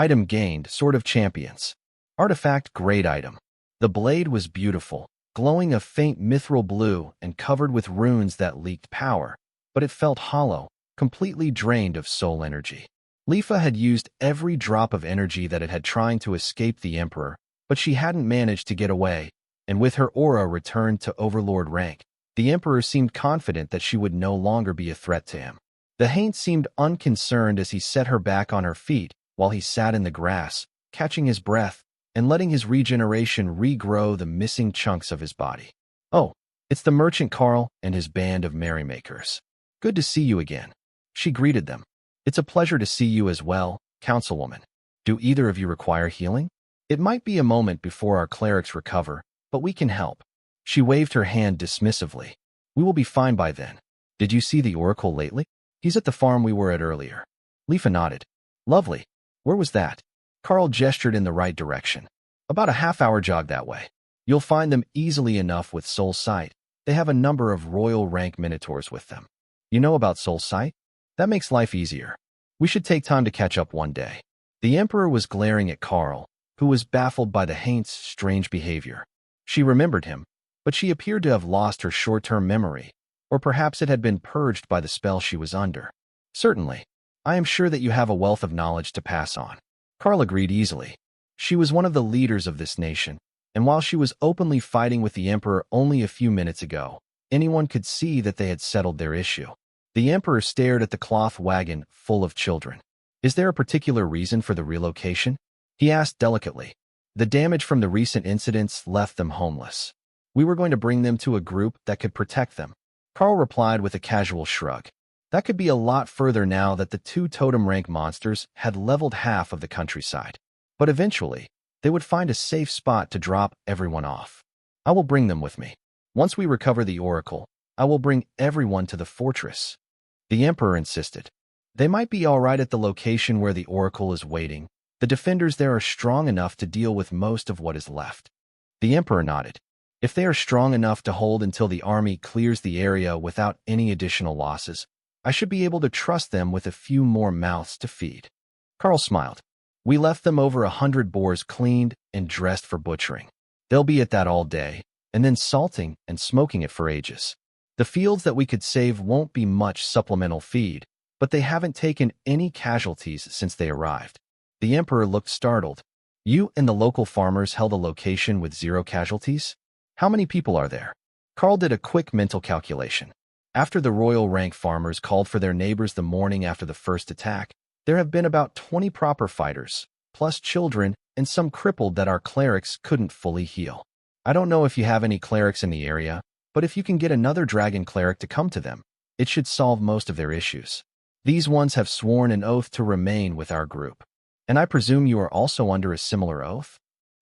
Item gained, Sword of Champions. Artifact grade item. The blade was beautiful, glowing a faint mithril blue and covered with runes that leaked power, but it felt hollow, completely drained of soul energy. Lifa had used every drop of energy that it had trying to escape the Emperor, but she hadn't managed to get away, and with her aura returned to Overlord rank, the Emperor seemed confident that she would no longer be a threat to him. The Haint seemed unconcerned as he set her back on her feet while he sat in the grass, catching his breath and letting his regeneration regrow the missing chunks of his body. "Oh, it's the merchant Karl and his band of merrymakers. Good to see you again." She greeted them. "It's a pleasure to see you as well, Councilwoman. Do either of you require healing? It might be a moment before our clerics recover, but we can help." She waved her hand dismissively. "We will be fine by then. Did you see the Oracle lately? He's at the farm we were at earlier." Lifa nodded. "Lovely. Where was that?" Karl gestured in the right direction. "About a half-hour jog that way. You'll find them easily enough with Soul Sight. They have a number of royal rank minotaurs with them." "You know about Soul Sight? That makes life easier. We should take time to catch up one day." The Emperor was glaring at Karl, who was baffled by the Haint's strange behavior. She remembered him, but she appeared to have lost her short-term memory, or perhaps it had been purged by the spell she was under. "Certainly. I am sure that you have a wealth of knowledge to pass on." Karl agreed easily. She was one of the leaders of this nation, and while she was openly fighting with the Emperor only a few minutes ago, anyone could see that they had settled their issue. The Emperor stared at the cloth wagon full of children. "Is there a particular reason for the relocation?" he asked delicately. "The damage from the recent incidents left them homeless. We were going to bring them to a group that could protect them." Karl replied with a casual shrug. That could be a lot further now that the two totem rank monsters had leveled half of the countryside. But eventually, they would find a safe spot to drop everyone off. "I will bring them with me. Once we recover the Oracle, I will bring everyone to the fortress." The Emperor insisted. "They might be all right at the location where the Oracle is waiting. The defenders there are strong enough to deal with most of what is left." The Emperor nodded. "If they are strong enough to hold until the army clears the area without any additional losses, I should be able to trust them with a few more mouths to feed." Karl smiled. "We left them over 100 boars cleaned and dressed for butchering. They'll be at that all day, and then salting and smoking it for ages. The fields that we could save won't be much supplemental feed, but they haven't taken any casualties since they arrived." The Emperor looked startled. "You and the local farmers held a location with 0 casualties? How many people are there?" Karl did a quick mental calculation. After the royal rank farmers called for their neighbors the morning after the first attack, there have been about 20 proper fighters, plus children and some crippled that our clerics couldn't fully heal. I don't know if you have any clerics in the area, but if you can get another dragon cleric to come to them, it should solve most of their issues. These ones have sworn an oath to remain with our group. And I presume you are also under a similar oath?"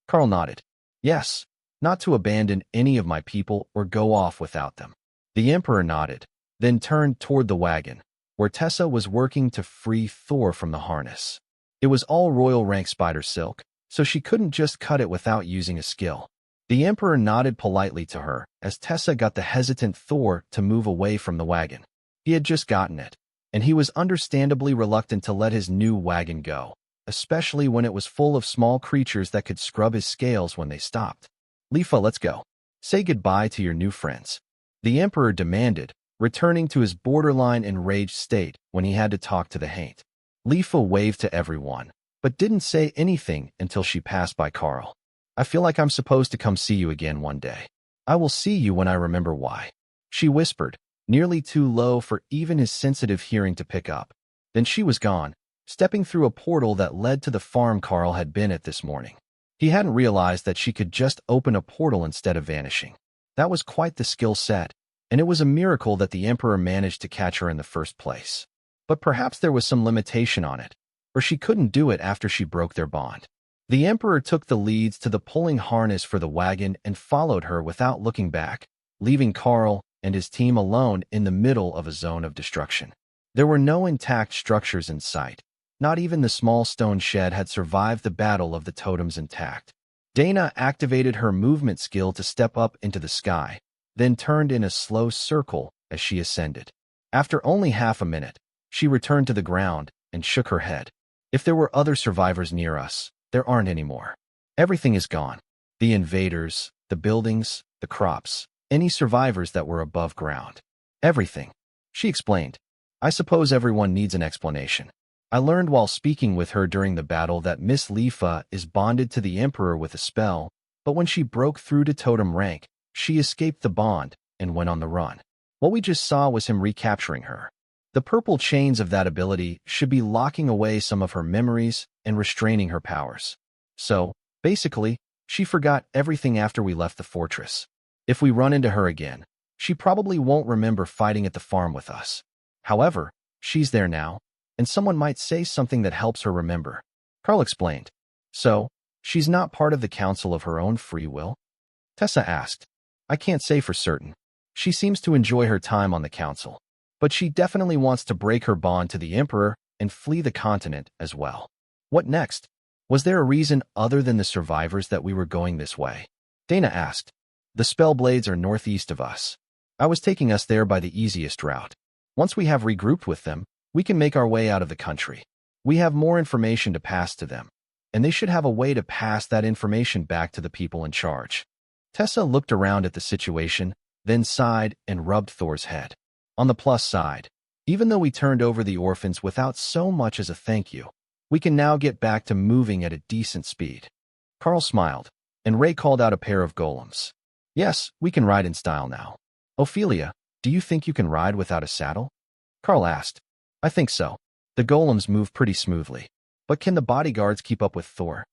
Karl nodded. "Yes, not to abandon any of my people or go off without them." The Emperor nodded, then turned toward the wagon, where Tessa was working to free Thor from the harness. It was all royal rank spider silk, so she couldn't just cut it without using a skill. The Emperor nodded politely to her as Tessa got the hesitant Thor to move away from the wagon. He had just gotten it, and he was understandably reluctant to let his new wagon go, especially when it was full of small creatures that could scrub his scales when they stopped. "Lifa, let's go. Say goodbye to your new friends," the Emperor demanded, returning to his borderline enraged state when he had to talk to the Haint. Lifa waved to everyone, but didn't say anything until she passed by Karl. "I feel like I'm supposed to come see you again one day. I will see you when I remember why," she whispered, nearly too low for even his sensitive hearing to pick up. Then she was gone, stepping through a portal that led to the farm Karl had been at this morning. He hadn't realized that she could just open a portal instead of vanishing. That was quite the skill set, and it was a miracle that the Emperor managed to catch her in the first place. But perhaps there was some limitation on it, or she couldn't do it after she broke their bond. The Emperor took the leads to the pulling harness for the wagon and followed her without looking back, leaving Karl and his team alone in the middle of a zone of destruction. There were no intact structures in sight. Not even the small stone shed had survived the battle of the totems intact. Dana activated her movement skill to step up into the sky, then turned in a slow circle as she ascended. After only half a minute, she returned to the ground and shook her head. If there were other survivors near us, there aren't anymore. Everything is gone. The invaders, the buildings, the crops, any survivors that were above ground. Everything. She explained. I suppose everyone needs an explanation. I learned while speaking with her during the battle that Miss Lifa is bonded to the Emperor with a spell, but when she broke through to totem rank, she escaped the bond and went on the run. What we just saw was him recapturing her. The purple chains of that ability should be locking away some of her memories and restraining her powers. So, basically, she forgot everything after we left the fortress. If we run into her again, she probably won't remember fighting at the farm with us. However, she's there now, and someone might say something that helps her remember. Karl explained. So, she's not part of the council of her own free will? Tessa asked. I can't say for certain. She seems to enjoy her time on the council, but she definitely wants to break her bond to the Emperor and flee the continent as well. What next? Was there a reason other than the survivors that we were going this way? Dana asked. The Spellblades are northeast of us. I was taking us there by the easiest route. Once we have regrouped with them, we can make our way out of the country. We have more information to pass to them, and they should have a way to pass that information back to the people in charge. Tessa looked around at the situation, then sighed and rubbed Thor's head. On the plus side, even though we turned over the orphans without so much as a thank you, we can now get back to moving at a decent speed. Karl smiled, and Ray called out a pair of golems. Yes, we can ride in style now. Ophelia, do you think you can ride without a saddle? Karl asked. I think so. The golems move pretty smoothly. But can the bodyguards keep up with Thor?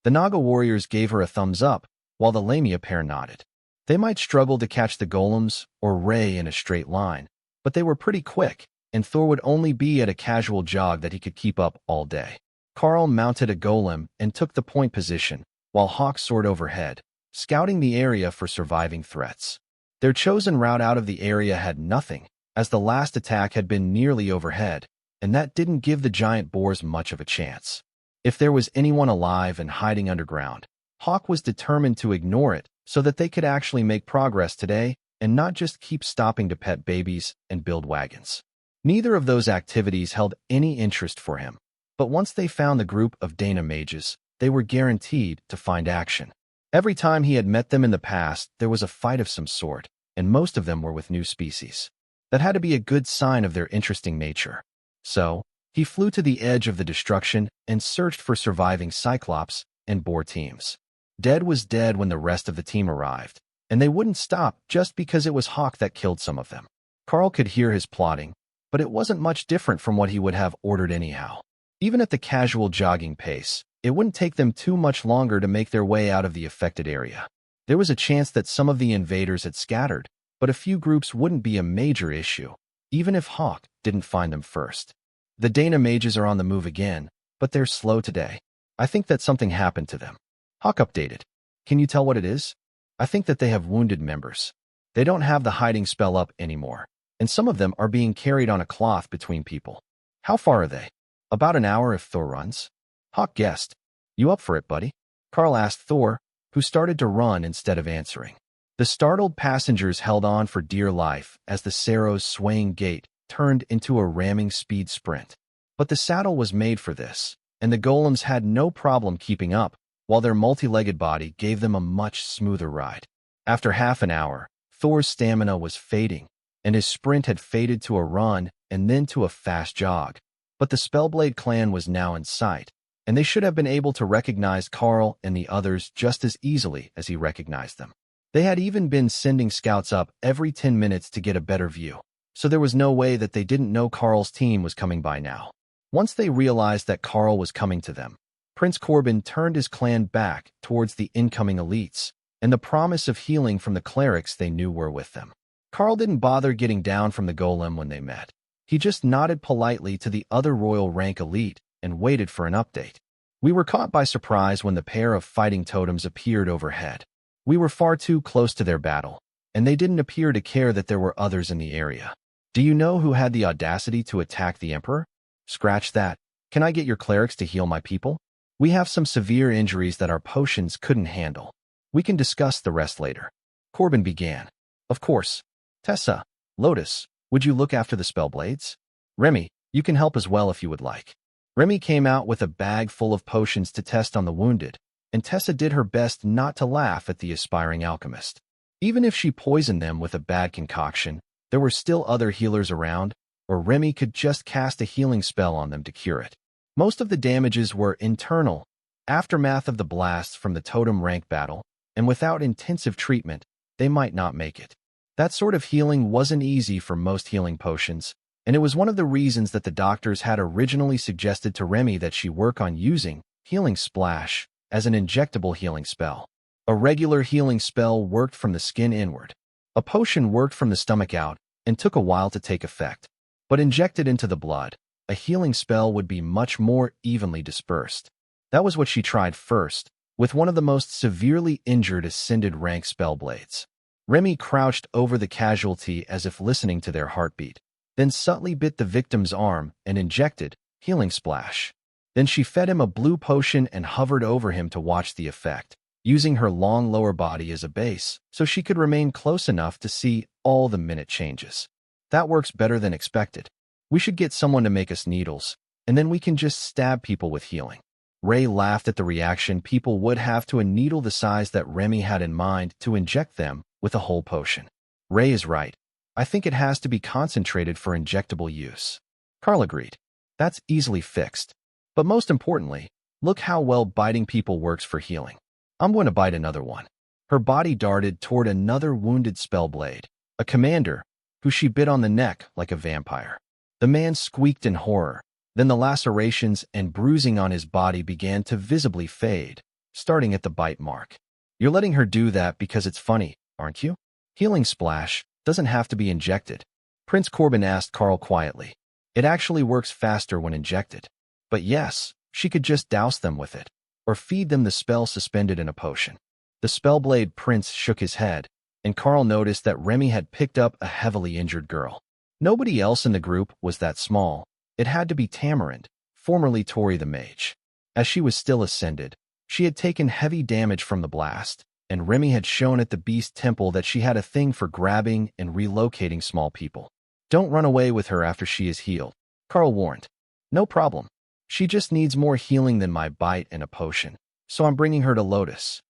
The Naga warriors gave her a thumbs up, while the Lamia pair nodded. They might struggle to catch the golems or Ray in a straight line, but they were pretty quick, and Thor would only be at a casual jog that he could keep up all day. Karl mounted a golem and took the point position, while Hawk soared overhead, scouting the area for surviving threats. Their chosen route out of the area had nothing, as the last attack had been nearly overhead, and that didn't give the giant boars much of a chance. If there was anyone alive and hiding underground, Hawk was determined to ignore it so that they could actually make progress today and not just keep stopping to pet babies and build wagons. Neither of those activities held any interest for him, but once they found the group of Dana mages, they were guaranteed to find action. Every time he had met them in the past, there was a fight of some sort, and most of them were with new species. That had to be a good sign of their interesting nature. So, he flew to the edge of the destruction and searched for surviving Cyclops and boar teams. Dead was dead when the rest of the team arrived, and they wouldn't stop just because it was Hawk that killed some of them. Karl could hear his plotting, but it wasn't much different from what he would have ordered anyhow. Even at the casual jogging pace, it wouldn't take them too much longer to make their way out of the affected area. There was a chance that some of the invaders had scattered, but a few groups wouldn't be a major issue, even if Hawk didn't find them first. The Dana mages are on the move again, but they're slow today. I think that something happened to them. Hawk updated. Can you tell what it is? I think that they have wounded members. They don't have the hiding spell up anymore, and some of them are being carried on a cloth between people. How far are they? About an hour if Thor runs. Hawk guessed. You up for it, buddy? Karl asked Thor, who started to run instead of answering. The startled passengers held on for dear life as the Sero's swaying gait turned into a ramming speed sprint. But the saddle was made for this, and the golems had no problem keeping up, while their multi-legged body gave them a much smoother ride. After half an hour, Thor's stamina was fading, and his sprint had faded to a run and then to a fast jog. But the Spellblade clan was now in sight, and they should have been able to recognize Karl and the others just as easily as he recognized them. They had even been sending scouts up every 10 minutes to get a better view, so there was no way that they didn't know Karl's team was coming by now. Once they realized that Karl was coming to them, Prince Corbin turned his clan back towards the incoming elites and the promise of healing from the clerics they knew were with them. Karl didn't bother getting down from the golem when they met. He just nodded politely to the other royal rank elite and waited for an update. We were caught by surprise when the pair of fighting totems appeared overhead. We were far too close to their battle, and they didn't appear to care that there were others in the area. Do you know who had the audacity to attack the Emperor? Scratch that. Can I get your clerics to heal my people? We have some severe injuries that our potions couldn't handle. We can discuss the rest later. Corbin began. Of course. Tessa, Lotus, would you look after the Spellblades? Remy, you can help as well if you would like. Remy came out with a bag full of potions to test on the wounded, and Tessa did her best not to laugh at the aspiring alchemist. Even if she poisoned them with a bad concoction, there were still other healers around, or Remy could just cast a healing spell on them to cure it. Most of the damages were internal, aftermath of the blasts from the totem rank battle, and without intensive treatment, they might not make it. That sort of healing wasn't easy for most healing potions, and it was one of the reasons that the doctors had originally suggested to Remy that she work on using Healing Splash as an injectable healing spell. A regular healing spell worked from the skin inward. A potion worked from the stomach out and took a while to take effect. But injected into the blood, a healing spell would be much more evenly dispersed. That was what she tried first, with one of the most severely injured ascended rank spellblades. Remy crouched over the casualty as if listening to their heartbeat, then subtly bit the victim's arm and injected Healing Splash. Then she fed him a blue potion and hovered over him to watch the effect, using her long lower body as a base so she could remain close enough to see all the minute changes. That works better than expected. We should get someone to make us needles, and then we can just stab people with healing. Ray laughed at the reaction people would have to a needle the size that Remy had in mind to inject them with a whole potion. Ray is right. I think it has to be concentrated for injectable use. Karl agreed. That's easily fixed. But most importantly, look how well biting people works for healing. I'm going to bite another one. Her body darted toward another wounded spellblade, a commander, who she bit on the neck like a vampire. The man squeaked in horror. Then the lacerations and bruising on his body began to visibly fade, starting at the bite mark. You're letting her do that because it's funny, aren't you? Healing Splash doesn't have to be injected. Prince Corbin asked Karl quietly. It actually works faster when injected. But yes, she could just douse them with it, or feed them the spell suspended in a potion. The spellblade prince shook his head, and Karl noticed that Remy had picked up a heavily injured girl. Nobody else in the group was that small. It had to be Tamarind, formerly Tori the Mage. As she was still ascended, she had taken heavy damage from the blast, and Remy had shown at the Beast Temple that she had a thing for grabbing and relocating small people. Don't run away with her after she is healed, Karl warned. No problem. She just needs more healing than my bite and a potion, so I'm bringing her to Lotus.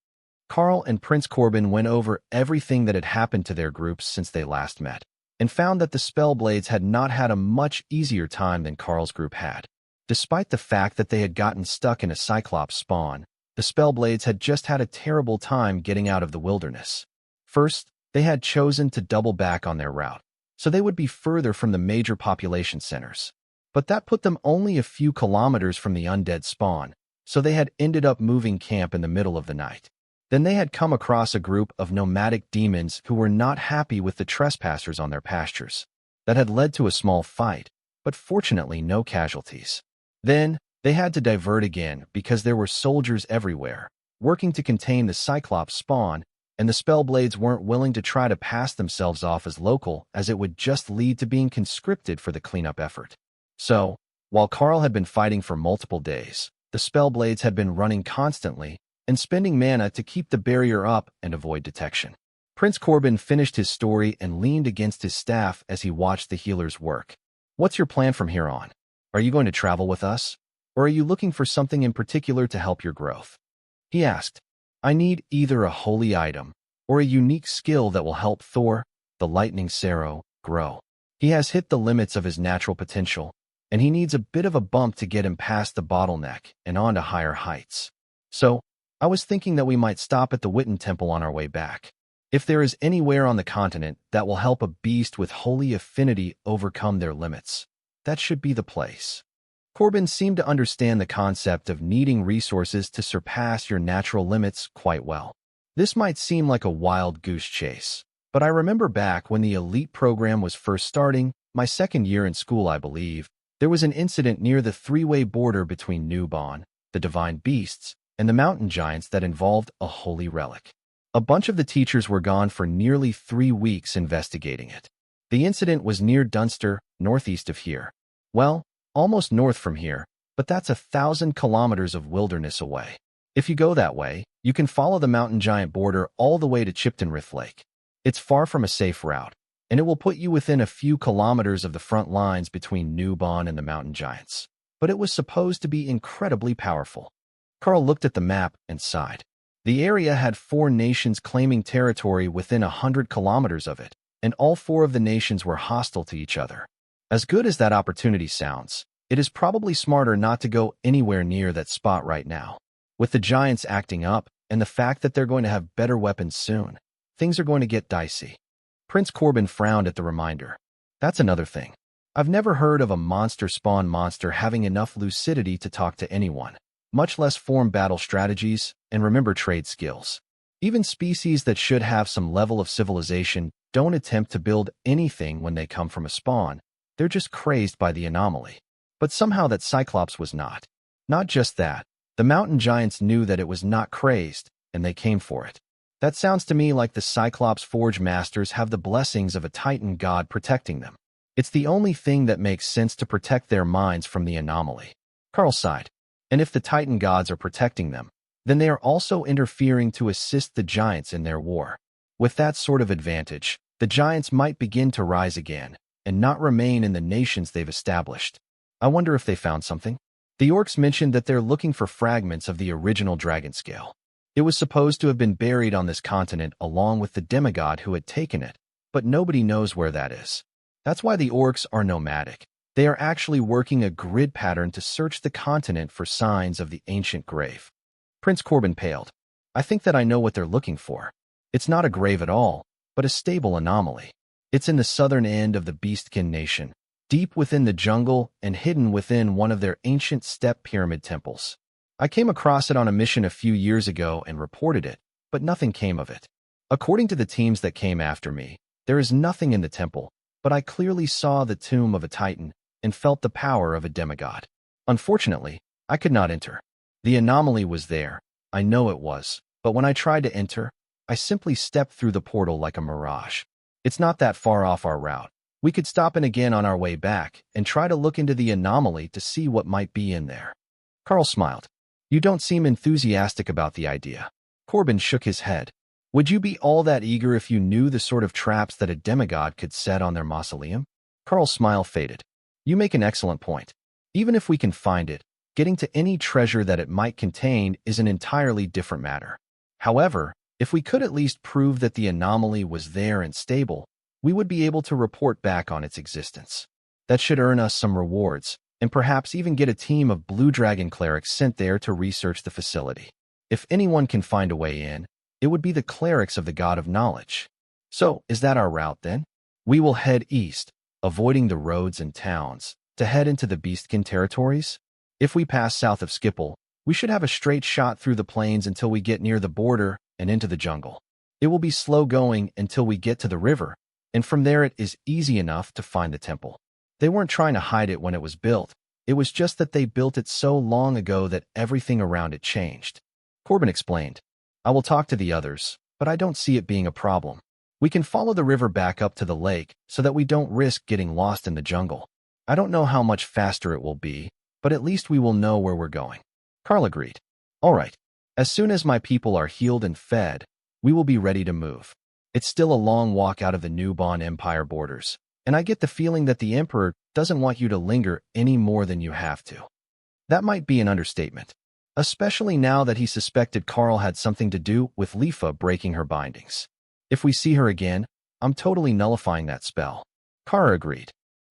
Karl and Prince Corbin went over everything that had happened to their groups since they last met, and found that the Spellblades had not had a much easier time than Karl's group had. Despite the fact that they had gotten stuck in a Cyclops spawn, the Spellblades had just had a terrible time getting out of the wilderness. First, they had chosen to double back on their route, so they would be further from the major population centers. But that put them only a few kilometers from the undead spawn, so they had ended up moving camp in the middle of the night. Then they had come across a group of nomadic demons who were not happy with the trespassers on their pastures. That had led to a small fight, but fortunately no casualties. Then, they had to divert again because there were soldiers everywhere, working to contain the Cyclops spawn, and the Spellblades weren't willing to try to pass themselves off as local as it would just lead to being conscripted for the cleanup effort. So, while Karl had been fighting for multiple days, the Spellblades had been running constantly and spending mana to keep the barrier up and avoid detection. Prince Corbin finished his story and leaned against his staff as he watched the healers work. What's your plan from here on? Are you going to travel with us? Or are you looking for something in particular to help your growth? He asked. I need either a holy item or a unique skill that will help Thor, the lightning Sero, grow. He has hit the limits of his natural potential, and he needs a bit of a bump to get him past the bottleneck and on to higher heights. So, I was thinking that we might stop at the Witten Temple on our way back. If there is anywhere on the continent that will help a beast with holy affinity overcome their limits, that should be the place. Corbin seemed to understand the concept of needing resources to surpass your natural limits quite well. This might seem like a wild goose chase, but I remember back when the elite program was first starting, my second year in school I believe, there was an incident near the three-way border between Nubon, the divine beasts, and the mountain giants that involved a holy relic. A bunch of the teachers were gone for nearly 3 weeks investigating it. The incident was near Dunster, northeast of here. Well, almost north from here, but that's 1,000 kilometers of wilderness away. If you go that way, you can follow the mountain giant border all the way to Chiptonrith Lake. It's far from a safe route, and it will put you within a few kilometers of the front lines between Nubon and the mountain giants. but it was supposed to be incredibly powerful. Karl looked at the map and sighed. The area had 4 nations claiming territory within 100 kilometers of it, and all 4 of the nations were hostile to each other. As good as that opportunity sounds, it is probably smarter not to go anywhere near that spot right now. With the giants acting up, and the fact that they're going to have better weapons soon, things are going to get dicey. Prince Corbin frowned at the reminder. That's another thing. I've never heard of a monster spawn monster having enough lucidity to talk to anyone, much less form battle strategies and remember trade skills. Even species that should have some level of civilization don't attempt to build anything when they come from a spawn. They're just crazed by the anomaly. But somehow that Cyclops was not. Not just that. The mountain giants knew that it was not crazed, and they came for it. That sounds to me like the Cyclops Forge Masters have the blessings of a Titan god protecting them. It's the only thing that makes sense to protect their minds from the anomaly. Karl sighed. And if the Titan gods are protecting them, then they are also interfering to assist the giants in their war. With that sort of advantage, the giants might begin to rise again, and not remain in the nations they've established. I wonder if they found something? The orcs mentioned that they're looking for fragments of the original dragon scale. It was supposed to have been buried on this continent along with the demigod who had taken it, but nobody knows where that is. That's why the orcs are nomadic. They are actually working a grid pattern to search the continent for signs of the ancient grave. Prince Corbin paled. I think that I know what they're looking for. It's not a grave at all, but a stable anomaly. It's in the southern end of the Beastkin nation, deep within the jungle and hidden within one of their ancient step pyramid temples. I came across it on a mission a few years ago and reported it, but nothing came of it. According to the teams that came after me, there is nothing in the temple, but I clearly saw the tomb of a titan and felt the power of a demigod. Unfortunately, I could not enter. The anomaly was there, I know it was, but when I tried to enter, I simply stepped through the portal like a mirage. It's not that far off our route. We could stop in again on our way back and try to look into the anomaly to see what might be in there. Karl smiled. You don't seem enthusiastic about the idea. Corbin shook his head. Would you be all that eager if you knew the sort of traps that a demigod could set on their mausoleum? Karl's smile faded. You make an excellent point. Even if we can find it, getting to any treasure that it might contain is an entirely different matter. However, if we could at least prove that the anomaly was there and stable, we would be able to report back on its existence. That should earn us some rewards, and perhaps even get a team of Blue Dragon clerics sent there to research the facility. If anyone can find a way in, it would be the clerics of the God of Knowledge. So, is that our route then? We will head east, avoiding the roads and towns, to head into the Beastkin territories? If we pass south of Skipple, we should have a straight shot through the plains until we get near the border and into the jungle. It will be slow going until we get to the river, and from there it is easy enough to find the temple. They weren't trying to hide it when it was built. It was just that they built it so long ago that everything around it changed. Corbin explained. I will talk to the others, but I don't see it being a problem. We can follow the river back up to the lake so that we don't risk getting lost in the jungle. I don't know how much faster it will be, but at least we will know where we're going. Karl agreed. All right. As soon as my people are healed and fed, we will be ready to move. It's still a long walk out of the Newbon Empire borders, and I get the feeling that the Emperor doesn't want you to linger any more than you have to. That might be an understatement, especially now that he suspected Karl had something to do with Lifa breaking her bindings. If we see her again, I'm totally nullifying that spell. Kara agreed.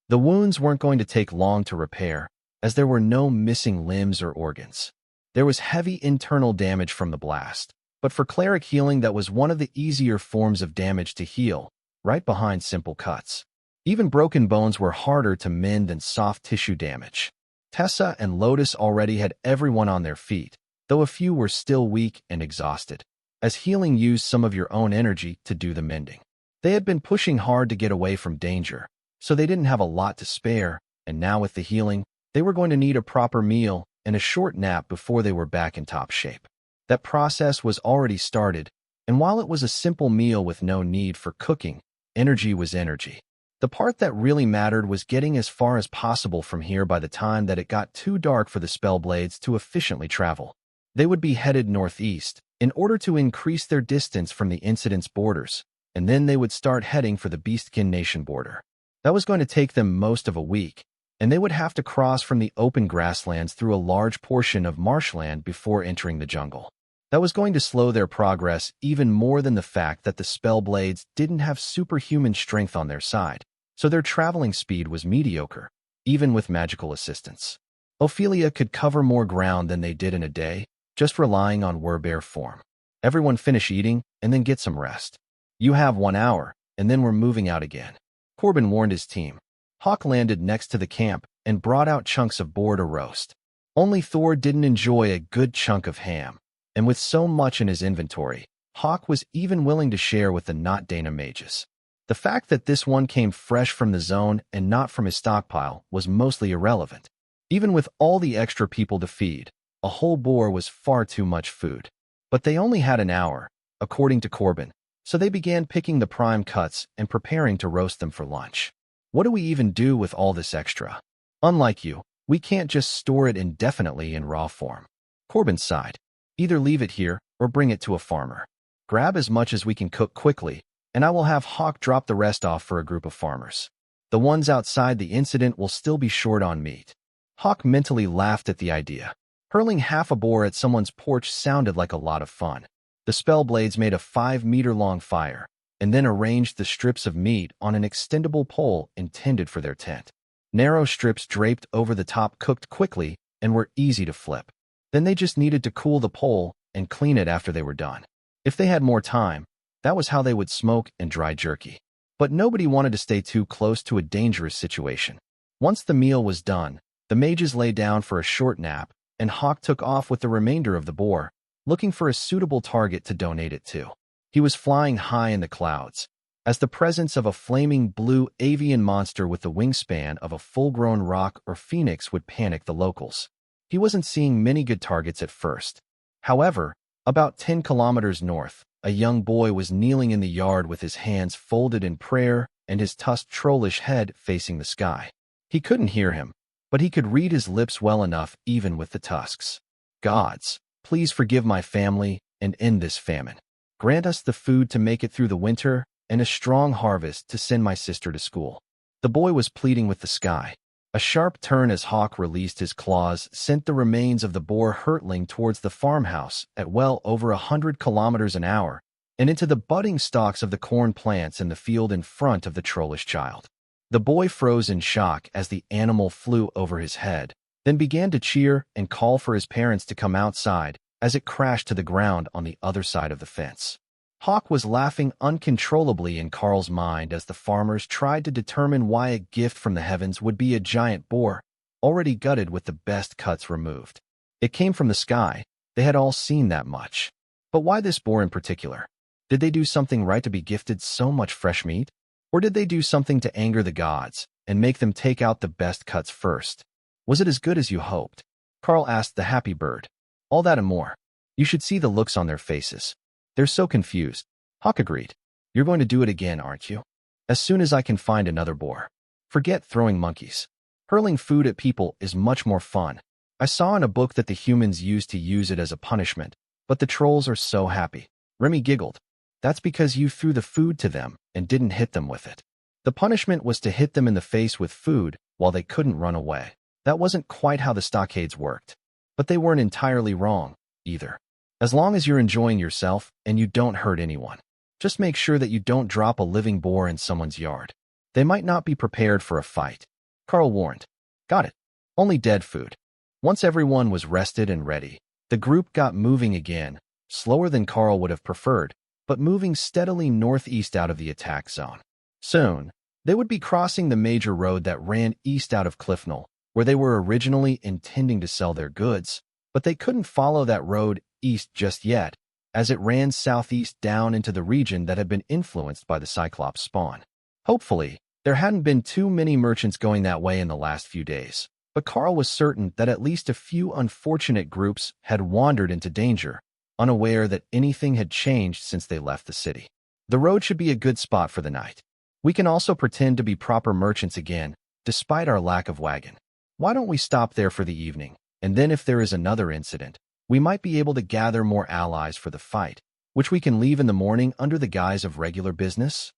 The wounds weren't going to take long to repair, as there were no missing limbs or organs. There was heavy internal damage from the blast, but for cleric healing that was one of the easier forms of damage to heal, right behind simple cuts. Even broken bones were harder to mend than soft tissue damage. Tessa and Lotus already had everyone on their feet, though a few were still weak and exhausted, as healing used some of your own energy to do the mending. They had been pushing hard to get away from danger, so they didn't have a lot to spare, and now with the healing, they were going to need a proper meal and a short nap before they were back in top shape. That process was already started, and while it was a simple meal with no need for cooking, energy was energy. The part that really mattered was getting as far as possible from here by the time that it got too dark for the Spellblades to efficiently travel. They would be headed northeast in order to increase their distance from the incident's borders, and then they would start heading for the Beastkin Nation border. That was going to take them most of a week, and they would have to cross from the open grasslands through a large portion of marshland before entering the jungle. That was going to slow their progress even more than the fact that the Spellblades didn't have superhuman strength on their side, so their traveling speed was mediocre, even with magical assistance. Ophelia could cover more ground than they did in a day, just relying on werebear form. Everyone finish eating and then get some rest. You have 1 hour, and then we're moving out again. Corbin warned his team. Hawk landed next to the camp and brought out chunks of boar to roast. Only Thor didn't enjoy a good chunk of ham, and with so much in his inventory, Hawk was even willing to share with the not Dana mages. The fact that this one came fresh from the zone and not from his stockpile was mostly irrelevant. Even with all the extra people to feed, a whole boar was far too much food. But they only had an hour, according to Corbin, so they began picking the prime cuts and preparing to roast them for lunch. What do we even do with all this extra? Unlike you, we can't just store it indefinitely in raw form. Corbin sighed. Either leave it here or bring it to a farmer. Grab as much as we can cook quickly, and I will have Hawk drop the rest off for a group of farmers. The ones outside the incident will still be short on meat. Hawk mentally laughed at the idea. Hurling half a boar at someone's porch sounded like a lot of fun. The Spellblades made a 5-meter-long fire, and then arranged the strips of meat on an extendable pole intended for their tent. Narrow strips draped over the top cooked quickly and were easy to flip. Then they just needed to cool the pole and clean it after they were done. If they had more time, that was how they would smoke and dry jerky. But nobody wanted to stay too close to a dangerous situation. Once the meal was done, the mages lay down for a short nap, and Hawk took off with the remainder of the boar, looking for a suitable target to donate it to. He was flying high in the clouds, as the presence of a flaming blue avian monster with the wingspan of a full-grown roc or phoenix would panic the locals. He wasn't seeing many good targets at first. However, about 10 kilometers north, a young boy was kneeling in the yard with his hands folded in prayer and his tusked trollish head facing the sky. He couldn't hear him, but he could read his lips well enough even with the tusks. Gods, please forgive my family and end this famine. Grant us the food to make it through the winter and a strong harvest to send my sister to school. The boy was pleading with the sky. A sharp turn as Hawk released his claws sent the remains of the boar hurtling towards the farmhouse at well over 100 kilometers an hour and into the budding stalks of the corn plants in the field in front of the trollish child. The boy froze in shock as the animal flew over his head, then began to cheer and call for his parents to come outside as it crashed to the ground on the other side of the fence. Hawk was laughing uncontrollably in Karl's mind as the farmers tried to determine why a gift from the heavens would be a giant boar, already gutted with the best cuts removed. It came from the sky, they had all seen that much. But why this boar in particular? Did they do something right to be gifted so much fresh meat? Or did they do something to anger the gods and make them take out the best cuts first? Was it as good as you hoped? Karl asked the happy bird. All that and more. You should see the looks on their faces. They're so confused. Hawk agreed. You're going to do it again, aren't you? As soon as I can find another boar. Forget throwing monkeys. Hurling food at people is much more fun. I saw in a book that the humans used to use it as a punishment, but the trolls are so happy. Remy giggled. That's because you threw the food to them and didn't hit them with it. The punishment was to hit them in the face with food while they couldn't run away. That wasn't quite how the stockades worked. But they weren't entirely wrong, either. As long as you're enjoying yourself and you don't hurt anyone. Just make sure that you don't drop a living boar in someone's yard. They might not be prepared for a fight. Karl warned. Got it. Only dead food. Once everyone was rested and ready, the group got moving again, slower than Karl would have preferred, but moving steadily northeast out of the attack zone. Soon, they would be crossing the major road that ran east out of Cliffnell, where they were originally intending to sell their goods, but they couldn't follow that road east just yet, as it ran southeast down into the region that had been influenced by the Cyclops spawn. Hopefully, there hadn't been too many merchants going that way in the last few days, but Karl was certain that at least a few unfortunate groups had wandered into danger, unaware that anything had changed since they left the city. The road should be a good spot for the night. We can also pretend to be proper merchants again, despite our lack of wagon. Why don't we stop there for the evening, and then if there is another incident, we might be able to gather more allies for the fight, which we can leave in the morning under the guise of regular business?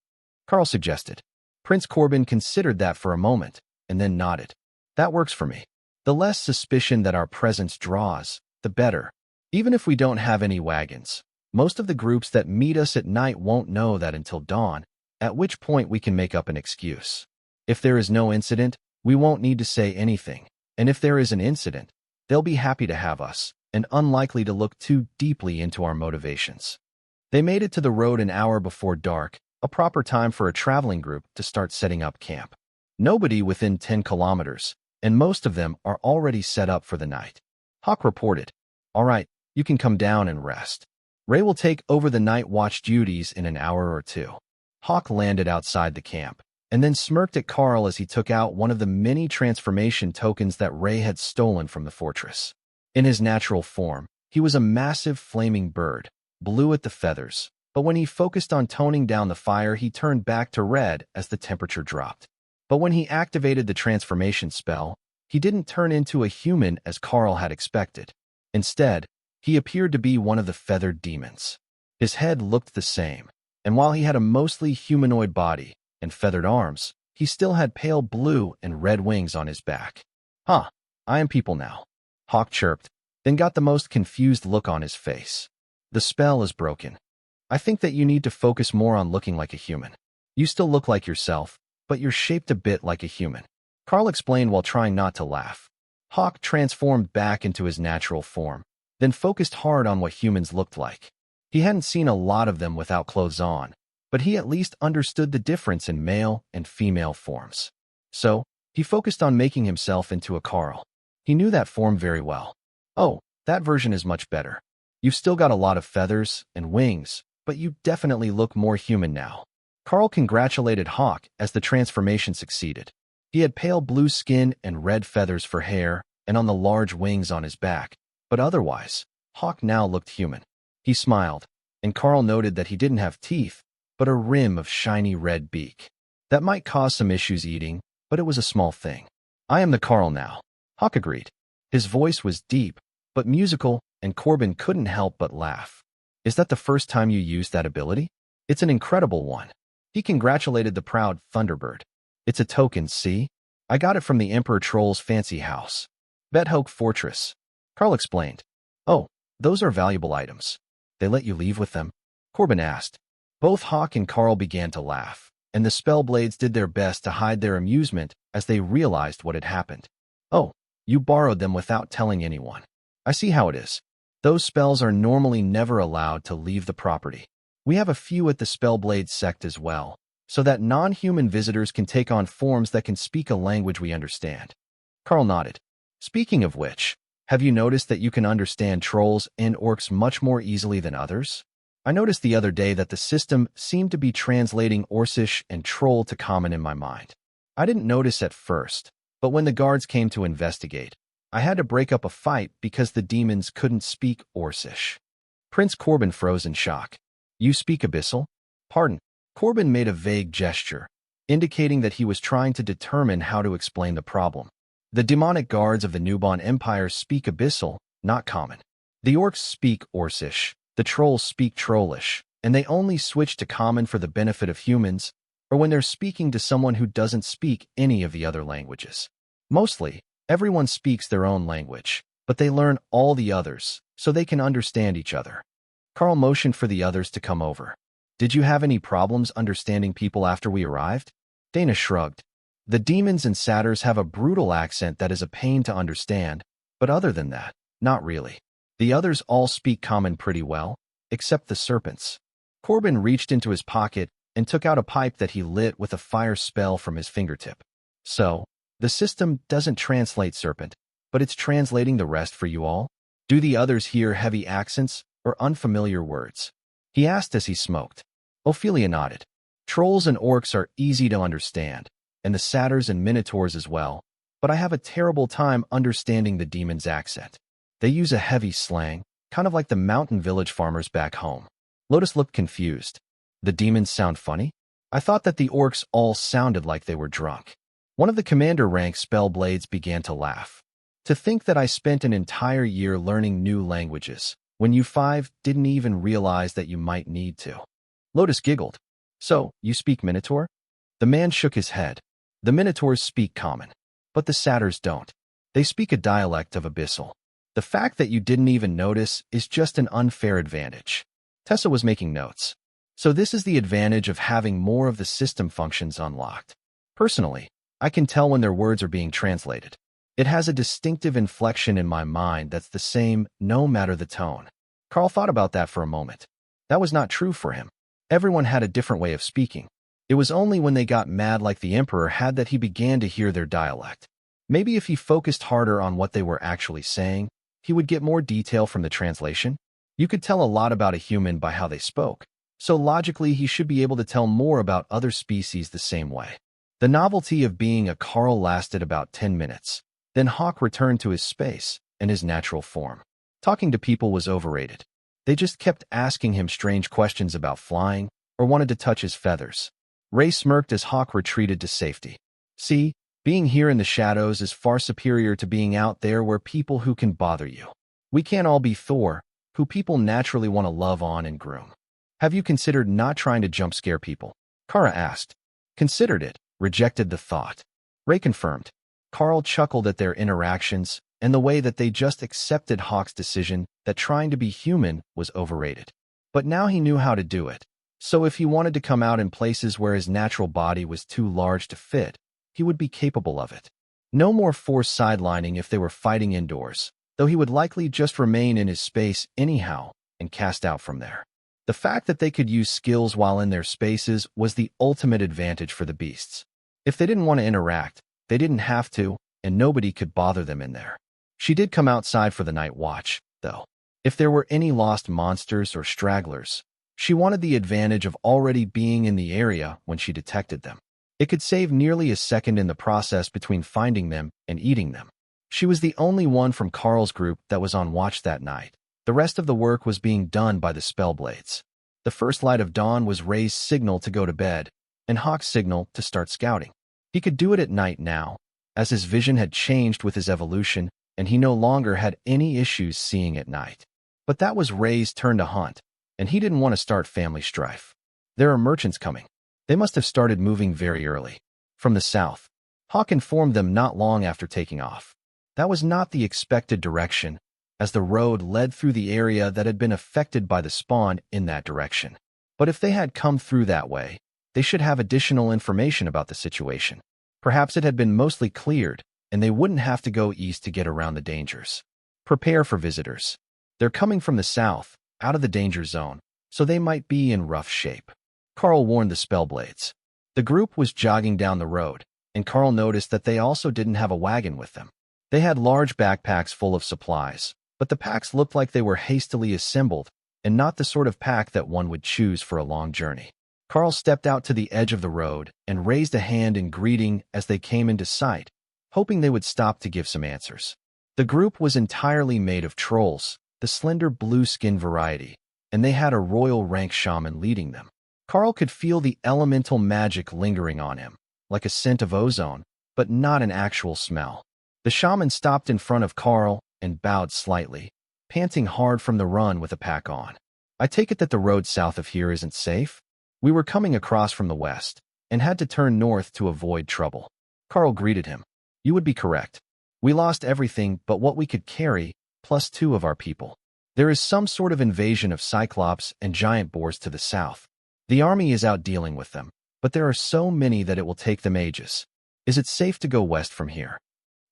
Karl suggested. Prince Corbin considered that for a moment, and then nodded. That works for me. The less suspicion that our presence draws, the better. Even if we don't have any wagons, most of the groups that meet us at night won't know that until dawn, at which point we can make up an excuse. If there is no incident, we won't need to say anything, and if there is an incident, they'll be happy to have us, and unlikely to look too deeply into our motivations. They made it to the road an hour before dark, a proper time for a traveling group to start setting up camp. Nobody within 10 kilometers, and most of them are already set up for the night. Hawk reported, "All right, you can come down and rest. Ray will take over the night watch duties in an hour or two." Hawk landed outside the camp, and then smirked at Karl as he took out one of the many transformation tokens that Ray had stolen from the fortress. In his natural form, he was a massive flaming bird, blue at the feathers, but when he focused on toning down the fire, he turned back to red as the temperature dropped. But when he activated the transformation spell, he didn't turn into a human as Karl had expected. Instead, he appeared to be one of the feathered demons. His head looked the same, and while he had a mostly humanoid body and feathered arms, he still had pale blue and red wings on his back. "Huh, I am people now," Hawk chirped, then got the most confused look on his face. "The spell is broken. I think that you need to focus more on looking like a human. You still look like yourself, but you're shaped a bit like a human," Karl explained while trying not to laugh. Hawk transformed back into his natural form, then focused hard on what humans looked like. He hadn't seen a lot of them without clothes on, but he at least understood the difference in male and female forms. So, he focused on making himself into a Karl. He knew that form very well. "Oh, that version is much better. You've still got a lot of feathers and wings, but you definitely look more human now." Karl congratulated Hawk as the transformation succeeded. He had pale blue skin and red feathers for hair and on the large wings on his back, but otherwise, Hawk now looked human. He smiled, and Karl noted that he didn't have teeth, but a rim of shiny red beak. That might cause some issues eating, but it was a small thing. "I am the Karl now," Hawk agreed. His voice was deep, but musical, and Corbin couldn't help but laugh. "Is that the first time you used that ability? It's an incredible one." He congratulated the proud Thunderbird. "It's a token, see? I got it from the Emperor Troll's fancy house. Bethoke Fortress," Karl explained. "Oh, those are valuable items. They let you leave with them?" Corbin asked. Both Hawk and Karl began to laugh, and the Spellblades did their best to hide their amusement as they realized what had happened. "Oh, you borrowed them without telling anyone. I see how it is. Those spells are normally never allowed to leave the property. We have a few at the Spellblade sect as well, so that non-human visitors can take on forms that can speak a language we understand." Karl nodded. "Speaking of which, have you noticed that you can understand trolls and orcs much more easily than others? I noticed the other day that the system seemed to be translating Orcish and troll to common in my mind. I didn't notice at first, but when the guards came to investigate, I had to break up a fight because the demons couldn't speak Orcish." Prince Corbin froze in shock. "You speak Abyssal?" "Pardon." Corbin made a vague gesture, indicating that he was trying to determine how to explain the problem. "The demonic guards of the Nubon Empire speak Abyssal, not common. The orcs speak Orcish, the trolls speak Trollish, and they only switch to common for the benefit of humans, or when they're speaking to someone who doesn't speak any of the other languages. Mostly, everyone speaks their own language, but they learn all the others, so they can understand each other." Karl motioned for the others to come over. "Did you have any problems understanding people after we arrived?" Dana shrugged. "The demons and satyrs have a brutal accent that is a pain to understand, but other than that, not really. The others all speak common pretty well, except the serpents." Corbin reached into his pocket and took out a pipe that he lit with a fire spell from his fingertip. "So, the system doesn't translate serpent, but it's translating the rest for you all? Do the others hear heavy accents or unfamiliar words?" he asked as he smoked. Ophelia nodded. "Trolls and orcs are easy to understand, and the satyrs and minotaurs as well, but I have a terrible time understanding the demon's accent. They use a heavy slang, kind of like the mountain village farmers back home." Lotus looked confused. "The demons sound funny? I thought that the orcs all sounded like they were drunk." One of the commander rank Spellblades began to laugh. "To think that I spent an entire year learning new languages, when you five didn't even realize that you might need to." Lotus giggled. "So, you speak Minotaur?" The man shook his head. "The Minotaurs speak common, But the satyrs don't. They speak a dialect of abyssal. The fact that you didn't even notice is just an unfair advantage. Tessa was making notes. So this is the advantage of having more of the system functions unlocked. Personally, I can tell when their words are being translated. It has a distinctive inflection in my mind that's the same no matter the tone. Karl thought about that for a moment. That was not true for him. Everyone had a different way of speaking. It was only when they got mad like the Emperor had that he began to hear their dialect. Maybe if he focused harder on what they were actually saying, he would get more detail from the translation. You could tell a lot about a human by how they spoke, so logically he should be able to tell more about other species the same way. The novelty of being a Karl lasted about 10 minutes. Then Hawk returned to his space and his natural form. Talking to people was overrated. They just kept asking him strange questions about flying or wanted to touch his feathers. Ray smirked as Hawk retreated to safety. See, being here in the shadows is far superior to being out there where people who can bother you. We can't all be Thor, who people naturally want to love on and groom. Have you considered not trying to jump scare people? Kara asked. Considered it, rejected the thought. Ray confirmed. Karl chuckled at their interactions and the way that they just accepted Hawk's decision that trying to be human was overrated. But now he knew how to do it. So if he wanted to come out in places where his natural body was too large to fit, he would be capable of it. No more forced sidelining if they were fighting indoors, though he would likely just remain in his space anyhow and cast out from there. The fact that they could use skills while in their spaces was the ultimate advantage for the beasts. If they didn't want to interact, they didn't have to, and nobody could bother them in there. She did come outside for the night watch, though. If there were any lost monsters or stragglers, she wanted the advantage of already being in the area when she detected them. It could save nearly a second in the process between finding them and eating them. She was the only one from Karl's group that was on watch that night. The rest of the work was being done by the Spellblades. The first light of dawn was Ray's signal to go to bed, and Hawk's signal to start scouting. He could do it at night now, as his vision had changed with his evolution, and he no longer had any issues seeing at night. But that was Ray's turn to hunt, and he didn't want to start family strife. There are merchants coming. They must have started moving very early. From the south. Hawk informed them not long after taking off. That was not the expected direction, as the road led through the area that had been affected by the spawn in that direction. But if they had come through that way, they should have additional information about the situation. Perhaps it had been mostly cleared, and they wouldn't have to go east to get around the dangers. Prepare for visitors. They're coming from the south, out of the danger zone, so they might be in rough shape. Karl warned the Spellblades. The group was jogging down the road, and Karl noticed that they also didn't have a wagon with them. They had large backpacks full of supplies, but the packs looked like they were hastily assembled and not the sort of pack that one would choose for a long journey. Karl stepped out to the edge of the road and raised a hand in greeting as they came into sight, hoping they would stop to give some answers. The group was entirely made of trolls, the slender blue-skin variety, and they had a royal rank shaman leading them. Karl could feel the elemental magic lingering on him, like a scent of ozone, but not an actual smell. The shaman stopped in front of Karl and bowed slightly, panting hard from the run with a pack on. I take it that the road south of here isn't safe? We were coming across from the west and had to turn north to avoid trouble. Karl greeted him. You would be correct. We lost everything but what we could carry, plus 2 of our people. There is some sort of invasion of Cyclops and giant boars to the south. The army is out dealing with them, but there are so many that it will take them ages. Is it safe to go west from here?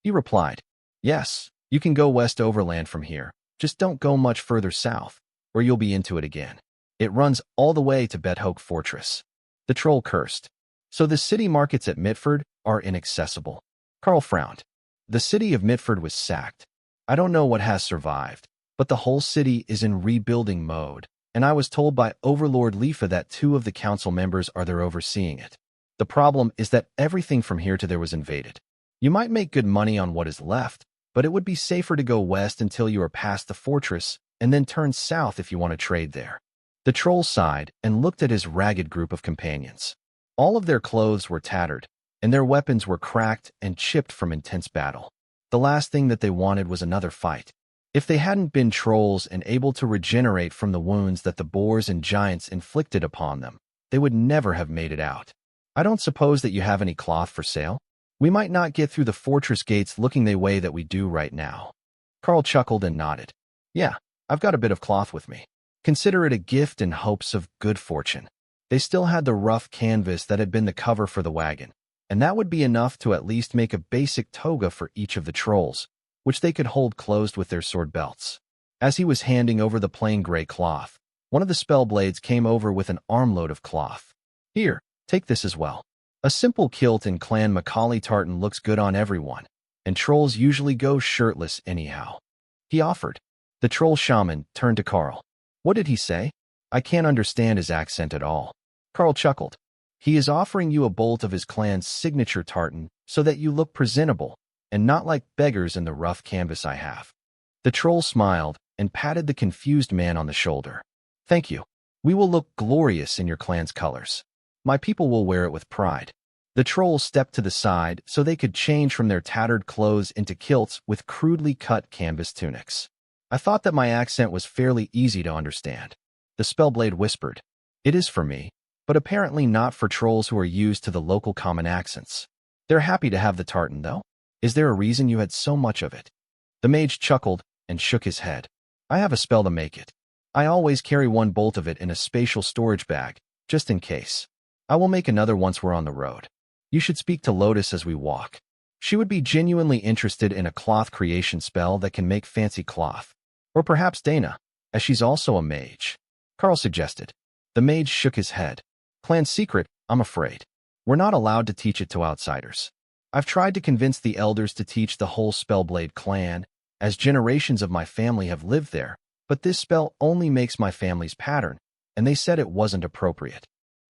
He replied, yes, you can go west overland from here. Just don't go much further south, or you'll be into it again. It runs all the way to Bedhoek Fortress. The troll cursed. So the city markets at Mitford are inaccessible. Karl frowned. The city of Mitford was sacked. I don't know what has survived, but the whole city is in rebuilding mode, and I was told by Overlord Leafa that 2 of the council members are there overseeing it. The problem is that everything from here to there was invaded. You might make good money on what is left, but it would be safer to go west until you are past the fortress and then turn south if you want to trade there. The troll sighed and looked at his ragged group of companions. All of their clothes were tattered, and their weapons were cracked and chipped from intense battle. The last thing that they wanted was another fight. If they hadn't been trolls and able to regenerate from the wounds that the boars and giants inflicted upon them, they would never have made it out. I don't suppose that you have any cloth for sale? We might not get through the fortress gates looking the way that we do right now. Karl chuckled and nodded. Yeah, I've got a bit of cloth with me. Consider it a gift in hopes of good fortune. They still had the rough canvas that had been the cover for the wagon, and that would be enough to at least make a basic toga for each of the trolls, which they could hold closed with their sword belts. As he was handing over the plain gray cloth, one of the spellblades came over with an armload of cloth. Here, take this as well. A simple kilt in Clan Macaulay tartan looks good on everyone, and trolls usually go shirtless anyhow. He offered. The troll shaman turned to Karl. What did he say? I can't understand his accent at all. Karl chuckled. He is offering you a bolt of his clan's signature tartan so that you look presentable and not like beggars in the rough canvas I have. The troll smiled and patted the confused man on the shoulder. Thank you. We will look glorious in your clan's colors. My people will wear it with pride. The trolls stepped to the side so they could change from their tattered clothes into kilts with crudely cut canvas tunics. I thought that my accent was fairly easy to understand. The spellblade whispered. It is for me, but apparently not for trolls who are used to the local common accents. They're happy to have the tartan, though. Is there a reason you had so much of it? The mage chuckled and shook his head. I have a spell to make it. I always carry one bolt of it in a spatial storage bag, just in case. I will make another once we're on the road. You should speak to Lotus as we walk. She would be genuinely interested in a cloth creation spell that can make fancy cloth. Or perhaps Dana, as she's also a mage. Karl suggested. The mage shook his head. Clan secret, I'm afraid. We're not allowed to teach it to outsiders. I've tried to convince the elders to teach the whole Spellblade clan, as generations of my family have lived there, but this spell only makes my family's pattern, and they said it wasn't appropriate.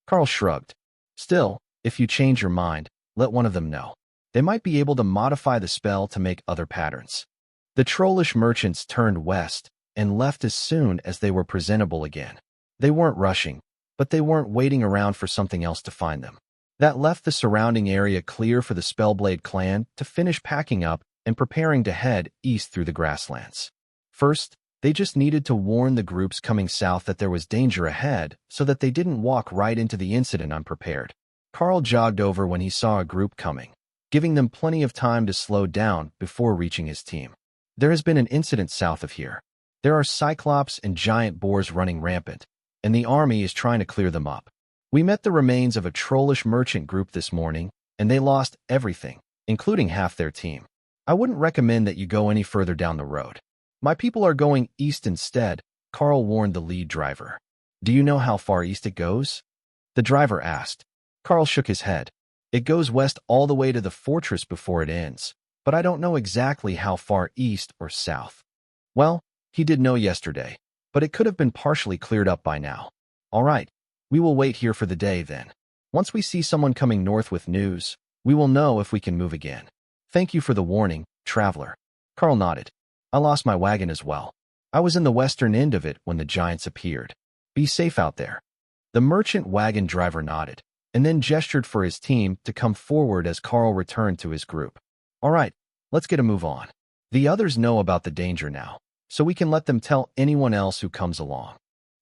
Karl shrugged. Still, if you change your mind, let one of them know. They might be able to modify the spell to make other patterns. The trollish merchants turned west and left as soon as they were presentable again. They weren't rushing, but they weren't waiting around for something else to find them. That left the surrounding area clear for the Spellblade clan to finish packing up and preparing to head east through the grasslands. First, they just needed to warn the groups coming south that there was danger ahead so that they didn't walk right into the incident unprepared. Karl jogged over when he saw a group coming, giving them plenty of time to slow down before reaching his team. There has been an incident south of here. There are cyclops and giant boars running rampant, and the army is trying to clear them up. We met the remains of a trollish merchant group this morning, and they lost everything, including half their team. I wouldn't recommend that you go any further down the road. My people are going east instead, Karl warned the lead driver. Do you know how far east it goes? The driver asked. Karl shook his head. It goes west all the way to the fortress before it ends, but I don't know exactly how far east or south. Well, he did know yesterday, but it could have been partially cleared up by now. All right, we will wait here for the day then. Once we see someone coming north with news, we will know if we can move again. Thank you for the warning, traveler. Karl nodded. I lost my wagon as well. I was in the western end of it when the giants appeared. Be safe out there. The merchant wagon driver nodded, and then gestured for his team to come forward as Karl returned to his group. All right, let's get a move on. The others know about the danger now, so we can let them tell anyone else who comes along.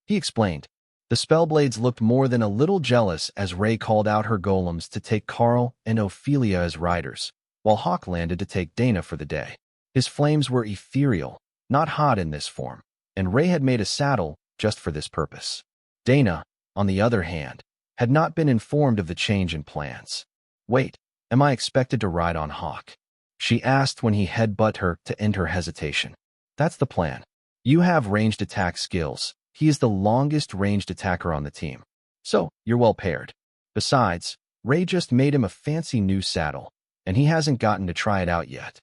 He explained. The Spellblades looked more than a little jealous as Ray called out her golems to take Karl and Ophelia as riders, while Hawk landed to take Dana for the day. His flames were ethereal, not hot in this form, and Ray had made a saddle just for this purpose. Dana, on the other hand, had not been informed of the change in plans. Wait, am I expected to ride on Hawk? She asked when he headbutted her to end her hesitation. That's the plan. You have ranged attack skills. He is the longest ranged attacker on the team. So, you're well paired. Besides, Ray just made him a fancy new saddle, and he hasn't gotten to try it out yet.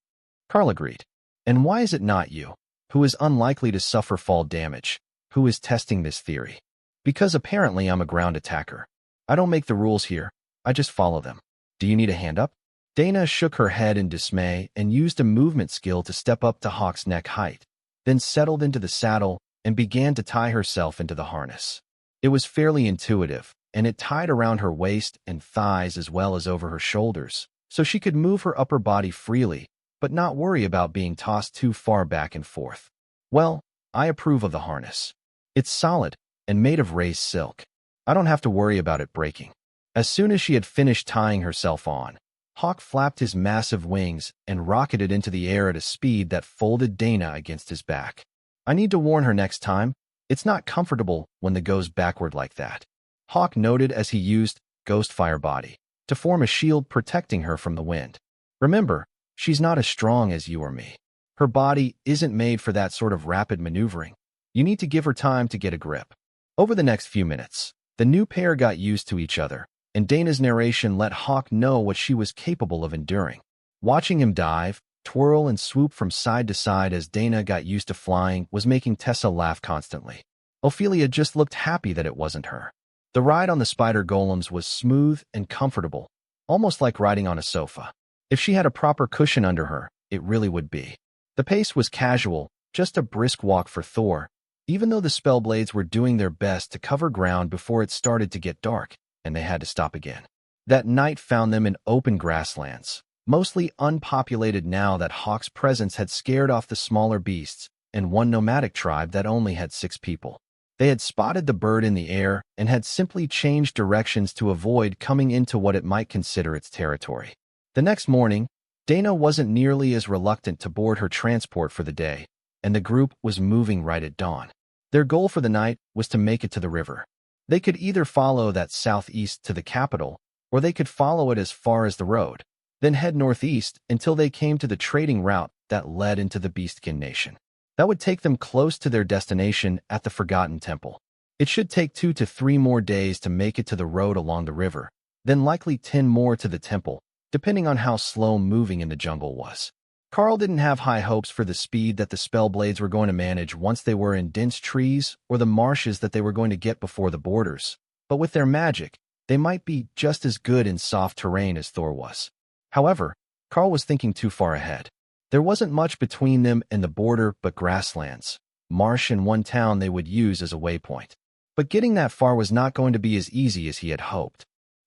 Karl agreed. And why is it not you, who is unlikely to suffer fall damage, who is testing this theory? Because apparently I'm a ground attacker. I don't make the rules here, I just follow them. Do you need a hand up? Dana shook her head in dismay and used a movement skill to step up to Hawk's neck height, then settled into the saddle and began to tie herself into the harness. It was fairly intuitive, and it tied around her waist and thighs as well as over her shoulders, so she could move her upper body freely, but not worry about being tossed too far back and forth. Well, I approve of the harness. It's solid and made of raised silk. I don't have to worry about it breaking. As soon as she had finished tying herself on, Hawk flapped his massive wings and rocketed into the air at a speed that folded Dana against his back. I need to warn her next time. It's not comfortable when the goes backward like that, Hawk noted as he used Ghost Fire Body to form a shield protecting her from the wind. Remember, she's not as strong as you or me. Her body isn't made for that sort of rapid maneuvering. You need to give her time to get a grip. Over the next few minutes, the new pair got used to each other, and Dana's narration let Hawk know what she was capable of enduring. Watching him dive, twirl, and swoop from side to side as Dana got used to flying was making Tessa laugh constantly. Ophelia just looked happy that it wasn't her. The ride on the spider golems was smooth and comfortable, almost like riding on a sofa. If she had a proper cushion under her, it really would be. The pace was casual, just a brisk walk for Thor, even though the Spellblades were doing their best to cover ground before it started to get dark, and they had to stop again. That night found them in open grasslands, mostly unpopulated now that Hawk's presence had scared off the smaller beasts and one nomadic tribe that only had 6 people. They had spotted the bird in the air and had simply changed directions to avoid coming into what it might consider its territory. The next morning, Dana wasn't nearly as reluctant to board her transport for the day, and the group was moving right at dawn. Their goal for the night was to make it to the river. They could either follow that southeast to the capital, or they could follow it as far as the road, then head northeast until they came to the trading route that led into the Beastkin Nation. That would take them close to their destination at the Forgotten Temple. It should take 2 to 3 more days to make it to the road along the river, then likely 10 more to the temple, depending on how slow moving in the jungle was. Karl didn't have high hopes for the speed that the Spellblades were going to manage once they were in dense trees or the marshes that they were going to get before the borders, but with their magic, they might be just as good in soft terrain as Thor was. However, Karl was thinking too far ahead. There wasn't much between them and the border but grasslands, marsh, and one town they would use as a waypoint. But getting that far was not going to be as easy as he had hoped.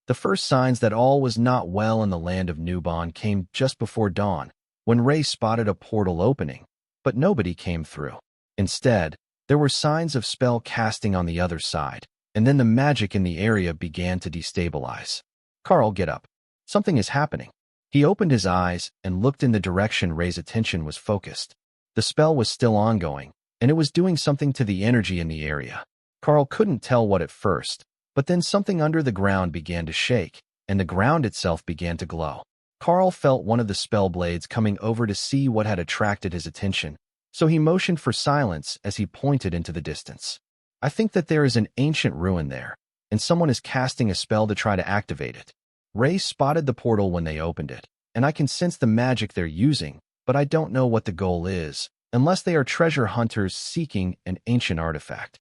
The first signs that all was not well in the land of Nubon came just before dawn, when Ray spotted a portal opening, but nobody came through. Instead, there were signs of spell casting on the other side, and then the magic in the area began to destabilize. Karl, get up. Something is happening. He opened his eyes and looked in the direction Ray's attention was focused. The spell was still ongoing, and it was doing something to the energy in the area. Karl couldn't tell what at first, but then something under the ground began to shake, and the ground itself began to glow. Karl felt one of the Spellblades coming over to see what had attracted his attention, so he motioned for silence as he pointed into the distance. I think that there is an ancient ruin there, and someone is casting a spell to try to activate it. Ray spotted the portal when they opened it, and I can sense the magic they're using, but I don't know what the goal is, unless they are treasure hunters seeking an ancient artifact.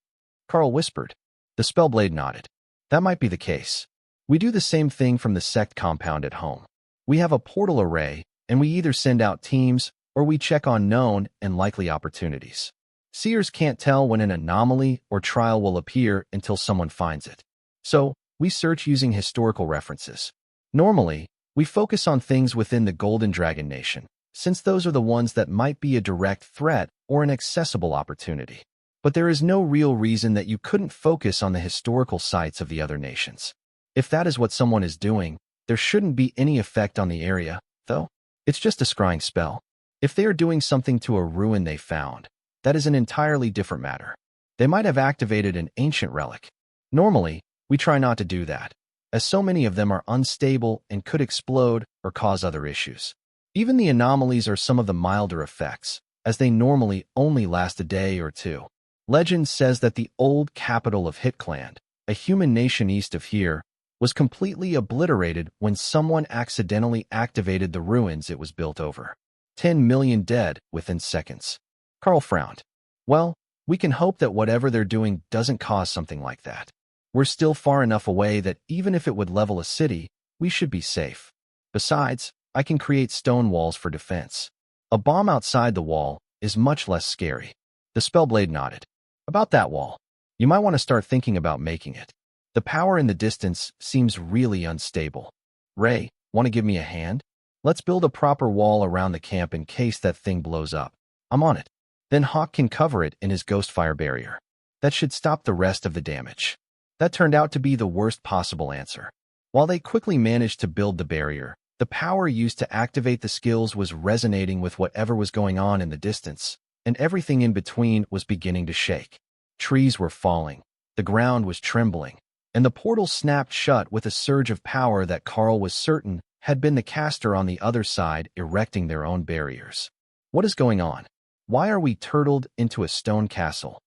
Karl whispered. The Spellblade nodded. That might be the case. We do the same thing from the sect compound at home. We have a portal array, and we either send out teams or we check on known and likely opportunities. Seers can't tell when an anomaly or trial will appear until someone finds it. So, we search using historical references. Normally, we focus on things within the Golden Dragon Nation, since those are the ones that might be a direct threat or an accessible opportunity. But there is no real reason that you couldn't focus on the historical sites of the other nations. If that is what someone is doing, there shouldn't be any effect on the area, though. It's just a scrying spell. If they are doing something to a ruin they found, that is an entirely different matter. They might have activated an ancient relic. Normally, we try not to do that, as so many of them are unstable and could explode or cause other issues. Even the anomalies are some of the milder effects, as they normally only last a day or 2. Legend says that the old capital of Hitcland, a human nation east of here, was completely obliterated when someone accidentally activated the ruins it was built over. 10 million dead within seconds. Karl frowned. Well, we can hope that whatever they're doing doesn't cause something like that. We're still far enough away that even if it would level a city, we should be safe. Besides, I can create stone walls for defense. A bomb outside the wall is much less scary. The Spellblade nodded. About that wall, you might want to start thinking about making it. The power in the distance seems really unstable. Ray, want to give me a hand? Let's build a proper wall around the camp in case that thing blows up. I'm on it. Then Hawk can cover it in his ghost fire barrier. That should stop the rest of the damage. That turned out to be the worst possible answer. While they quickly managed to build the barrier, The power used to activate the skills was resonating with whatever was going on in the distance, and everything in between was beginning to shake. Trees were falling, the ground was trembling, and the portal snapped shut with a surge of power that Karl was certain had been the caster on the other side erecting their own barriers. What is going on? Why are we turtled into a stone castle?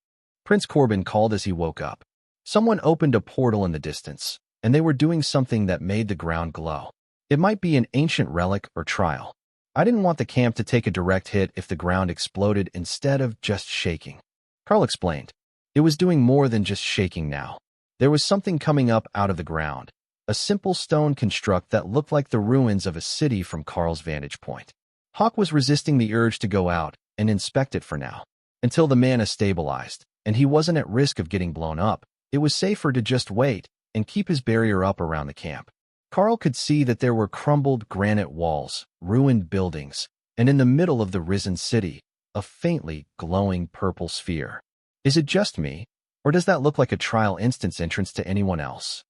Prince Corbin called as he woke up. Someone opened a portal in the distance, and they were doing something that made the ground glow. It might be an ancient relic or trial. I didn't want the camp to take a direct hit if the ground exploded instead of just shaking. Karl explained. It was doing more than just shaking now. There was something coming up out of the ground, a simple stone construct that looked like the ruins of a city from Karl's vantage point. Hawk was resisting the urge to go out and inspect it for now, until the mana stabilized, and he wasn't at risk of getting blown up. It was safer to just wait and keep his barrier up around the camp. Karl could see that there were crumbled granite walls, ruined buildings, and in the middle of the risen city, a faintly glowing purple sphere. Is it just me, or does that look like a trial instance entrance to anyone else?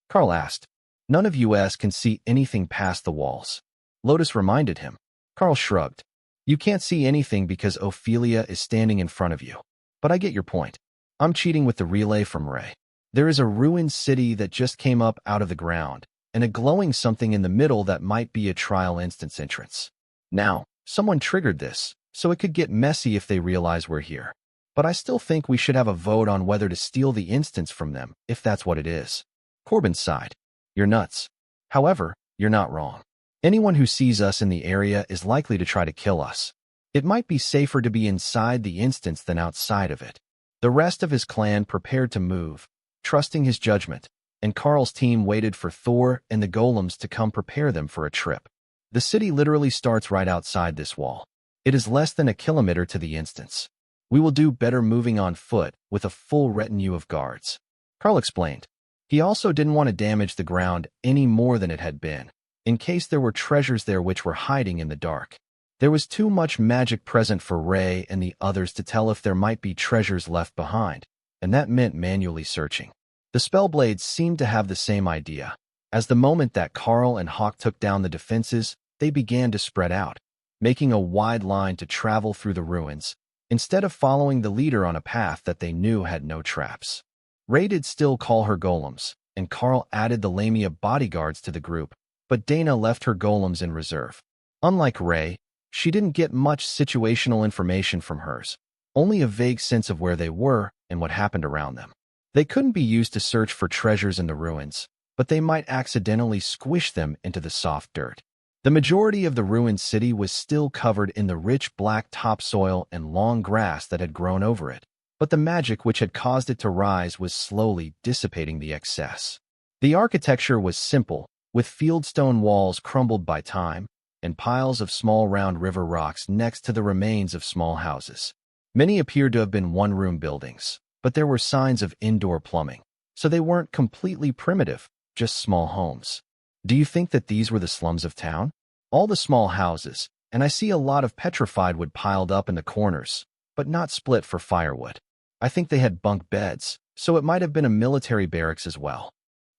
Karl asked. None of us can see anything past the walls. Lotus reminded him. Karl shrugged. You can't see anything because Ophelia is standing in front of you. But I get your point. I'm cheating with the relay from Ray. There is a ruined city that just came up out of the ground, and a glowing something in the middle that might be a trial instance entrance. Now, someone triggered this, so it could get messy if they realize we're here. But I still think we should have a vote on whether to steal the instance from them, if that's what it is. Corbin sighed. You're nuts. However, you're not wrong. Anyone who sees us in the area is likely to try to kill us. It might be safer to be inside the instance than outside of it. The rest of his clan prepared to move, trusting his judgment, and Karl's team waited for Thor and the golems to come prepare them for a trip. The city literally starts right outside this wall. It is less than a kilometer to the instance. We will do better moving on foot with a full retinue of guards. Karl explained. He also didn't want to damage the ground any more than it had been, in case there were treasures there which were hiding in the dark. There was too much magic present for Ray and the others to tell if there might be treasures left behind, and that meant manually searching. The Spellblades seemed to have the same idea. As the moment that Karl and Hawk took down the defenses, they began to spread out, making a wide line to travel through the ruins, instead of following the leader on a path that they knew had no traps. Ray did still call her golems, and Karl added the Lamia bodyguards to the group, but Dana left her golems in reserve. Unlike Ray, she didn't get much situational information from hers, only a vague sense of where they were and what happened around them. They couldn't be used to search for treasures in the ruins, but they might accidentally squish them into the soft dirt. The majority of the ruined city was still covered in the rich black topsoil and long grass that had grown over it, but the magic which had caused it to rise was slowly dissipating the excess. The architecture was simple, with fieldstone walls crumbled by time, and piles of small round river rocks next to the remains of small houses. Many appeared to have been one-room buildings, but there were signs of indoor plumbing, so they weren't completely primitive, just small homes. Do you think that these were the slums of town? All the small houses, and I see a lot of petrified wood piled up in the corners, but not split for firewood. I think they had bunk beds, so it might have been a military barracks as well.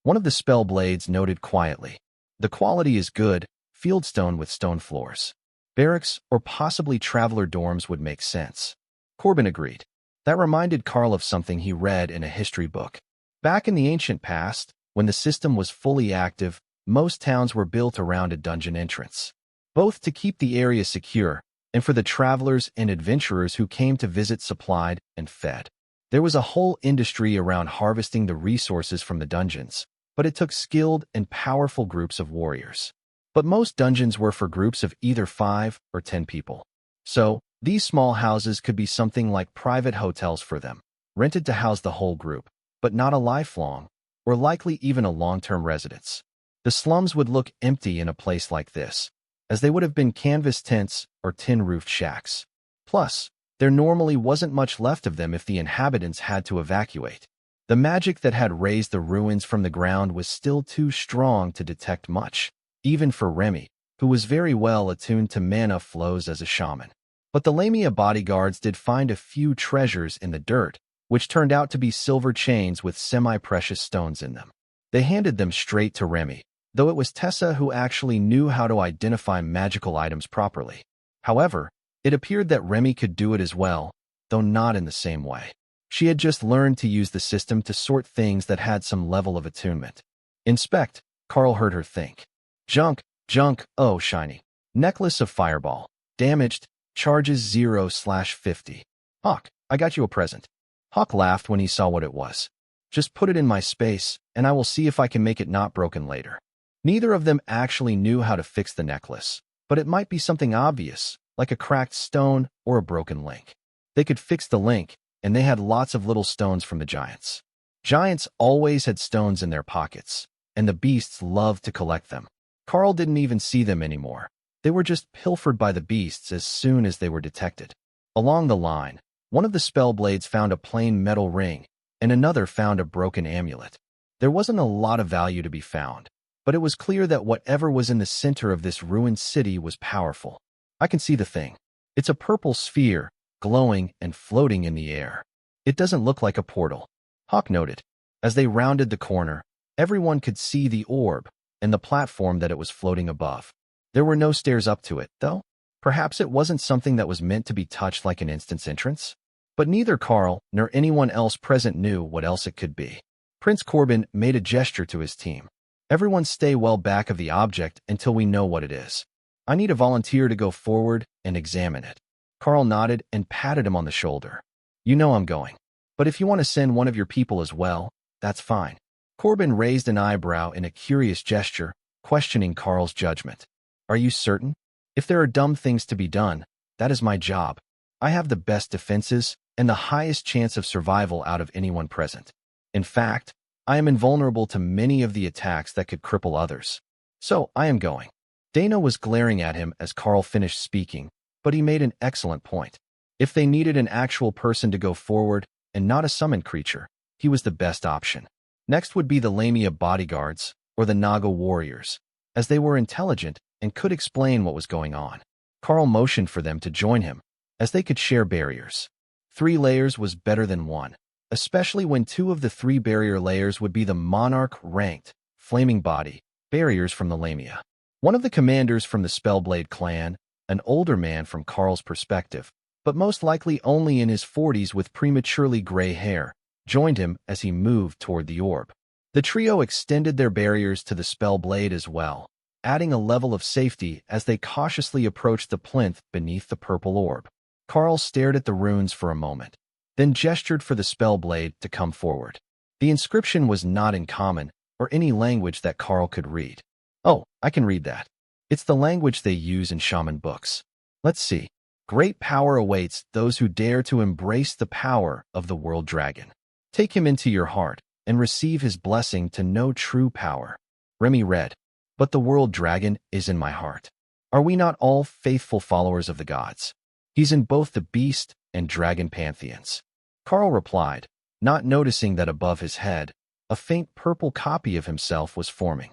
One of the Spellblades noted quietly. The quality is good, fieldstone with stone floors. Barracks or possibly traveler dorms would make sense. Corbin agreed. That reminded Karl of something he read in a history book. Back in the ancient past, when the system was fully active, most towns were built around a dungeon entrance, both to keep the area secure and for the travelers and adventurers who came to visit supplied and fed. There was a whole industry around harvesting the resources from the dungeons, but it took skilled and powerful groups of warriors. But most dungeons were for groups of either 5 or 10 people. So, these small houses could be something like private hotels for them, rented to house the whole group, but not a lifelong, or likely even a long-term residence. The slums would look empty in a place like this, as they would have been canvas tents or tin-roofed shacks. Plus, there normally wasn't much left of them if the inhabitants had to evacuate. The magic that had raised the ruins from the ground was still too strong to detect much, even for Remy, who was very well attuned to mana flows as a shaman. But the Lamia bodyguards did find a few treasures in the dirt, which turned out to be silver chains with semi-precious stones in them. They handed them straight to Remy, though it was Tessa who actually knew how to identify magical items properly. However, it appeared that Remy could do it as well, though not in the same way. She had just learned to use the system to sort things that had some level of attunement. Inspect, Karl heard her think. Junk, junk, oh shiny. Necklace of fireball. Damaged, charges 0/50. Hawk, I got you a present. Hawk laughed when he saw what it was. Just put it in my space, and I will see if I can make it not broken later. Neither of them actually knew how to fix the necklace, but it might be something obvious, like a cracked stone or a broken link. They could fix the link, and they had lots of little stones from the giants. Giants always had stones in their pockets, and the beasts loved to collect them. Karl didn't even see them anymore. They were just pilfered by the beasts as soon as they were detected. Along the line, one of the spell blades found a plain metal ring, and another found a broken amulet. There wasn't a lot of value to be found, but it was clear that whatever was in the center of this ruined city was powerful. I can see the thing. It's a purple sphere, glowing and floating in the air. It doesn't look like a portal, Hawk noted. As they rounded the corner, everyone could see the orb and the platform that it was floating above. There were no stairs up to it, though. Perhaps it wasn't something that was meant to be touched like an instant entrance. But neither Karl nor anyone else present knew what else it could be. Prince Corbin made a gesture to his team. Everyone stay well back of the object until we know what it is. I need a volunteer to go forward and examine it. Karl nodded and patted him on the shoulder. You know I'm going. But if you want to send one of your people as well, that's fine. Corbin raised an eyebrow in a curious gesture, questioning Karl's judgment. Are you certain? If there are dumb things to be done, that is my job. I have the best defenses and the highest chance of survival out of anyone present. In fact, I am invulnerable to many of the attacks that could cripple others. So, I am going. Dana was glaring at him as Karl finished speaking, but he made an excellent point. If they needed an actual person to go forward and not a summoned creature, he was the best option. Next would be the Lamia bodyguards, or the Naga warriors, as they were intelligent and could explain what was going on. Karl motioned for them to join him, as they could share barriers. 3 layers was better than 1, especially when 2 of the 3 barrier layers would be the monarch-ranked, flaming body, barriers from the Lamia. One of the commanders from the Spellblade clan, an older man from Karl's perspective, but most likely only in his 40s with prematurely gray hair, joined him as he moved toward the orb. The trio extended their barriers to the Spellblade as well, adding a level of safety as they cautiously approached the plinth beneath the purple orb. Karl stared at the runes for a moment, then gestured for the Spellblade to come forward. The inscription was not in common or any language that Karl could read. Oh, I can read that. It's the language they use in shaman books. Let's see. Great power awaits those who dare to embrace the power of the world dragon. Take him into your heart and receive his blessing to know true power. Remy read, but the world dragon is in my heart. Are we not all faithful followers of the gods? He's in both the beast and dragon pantheons. Karl replied, not noticing that above his head, a faint purple copy of himself was forming.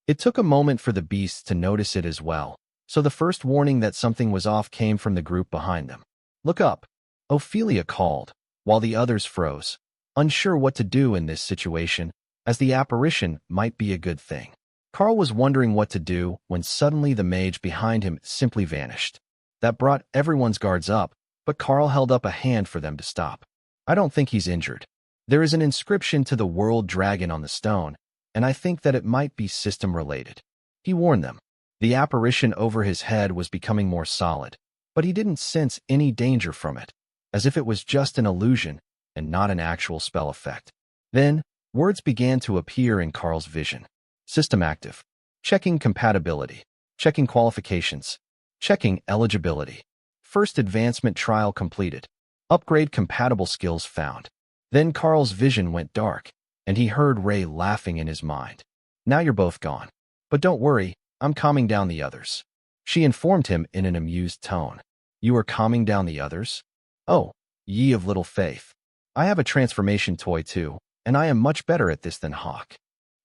It took a moment for the beasts to notice it as well, so the first warning that something was off came from the group behind them. Look up, Ophelia called, while the others froze, unsure what to do in this situation, as the apparition might be a good thing. Karl was wondering what to do when suddenly the mage behind him simply vanished. That brought everyone's guards up, but Karl held up a hand for them to stop. I don't think he's injured. There is an inscription to the world dragon on the stone, and I think that it might be system-related. He warned them. The apparition over his head was becoming more solid, but he didn't sense any danger from it, as if it was just an illusion and not an actual spell effect. Then, words began to appear in Karl's vision. System active. Checking compatibility. Checking qualifications. Checking eligibility. First advancement trial completed. Upgrade compatible skills found. Then Karl's vision went dark, and he heard Ray laughing in his mind. Now you're both gone. But don't worry, I'm calming down the others. She informed him in an amused tone. You are calming down the others? Oh, ye of little faith. I have a transformation toy too, and I am much better at this than Hawk.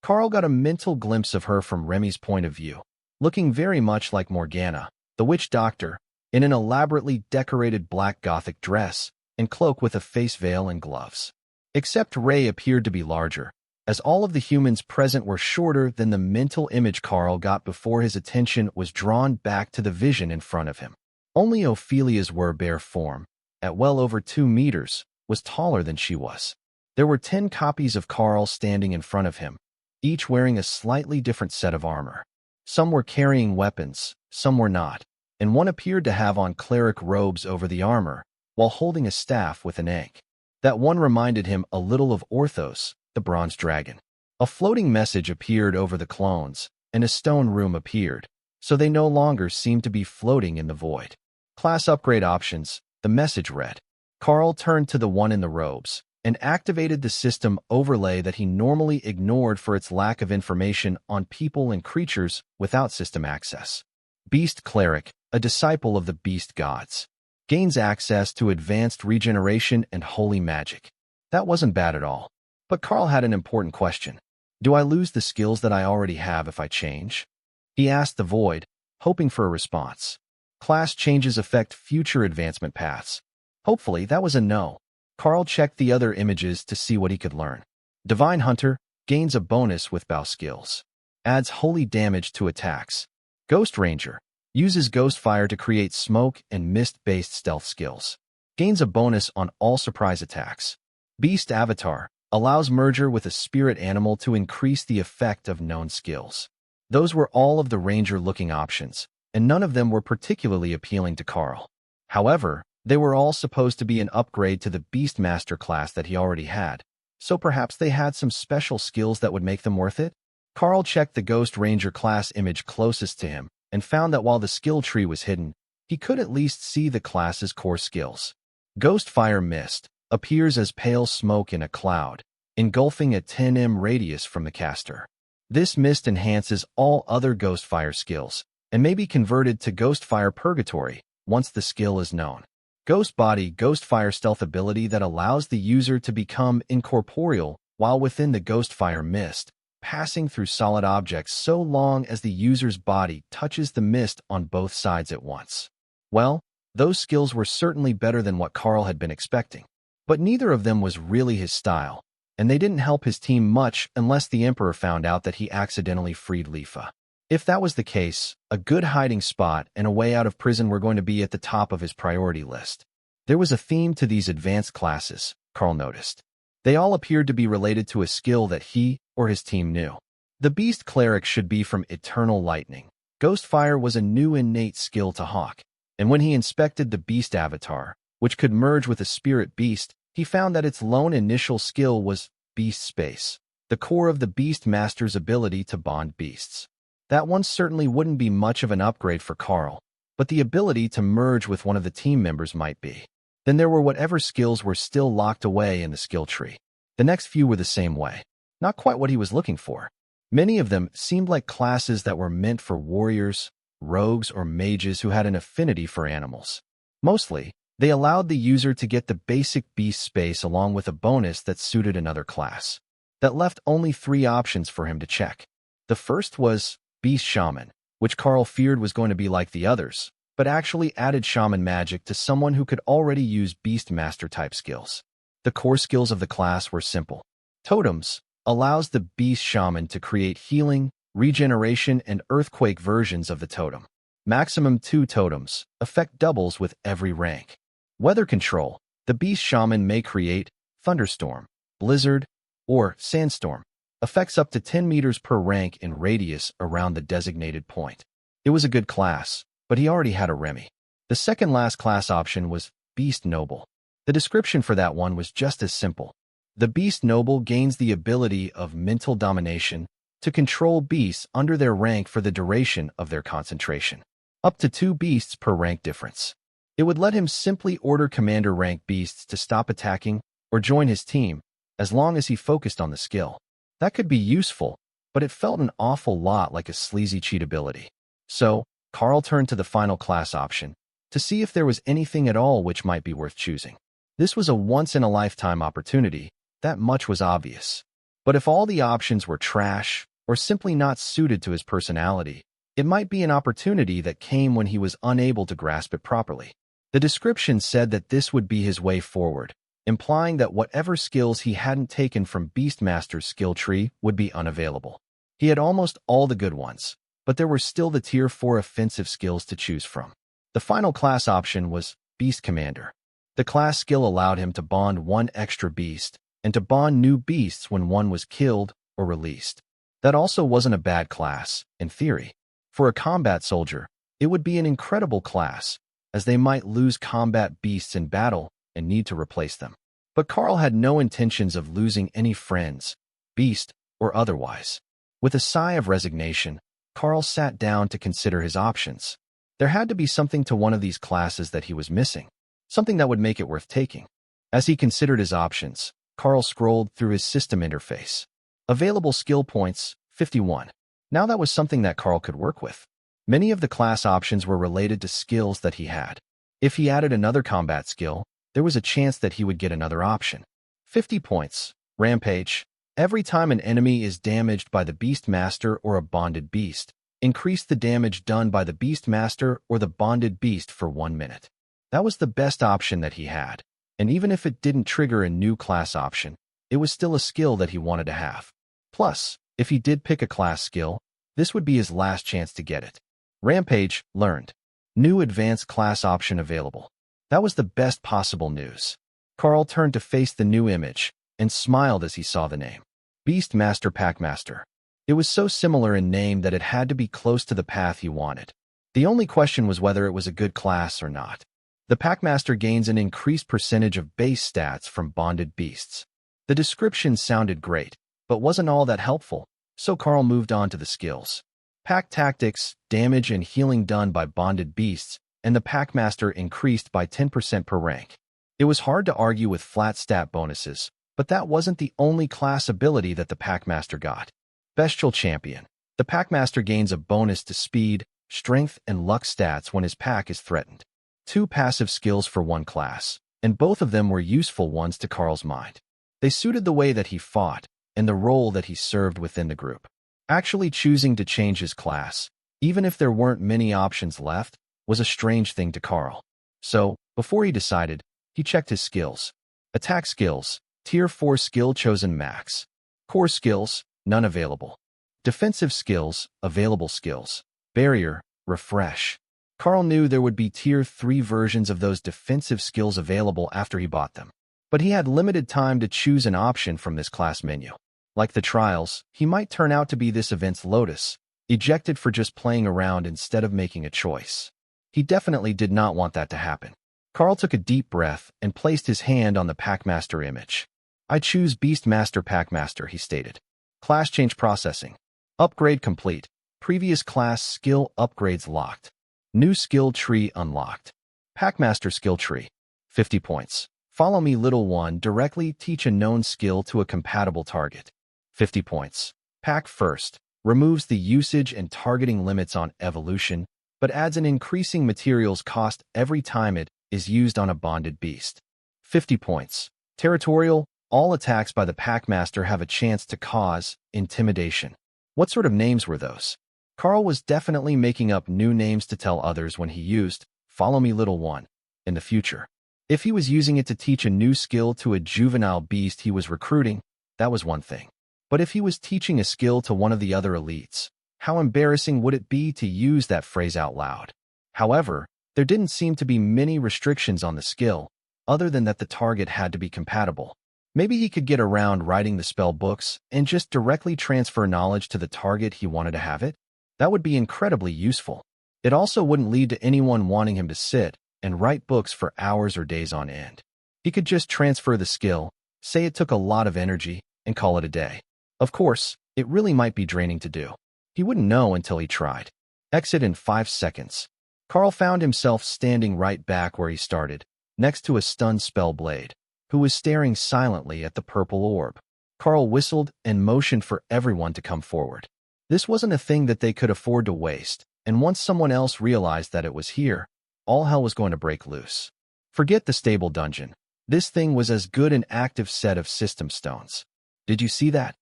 Karl got a mental glimpse of her from Remy's point of view, looking very much like Morgana, the witch doctor, in an elaborately decorated black gothic dress and cloak with a face veil and gloves. Except Ray appeared to be larger, as all of the humans present were shorter than the mental image Karl got before his attention was drawn back to the vision in front of him. Only Ophelia's bare form, at well over 2 meters, was taller than she was. There were 10 copies of Karl standing in front of him, each wearing a slightly different set of armor. Some were carrying weapons, some were not, and one appeared to have on cleric robes over the armor, while holding a staff with an egg. That one reminded him a little of Orthos, the bronze dragon. A floating message appeared over the clones, and a stone room appeared, so they no longer seemed to be floating in the void. Class upgrade options, the message read. Karl turned to the one in the robes and activated the system overlay that he normally ignored for its lack of information on people and creatures without system access. Beast Cleric, a disciple of the beast gods. Gains access to advanced regeneration and holy magic. That wasn't bad at all. But Karl had an important question. Do I lose the skills that I already have if I change? He asked the void, hoping for a response. Class changes affect future advancement paths. Hopefully, that was a no. Karl checked the other images to see what he could learn. Divine Hunter gains a bonus with bow skills. Adds holy damage to attacks. Ghost Ranger uses Ghost Fire to create smoke and mist-based stealth skills. Gains a bonus on all surprise attacks. Beast Avatar allows merger with a spirit animal to increase the effect of known skills. Those were all of the ranger-looking options, and none of them were particularly appealing to Karl. However, they were all supposed to be an upgrade to the Beastmaster class that he already had, so perhaps they had some special skills that would make them worth it? Karl checked the Ghost Ranger class image closest to him and found that while the skill tree was hidden, he could at least see the class's core skills. Ghost Fire Mist appears as pale smoke in a cloud, engulfing a 10 radius from the caster. This mist enhances all other Ghost Fire skills and may be converted to Ghost Fire Purgatory once the skill is known. Ghost Body Ghost Fire Stealth ability that allows the user to become incorporeal while within the Ghost Fire Mist, passing through solid objects so long as the user's body touches the mist on both sides at once. Well, those skills were certainly better than what Karl had been expecting. But neither of them was really his style, and they didn't help his team much unless the Emperor found out that he accidentally freed Lifa. If that was the case, a good hiding spot and a way out of prison were going to be at the top of his priority list. There was a theme to these advanced classes, Karl noticed. They all appeared to be related to a skill that he or his team knew. The Beast Cleric should be from Eternal Lightning. Ghost Fire was a new innate skill to Hawk, and when he inspected the Beast Avatar, which could merge with a spirit beast, he found that its lone initial skill was Beast Space, the core of the Beast Master's ability to bond beasts. That one certainly wouldn't be much of an upgrade for Karl, but the ability to merge with one of the team members might be. Then there were whatever skills were still locked away in the skill tree. The next few were the same way. Not quite what he was looking for. Many of them seemed like classes that were meant for warriors, rogues, or mages who had an affinity for animals. Mostly, they allowed the user to get the basic beast space along with a bonus that suited another class. That left only 3 options for him to check. The first was Beast Shaman, which Karl feared was going to be like the others, but actually added shaman magic to someone who could already use Beast Master type skills. The core skills of the class were simple. Totems allows the Beast Shaman to create healing, regeneration, and earthquake versions of the totem. Maximum 2 totems, effect doubles with every rank. Weather control, the Beast Shaman may create thunderstorm, blizzard, or sandstorm. Effects up to 10 meters per rank in radius around the designated point. It was a good class, but he already had a Remy. The second last class option was Beast Noble. The description for that one was just as simple. The Beast Noble gains the ability of mental domination to control beasts under their rank for the duration of their concentration. Up to 2 beasts per rank difference. It would let him simply order commander rank beasts to stop attacking or join his team, as long as he focused on the skill. That could be useful, but it felt an awful lot like a sleazy cheat ability. So, Karl turned to the final class option to see if there was anything at all which might be worth choosing. This was a once-in-a-lifetime opportunity, that much was obvious. But if all the options were trash or simply not suited to his personality, it might be an opportunity that came when he was unable to grasp it properly. The description said that this would be his way forward, implying that whatever skills he hadn't taken from Beastmaster's skill tree would be unavailable. He had almost all the good ones, but there were still the Tier 4 offensive skills to choose from. The final class option was Beast Commander. The class skill allowed him to bond one extra beast and to bond new beasts when one was killed or released. That also wasn't a bad class, in theory. For a combat soldier, it would be an incredible class, as they might lose combat beasts in battle and need to replace them. But Karl had no intentions of losing any friends, beast or otherwise. With a sigh of resignation, Karl sat down to consider his options. There had to be something to one of these classes that he was missing, something that would make it worth taking. As he considered his options, Karl scrolled through his system interface. Available skill points, 51. Now that was something that Karl could work with. Many of the class options were related to skills that he had. If he added another combat skill, there was a chance that he would get another option. 50 points. Rampage. Every time an enemy is damaged by the Beastmaster or a bonded beast, increase the damage done by the Beastmaster or the bonded beast for 1 minute. That was the best option that he had, and even if it didn't trigger a new class option, it was still a skill that he wanted to have. Plus, if he did pick a class skill, this would be his last chance to get it. Rampage, learned. New advanced class option available. That was the best possible news. Karl turned to face the new image and smiled as he saw the name. Beastmaster Packmaster. It was so similar in name that it had to be close to the path he wanted. The only question was whether it was a good class or not. The Packmaster gains an increased percentage of base stats from bonded beasts. The description sounded great, but wasn't all that helpful, so Karl moved on to the skills. Pack Tactics, damage and healing done by bonded beasts, and the Packmaster increased by 10% per rank. It was hard to argue with flat stat bonuses, but that wasn't the only class ability that the Packmaster got. Bestial Champion. The Packmaster gains a bonus to speed, strength, and luck stats when his pack is threatened. 2 passive skills for one class, and both of them were useful ones to Karl's mind. They suited the way that he fought and the role that he served within the group. Actually choosing to change his class, even if there weren't many options left, was a strange thing to Karl. So, before he decided, he checked his skills. Attack skills, Tier 4 skill chosen max. Core skills, none available. Defensive skills, available skills. Barrier, refresh. Karl knew there would be Tier 3 versions of those defensive skills available after he bought them. But he had limited time to choose an option from this class menu. Like the trials, he might turn out to be this event's Lotus, ejected for just playing around instead of making a choice. He definitely did not want that to happen. Karl took a deep breath and placed his hand on the Packmaster image. I choose Beastmaster Packmaster, he stated. Class change processing. Upgrade complete. Previous class skill upgrades locked. New skill tree unlocked. Packmaster skill tree. 50 points. Follow me, little one. Directly teach a known skill to a compatible target. 50 points. Pack first. Removes the usage and targeting limits on evolution, but adds an increasing materials cost every time it is used on a bonded beast. 50 points. Territorial. All attacks by the Packmaster have a chance to cause intimidation. What sort of names were those? Karl was definitely making up new names to tell others when he used "Follow me, little one" in the future. If he was using it to teach a new skill to a juvenile beast he was recruiting, that was one thing. But if he was teaching a skill to one of the other elites, how embarrassing would it be to use that phrase out loud? However, there didn't seem to be many restrictions on the skill, other than that the target had to be compatible. Maybe he could get around writing the spell books and just directly transfer knowledge to the target he wanted to have it. That would be incredibly useful. It also wouldn't lead to anyone wanting him to sit and write books for hours or days on end. He could just transfer the skill, say it took a lot of energy, and call it a day. Of course, it really might be draining to do. He wouldn't know until he tried. Exit in 5 seconds. Karl found himself standing right back where he started, next to a stunned Spellblade, who was staring silently at the purple orb. Karl whistled and motioned for everyone to come forward. This wasn't a thing that they could afford to waste, and once someone else realized that it was here, all hell was going to break loose. Forget the stable dungeon. This thing was as good an active set of system stones. Did you see that?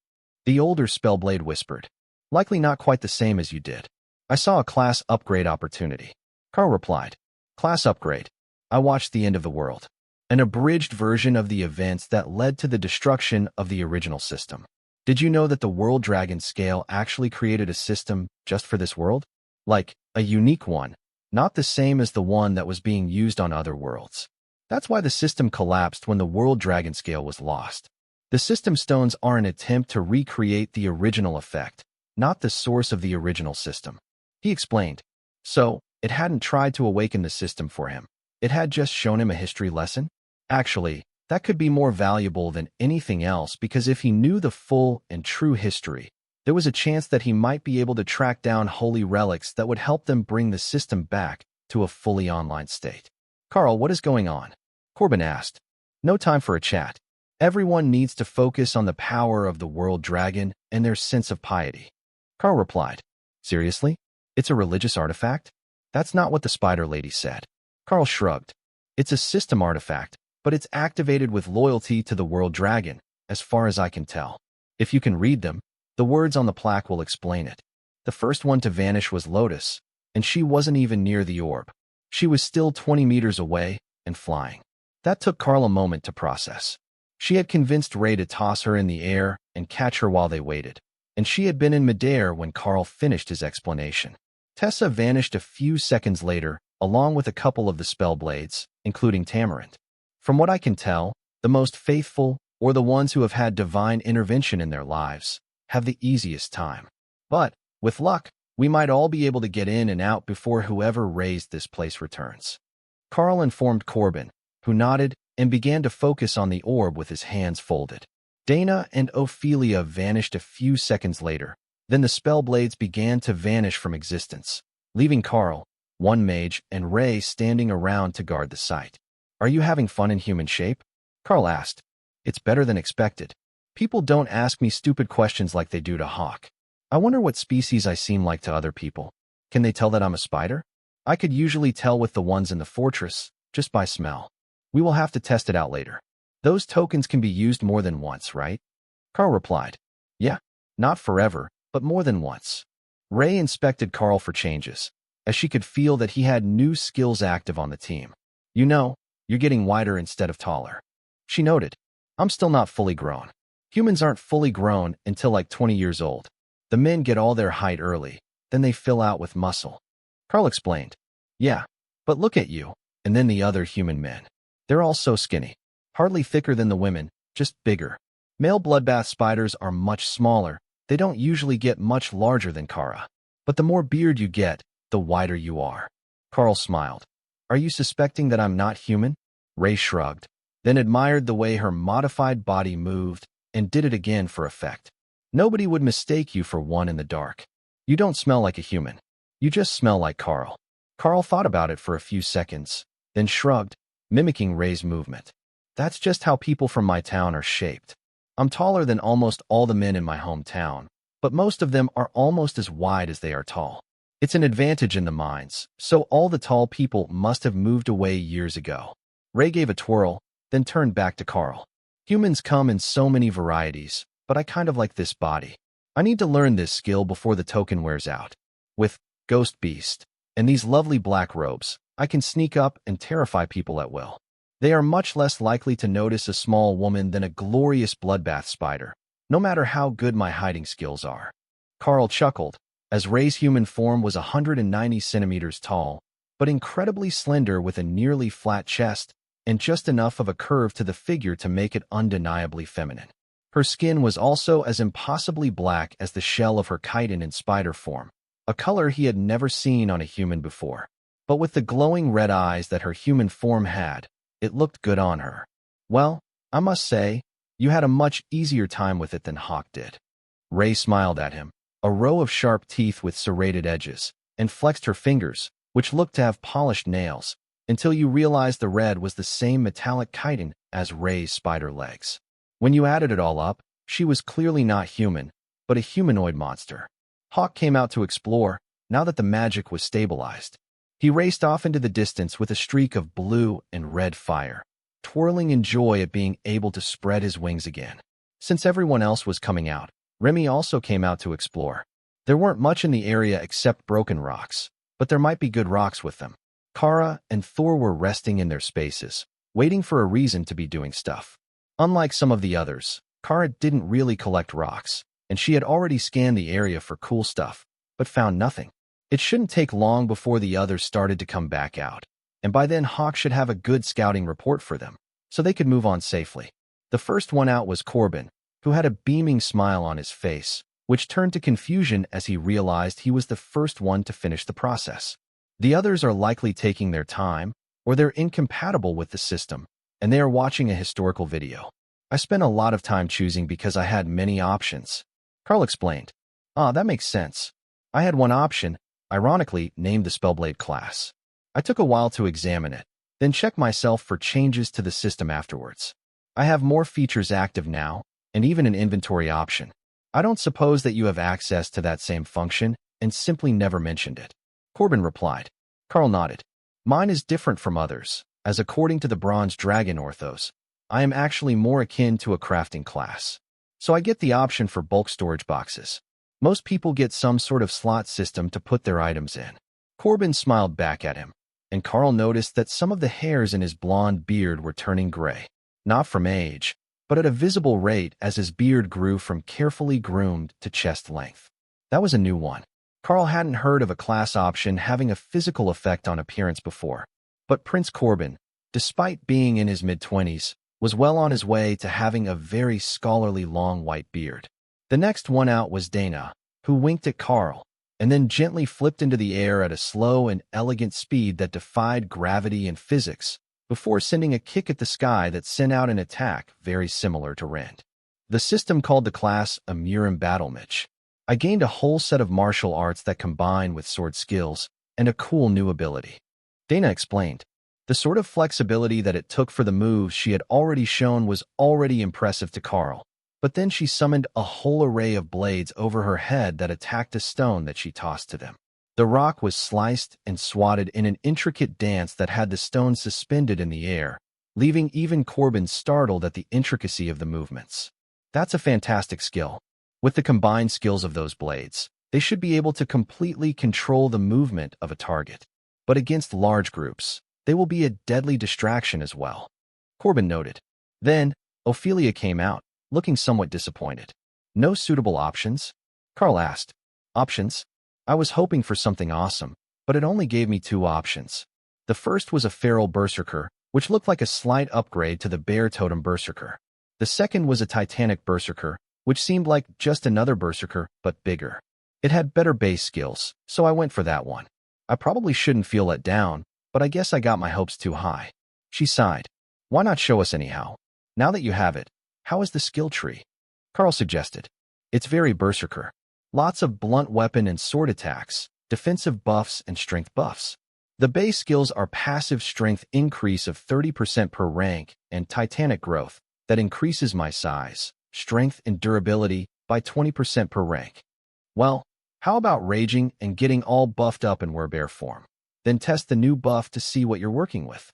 The older Spellblade whispered. Likely not quite the same as you did. I saw a class upgrade opportunity. Karl replied. Class upgrade. I watched the end of the world. an abridged version of the events that led to the destruction of the original system. Did you know that the World Dragon Scale actually created a system just for this world? Like, a unique one, not the same as the one that was being used on other worlds. That's why the system collapsed when the World Dragon Scale was lost. The system stones are an attempt to recreate the original effect, not the source of the original system. He explained. So, it hadn't tried to awaken the system for him. It had just shown him a history lesson? Actually, that could be more valuable than anything else because if he knew the full and true history, there was a chance that he might be able to track down holy relics that would help them bring the system back to a fully online state. Karl, what is going on? Corbin asked. No time for a chat. Everyone needs to focus on the power of the World Dragon and their sense of piety. Karl replied. Seriously? It's a religious artifact? That's not what the spider lady said. Karl shrugged. It's a system artifact, but it's activated with loyalty to the World Dragon, as far as I can tell. If you can read them, the words on the plaque will explain it. The first one to vanish was Lotus, and she wasn't even near the orb. She was still 20 meters away and flying. That took Karl a moment to process. She had convinced Ray to toss her in the air and catch her while they waited, and she had been in midair when Karl finished his explanation. Tessa vanished a few seconds later, along with a couple of the spell blades, including Tamarind. From what I can tell, the most faithful, or the ones who have had divine intervention in their lives, have the easiest time. But, with luck, we might all be able to get in and out before whoever raised this place returns. Karl informed Corbin, who nodded and began to focus on the orb with his hands folded. Dana and Ophelia vanished a few seconds later. Then the spell blades began to vanish from existence, leaving Karl, one mage, and Ray standing around to guard the site. Are you having fun in human shape? Karl asked. It's better than expected. People don't ask me stupid questions like they do to Hawk. I wonder what species I seem like to other people. Can they tell that I'm a spider? I could usually tell with the ones in the fortress, just by smell. We will have to test it out later. Those tokens can be used more than once, right? Karl replied. Yeah, not forever, but more than once. Ray inspected Karl for changes, as she could feel that he had new skills active on the team. You know, you're getting wider instead of taller. She noted. I'm still not fully grown. Humans aren't fully grown until like 20 years old. The men get all their height early, then they fill out with muscle. Karl explained. Yeah, but look at you, and then the other human men. They're all so skinny. Hardly thicker than the women, just bigger. Male bloodbath spiders are much smaller. They don't usually get much larger than Kara. But the more beard you get, the wider you are. Karl smiled. Are you suspecting that I'm not human? Ray shrugged, then admired the way her modified body moved and did it again for effect. Nobody would mistake you for one in the dark. You don't smell like a human. You just smell like Karl. Karl thought about it for a few seconds, then shrugged, mimicking Ray's movement. That's just how people from my town are shaped. I'm taller than almost all the men in my hometown, but most of them are almost as wide as they are tall. It's an advantage in the mines, so all the tall people must have moved away years ago. Ray gave a twirl, then turned back to Karl. Humans come in so many varieties, but I kind of like this body. I need to learn this skill before the token wears out. With Ghost Beast and these lovely black robes, I can sneak up and terrify people at will. They are much less likely to notice a small woman than a glorious bloodbath spider, no matter how good my hiding skills are. Karl chuckled, as Ray's human form was 190 centimeters tall, but incredibly slender with a nearly flat chest and just enough of a curve to the figure to make it undeniably feminine. Her skin was also as impossibly black as the shell of her chitin in spider form, a color he had never seen on a human before. But with the glowing red eyes that her human form had, it looked good on her. Well, I must say, you had a much easier time with it than Hawk did. Ray smiled at him, a row of sharp teeth with serrated edges, and flexed her fingers, which looked to have polished nails, until you realized the red was the same metallic chitin as Ray's spider legs. When you added it all up, she was clearly not human, but a humanoid monster. Hawk came out to explore, now that the magic was stabilized. He raced off into the distance with a streak of blue and red fire, twirling in joy at being able to spread his wings again. Since everyone else was coming out, Remy also came out to explore. There weren't much in the area except broken rocks, but there might be good rocks with them. Kara and Thor were resting in their spaces, waiting for a reason to be doing stuff. Unlike some of the others, Kara didn't really collect rocks, and she had already scanned the area for cool stuff, but found nothing. It shouldn't take long before the others started to come back out, and by then Hawk should have a good scouting report for them, so they could move on safely. The first one out was Corbin, who had a beaming smile on his face, which turned to confusion as he realized he was the first one to finish the process. The others are likely taking their time, or they're incompatible with the system, and they are watching a historical video. I spent a lot of time choosing because I had many options. Karl explained. Ah, that makes sense. I had one option, ironically named the Spellblade class. I took a while to examine it, then check myself for changes to the system afterwards. I have more features active now, and even an inventory option. I don't suppose that you have access to that same function and simply never mentioned it. Corbin replied. Karl nodded. Mine is different from others, as according to the Bronze Dragon Orthos, I am actually more akin to a crafting class. So I get the option for bulk storage boxes. Most people get some sort of slot system to put their items in. Corbin smiled back at him, and Karl noticed that some of the hairs in his blonde beard were turning gray. Not from age, but at a visible rate as his beard grew from carefully groomed to chest length. That was a new one. Karl hadn't heard of a class option having a physical effect on appearance before. But Prince Corbin, despite being in his mid-20s, was well on his way to having a very scholarly long white beard. The next one out was Dana, who winked at Karl, and then gently flipped into the air at a slow and elegant speed that defied gravity and physics, before sending a kick at the sky that sent out an attack very similar to Rend. The system called the class a Murim Battlemage. I gained a whole set of martial arts that combine with sword skills and a cool new ability. Dana explained. The sort of flexibility that it took for the moves she had already shown was already impressive to Karl, but then she summoned a whole array of blades over her head that attacked a stone that she tossed to them. The rock was sliced and swatted in an intricate dance that had the stone suspended in the air, leaving even Corbin startled at the intricacy of the movements. That's a fantastic skill. With the combined skills of those blades, they should be able to completely control the movement of a target. But against large groups, they will be a deadly distraction as well. Corbin noted. Then, Ophelia came out, looking somewhat disappointed. No suitable options? Karl asked. Options? I was hoping for something awesome, but it only gave me two options. The first was a feral berserker, which looked like a slight upgrade to the bear totem berserker. The second was a titanic berserker, which seemed like just another berserker, but bigger. It had better base skills, so I went for that one. I probably shouldn't feel let down, but I guess I got my hopes too high. She sighed. Why not show us anyhow? Now that you have it, how is the skill tree? Karl suggested. It's very berserker. Lots of blunt weapon and sword attacks, defensive buffs and strength buffs. The base skills are passive strength increase of 30% per rank and titanic growth that increases my size, strength and durability by 20% per rank. Well, how about raging and getting all buffed up in werebear form? Then test the new buff to see what you're working with.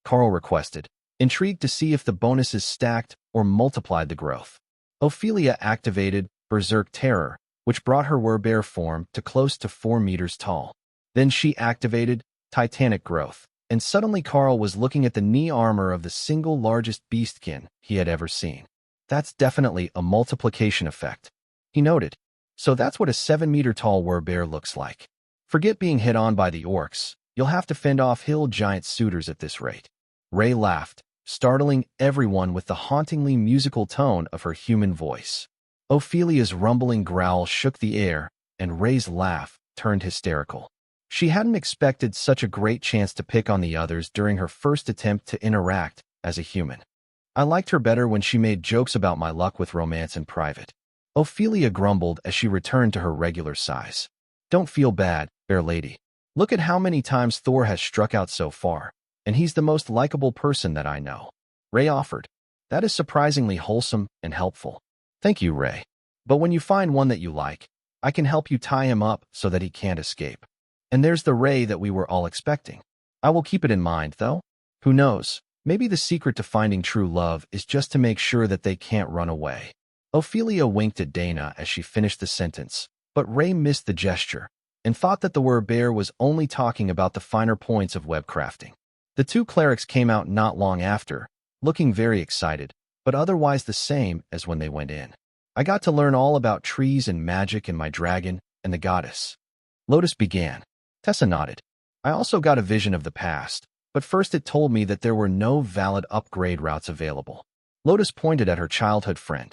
Karl requested, intrigued to see if the bonuses stacked or multiplied the growth. Ophelia activated Berserk Terror, which brought her werebear form to close to 4 meters tall. Then she activated Titanic Growth, and suddenly Karl was looking at the knee armor of the single largest beastkin he had ever seen. That's definitely a multiplication effect. He noted. So that's what a 7-meter-tall werebear looks like. Forget being hit on by the orcs. You'll have to fend off hill giant suitors at this rate. Ray laughed, startling everyone with the hauntingly musical tone of her human voice. Ophelia's rumbling growl shook the air, and Ray's laugh turned hysterical. She hadn't expected such a great chance to pick on the others during her first attempt to interact as a human. I liked her better when she made jokes about my luck with romance in private. Ophelia grumbled as she returned to her regular size. Don't feel bad, fair lady. Look at how many times Thor has struck out so far, and he's the most likable person that I know. Ray offered. That is surprisingly wholesome and helpful. Thank you, Ray. But when you find one that you like, I can help you tie him up so that he can't escape. And there's the Ray that we were all expecting. I will keep it in mind, though. Who knows, maybe the secret to finding true love is just to make sure that they can't run away. Ophelia winked at Dana as she finished the sentence, but Ray missed the gesture and thought that the werebear was only talking about the finer points of web crafting. The two clerics came out not long after, looking very excited, but otherwise the same as when they went in. I got to learn all about trees and magic and my dragon and the goddess. Lotus began. Tessa nodded. I also got a vision of the past, but first it told me that there were no valid upgrade routes available. Lotus pointed at her childhood friend.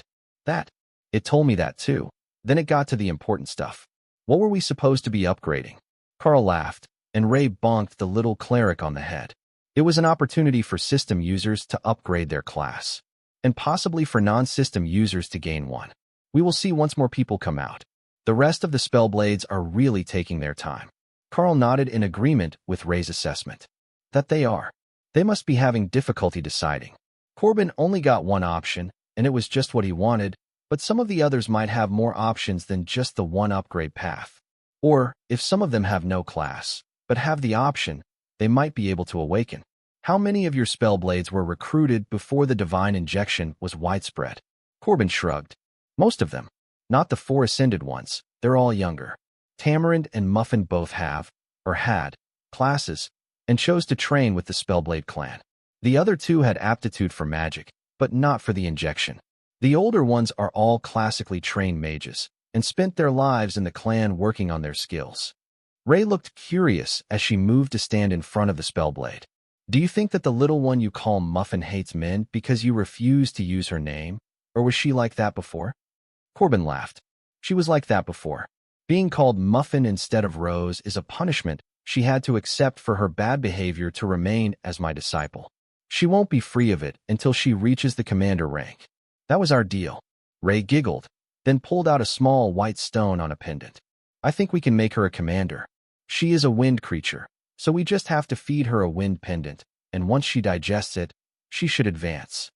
It told me that too. Then it got to the important stuff. What were we supposed to be upgrading? Karl laughed, and Ray bonked the little cleric on the head. It was an opportunity for system users to upgrade their class, and possibly for non-system users to gain one. We will see once more people come out. The rest of the Spellblades are really taking their time. Karl nodded in agreement with Ray's assessment. That they are. They must be having difficulty deciding. Corbin only got one option, and it was just what he wanted, but some of the others might have more options than just the one upgrade path. Or, if some of them have no class, but have the option, they might be able to awaken. How many of your Spellblades were recruited before the divine injection was widespread? Corbin shrugged. Most of them. Not the 4 ascended ones, they're all younger. Tamarind and Muffin both have, or had, classes, and chose to train with the Spellblade clan. The other 2 had aptitude for magic, but not for the injection. The older ones are all classically trained mages, and spent their lives in the clan working on their skills. Ray looked curious as she moved to stand in front of the Spellblade. Do you think that the little one you call Muffin hates men because you refuse to use her name, or was she like that before? Corbin laughed. She was like that before. Being called Muffin instead of Rose is a punishment she had to accept for her bad behavior to remain as my disciple. She won't be free of it until she reaches the commander rank. That was our deal. Ray giggled, then pulled out a small white stone on a pendant. I think we can make her a commander. She is a wind creature, so we just have to feed her a wind pendant, and once she digests it, she should advance.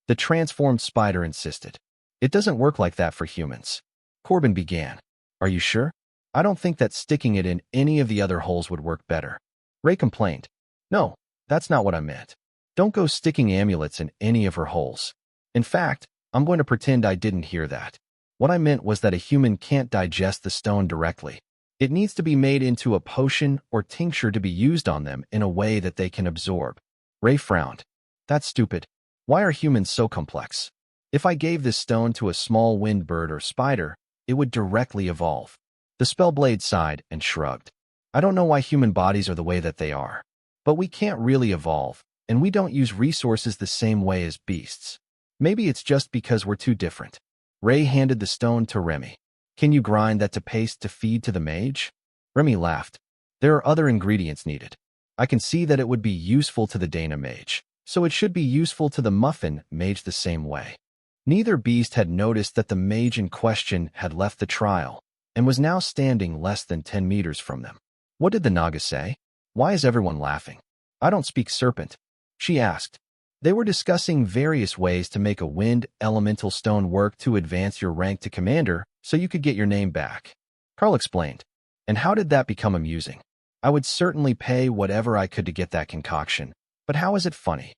The transformed spider insisted. It doesn't work like that for humans. Corbin began. Are you sure? I don't think that sticking it in any of the other holes would work better. Ray complained. No, that's not what I meant. Don't go sticking amulets in any of her holes. In fact, I'm going to pretend I didn't hear that. What I meant was that a human can't digest the stone directly. It needs to be made into a potion or tincture to be used on them in a way that they can absorb. Ray frowned. That's stupid. Why are humans so complex? If I gave this stone to a small wind bird or spider, it would directly evolve. The Spellblade sighed and shrugged. I don't know why human bodies are the way that they are. But we can't really evolve, and we don't use resources the same way as beasts. Maybe it's just because we're too different. Ray handed the stone to Remy. Can you grind that to paste to feed to the mage? Remy laughed. There are other ingredients needed. I can see that it would be useful to the Dana mage, so it should be useful to the Muffin mage the same way. Neither beast had noticed that the mage in question had left the trial and was now standing less than 10 meters from them. What did the Naga say? Why is everyone laughing? I don't speak serpent, she asked. They were discussing various ways to make a wind elemental stone work to advance your rank to commander so you could get your name back. Karl explained. And how did that become amusing? I would certainly pay whatever I could to get that concoction, but how is it funny?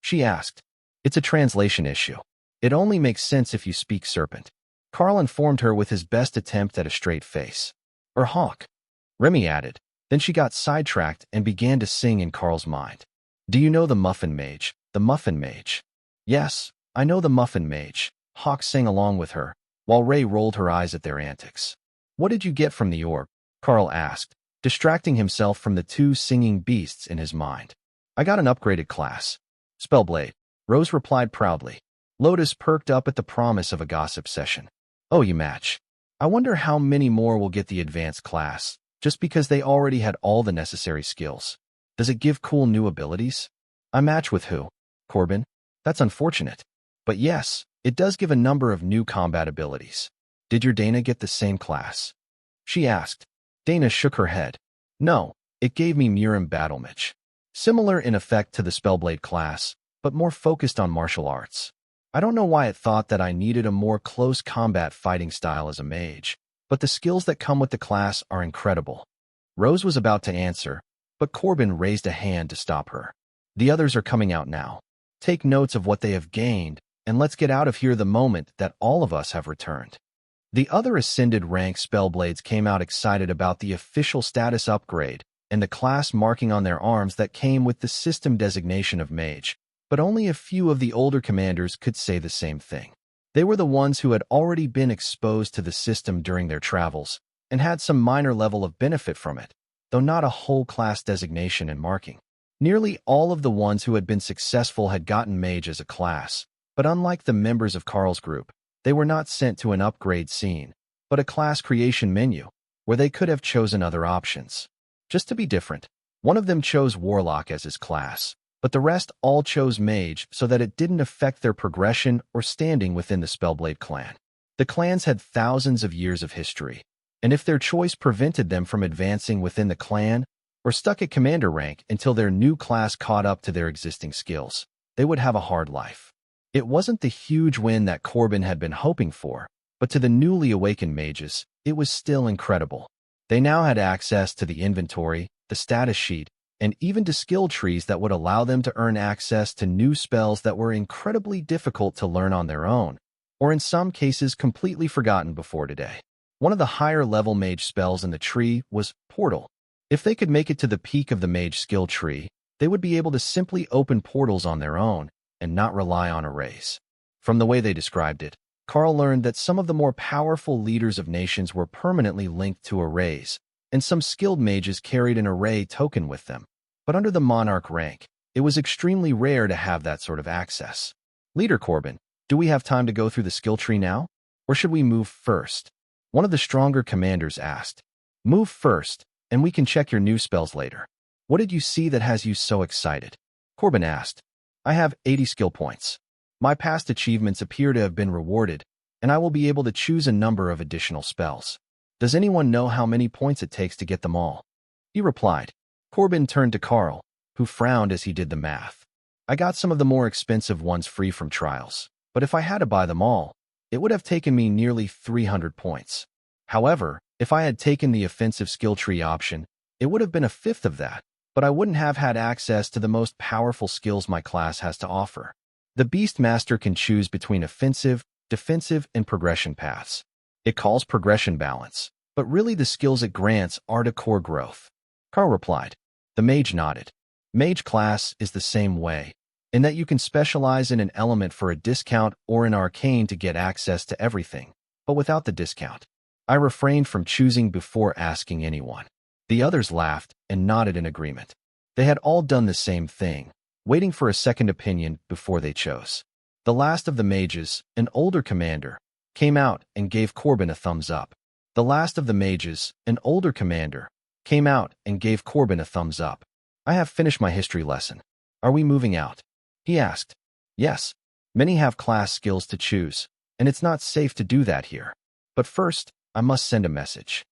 She asked. It's a translation issue. It only makes sense if you speak serpent. Karl informed her with his best attempt at a straight face. Or hawk, Remy added. Then she got sidetracked and began to sing in Karl's mind. Do you know the Muffin Mage? The Muffin Mage. Yes, I know the Muffin Mage. Hawk sang along with her, while Ray rolled her eyes at their antics. What did you get from the orb? Karl asked, distracting himself from the 2 singing beasts in his mind. I got an upgraded class. Spellblade. Rose replied proudly. Lotus perked up at the promise of a gossip session. Oh, you match. I wonder how many more will get the advanced class, just because they already had all the necessary skills. Does it give cool new abilities? I match with who? Corbin? That's unfortunate. But yes, it does give a number of new combat abilities. Did your Dana get the same class? She asked. Dana shook her head. No, it gave me Murim Battlemage. Similar in effect to the Spellblade class, but more focused on martial arts. I don't know why it thought that I needed a more close combat fighting style as a mage, but the skills that come with the class are incredible. Rose was about to answer, but Corbin raised a hand to stop her. The others are coming out now. Take notes of what they have gained, and let's get out of here the moment that all of us have returned. The other ascended rank Spellblades came out excited about the official status upgrade and the class marking on their arms that came with the system designation of mage, but only a few of the older commanders could say the same thing. They were the ones who had already been exposed to the system during their travels and had some minor level of benefit from it, though not a whole class designation and marking. Nearly all of the ones who had been successful had gotten mage as a class, but unlike the members of Karl's group, they were not sent to an upgrade scene, but a class creation menu, where they could have chosen other options. Just to be different, one of them chose Warlock as his class, but the rest all chose Mage so that it didn't affect their progression or standing within the Spellblade clan. The clans had thousands of years of history, and if their choice prevented them from advancing within the clan or stuck at commander rank until their new class caught up to their existing skills, they would have a hard life. It wasn't the huge win that Corbin had been hoping for, but to the newly awakened mages, it was still incredible. They now had access to the inventory, the status sheet, and even to skill trees that would allow them to earn access to new spells that were incredibly difficult to learn on their own, or in some cases completely forgotten before today. One of the higher-level mage spells in the tree was Portal. If they could make it to the peak of the mage skill tree, they would be able to simply open portals on their own and not rely on arrays. From the way they described it, Karl learned that some of the more powerful leaders of nations were permanently linked to arrays, and some skilled mages carried an array token with them. But under the monarch rank, it was extremely rare to have that sort of access. Leader Corbin, do we have time to go through the skill tree now? Or should we move first? One of the stronger commanders asked. Move first, and we can check your new spells later. What did you see that has you so excited? Corbin asked. I have 80 skill points. My past achievements appear to have been rewarded, and I will be able to choose a number of additional spells. Does anyone know how many points it takes to get them all? He replied. Corbin turned to Karl, who frowned as he did the math. I got some of the more expensive ones free from trials, but if I had to buy them all, it would have taken me nearly 300 points. However, if I had taken the offensive skill tree option, it would have been a fifth of that, but I wouldn't have had access to the most powerful skills my class has to offer. The Beastmaster can choose between offensive, defensive, and progression paths. It calls progression balance, but really the skills it grants are to core growth. Karl replied. The mage nodded. Mage class is the same way, in that you can specialize in an element for a discount or an arcane to get access to everything, but without the discount. I refrained from choosing before asking anyone. The others laughed and nodded in agreement. They had all done the same thing, waiting for a second opinion before they chose. The last of the mages, an older commander, came out and gave Corbin a thumbs up. The last of the mages, an older commander, came out and gave Corbin a thumbs up. I have finished my history lesson. Are we moving out? He asked. Yes. Many have class skills to choose, and it's not safe to do that here. But first, I must send a message.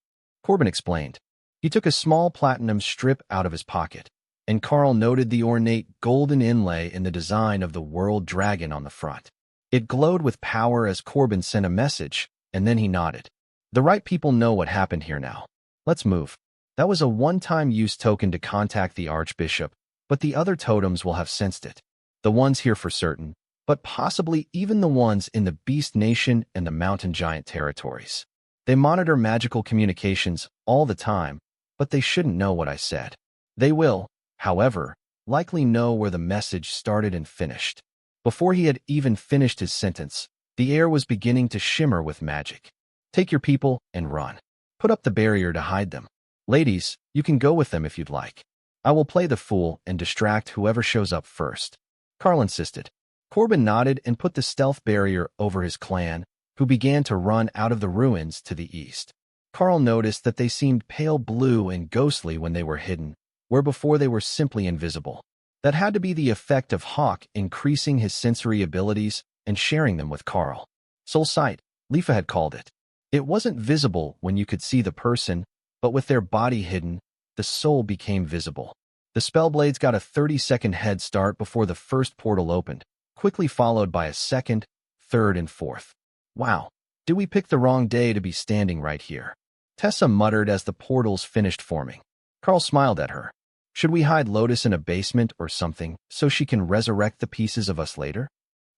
Corbin explained. He took a small platinum strip out of his pocket, and Karl noted the ornate golden inlay in the design of the world dragon on the front. It glowed with power as Corbin sent a message, and then he nodded. The right people know what happened here now. Let's move. That was a one-time use token to contact the Archbishop, but the other totems will have sensed it. The ones here for certain, but possibly even the ones in the Beast Nation and the Mountain Giant territories. They monitor magical communications all the time, but they shouldn't know what I said. They will, however, likely know where the message started and finished. Before he had even finished his sentence, the air was beginning to shimmer with magic. Take your people and run. Put up the barrier to hide them. Ladies, you can go with them if you'd like. I will play the fool and distract whoever shows up first. Karl insisted. Corbin nodded and put the stealth barrier over his clan, who began to run out of the ruins to the east. Karl noticed that they seemed pale blue and ghostly when they were hidden, where before they were simply invisible. That had to be the effect of Hawk increasing his sensory abilities and sharing them with Karl. Soul sight, Lifa had called it. It wasn't visible when you could see the person, but with their body hidden, the soul became visible. The Spellblades got a 30-second head start before the first portal opened, quickly followed by a second, third, and fourth. Wow, did we pick the wrong day to be standing right here? Tessa muttered as the portals finished forming. Karl smiled at her. Should we hide Lotus in a basement or something so she can resurrect the pieces of us later?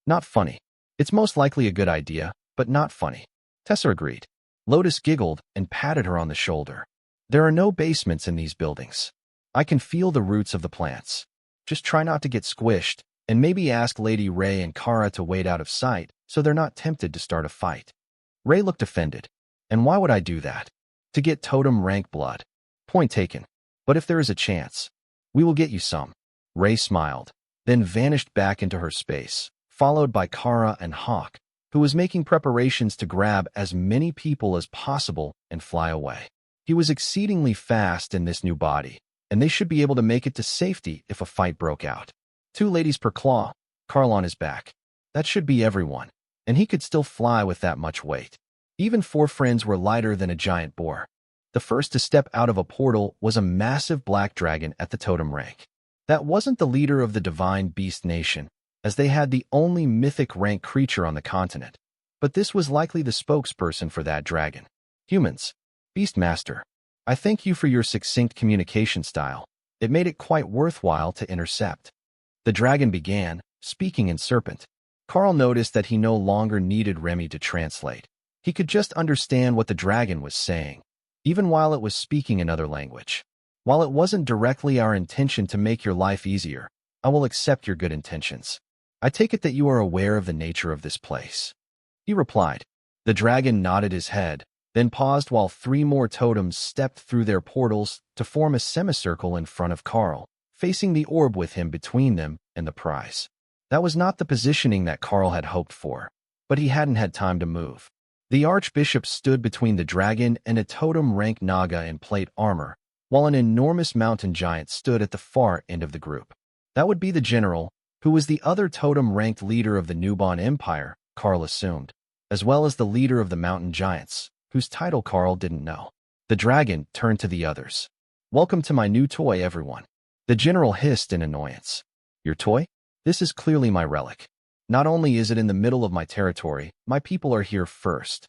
Not funny. It's most likely a good idea, but not funny. Tessa agreed. Lotus giggled and patted her on the shoulder. There are no basements in these buildings. I can feel the roots of the plants. Just try not to get squished, and maybe ask Lady Ray and Kara to wait out of sight so they're not tempted to start a fight. Ray looked offended. And why would I do that? To get totem rank blood. Point taken. But if there is a chance, we will get you some. Ray smiled, then vanished back into her space, followed by Kara and Hawk, who was making preparations to grab as many people as possible and fly away. He was exceedingly fast in this new body, and they should be able to make it to safety if a fight broke out. 2 ladies per claw, Karl on his back. That should be everyone, and he could still fly with that much weight. Even 4 friends were lighter than a giant boar. The first to step out of a portal was a massive black dragon at the totem rank. That wasn't the leader of the divine beast nation, as they had the only mythic rank creature on the continent, but this was likely the spokesperson for that dragon. Humans. Beastmaster. I thank you for your succinct communication style. It made it quite worthwhile to intercept. The dragon began, speaking in serpent. Karl noticed that he no longer needed Remy to translate. He could just understand what the dragon was saying, even while it was speaking another language. While it wasn't directly our intention to make your life easier, I will accept your good intentions. I take it that you are aware of the nature of this place. He replied. The dragon nodded his head, then paused while 3 more totems stepped through their portals to form a semicircle in front of Karl, facing the orb with him between them and the prize. That was not the positioning that Karl had hoped for, but he hadn't had time to move. The archbishop stood between the dragon and a totem-rank Naga in plate armor, while an enormous mountain giant stood at the far end of the group. That would be the general, who was the other totem-ranked leader of the Nubon Empire, Karl assumed, as well as the leader of the mountain giants, whose title Karl didn't know. The dragon turned to the others. Welcome to my new toy, everyone. The general hissed in annoyance. Your toy? This is clearly my relic. Not only is it in the middle of my territory, my people are here first.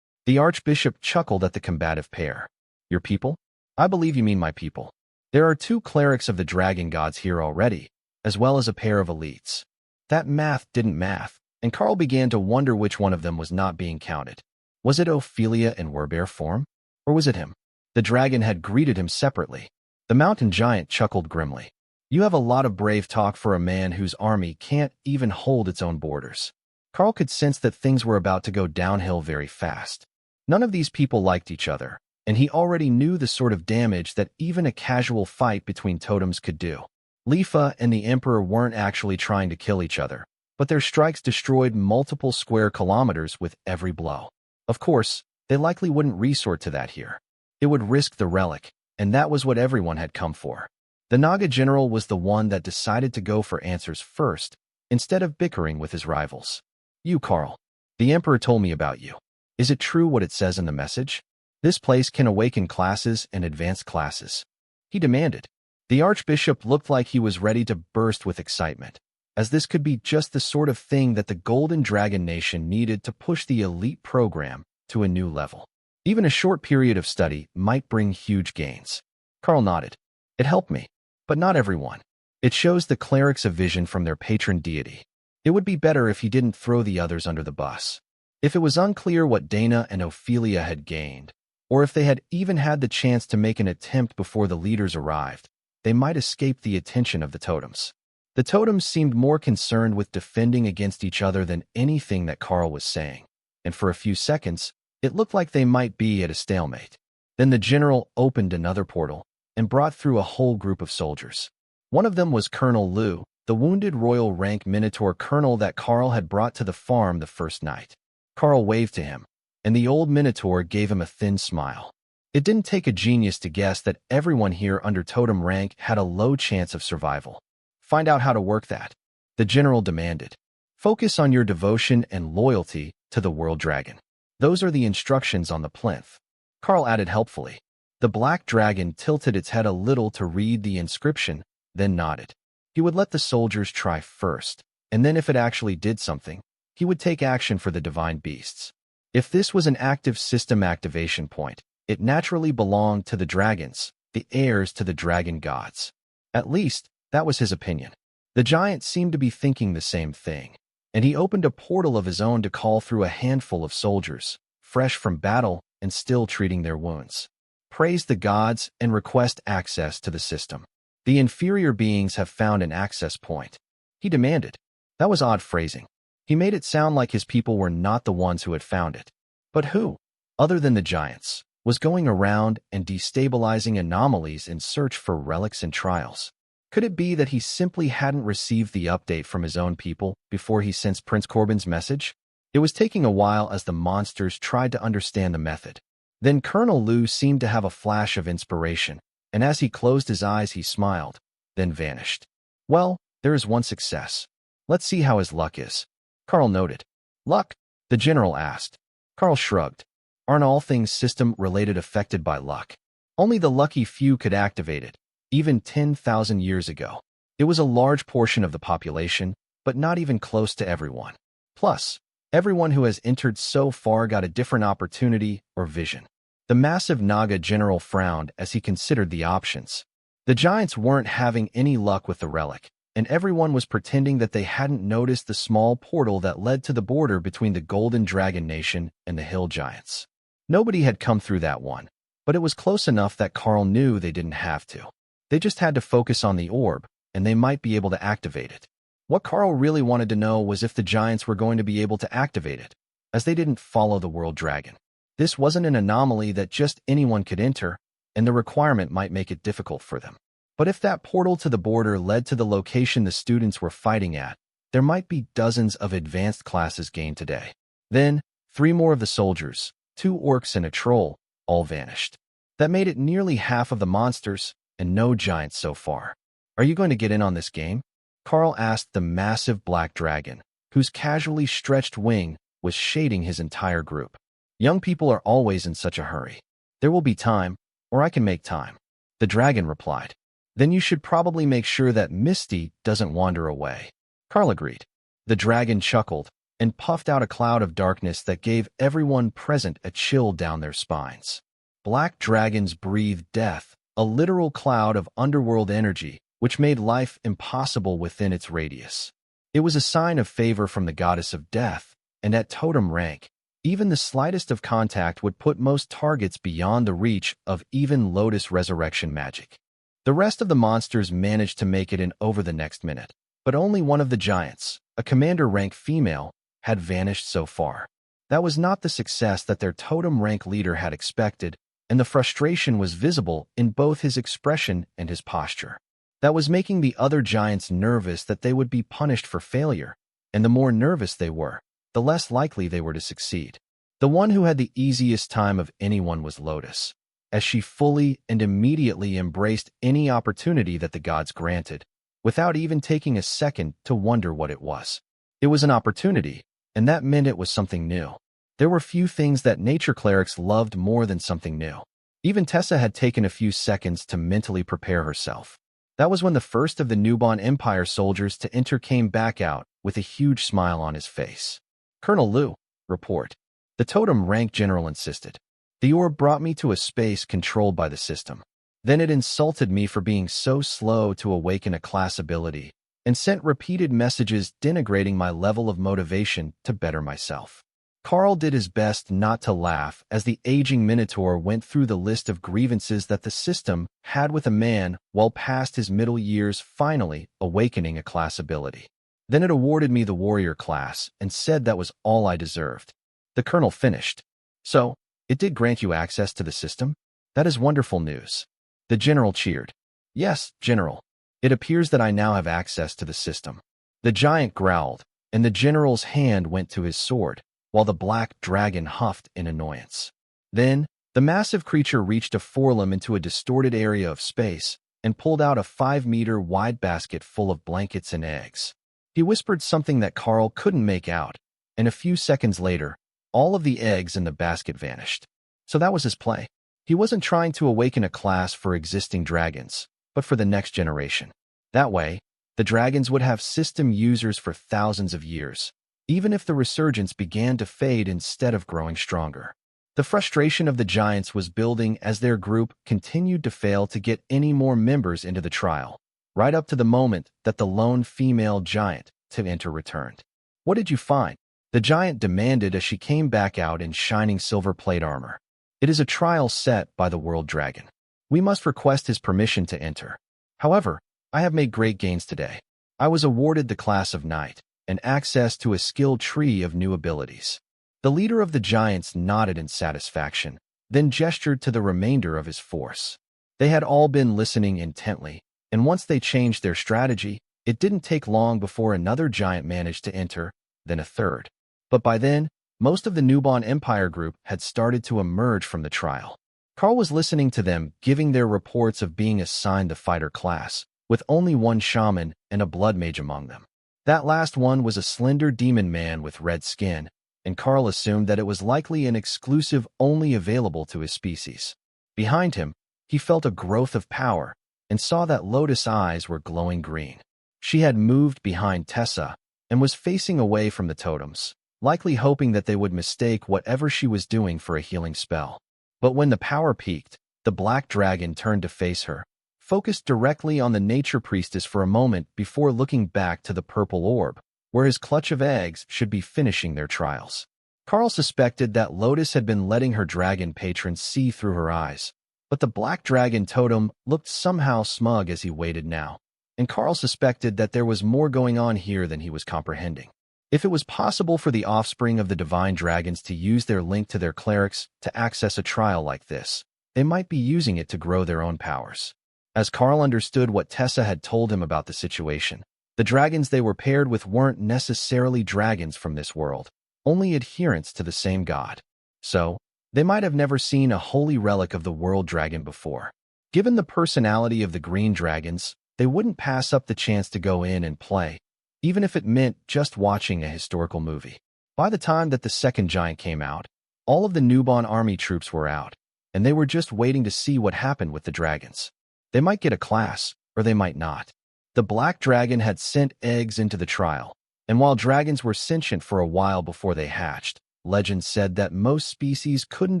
The archbishop chuckled at the combative pair. Your people? I believe you mean my people. There are 2 clerics of the dragon gods here already, as well as a pair of elites. That math didn't math, and Karl began to wonder which one of them was not being counted. Was it Ophelia in werbear form? Or was it him? The dragon had greeted him separately. The mountain giant chuckled grimly. You have a lot of brave talk for a man whose army can't even hold its own borders. Karl could sense that things were about to go downhill very fast. None of these people liked each other, and he already knew the sort of damage that even a casual fight between totems could do. Lifa and the Emperor weren't actually trying to kill each other, but their strikes destroyed multiple square kilometers with every blow. Of course, they likely wouldn't resort to that here. It would risk the relic, and that was what everyone had come for. The Naga general was the one that decided to go for answers first, instead of bickering with his rivals. You, Karl. The Emperor told me about you. Is it true what it says in the message? This place can awaken classes and advanced classes. He demanded. The archbishop looked like he was ready to burst with excitement, as this could be just the sort of thing that the Golden Dragon Nation needed to push the elite program to a new level. Even a short period of study might bring huge gains. Karl nodded. It helped me, but not everyone. It shows the clerics a vision from their patron deity. It would be better if he didn't throw the others under the bus. If it was unclear what Dana and Ophelia had gained, or if they had even had the chance to make an attempt before the leaders arrived, they might escape the attention of the totems. The totems seemed more concerned with defending against each other than anything that Karl was saying, and for a few seconds, it looked like they might be at a stalemate. Then the general opened another portal and brought through a whole group of soldiers. One of them was Colonel Liu, the wounded royal rank Minotaur colonel that Karl had brought to the farm the first night. Karl waved to him, and the old Minotaur gave him a thin smile. It didn't take a genius to guess that everyone here under totem rank had a low chance of survival. Find out how to work that, the general demanded. Focus on your devotion and loyalty to the World Dragon. Those are the instructions on the plinth. Karl added helpfully. The black dragon tilted its head a little to read the inscription, then nodded. He would let the soldiers try first, and then if it actually did something, he would take action for the divine beasts. If this was an active system activation point, it naturally belonged to the dragons, the heirs to the dragon gods. At least, that was his opinion. The giant seemed to be thinking the same thing, and he opened a portal of his own to call through a handful of soldiers, fresh from battle and still treating their wounds. Praise the gods and request access to the system. The inferior beings have found an access point, he demanded. That was odd phrasing. He made it sound like his people were not the ones who had found it. But who, other than the giants, was going around and destabilizing anomalies in search for relics and trials? Could it be that he simply hadn't received the update from his own people before he sensed Prince Corbin's message? It was taking a while as the monsters tried to understand the method. Then Colonel Liu seemed to have a flash of inspiration, and as he closed his eyes he smiled, then vanished. Well, there is one success. Let's see how his luck is, Karl noted. Luck? The general asked. Karl shrugged. Aren't all things system-related affected by luck? Only the lucky few could activate it, even 10,000 years ago. It was a large portion of the population, but not even close to everyone. Plus, everyone who has entered so far got a different opportunity or vision. The massive Naga general frowned as he considered the options. The giants weren't having any luck with the relic, and everyone was pretending that they hadn't noticed the small portal that led to the border between the Golden Dragon Nation and the Hill Giants. Nobody had come through that one, but it was close enough that Karl knew they didn't have to. They just had to focus on the orb, and they might be able to activate it. What Karl really wanted to know was if the giants were going to be able to activate it, as they didn't follow the World Dragon. This wasn't an anomaly that just anyone could enter, and the requirement might make it difficult for them. But if that portal to the border led to the location the students were fighting at, there might be dozens of advanced classes gained today. Then, 3 more of the soldiers, 2 orcs and a troll, all vanished. That made it nearly half of the monsters, and no giants so far. Are you going to get in on this game? Karl asked the massive black dragon, whose casually stretched wing was shading his entire group. Young people are always in such a hurry. There will be time, or I can make time. The dragon replied. Then you should probably make sure that Misty doesn't wander away. Karl agreed. The dragon chuckled and puffed out a cloud of darkness that gave everyone present a chill down their spines. Black dragons breathe death, a literal cloud of underworld energy, which made life impossible within its radius. It was a sign of favor from the goddess of death, and at totem rank, even the slightest of contact would put most targets beyond the reach of even Lotus resurrection magic. The rest of the monsters managed to make it in over the next minute, but only one of the giants, a commander rank female, had vanished so far. That was not the success that their totem rank leader had expected, and the frustration was visible in both his expression and his posture. That was making the other giants nervous that they would be punished for failure, and the more nervous they were, the less likely they were to succeed. The one who had the easiest time of anyone was Lotus, as she fully and immediately embraced any opportunity that the gods granted, without even taking a second to wonder what it was. It was an opportunity, and that meant it was something new. There were few things that nature clerics loved more than something new. Even Tessa had taken a few seconds to mentally prepare herself. That was when the first of the Nubon Empire soldiers to enter came back out with a huge smile on his face. Colonel Liu, report. The totem rank general insisted. The orb brought me to a space controlled by the system. Then it insulted me for being so slow to awaken a class ability, and sent repeated messages denigrating my level of motivation to better myself. Karl did his best not to laugh as the aging Minotaur went through the list of grievances that the system had with a man well past his middle years finally awakening a class ability. Then it awarded me the warrior class and said that was all I deserved. The colonel finished. So, it did grant you access to the system? That is wonderful news. The general cheered. Yes, general. It appears that I now have access to the system. The giant growled, and the general's hand went to his sword, while the black dragon huffed in annoyance. Then, the massive creature reached a forelimb into a distorted area of space and pulled out a 5-meter-wide basket full of blankets and eggs. He whispered something that Karl couldn't make out, and a few seconds later, all of the eggs in the basket vanished. So that was his play. He wasn't trying to awaken a class for existing dragons, but for the next generation. That way, the dragons would have system users for thousands of years, even if the resurgence began to fade instead of growing stronger. The frustration of the giants was building as their group continued to fail to get any more members into the trial, right up to the moment that the lone female giant to enter returned. What did you find? The giant demanded as she came back out in shining silver plate armor. It is a trial set by the World Dragon. We must request his permission to enter. However, I have made great gains today. I was awarded the class of knight and access to a skill tree of new abilities. The leader of the giants nodded in satisfaction, then gestured to the remainder of his force. They had all been listening intently, and once they changed their strategy, it didn't take long before another giant managed to enter, then a third. But by then, most of the Newborn Empire group had started to emerge from the trial. Karl was listening to them, giving their reports of being assigned the fighter class, with only one shaman and a blood mage among them. That last one was a slender demon man with red skin, and Karl assumed that it was likely an exclusive only available to his species. Behind him, he felt a growth of power and saw that Lotus' eyes were glowing green. She had moved behind Tessa and was facing away from the totems, likely hoping that they would mistake whatever she was doing for a healing spell. But when the power peaked, the black dragon turned to face her, focused directly on the nature priestess for a moment before looking back to the purple orb, where his clutch of eggs should be finishing their trials. Karl suspected that Lotus had been letting her dragon patron see through her eyes, but the black dragon totem looked somehow smug as he waited now, and Karl suspected that there was more going on here than he was comprehending. If it was possible for the offspring of the divine dragons to use their link to their clerics to access a trial like this, they might be using it to grow their own powers. As Karl understood what Tessa had told him about the situation, the dragons they were paired with weren't necessarily dragons from this world, only adherents to the same god. So, they might have never seen a holy relic of the world dragon before. Given the personality of the green dragons, they wouldn't pass up the chance to go in and play, even if it meant just watching a historical movie. By the time that the second giant came out, all of the Newborn army troops were out, and they were just waiting to see what happened with the dragons. They might get a class, or they might not. The black dragon had sent eggs into the trial, and while dragons were sentient for a while before they hatched, legend said that most species couldn't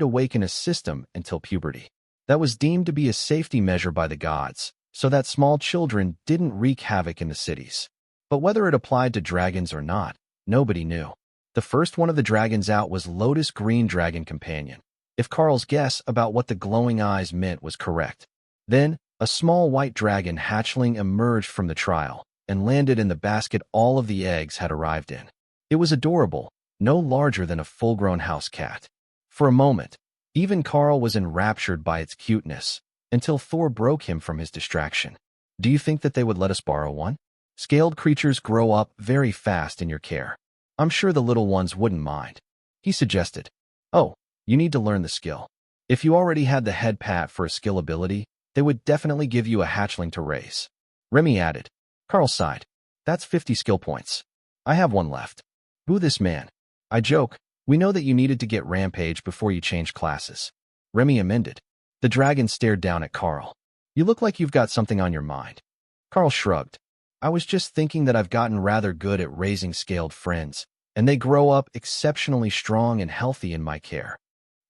awaken a system until puberty. That was deemed to be a safety measure by the gods, so that small children didn't wreak havoc in the cities. But whether it applied to dragons or not, nobody knew. The first one of the dragons out was Lotus Green Dragon Companion, if Karl's guess about what the glowing eyes meant was correct. Then, a small white dragon hatchling emerged from the trial and landed in the basket all of the eggs had arrived in. It was adorable, no larger than a full-grown house cat. For a moment, even Karl was enraptured by its cuteness, until Thor broke him from his distraction. "Do you think that they would let us borrow one? Scaled creatures grow up very fast in your care. I'm sure the little ones wouldn't mind," he suggested. "Oh, you need to learn the skill. If you already had the head pat for a skill ability, they would definitely give you a hatchling to raise," Remy added. Karl sighed. "That's 50 skill points. I have one left." "Boo this man." "I joke. We know that you needed to get Rampage before you changed classes," Remy amended. The dragon stared down at Karl. "You look like you've got something on your mind." Karl shrugged. "I was just thinking that I've gotten rather good at raising scaled friends, and they grow up exceptionally strong and healthy in my care."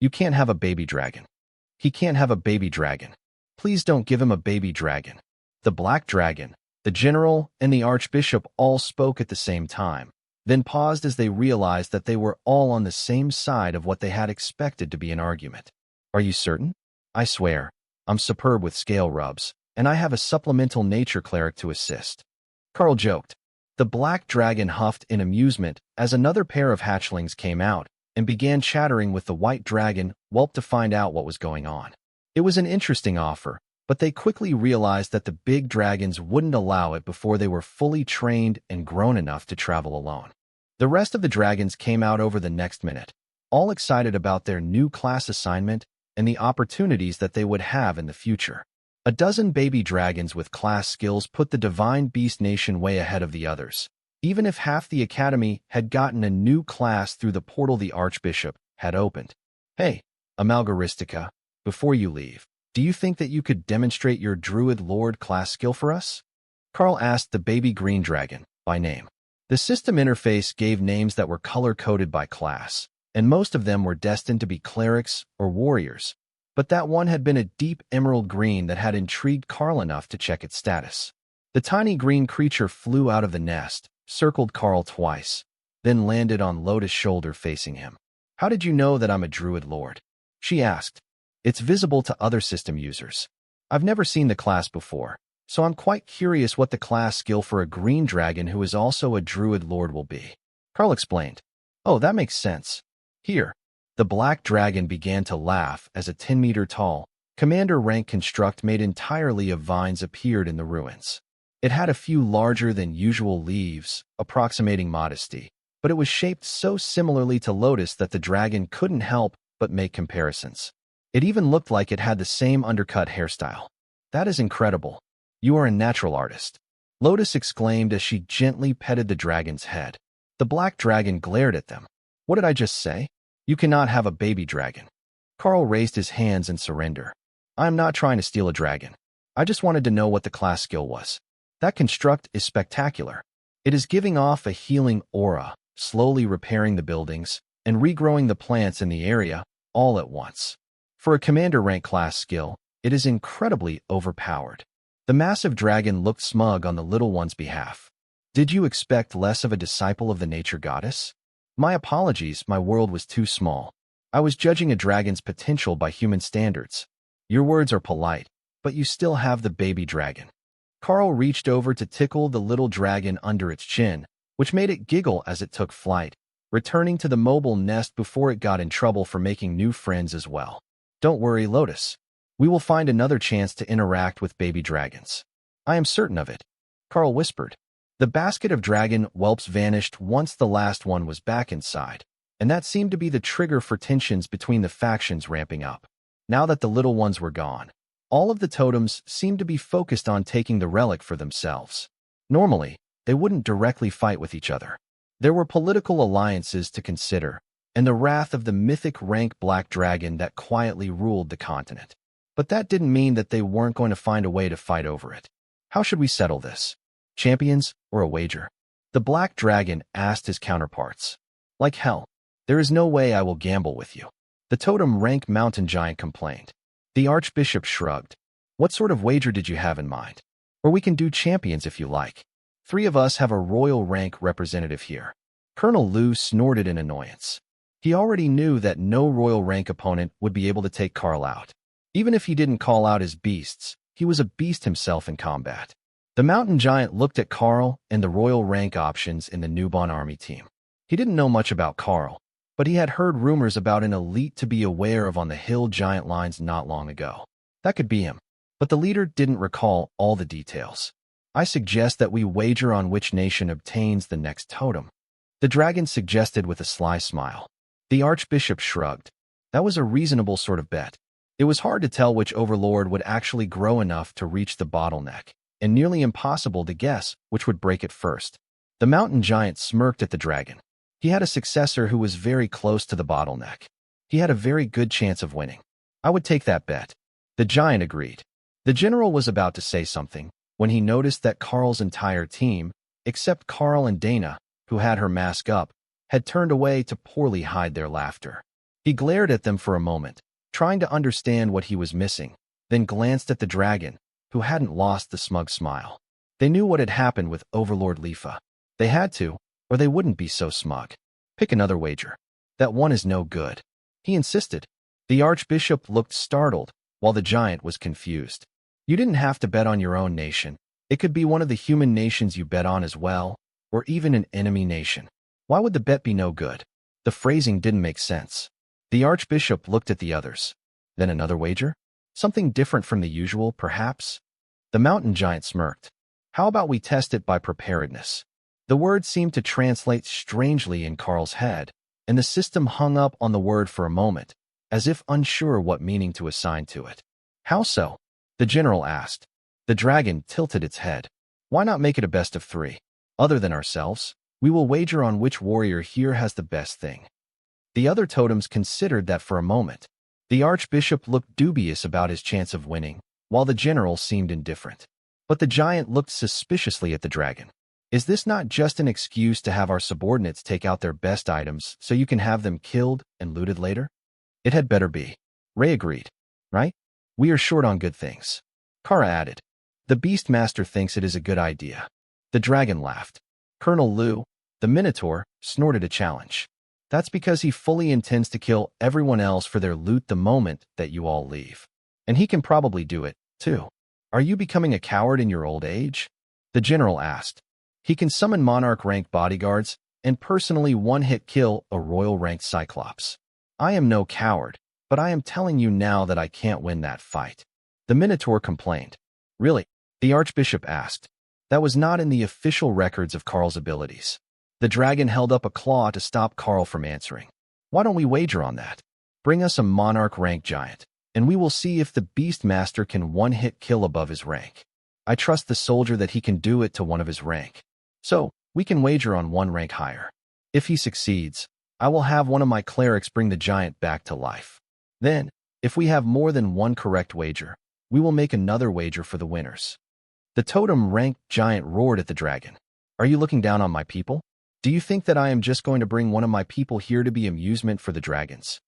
"You can't have a baby dragon." "He can't have a baby dragon. Please don't give him a baby dragon." The black dragon, the general, and the archbishop all spoke at the same time, then paused as they realized that they were all on the same side of what they had expected to be an argument. "Are you certain?" "I swear, I'm superb with scale rubs, and I have a supplemental nature cleric to assist." Karl joked. The black dragon huffed in amusement as another pair of hatchlings came out and began chattering with the white dragon, whelped to find out what was going on. It was an interesting offer, but they quickly realized that the big dragons wouldn't allow it before they were fully trained and grown enough to travel alone. The rest of the dragons came out over the next minute, all excited about their new class assignment and the opportunities that they would have in the future. A dozen baby dragons with class skills put the Divine Beast Nation way ahead of the others, even if half the academy had gotten a new class through the portal the Archbishop had opened. "Hey, Amalgaristica, before you leave, do you think that you could demonstrate your Druid Lord class skill for us?" Karl asked the baby green dragon, by name. The system interface gave names that were color-coded by class, and most of them were destined to be clerics or warriors. But that one had been a deep emerald green that had intrigued Karl enough to check its status. The tiny green creature flew out of the nest, circled Karl twice, then landed on Lotus' shoulder facing him. "How did you know that I'm a Druid Lord?" she asked. "It's visible to other system users. I've never seen the class before, So I'm quite curious what the class skill for a green dragon who is also a druid lord will be. Karl explained. Oh, that makes sense. Here. The black dragon began to laugh as a 10-meter tall, commander rank construct made entirely of vines appeared in the ruins. It had a few larger than usual leaves, approximating modesty, but it was shaped so similarly to lotus that the dragon couldn't help but make comparisons. It even looked like it had the same undercut hairstyle. That is incredible. You are a natural artist. Lotus exclaimed as she gently petted the dragon's head. The black dragon glared at them. What did I just say? You cannot have a baby dragon. Karl raised his hands in surrender. I am not trying to steal a dragon. I just wanted to know what the class skill was. That construct is spectacular. It is giving off a healing aura, slowly repairing the buildings and regrowing the plants in the area all at once. For a commander rank class skill, it is incredibly overpowered. The massive dragon looked smug on the little one's behalf. Did you expect less of a disciple of the nature goddess? My apologies, my world was too small. I was judging a dragon's potential by human standards. Your words are polite, but you still have the baby dragon. Karl reached over to tickle the little dragon under its chin, which made it giggle as it took flight, returning to the mobile nest before it got in trouble for making new friends as well. Don't worry, Lotus. We will find another chance to interact with baby dragons. I am certain of it, Karl whispered. The basket of dragon whelps vanished once the last one was back inside, and that seemed to be the trigger for tensions between the factions ramping up. Now that the little ones were gone, all of the totems seemed to be focused on taking the relic for themselves. Normally, they wouldn't directly fight with each other. There were political alliances to consider, and the wrath of the mythic rank black dragon that quietly ruled the continent. But that didn't mean that they weren't going to find a way to fight over it. How should we settle this? Champions or a wager? The black dragon asked his counterparts. Like hell. There is no way I will gamble with you. The totem rank mountain giant complained. The archbishop shrugged. What sort of wager did you have in mind? Or we can do champions if you like. 3 of us have a royal rank representative here. Colonel Liu snorted in annoyance. He already knew that no royal rank opponent would be able to take Karl out. Even if he didn't call out his beasts, he was a beast himself in combat. The mountain giant looked at Karl and the royal rank options in the newborn army team. He didn't know much about Karl, but he had heard rumors about an elite to be aware of on the hill giant lines not long ago. That could be him, but the leader didn't recall all the details. I suggest that we wager on which nation obtains the next totem. The dragon suggested with a sly smile. The archbishop shrugged. That was a reasonable sort of bet. It was hard to tell which overlord would actually grow enough to reach the bottleneck, and nearly impossible to guess which would break it first. The mountain giant smirked at the dragon. He had a successor who was very close to the bottleneck. He had a very good chance of winning. I would take that bet. The giant agreed. The general was about to say something when he noticed that Karl's entire team, except Karl and Dana, who had her mask up, had turned away to poorly hide their laughter. He glared at them for a moment, trying to understand what he was missing, then glanced at the dragon, who hadn't lost the smug smile. They knew what had happened with Overlord Lifa. They had to, or they wouldn't be so smug. Pick another wager. That one is no good. He insisted. The archbishop looked startled, while the giant was confused. You didn't have to bet on your own nation. It could be one of the human nations you bet on as well, or even an enemy nation. Why would the bet be no good? The phrasing didn't make sense. The archbishop looked at the others. Then another wager? Something different from the usual, perhaps? The mountain giant smirked. How about we test it by preparedness? The word seemed to translate strangely in Karl's head, and the system hung up on the word for a moment, as if unsure what meaning to assign to it. How so? The general asked. The dragon tilted its head. Why not make it a best of 3? Other than ourselves, we will wager on which warrior here has the best thing. The other totems considered that for a moment. The archbishop looked dubious about his chance of winning, while the general seemed indifferent. But the giant looked suspiciously at the dragon. Is this not just an excuse to have our subordinates take out their best items so you can have them killed and looted later? It had better be. Ray agreed. Right? We are short on good things. Kara added. The Beastmaster thinks it is a good idea. The dragon laughed. Colonel Liu, the Minotaur, snorted a challenge. That's because he fully intends to kill everyone else for their loot the moment that you all leave. And he can probably do it, too. Are you becoming a coward in your old age? The general asked. He can summon monarch-ranked bodyguards and personally one-hit kill a royal-ranked cyclops. I am no coward, but I am telling you now that I can't win that fight. The Minotaur complained. Really? The Archbishop asked. That was not in the official records of Karl's abilities. The dragon held up a claw to stop Karl from answering. Why don't we wager on that? Bring us a monarch-ranked giant, and we will see if the Beastmaster can one-hit kill above his rank. I trust the soldier that he can do it to one of his rank. So, we can wager on one rank higher. If he succeeds, I will have one of my clerics bring the giant back to life. Then, if we have more than one correct wager, we will make another wager for the winners. The totem-ranked giant roared at the dragon. Are you looking down on my people? Do you think that I am just going to bring one of my people here to be amusement for the dragons?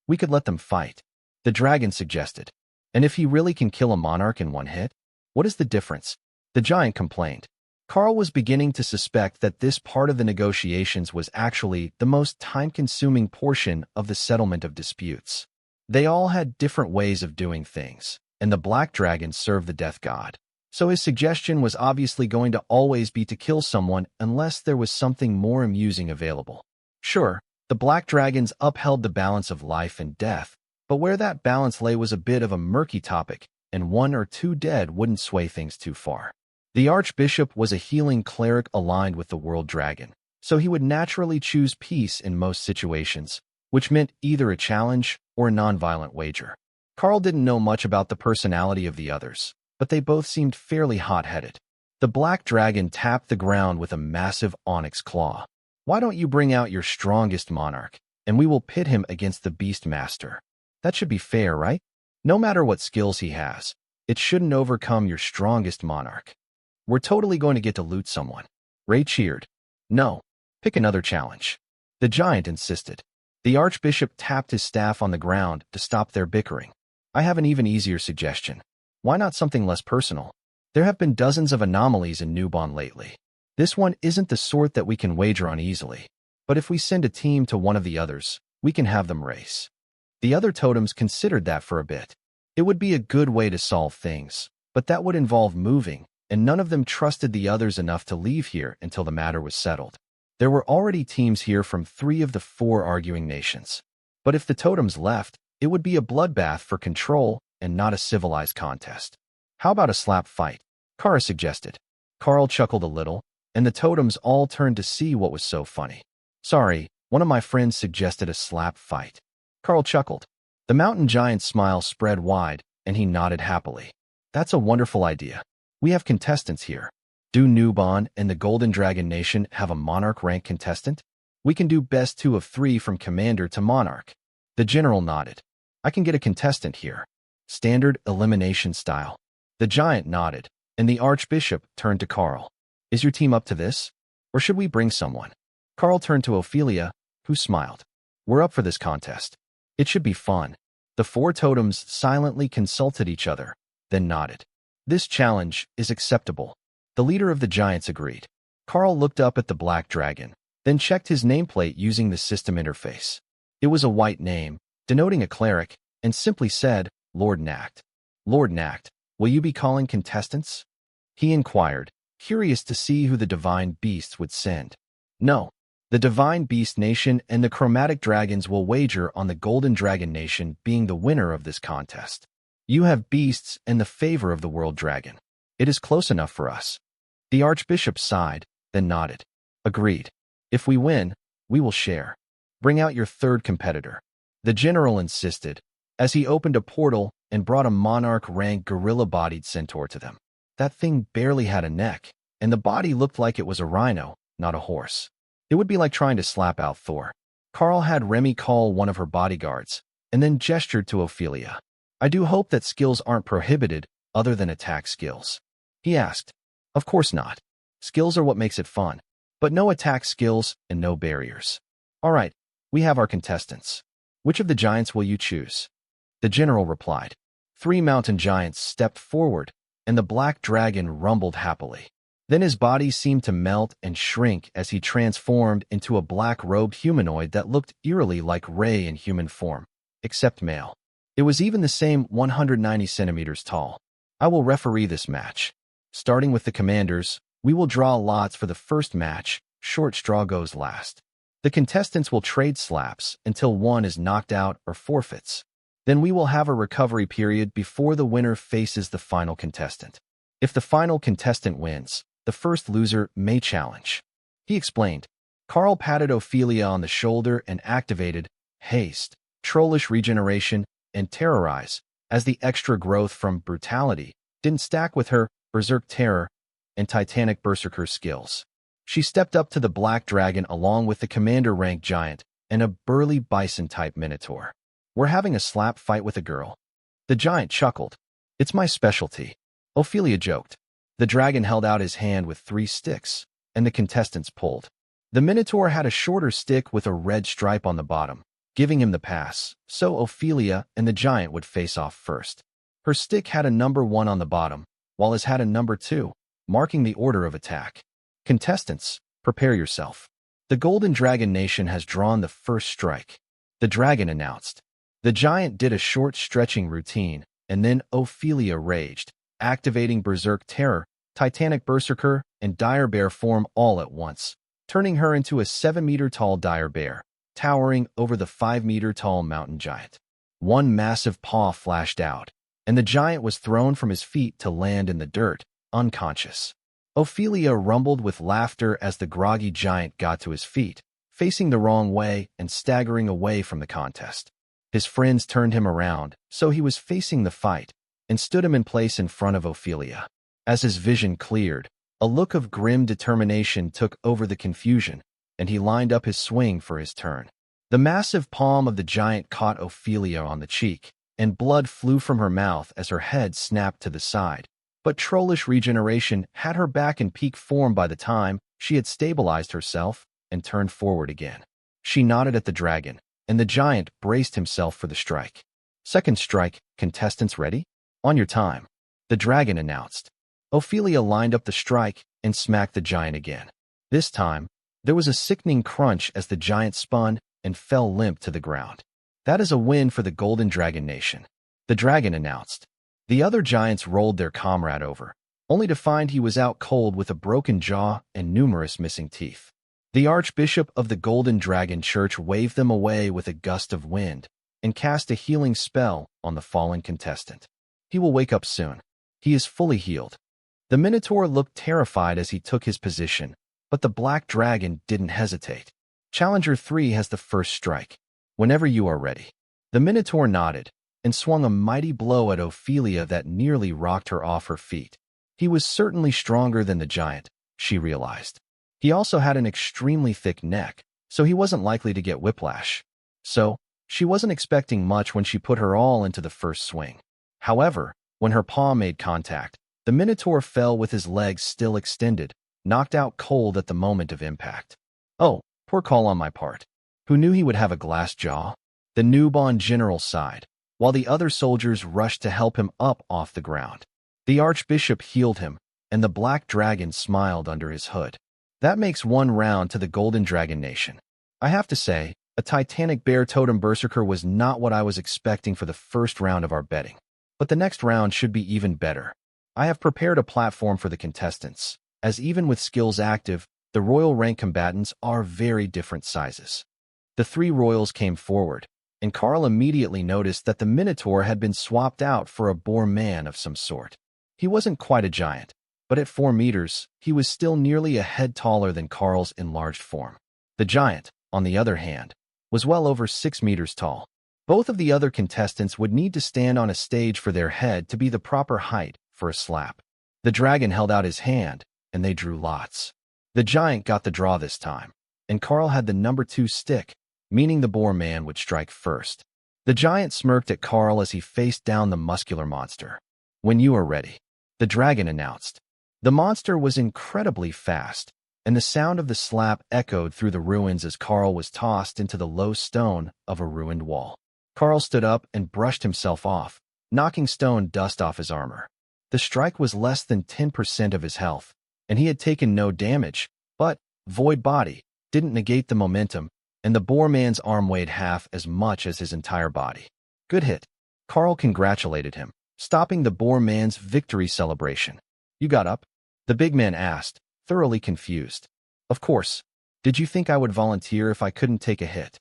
We could let them fight, the dragon suggested. And if he really can kill a monarch in one hit? What is the difference? The giant complained. Karl was beginning to suspect that this part of the negotiations was actually the most time-consuming portion of the settlement of disputes. They all had different ways of doing things, and the black dragon served the death god. So his suggestion was obviously going to always be to kill someone unless there was something more amusing available. Sure, the black dragons upheld the balance of life and death, but where that balance lay was a bit of a murky topic, and one or two dead wouldn't sway things too far. The Archbishop was a healing cleric aligned with the world dragon, so he would naturally choose peace in most situations, which meant either a challenge or a nonviolent wager. Karl didn't know much about the personality of the others, but they both seemed fairly hot-headed. The black dragon tapped the ground with a massive onyx claw. Why don't you bring out your strongest monarch, and we will pit him against the Beastmaster? That should be fair, right? No matter what skills he has, it shouldn't overcome your strongest monarch. We're totally going to get to loot someone. Ray cheered. No, pick another challenge. The giant insisted. The Archbishop tapped his staff on the ground to stop their bickering. I have an even easier suggestion. Why not something less personal? There have been dozens of anomalies in Newbon lately. This one isn't the sort that we can wager on easily, but if we send a team to one of the others, we can have them race. The other totems considered that for a bit. It would be a good way to solve things, but that would involve moving, and none of them trusted the others enough to leave here until the matter was settled. There were already teams here from 3 of the 4 arguing nations. But if the totems left, it would be a bloodbath for control and not a civilized contest. How about a slap fight? Kara suggested. Karl chuckled a little, and the totems all turned to see what was so funny. Sorry, one of my friends suggested a slap fight. Karl chuckled. The mountain giant's smile spread wide, and he nodded happily. That's a wonderful idea. We have contestants here. Do Newbon and the Golden Dragon Nation have a monarch rank contestant? We can do best 2 of 3 from commander to monarch. The general nodded. I can get a contestant here. Standard elimination style. The giant nodded, and the Archbishop turned to Karl. Is your team up to this? Or should we bring someone? Karl turned to Ophelia, who smiled. We're up for this contest. It should be fun. The 4 totems silently consulted each other, then nodded. This challenge is acceptable. The leader of the giants agreed. Karl looked up at the black dragon, then checked his nameplate using the system interface. It was a white name, denoting a cleric, and simply said, Lord Nact. Lord Nact, will you be calling contestants? He inquired, curious to see who the divine beasts would send. No. The Divine Beast Nation and the Chromatic Dragons will wager on the Golden Dragon Nation being the winner of this contest. You have beasts and the favor of the World Dragon. It is close enough for us. The Archbishop sighed, then nodded. Agreed. If we win, we will share. Bring out your 3rd competitor. The general insisted, as he opened a portal and brought a monarch-ranked gorilla-bodied centaur to them. That thing barely had a neck, and the body looked like it was a rhino, not a horse. It would be like trying to slap out Thor. Karl had Remy call one of her bodyguards, and then gestured to Ophelia. I do hope that skills aren't prohibited other than attack skills. He asked. Of course not. Skills are what makes it fun, but no attack skills and no barriers. All right, we have our contestants. Which of the giants will you choose? The general replied. 3 mountain giants stepped forward, and the black dragon rumbled happily. Then his body seemed to melt and shrink as he transformed into a black-robed humanoid that looked eerily like Ray in human form, except male. It was even the same 190 centimeters tall. I will referee this match. Starting with the commanders, we will draw lots for the first match. Short straw goes last. The contestants will trade slaps until one is knocked out or forfeits. Then we will have a recovery period before the winner faces the final contestant. If the final contestant wins, the first loser may challenge. He explained. Karl patted Ophelia on the shoulder and activated haste, trollish regeneration, and terrorize, as the extra growth from brutality didn't stack with her berserk terror and titanic berserker skills. She stepped up to the black dragon along with the commander rank giant and a burly bison-type minotaur. We're having a slap fight with a girl. The giant chuckled. It's my specialty. Ophelia joked. The dragon held out his hand with 3 sticks, and the contestants pulled. The minotaur had a shorter stick with a red stripe on the bottom, giving him the pass, so Ophelia and the giant would face off first. Her stick had a number 1 on the bottom, while his had a number 2, marking the order of attack. Contestants, prepare yourself. The Golden Dragon Nation has drawn the first strike. The dragon announced. The giant did a short stretching routine, and then Ophelia raged, activating Berserk Terror, Titanic Berserker, and Dire Bear form all at once, turning her into a 7-meter-tall dire bear, towering over the 5-meter-tall mountain giant. One massive paw flashed out, and the giant was thrown from his feet to land in the dirt, unconscious. Ophelia rumbled with laughter as the groggy giant got to his feet, facing the wrong way and staggering away from the contest. His friends turned him around, so he was facing the fight, and stood him in place in front of Ophelia. As his vision cleared, a look of grim determination took over the confusion, and he lined up his swing for his turn. The massive palm of the giant caught Ophelia on the cheek, and blood flew from her mouth as her head snapped to the side. But trollish regeneration had her back in peak form by the time she had stabilized herself and turned forward again. She nodded at the dragon, and the giant braced himself for the strike. Second strike, contestants ready? On your time. The dragon announced. Ophelia lined up the strike and smacked the giant again. This time, there was a sickening crunch as the giant spun and fell limp to the ground. That is a win for the Golden Dragon Nation. The dragon announced. The other giants rolled their comrade over, only to find he was out cold with a broken jaw and numerous missing teeth. The Archbishop of the Golden Dragon Church waved them away with a gust of wind and cast a healing spell on the fallen contestant. He will wake up soon. He is fully healed. The Minotaur looked terrified as he took his position, but the Black Dragon didn't hesitate. Challenger 3 has the first strike. Whenever you are ready. The Minotaur nodded and swung a mighty blow at Ophelia that nearly rocked her off her feet. He was certainly stronger than the giant, she realized. He also had an extremely thick neck, so he wasn't likely to get whiplash. So, she wasn't expecting much when she put her all into the first swing. However, when her paw made contact, the Minotaur fell with his legs still extended, knocked out cold at the moment of impact. Oh, poor call on my part. Who knew he would have a glass jaw? The newborn general sighed, while the other soldiers rushed to help him up off the ground. The Archbishop healed him, and the Black Dragon smiled under his hood. That makes 1 round to the Golden Dragon Nation. I have to say, a Titanic Bear Totem Berserker was not what I was expecting for the first round of our betting. But the next round should be even better. I have prepared a platform for the contestants, as even with skills active, the royal rank combatants are very different sizes. The 3 royals came forward, and Karl immediately noticed that the Minotaur had been swapped out for a boar man of some sort. He wasn't quite a giant, but at 4 meters, he was still nearly a head taller than Karl's enlarged form. The giant, on the other hand, was well over 6 meters tall. Both of the other contestants would need to stand on a stage for their head to be the proper height for a slap. The dragon held out his hand, and they drew lots. The giant got the draw this time, and Karl had the number 2 stick, meaning the boar man would strike first. The giant smirked at Karl as he faced down the muscular monster. When you are ready, the dragon announced. The monster was incredibly fast, and the sound of the slap echoed through the ruins as Karl was tossed into the low stone of a ruined wall. Karl stood up and brushed himself off, knocking stone dust off his armor. The strike was less than 10% of his health, and he had taken no damage, but void body didn't negate the momentum, and the boar man's arm weighed half as much as his entire body. Good hit. Karl congratulated him, stopping the boar man's victory celebration. "You got up?" the big man asked, thoroughly confused. "Of course. Did you think I would volunteer if I couldn't take a hit?"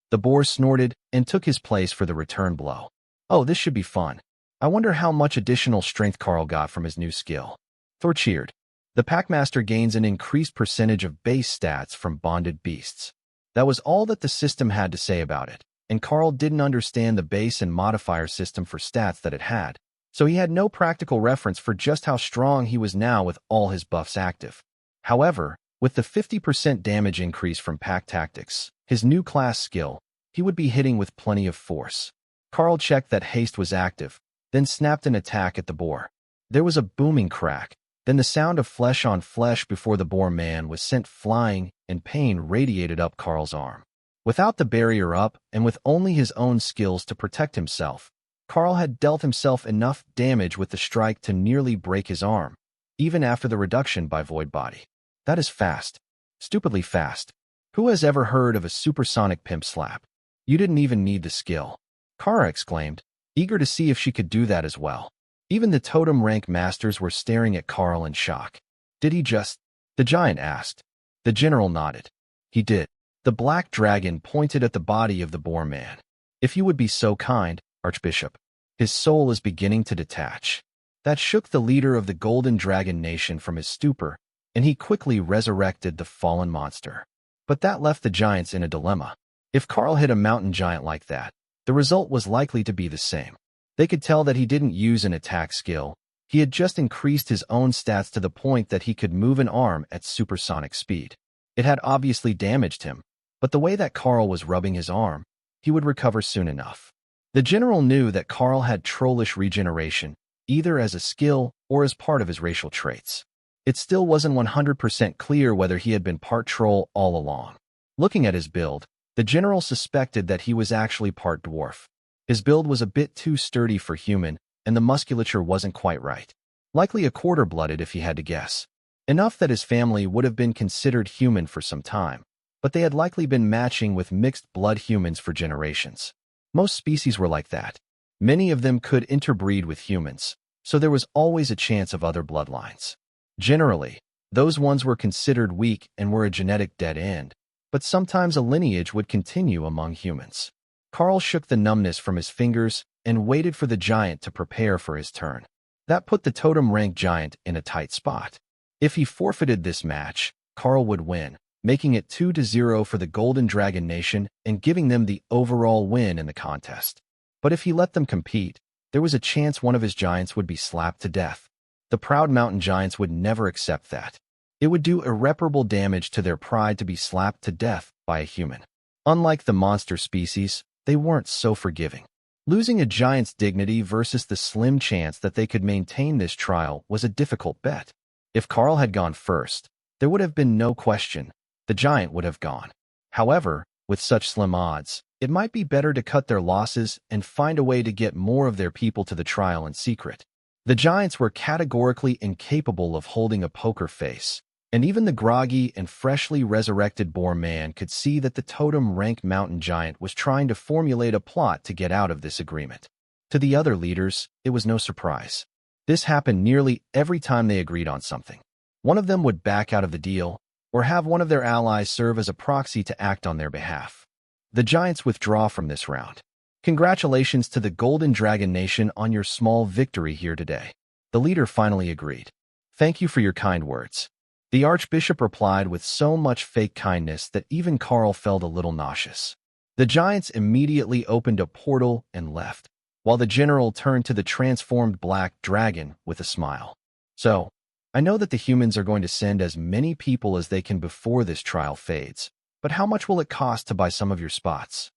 The boar snorted and took his place for the return blow. "Oh, this should be fun. I wonder how much additional strength Karl got from his new skill." Thor cheered. The Packmaster gains an increased percentage of base stats from bonded beasts. That was all that the system had to say about it, and Karl didn't understand the base and modifier system for stats that it had, so he had no practical reference for just how strong he was now with all his buffs active. However, with the 50% damage increase from Pack Tactics, his new class skill, he would be hitting with plenty of force. Karl checked that haste was active, then snapped an attack at the boar. There was a booming crack, then the sound of flesh on flesh before the boar man was sent flying, and pain radiated up Karl's arm. Without the barrier up, and with only his own skills to protect himself, Karl had dealt himself enough damage with the strike to nearly break his arm, even after the reduction by Void Body. That is fast. Stupidly fast. Who has ever heard of a supersonic pimp slap? You didn't even need the skill. Kara exclaimed, eager to see if she could do that as well. Even the totem rank masters were staring at Karl in shock. "Did he just?" the giant asked. The general nodded. "He did." The black dragon pointed at the body of the boar man. "If you would be so kind, Archbishop. His soul is beginning to detach." That shook the leader of the Golden Dragon Nation from his stupor, and he quickly resurrected the fallen monster. But that left the giants in a dilemma. If Karl hit a mountain giant like that, the result was likely to be the same. They could tell that he didn't use an attack skill. He had just increased his own stats to the point that he could move an arm at supersonic speed. It had obviously damaged him, but the way that Karl was rubbing his arm, he would recover soon enough. The general knew that Karl had trollish regeneration, either as a skill or as part of his racial traits. It still wasn't 100% clear whether he had been part troll all along. Looking at his build, the general suspected that he was actually part dwarf. His build was a bit too sturdy for human, and the musculature wasn't quite right. Likely a quarter-blooded if he had to guess. Enough that his family would have been considered human for some time, but they had likely been matching with mixed-blood humans for generations. Most species were like that. Many of them could interbreed with humans, so there was always a chance of other bloodlines. Generally, those ones were considered weak and were a genetic dead end, but sometimes a lineage would continue among humans. Karl shook the numbness from his fingers and waited for the giant to prepare for his turn. That put the totem rank giant in a tight spot. If he forfeited this match, Karl would win, making it 2-0 for the Golden Dragon Nation and giving them the overall win in the contest. But if he let them compete, there was a chance one of his giants would be slapped to death. The proud mountain giants would never accept that. It would do irreparable damage to their pride to be slapped to death by a human. Unlike the monster species, they weren't so forgiving. Losing a giant's dignity versus the slim chance that they could maintain this trial was a difficult bet. If Karl had gone first, there would have been no question. The giant would have gone. However, with such slim odds, it might be better to cut their losses and find a way to get more of their people to the trial in secret. The giants were categorically incapable of holding a poker face, and even the groggy and freshly resurrected boar man could see that the totem-ranked mountain giant was trying to formulate a plot to get out of this agreement. To the other leaders, it was no surprise. This happened nearly every time they agreed on something. One of them would back out of the deal, or have one of their allies serve as a proxy to act on their behalf. The giants withdraw from this round. Congratulations to the Golden Dragon Nation on your small victory here today. The leader finally agreed. Thank you for your kind words. The Archbishop replied with so much fake kindness that even Karl felt a little nauseous. The giants immediately opened a portal and left, while the general turned to the transformed black dragon with a smile. So, I know that the humans are going to send as many people as they can before this trial fades, but how much will it cost to buy some of your spots?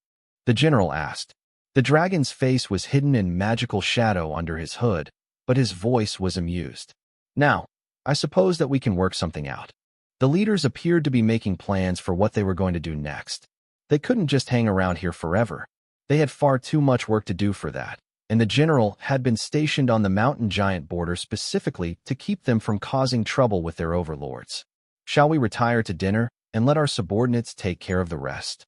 The general asked. The dragon's face was hidden in magical shadow under his hood, but his voice was amused. Now, I suppose that we can work something out. The leaders appeared to be making plans for what they were going to do next. They couldn't just hang around here forever. They had far too much work to do for that, and the general had been stationed on the mountain giant border specifically to keep them from causing trouble with their overlords. Shall we retire to dinner and let our subordinates take care of the rest?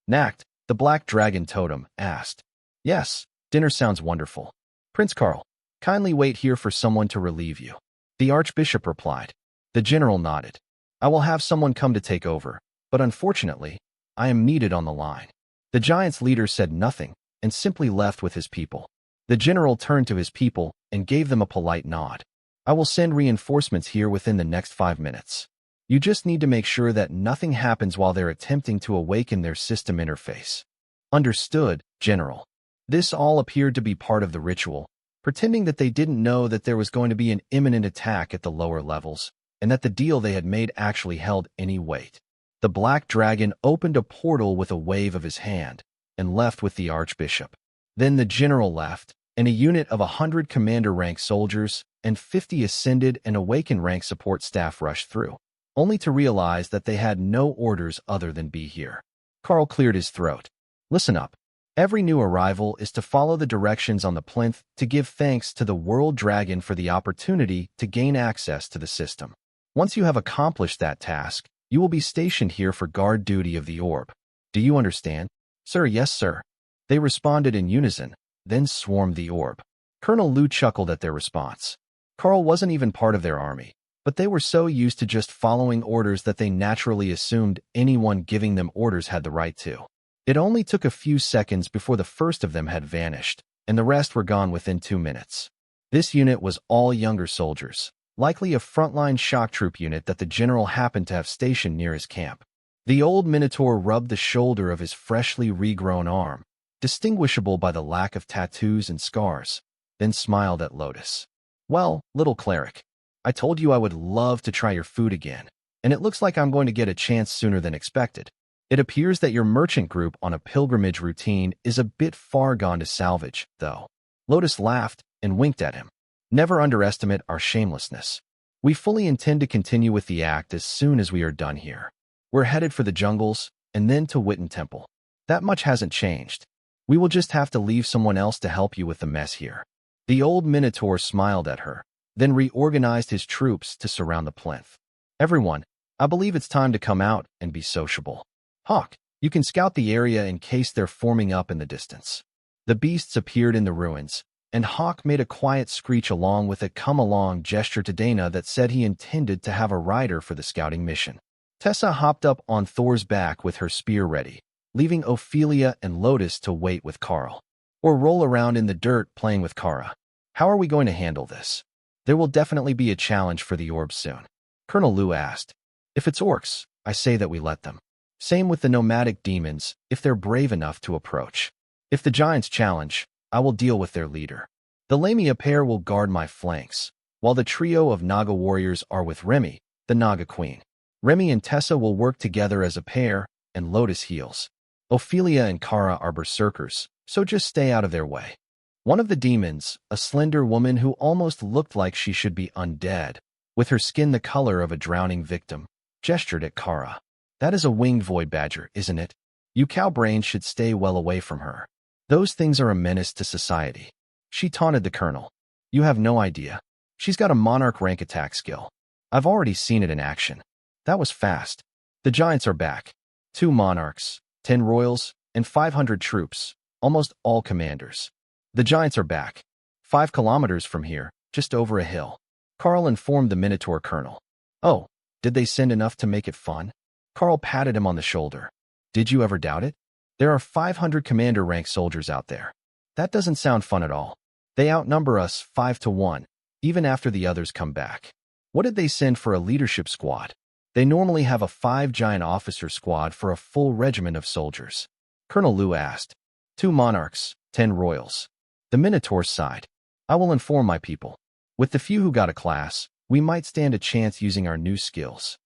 Nacht, the black dragon totem, asked. Yes, dinner sounds wonderful. Prince Karl, Kindly wait here for someone to relieve you. The archbishop replied. The general nodded. I will have someone come to take over, but unfortunately, I am needed on the line. The giant's leader said nothing and simply left with his people. The general turned to his people and gave them a polite nod. I will send reinforcements here within the next 5 minutes. You just need to make sure that nothing happens while they're attempting to awaken their system interface. Understood, General. This all appeared to be part of the ritual, pretending that they didn't know that there was going to be an imminent attack at the lower levels, and that the deal they had made actually held any weight. The black dragon opened a portal with a wave of his hand and left with the archbishop. Then the general left, and a unit of 100 commander-rank soldiers and 50 ascended and awakened rank support staff rushed through, only to realize that they had no orders other than be here. Karl cleared his throat. Listen up. Every new arrival is to follow the directions on the plinth to give thanks to the World Dragon for the opportunity to gain access to the system. Once you have accomplished that task, you will be stationed here for guard duty of the orb. Do you understand? Sir, yes, sir. They responded in unison, then swarmed the orb. Colonel Liu chuckled at their response. Karl wasn't even part of their army, but they were so used to just following orders that they naturally assumed anyone giving them orders had the right to. It only took a few seconds before the first of them had vanished, and the rest were gone within 2 minutes. This unit was all younger soldiers, likely a frontline shock troop unit that the general happened to have stationed near his camp. The old Minotaur rubbed the shoulder of his freshly regrown arm, distinguishable by the lack of tattoos and scars, then smiled at Lotus. Well, little cleric, I told you I would love to try your food again, and it looks like I'm going to get a chance sooner than expected. It appears that your merchant group on a pilgrimage routine is a bit far gone to salvage, though. Lotus laughed and winked at him. Never underestimate our shamelessness. We fully intend to continue with the act as soon as we are done here. We're headed for the jungles and then to Witten Temple. That much hasn't changed. We will just have to leave someone else to help you with the mess here. The old Minotaur smiled at her, then reorganized his troops to surround the plinth. Everyone, I believe it's time to come out and be sociable. Hawk, you can scout the area in case they're forming up in the distance. The beasts appeared in the ruins, and Hawk made a quiet screech along with a come-along gesture to Dana that said he intended to have a rider for the scouting mission. Tessa hopped up on Thor's back with her spear ready, leaving Ophelia and Lotus to wait with Karl, or roll around in the dirt playing with Kara. How are we going to handle this? There will definitely be a challenge for the orb soon. Colonel Liu asked. If it's orcs, I say that we let them. Same with the nomadic demons, if they're brave enough to approach. If the giants challenge, I will deal with their leader. The Lamia pair will guard my flanks, while the trio of Naga warriors are with Remy, the Naga queen. Remy and Tessa will work together as a pair, and Lotus heals. Ophelia and Kara are berserkers, so just stay out of their way. One of the demons, a slender woman who almost looked like she should be undead, with her skin the color of a drowning victim, gestured at Kara. That is a winged void badger, isn't it? You cowbrains should stay well away from her. Those things are a menace to society. She taunted the colonel. You have no idea. She's got a monarch rank attack skill. I've already seen it in action. That was fast. The giants are back. 2 monarchs, 10 royals, and 500 troops, almost all commanders. The giants are back. 5 kilometers from here, just over a hill. Karl informed the Minotaur colonel. Oh, did they send enough to make it fun? Karl patted him on the shoulder. Did you ever doubt it? There are 500 commander-rank soldiers out there. That doesn't sound fun at all. They outnumber us 5-1, even after the others come back. What did they send for a leadership squad? They normally have a 5-giant officer squad for a full regiment of soldiers. Colonel Liu asked. 2 monarchs, 10 royals. The Minotaur sighed. I will inform my people. With the few who got a class, we might stand a chance using our new skills.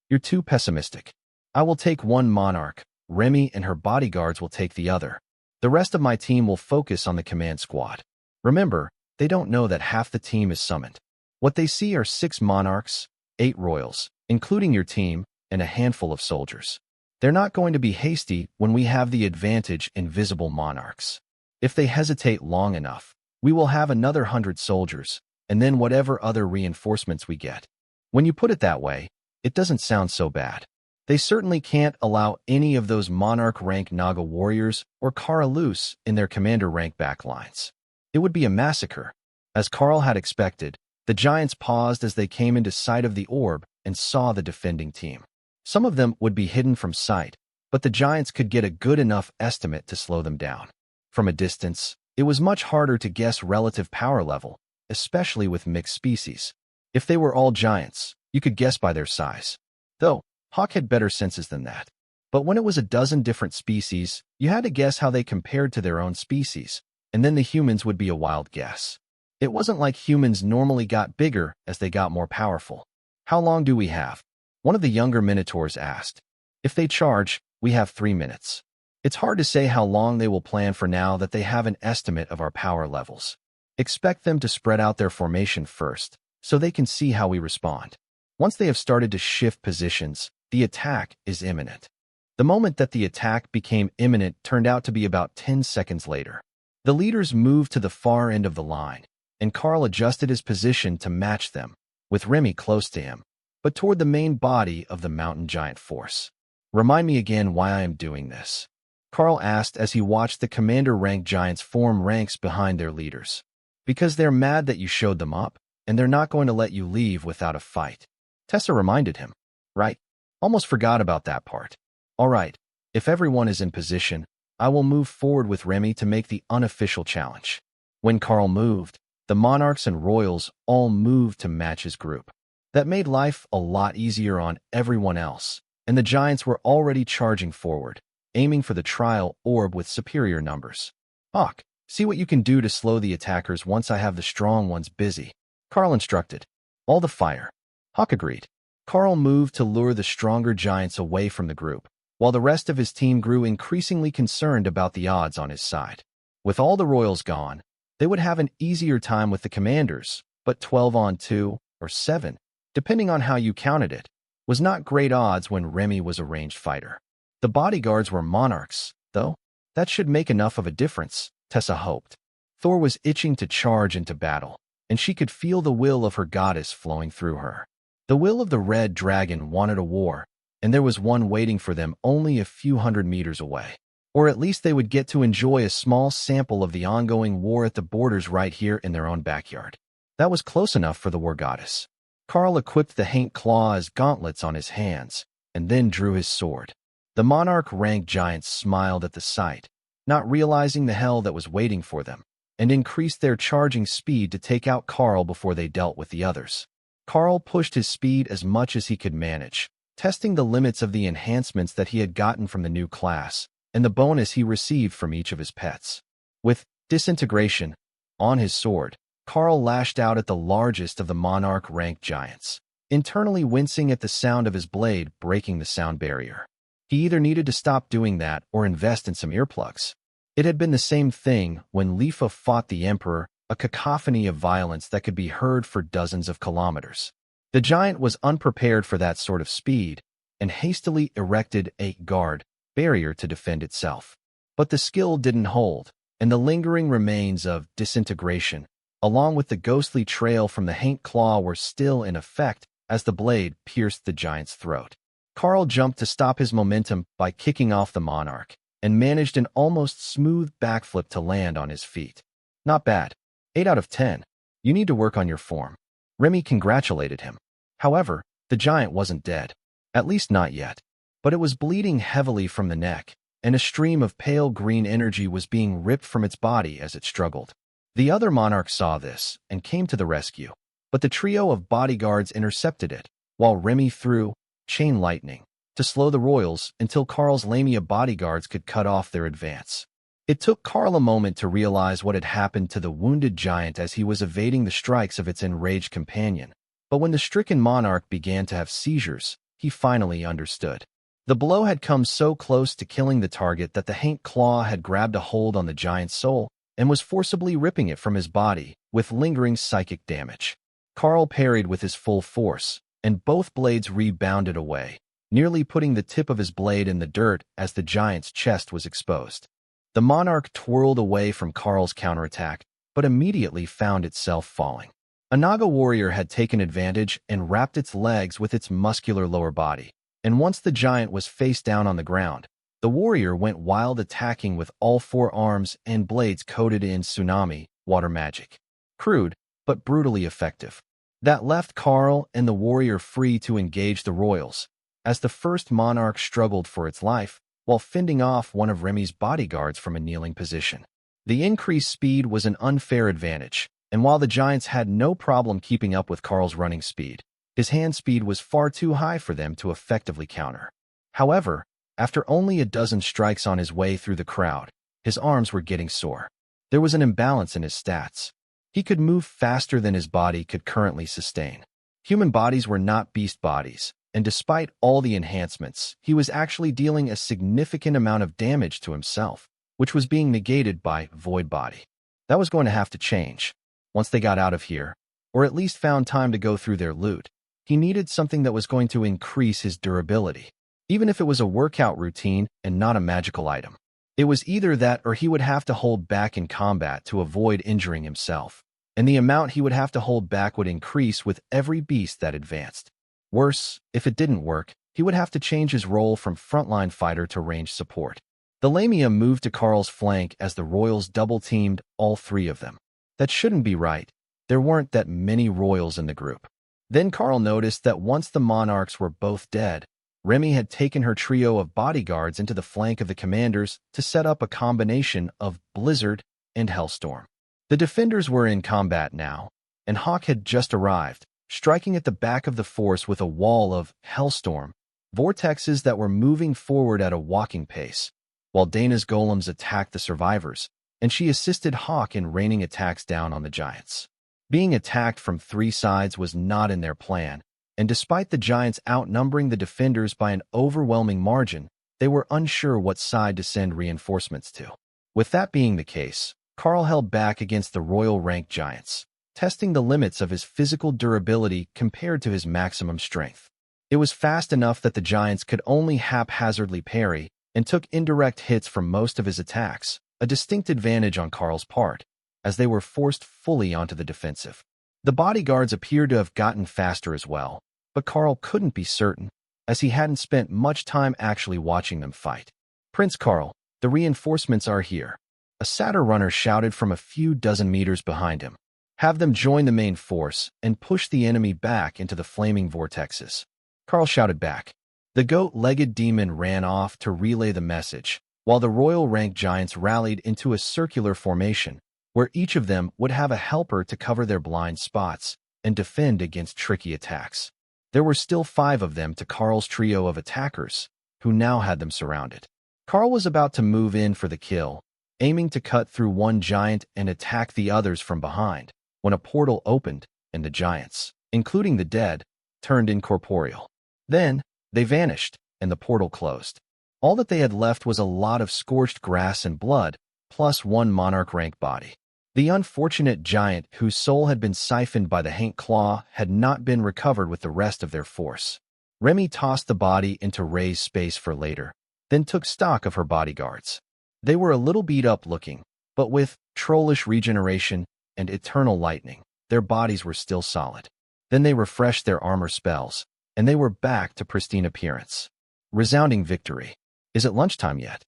You're too pessimistic. I will take 1 monarch. Remy and her bodyguards will take the other. The rest of my team will focus on the command squad. Remember, they don't know that half the team is summoned. What they see are 6 monarchs, 8 royals, including your team, and a handful of soldiers. They're not going to be hasty when we have the advantage in visible monarchs. If they hesitate long enough, we will have another 100 soldiers, and then whatever other reinforcements we get. When you put it that way, it doesn't sound so bad. They certainly can't allow any of those monarch-rank Naga warriors or Kara loose in their commander-rank backlines. It would be a massacre. As Karl had expected, the giants paused as they came into sight of the orb and saw the defending team. Some of them would be hidden from sight, but the giants could get a good enough estimate to slow them down. From a distance, it was much harder to guess relative power level, especially with mixed species. If they were all giants, you could guess by their size. Though, Hawk had better senses than that. But when it was a dozen different species, you had to guess how they compared to their own species, and then the humans would be a wild guess. It wasn't like humans normally got bigger as they got more powerful. How long do we have? One of the younger minotaurs asked. If they charge, we have 3 minutes. It's hard to say how long they will plan for now that they have an estimate of our power levels. Expect them to spread out their formation first, so they can see how we respond. Once they have started to shift positions, the attack is imminent. The moment that the attack became imminent turned out to be about 10 seconds later. The leaders moved to the far end of the line, and Karl adjusted his position to match them, with Remy close to him, but toward the main body of the mountain giant force. Remind me again why I am doing this, Karl asked as he watched the commander-rank giants form ranks behind their leaders. Because they're mad that you showed them up, and they're not going to let you leave without a fight. Tessa reminded him. Right? Almost forgot about that part. All right, if everyone is in position, I will move forward with Remy to make the unofficial challenge. When Karl moved, the monarchs and royals all moved to match his group. That made life a lot easier on everyone else, and the giants were already charging forward, aiming for the trial orb with superior numbers. Hawk, see what you can do to slow the attackers once I have the strong ones busy, Karl instructed. All the fire. Hawk agreed. Karl moved to lure the stronger giants away from the group, while the rest of his team grew increasingly concerned about the odds on his side. With all the royals gone, they would have an easier time with the commanders, but 12 on 2, or 7, depending on how you counted it, was not great odds when Remy was a ranged fighter. The bodyguards were monarchs, though. That should make enough of a difference, Tessa hoped. Thor was itching to charge into battle, and she could feel the will of her goddess flowing through her. The will of the red dragon wanted a war, and there was one waiting for them only a few hundred meters away. Or at least they would get to enjoy a small sample of the ongoing war at the borders right here in their own backyard. That was close enough for the war goddess. Karl equipped the Haint Claw as gauntlets on his hands, and then drew his sword. The monarch-ranked giants smiled at the sight, not realizing the hell that was waiting for them, and increased their charging speed to take out Karl before they dealt with the others. Karl pushed his speed as much as he could manage, testing the limits of the enhancements that he had gotten from the new class, and the bonus he received from each of his pets. With disintegration on his sword, Karl lashed out at the largest of the monarch-ranked giants, internally wincing at the sound of his blade breaking the sound barrier. He either needed to stop doing that or invest in some earplugs. It had been the same thing when Lifa fought the Emperor, a cacophony of violence that could be heard for dozens of kilometers. The giant was unprepared for that sort of speed and hastily erected a guard barrier to defend itself. But the skill didn't hold, and the lingering remains of disintegration, along with the ghostly trail from the Haint Claw, were still in effect as the blade pierced the giant's throat. Karl jumped to stop his momentum by kicking off the monarch, and managed an almost smooth backflip to land on his feet. Not bad. 8 out of 10. You need to work on your form. Remy congratulated him. However, the giant wasn't dead. At least not yet. But it was bleeding heavily from the neck, and a stream of pale green energy was being ripped from its body as it struggled. The other monarchs saw this and came to the rescue, but the trio of bodyguards intercepted it, while Remy threw chain lightning to slow the royals until Karl's Lamia bodyguards could cut off their advance. It took Karl a moment to realize what had happened to the wounded giant as he was evading the strikes of its enraged companion, but when the stricken monarch began to have seizures, he finally understood. The blow had come so close to killing the target that the Haint Claw had grabbed a hold on the giant's soul and was forcibly ripping it from his body, with lingering psychic damage. Karl parried with his full force, and both blades rebounded away, nearly putting the tip of his blade in the dirt as the giant's chest was exposed. The monarch twirled away from Karl's counterattack, but immediately found itself falling. A Naga warrior had taken advantage and wrapped its legs with its muscular lower body, and once the giant was face down on the ground, the warrior went wild, attacking with all 4 arms and blades coated in tsunami water magic. Crude, but brutally effective. That left Karl and the warrior free to engage the royals, as the first monarch struggled for its life while fending off one of Remy's bodyguards from a kneeling position. The increased speed was an unfair advantage, and while the giants had no problem keeping up with Karl's running speed, his hand speed was far too high for them to effectively counter. However, after only a dozen strikes on his way through the crowd, his arms were getting sore. There was an imbalance in his stats. He could move faster than his body could currently sustain. Human bodies were not beast bodies, and despite all the enhancements, he was actually dealing a significant amount of damage to himself, which was being negated by Void Body. That was going to have to change. Once they got out of here, or at least found time to go through their loot, he needed something that was going to increase his durability, even if it was a workout routine and not a magical item. It was either that or he would have to hold back in combat to avoid injuring himself, and the amount he would have to hold back would increase with every beast that advanced. Worse, if it didn't work, he would have to change his role from frontline fighter to ranged support. The Lamia moved to Karl's flank as the royals double-teamed all three of them. That shouldn't be right. There weren't that many royals in the group. Then Karl noticed that once the monarchs were both dead, Remy had taken her trio of bodyguards into the flank of the commanders to set up a combination of Blizzard and Hellstorm. The defenders were in combat now, and Hawk had just arrived, striking at the back of the force with a wall of Hellstorm, vortexes that were moving forward at a walking pace, while Dana's golems attacked the survivors, and she assisted Hawk in raining attacks down on the giants. Being attacked from three sides was not in their plan, and despite the giants outnumbering the defenders by an overwhelming margin, they were unsure what side to send reinforcements to. With that being the case, Karl held back against the royal rank giants, testing the limits of his physical durability compared to his maximum strength. It was fast enough that the giants could only haphazardly parry and took indirect hits from most of his attacks, a distinct advantage on Karl's part, as they were forced fully onto the defensive. The bodyguards appeared to have gotten faster as well, but Karl couldn't be certain, as he hadn't spent much time actually watching them fight. "Prince Karl, the reinforcements are here," a satyr runner shouted from a few dozen meters behind him. "Have them join the main force and push the enemy back into the flaming vortexes." Karl shouted back. The goat-legged demon ran off to relay the message, while the royal rank giants rallied into a circular formation, where each of them would have a helper to cover their blind spots and defend against tricky attacks. There were still 5 of them to Karl's trio of attackers, who now had them surrounded. Karl was about to move in for the kill, aiming to cut through one giant and attack the others from behind, when a portal opened and the giants, including the dead, turned incorporeal. Then, they vanished, and the portal closed. All that they had left was a lot of scorched grass and blood, plus one monarch-rank body. The unfortunate giant whose soul had been siphoned by the Hank Claw had not been recovered with the rest of their force. Remy tossed the body into Ray's space for later, then took stock of her bodyguards. They were a little beat up looking, but with trollish regeneration and eternal lightning, their bodies were still solid. Then they refreshed their armor spells, and they were back to pristine appearance. Resounding victory. Is it lunchtime yet?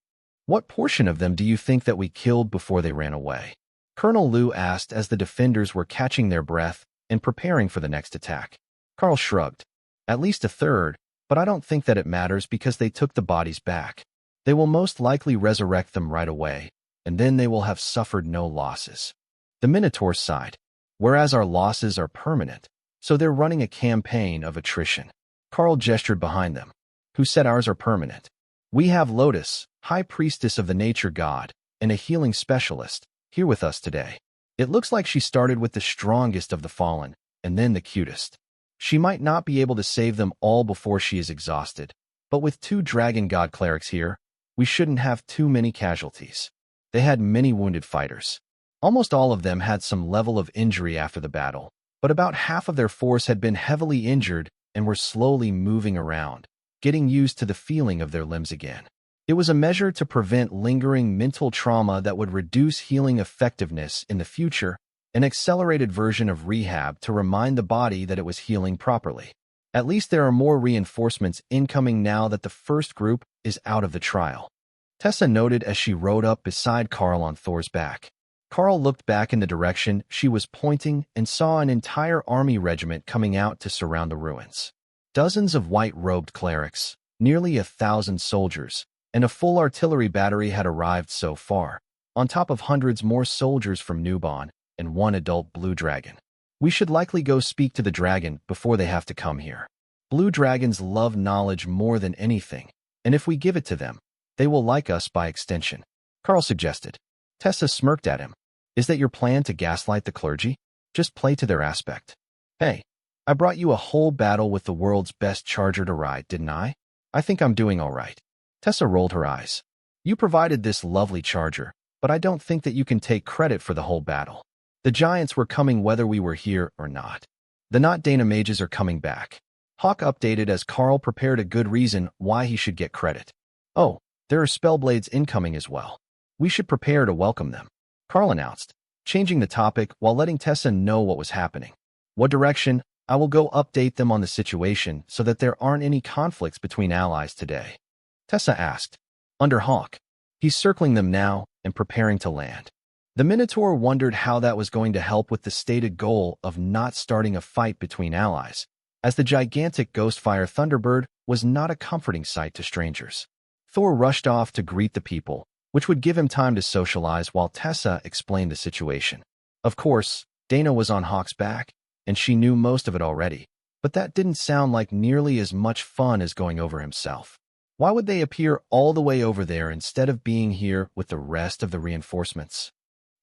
What portion of them do you think that we killed before they ran away? Colonel Liu asked as the defenders were catching their breath and preparing for the next attack. Karl shrugged. At least a third, but I don't think that it matters because they took the bodies back. They will most likely resurrect them right away, and then they will have suffered no losses. The Minotaur sighed. Whereas our losses are permanent, so they're running a campaign of attrition. Karl gestured behind them. Who said ours are permanent? We have Lotus, High Priestess of the Nature God, and a healing specialist, here with us today. It looks like she started with the strongest of the fallen, and then the cutest. She might not be able to save them all before she is exhausted, but with 2 dragon god clerics here, we shouldn't have too many casualties. They had many wounded fighters. Almost all of them had some level of injury after the battle, but about half of their force had been heavily injured and were slowly moving around, getting used to the feeling of their limbs again. It was a measure to prevent lingering mental trauma that would reduce healing effectiveness in the future, an accelerated version of rehab to remind the body that it was healing properly. At least there are more reinforcements incoming now that the first group is out of the trial. Tessa noted as she rode up beside Karl on Thor's back. Karl looked back in the direction she was pointing and saw an entire army regiment coming out to surround the ruins. Dozens of white-robed clerics, nearly 1,000 soldiers, and a full artillery battery had arrived so far, on top of hundreds more soldiers from Newbon and one adult blue dragon. We should likely go speak to the dragon before they have to come here. Blue dragons love knowledge more than anything, and if we give it to them, they will like us by extension, Karl suggested. Tessa smirked at him. Is that your plan to gaslight the clergy? Just play to their aspect. Hey, I brought you a whole battle with the world's best charger to ride, didn't I? I think I'm doing all right. Tessa rolled her eyes. You provided this lovely charger, but I don't think that you can take credit for the whole battle. The giants were coming whether we were here or not. The not Dana mages are coming back. Hawk updated as Karl prepared a good reason why he should get credit. Oh, there are spellblades incoming as well. We should prepare to welcome them, Karl announced, changing the topic while letting Tessa know what was happening. What direction? I will go update them on the situation so that there aren't any conflicts between allies today, Tessa asked. Under Hawk. He's circling them now and preparing to land. The Minotaur wondered how that was going to help with the stated goal of not starting a fight between allies, as the gigantic Ghostfire Thunderbird was not a comforting sight to strangers. Thor rushed off to greet the people, which would give him time to socialize while Tessa explained the situation. Of course, Dana was on Hawk's back, and she knew most of it already, but that didn't sound like nearly as much fun as going over himself. Why would they appear all the way over there instead of being here with the rest of the reinforcements?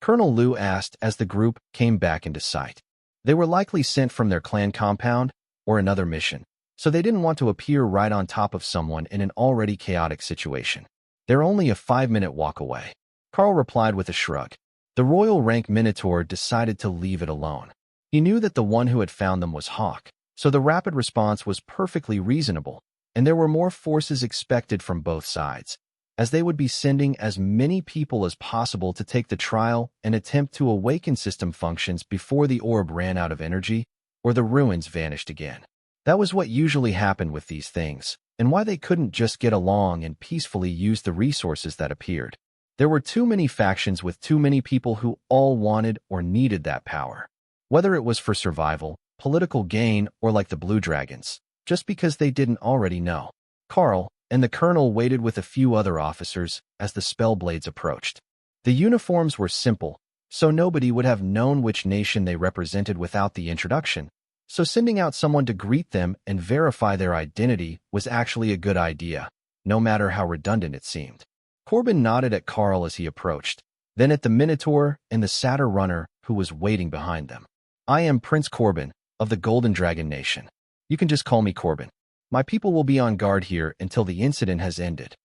Colonel Liu asked as the group came back into sight. They were likely sent from their clan compound or another mission, so they didn't want to appear right on top of someone in an already chaotic situation. They're only a 5-minute walk away. Karl replied with a shrug. The royal rank Minotaur decided to leave it alone. He knew that the one who had found them was Hawk, so the rapid response was perfectly reasonable, and there were more forces expected from both sides, as they would be sending as many people as possible to take the trial and attempt to awaken system functions before the orb ran out of energy or the ruins vanished again. That was what usually happened with these things, and why they couldn't just get along and peacefully use the resources that appeared. There were too many factions with too many people who all wanted or needed that power. Whether it was for survival, political gain, or like the Blue Dragons, just because they didn't already know. Karl and the colonel waited with a few other officers as the spellblades approached. The uniforms were simple, so nobody would have known which nation they represented without the introduction, so sending out someone to greet them and verify their identity was actually a good idea, no matter how redundant it seemed. Corbin nodded at Karl as he approached, then at the Minotaur and the Satyr Runner who was waiting behind them. I am Prince Corbin of the Golden Dragon Nation. You can just call me Corbin. My people will be on guard here until the incident has ended,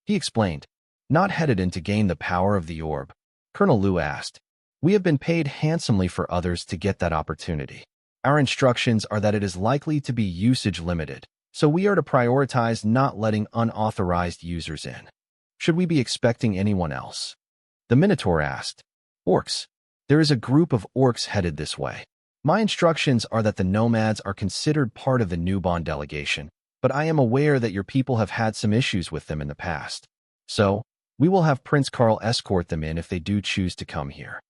he explained. Not headed in to gain the power of the orb, Colonel Liu asked. We have been paid handsomely for others to get that opportunity. Our instructions are that it is likely to be usage limited, so we are to prioritize not letting unauthorized users in. Should we be expecting anyone else? The Minotaur asked. Orcs. There is a group of orcs headed this way. My instructions are that the nomads are considered part of the Newbon delegation, but I am aware that your people have had some issues with them in the past. So, we will have Prince Karl escort them in if they do choose to come here.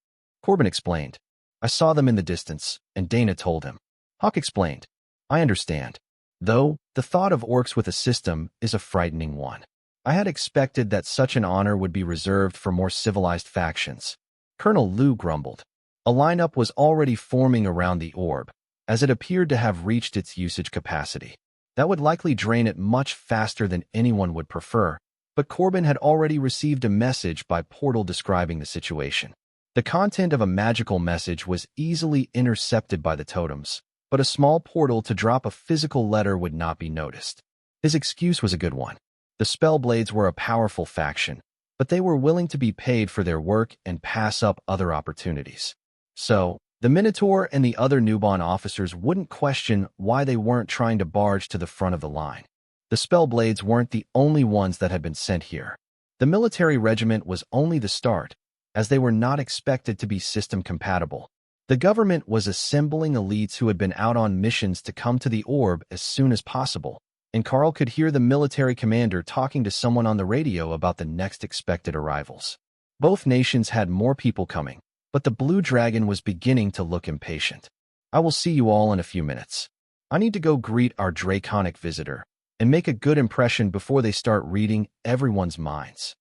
Corbin explained. I saw them in the distance, and Dana told him. Hawk explained. I understand. Though, the thought of orcs with a system is a frightening one. I had expected that such an honor would be reserved for more civilized factions. Colonel Liu grumbled. A lineup was already forming around the orb, as it appeared to have reached its usage capacity. That would likely drain it much faster than anyone would prefer, but Corbin had already received a message by portal describing the situation. The content of a magical message was easily intercepted by the totems, but a small portal to drop a physical letter would not be noticed. His excuse was a good one. The Spellblades were a powerful faction, but they were willing to be paid for their work and pass up other opportunities. So, the Minotaur and the other Newbon officers wouldn't question why they weren't trying to barge to the front of the line. The Spellblades weren't the only ones that had been sent here. The military regiment was only the start, as they were not expected to be system compatible. The government was assembling elites who had been out on missions to come to the orb as soon as possible, and Karl could hear the military commander talking to someone on the radio about the next expected arrivals. Both nations had more people coming, but the blue dragon was beginning to look impatient. I will see you all in a few minutes. I need to go greet our draconic visitor and make a good impression before they start reading everyone's minds.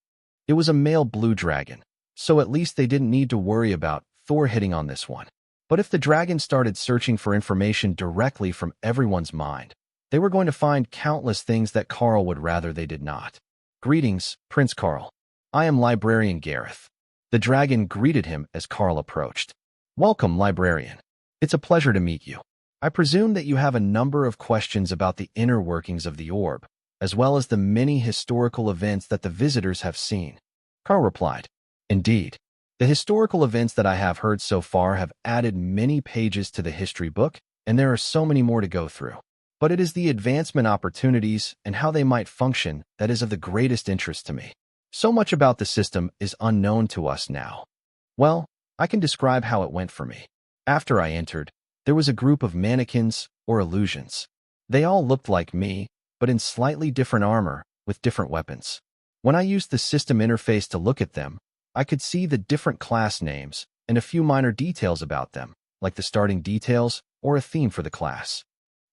It was a male blue dragon, so at least they didn't need to worry about Thor hitting on this one. But if the dragon started searching for information directly from everyone's mind, they were going to find countless things that Karl would rather they did not. Greetings, Prince Karl. I am Librarian Gareth. The dragon greeted him as Karl approached. Welcome, Librarian. It's a pleasure to meet you. I presume that you have a number of questions about the inner workings of the orb, as well as the many historical events that the visitors have seen. Karl replied, Indeed. The historical events that I have heard so far have added many pages to the history book, and there are so many more to go through. But it is the advancement opportunities and how they might function that is of the greatest interest to me. So much about the system is unknown to us now. Well, I can describe how it went for me. After I entered, there was a group of mannequins or illusions. They all looked like me, but in slightly different armor with different weapons. When I used the system interface to look at them, I could see the different class names and a few minor details about them, like the starting details or a theme for the class.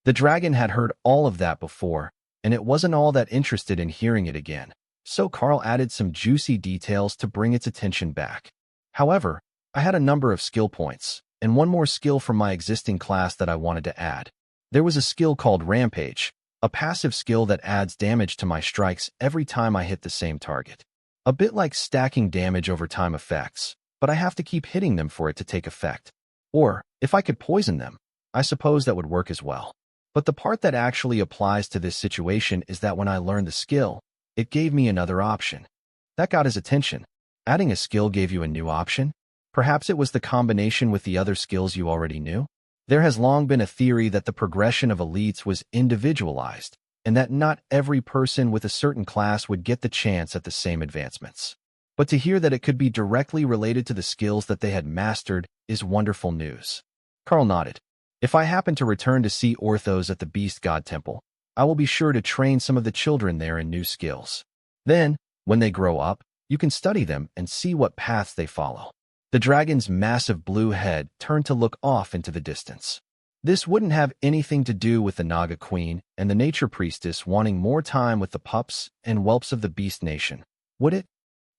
The dragon had heard all of that before, and it wasn't all that interested in hearing it again, so Karl added some juicy details to bring its attention back. However, I had a number of skill points, and one more skill from my existing class that I wanted to add. There was a skill called Rampage, a passive skill that adds damage to my strikes every time I hit the same target. A bit like stacking damage over time effects, but I have to keep hitting them for it to take effect. Or, if I could poison them, I suppose that would work as well. But the part that actually applies to this situation is that when I learned the skill, it gave me another option. That got his attention. Adding a skill gave you a new option? Perhaps it was the combination with the other skills you already knew? There has long been a theory that the progression of elites was individualized, and that not every person with a certain class would get the chance at the same advancements. But to hear that it could be directly related to the skills that they had mastered is wonderful news. Karl nodded. If I happen to return to see Orthos at the Beast God Temple, I will be sure to train some of the children there in new skills. Then, when they grow up, you can study them and see what paths they follow. The dragon's massive blue head turned to look off into the distance. This wouldn't have anything to do with the Naga Queen and the Nature Priestess wanting more time with the pups and whelps of the Beast Nation, would it?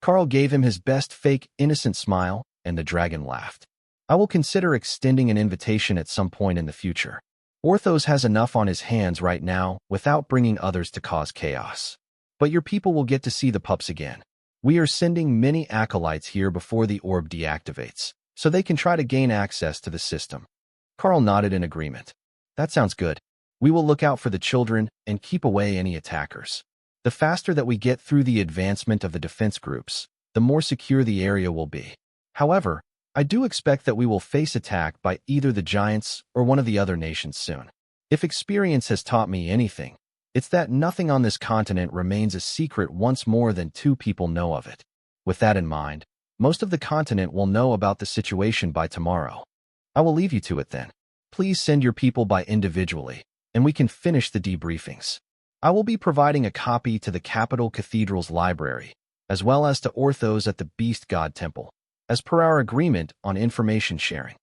Karl gave him his best fake innocent smile, and the dragon laughed. I will consider extending an invitation at some point in the future. Orthos has enough on his hands right now without bringing others to cause chaos. But your people will get to see the pups again. We are sending many acolytes here before the orb deactivates, so they can try to gain access to the system. Karl nodded in agreement. That sounds good. We will look out for the children and keep away any attackers. The faster that we get through the advancement of the defense groups, the more secure the area will be. However, I do expect that we will face attack by either the giants or one of the other nations soon. If experience has taught me anything, it's that nothing on this continent remains a secret once more than two people know of it. With that in mind, most of the continent will know about the situation by tomorrow. I will leave you to it then. Please send your people by individually, and we can finish the debriefings. I will be providing a copy to the Capital Cathedral's library, as well as to Orthos at the Beast God Temple, as per our agreement on information sharing.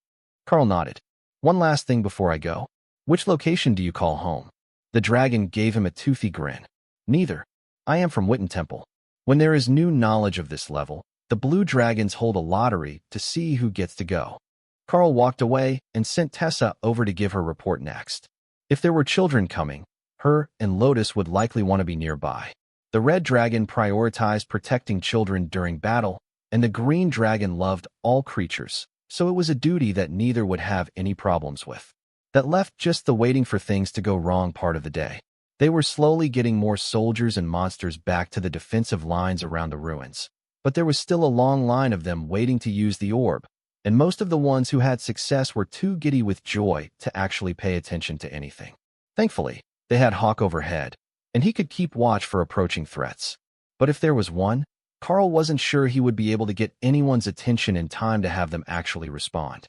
Karl nodded. One last thing before I go. Which location do you call home? The dragon gave him a toothy grin. Neither. I am from Witten Temple. When there is new knowledge of this level, the blue dragons hold a lottery to see who gets to go. Karl walked away and sent Tessa over to give her report next. If there were children coming, her and Lotus would likely want to be nearby. The red dragon prioritized protecting children during battle, and the green dragon loved all creatures, so it was a duty that neither would have any problems with. That left just the waiting for things to go wrong part of the day. They were slowly getting more soldiers and monsters back to the defensive lines around the ruins, but there was still a long line of them waiting to use the orb, and most of the ones who had success were too giddy with joy to actually pay attention to anything. Thankfully, they had Hawk overhead, and he could keep watch for approaching threats. But if there was one, Karl wasn't sure he would be able to get anyone's attention in time to have them actually respond.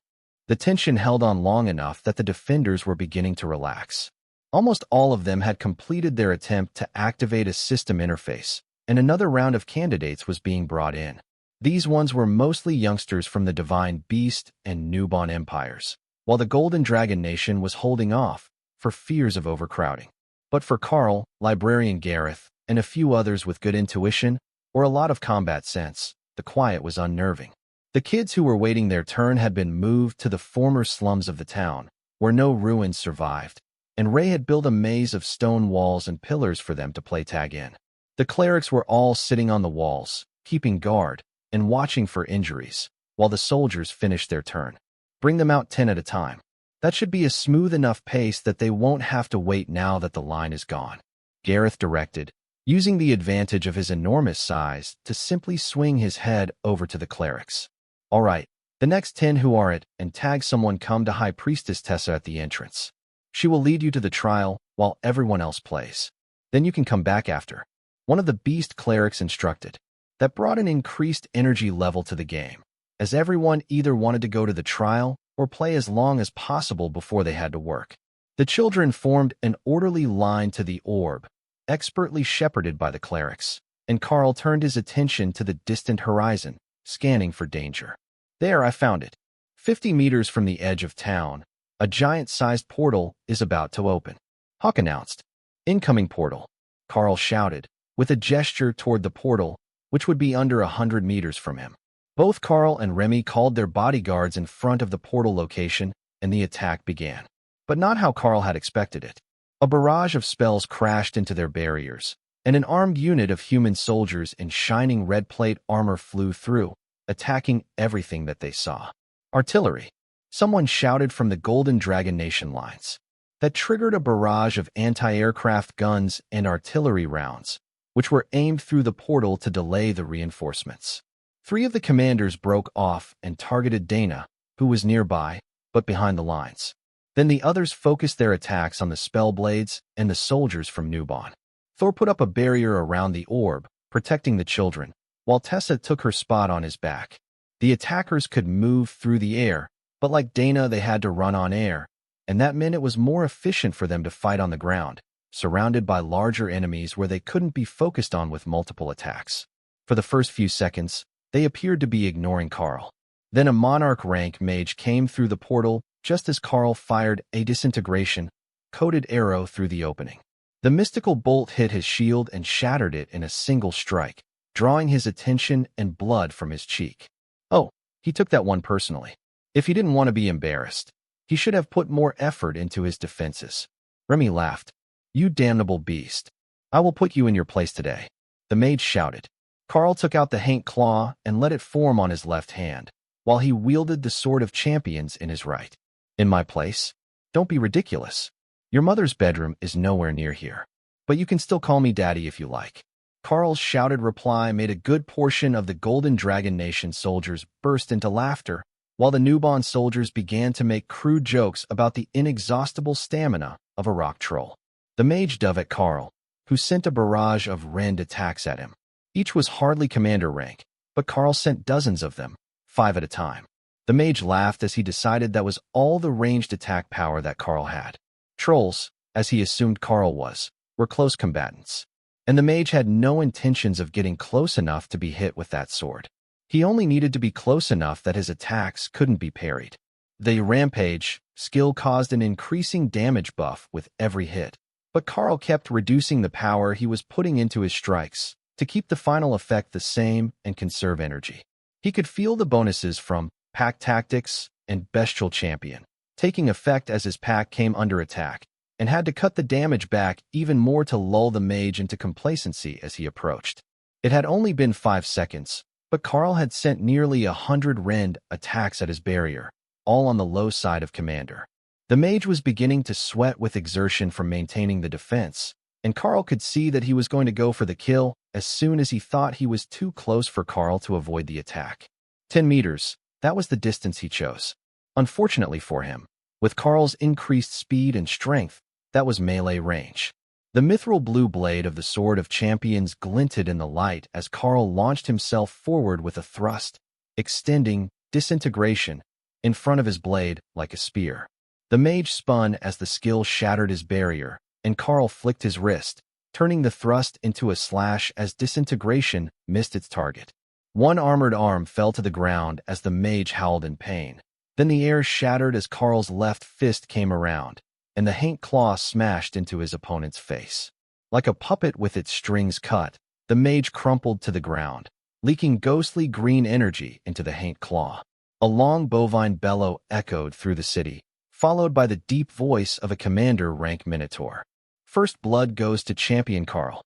The tension held on long enough that the defenders were beginning to relax. Almost all of them had completed their attempt to activate a system interface, and another round of candidates was being brought in. These ones were mostly youngsters from the Divine Beast and Newborn empires, while the Golden Dragon Nation was holding off for fears of overcrowding. But for Karl, Librarian Gareth, and a few others with good intuition or a lot of combat sense, the quiet was unnerving. The kids who were waiting their turn had been moved to the former slums of the town, where no ruins survived, and Ray had built a maze of stone walls and pillars for them to play tag in. The clerics were all sitting on the walls, keeping guard, and watching for injuries, while the soldiers finished their turn. Bring them out 10 at a time. That should be a smooth enough pace that they won't have to wait now that the line is gone, Gareth directed, using the advantage of his enormous size to simply swing his head over to the clerics. All right, the next 10 who are it, and tag someone come to High Priestess Tessa at the entrance. She will lead you to the trial while everyone else plays. Then you can come back after. One of the beast clerics instructed. That brought an increased energy level to the game, as everyone either wanted to go to the trial or play as long as possible before they had to work. The children formed an orderly line to the orb, expertly shepherded by the clerics, and Karl turned his attention to the distant horizon, scanning for danger. There, I found it. 50 meters from the edge of town, a giant-sized portal is about to open. Hawk announced. Incoming portal. Karl shouted, with a gesture toward the portal, which would be under 100 meters from him. Both Karl and Remy called their bodyguards in front of the portal location, and the attack began. But not how Karl had expected it. A barrage of spells crashed into their barriers, and an armed unit of human soldiers in shining red plate armor flew through, attacking everything that they saw. Artillery. Someone shouted from the Golden Dragon Nation lines. That triggered a barrage of anti-aircraft guns and artillery rounds, which were aimed through the portal to delay the reinforcements. 3 of the commanders broke off and targeted Dana, who was nearby, but behind the lines. Then the others focused their attacks on the Spellblades and the soldiers from Newborn. Thor put up a barrier around the orb, protecting the children, while Tessa took her spot on his back. The attackers could move through the air, but like Dana, they had to run on air, and that meant it was more efficient for them to fight on the ground, surrounded by larger enemies where they couldn't be focused on with multiple attacks. For the first few seconds, they appeared to be ignoring Karl. Then a Monarch rank mage came through the portal just as Karl fired a disintegration-coated arrow through the opening. The mystical bolt hit his shield and shattered it in a single strike, drawing his attention and blood from his cheek. Oh, he took that one personally. If he didn't want to be embarrassed, he should have put more effort into his defenses. Remy laughed. You damnable beast. I will put you in your place today. The mage shouted. Karl took out the Haint Claw and let it form on his left hand, while he wielded the Sword of Champions in his right. In my place? Don't be ridiculous. Your mother's bedroom is nowhere near here. But you can still call me Daddy if you like. Karl's shouted reply made a good portion of the Golden Dragon Nation soldiers burst into laughter, while the Newborn soldiers began to make crude jokes about the inexhaustible stamina of a rock troll. The mage dove at Karl, who sent a barrage of rend attacks at him. Each was hardly commander rank, but Karl sent dozens of them, 5 at a time. The mage laughed as he decided that was all the ranged attack power that Karl had. Trolls, as he assumed Karl was, were close combatants, and the mage had no intentions of getting close enough to be hit with that sword. He only needed to be close enough that his attacks couldn't be parried. The Rampage skill caused an increasing damage buff with every hit, but Karl kept reducing the power he was putting into his strikes to keep the final effect the same and conserve energy. He could feel the bonuses from Pack Tactics and Bestial Champion taking effect as his pack came under attack, and had to cut the damage back even more to lull the mage into complacency as he approached. It had only been 5 seconds, but Karl had sent nearly 100 rend attacks at his barrier, all on the low side of commander. The mage was beginning to sweat with exertion from maintaining the defense, and Karl could see that he was going to go for the kill as soon as he thought he was too close for Karl to avoid the attack. 10 meters, that was the distance he chose. Unfortunately for him, with Karl's increased speed and strength, that was melee range. The mithril blue blade of the Sword of Champions glinted in the light as Karl launched himself forward with a thrust, extending disintegration in front of his blade like a spear. The mage spun as the skill shattered his barrier, and Karl flicked his wrist, turning the thrust into a slash as disintegration missed its target. One armored arm fell to the ground as the mage howled in pain. Then the air shattered as Karl's left fist came around, and the haint claw smashed into his opponent's face. Like a puppet with its strings cut, the mage crumpled to the ground, leaking ghostly green energy into the haint claw. A long bovine bellow echoed through the city, followed by the deep voice of a commander-rank minotaur. First blood goes to Champion Karl.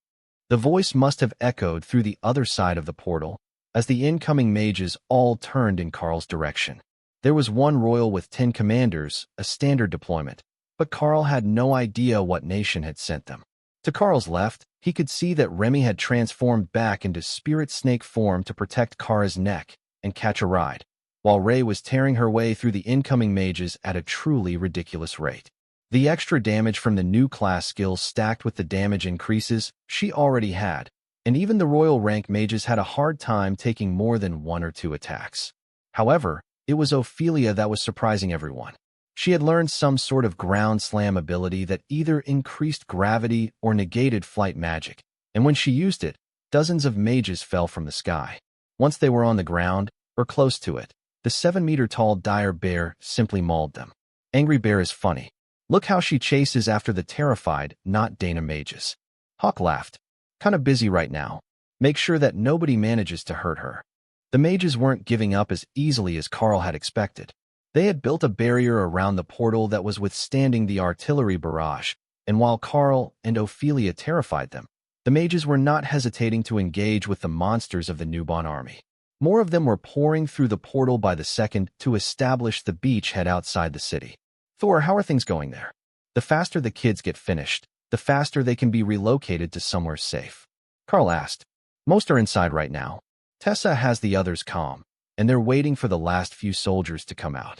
The voice must have echoed through the other side of the portal, as the incoming mages all turned in Karl's direction. There was one royal with 10 commanders, a standard deployment, but Karl had no idea what nation had sent them. To Karl's left, he could see that Remy had transformed back into spirit snake form to protect Kara's neck and catch a ride, while Ray was tearing her way through the incoming mages at a truly ridiculous rate. The extra damage from the new class skills stacked with the damage increases she already had, and even the royal rank mages had a hard time taking more than 1 or 2 attacks. However, it was Ophelia that was surprising everyone. She had learned some sort of ground slam ability that either increased gravity or negated flight magic, and when she used it, dozens of mages fell from the sky. Once they were on the ground, or close to it, the 7-meter-tall dire bear simply mauled them. Angry Bear is funny. Look how she chases after the terrified, not Dana mages. Hawk laughed. Kinda busy right now. Make sure that nobody manages to hurt her. The mages weren't giving up as easily as Karl had expected. They had built a barrier around the portal that was withstanding the artillery barrage, and while Karl and Ophelia terrified them, the mages were not hesitating to engage with the monsters of the newborn army. More of them were pouring through the portal by the second to establish the beachhead outside the city. Thor, how are things going there? The faster the kids get finished, the faster they can be relocated to somewhere safe. Karl asked. Most are inside right now. Tessa has the others calm, and they're waiting for the last few soldiers to come out.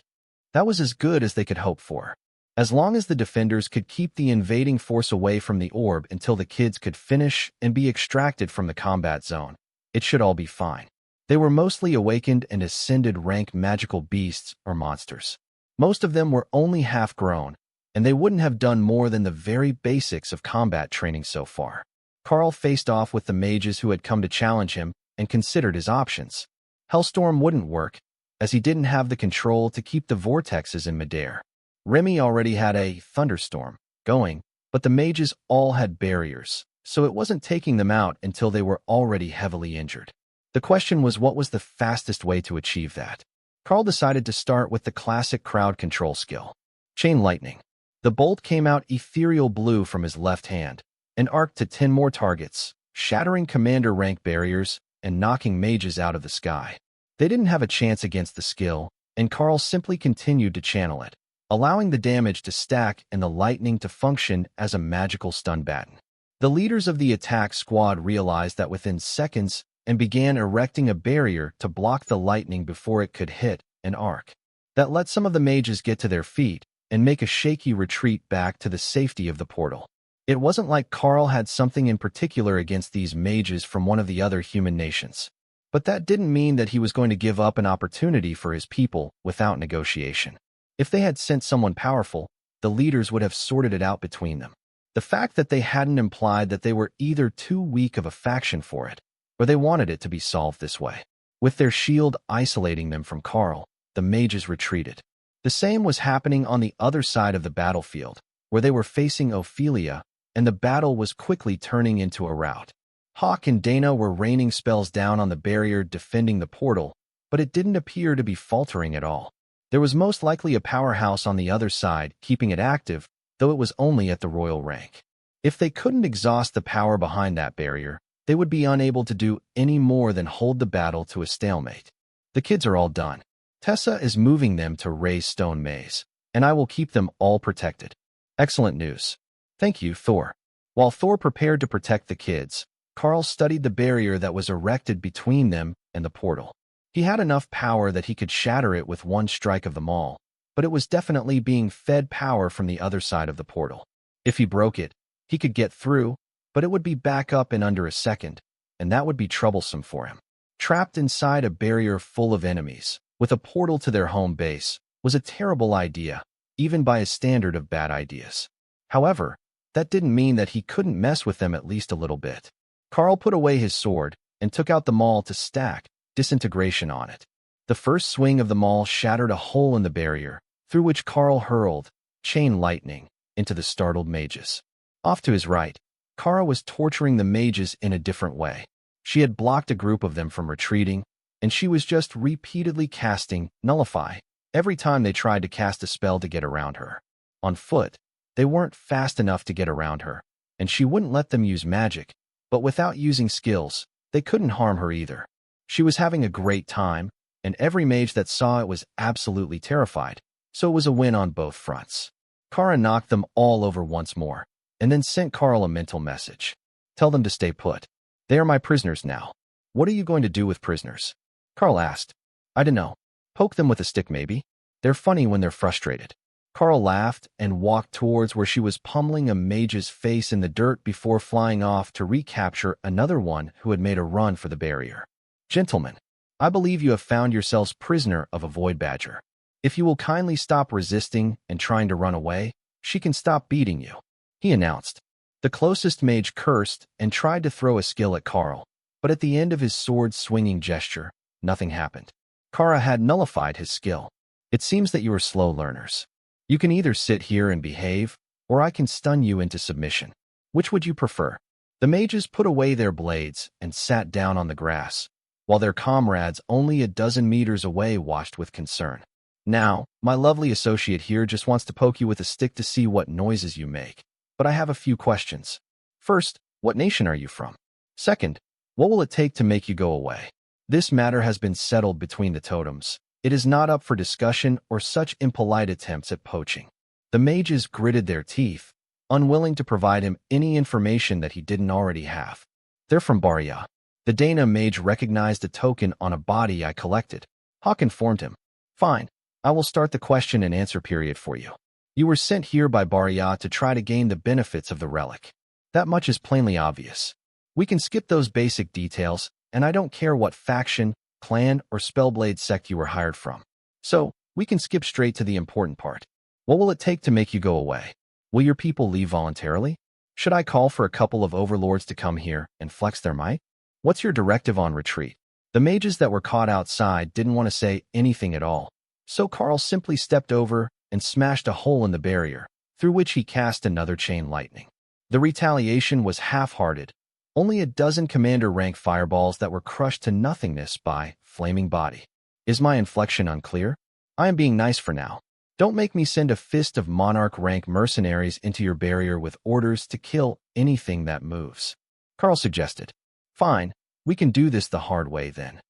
That was as good as they could hope for. As long as the defenders could keep the invading force away from the orb until the kids could finish and be extracted from the combat zone, it should all be fine. They were mostly awakened and ascended rank magical beasts or monsters. Most of them were only half-grown, and they wouldn't have done more than the very basics of combat training so far. Karl faced off with the mages who had come to challenge him and considered his options. Hellstorm wouldn't work, as he didn't have the control to keep the vortexes in midair. Remy already had a thunderstorm going, but the mages all had barriers, so it wasn't taking them out until they were already heavily injured. The question was, what was the fastest way to achieve that? Karl decided to start with the classic crowd control skill. Chain lightning. The bolt came out ethereal blue from his left hand, and arced to 10 more targets, shattering commander rank barriers and knocking mages out of the sky. They didn't have a chance against the skill, and Karl simply continued to channel it, allowing the damage to stack and the lightning to function as a magical stun baton. The leaders of the attack squad realized that within seconds and began erecting a barrier to block the lightning before it could hit and arc. That let some of the mages get to their feet and make a shaky retreat back to the safety of the portal. It wasn't like Karl had something in particular against these mages from one of the other human nations. But that didn't mean that he was going to give up an opportunity for his people without negotiation. If they had sent someone powerful, the leaders would have sorted it out between them. The fact that they hadn't implied that they were either too weak of a faction for it, or they wanted it to be solved this way. With their shield isolating them from Karl, the mages retreated. The same was happening on the other side of the battlefield, where they were facing Ophelia, and the battle was quickly turning into a rout. Hawk and Dana were raining spells down on the barrier defending the portal, but it didn't appear to be faltering at all. There was most likely a powerhouse on the other side keeping it active, though it was only at the royal rank. If they couldn't exhaust the power behind that barrier, they would be unable to do any more than hold the battle to a stalemate. The kids are all done. Tessa is moving them to Ray's stone maze, and I will keep them all protected. Excellent news. Thank you, Thor. While Thor prepared to protect the kids, Karl studied the barrier that was erected between them and the portal. He had enough power that he could shatter it with one strike of the maul, but it was definitely being fed power from the other side of the portal. If he broke it, he could get through, but it would be back up in under a second, and that would be troublesome for him. Trapped inside a barrier full of enemies, with a portal to their home base, was a terrible idea, even by a standard of bad ideas. However, that didn't mean that he couldn't mess with them at least a little bit. Karl put away his sword and took out the maul to stack, disintegration on it. The first swing of the maul shattered a hole in the barrier, through which Karl hurled, chain lightning, into the startled mages. Off to his right, Kara was torturing the mages in a different way. She had blocked a group of them from retreating, and she was just repeatedly casting Nullify every time they tried to cast a spell to get around her. On foot, they weren't fast enough to get around her, and she wouldn't let them use magic, but without using skills, they couldn't harm her either. She was having a great time, and every mage that saw it was absolutely terrified, so it was a win on both fronts. Kara knocked them all over once more, and then sent Karl a mental message. Tell them to stay put. They are my prisoners now. What are you going to do with prisoners? Karl asked. I don't know. Poke them with a stick maybe. They're funny when they're frustrated. Karl laughed and walked towards where she was pummeling a mage's face in the dirt before flying off to recapture another one who had made a run for the barrier. Gentlemen, I believe you have found yourselves prisoner of a void badger. If you will kindly stop resisting and trying to run away, she can stop beating you, he announced. The closest mage cursed and tried to throw a skill at Karl, but at the end of his sword-swinging gesture, nothing happened. Kara had nullified his skill. It seems that you are slow learners. You can either sit here and behave, or I can stun you into submission. Which would you prefer? The mages put away their blades and sat down on the grass, while their comrades only a dozen meters away watched with concern. Now, my lovely associate here just wants to poke you with a stick to see what noises you make. But I have a few questions. First, what nation are you from? Second, what will it take to make you go away? This matter has been settled between the totems. It is not up for discussion or such impolite attempts at poaching. The mages gritted their teeth, unwilling to provide him any information that he didn't already have. They're from Barya. The Dana mage recognized a token on a body I collected. Hawk informed him. Fine, I will start the question and answer period for you. You were sent here by Barya to try to gain the benefits of the relic. That much is plainly obvious. We can skip those basic details, and I don't care what faction, clan, or spellblade sect you were hired from. So, we can skip straight to the important part. What will it take to make you go away? Will your people leave voluntarily? Should I call for a couple of overlords to come here and flex their might? What's your directive on retreat? The mages that were caught outside didn't want to say anything at all, so Karl simply stepped over and smashed a hole in the barrier, through which he cast another chain lightning. The retaliation was half-hearted, only a dozen commander-rank fireballs that were crushed to nothingness by flaming body. Is my inflection unclear? I am being nice for now. Don't make me send a fist of monarch-rank mercenaries into your barrier with orders to kill anything that moves. Karl suggested. Fine, we can do this the hard way then.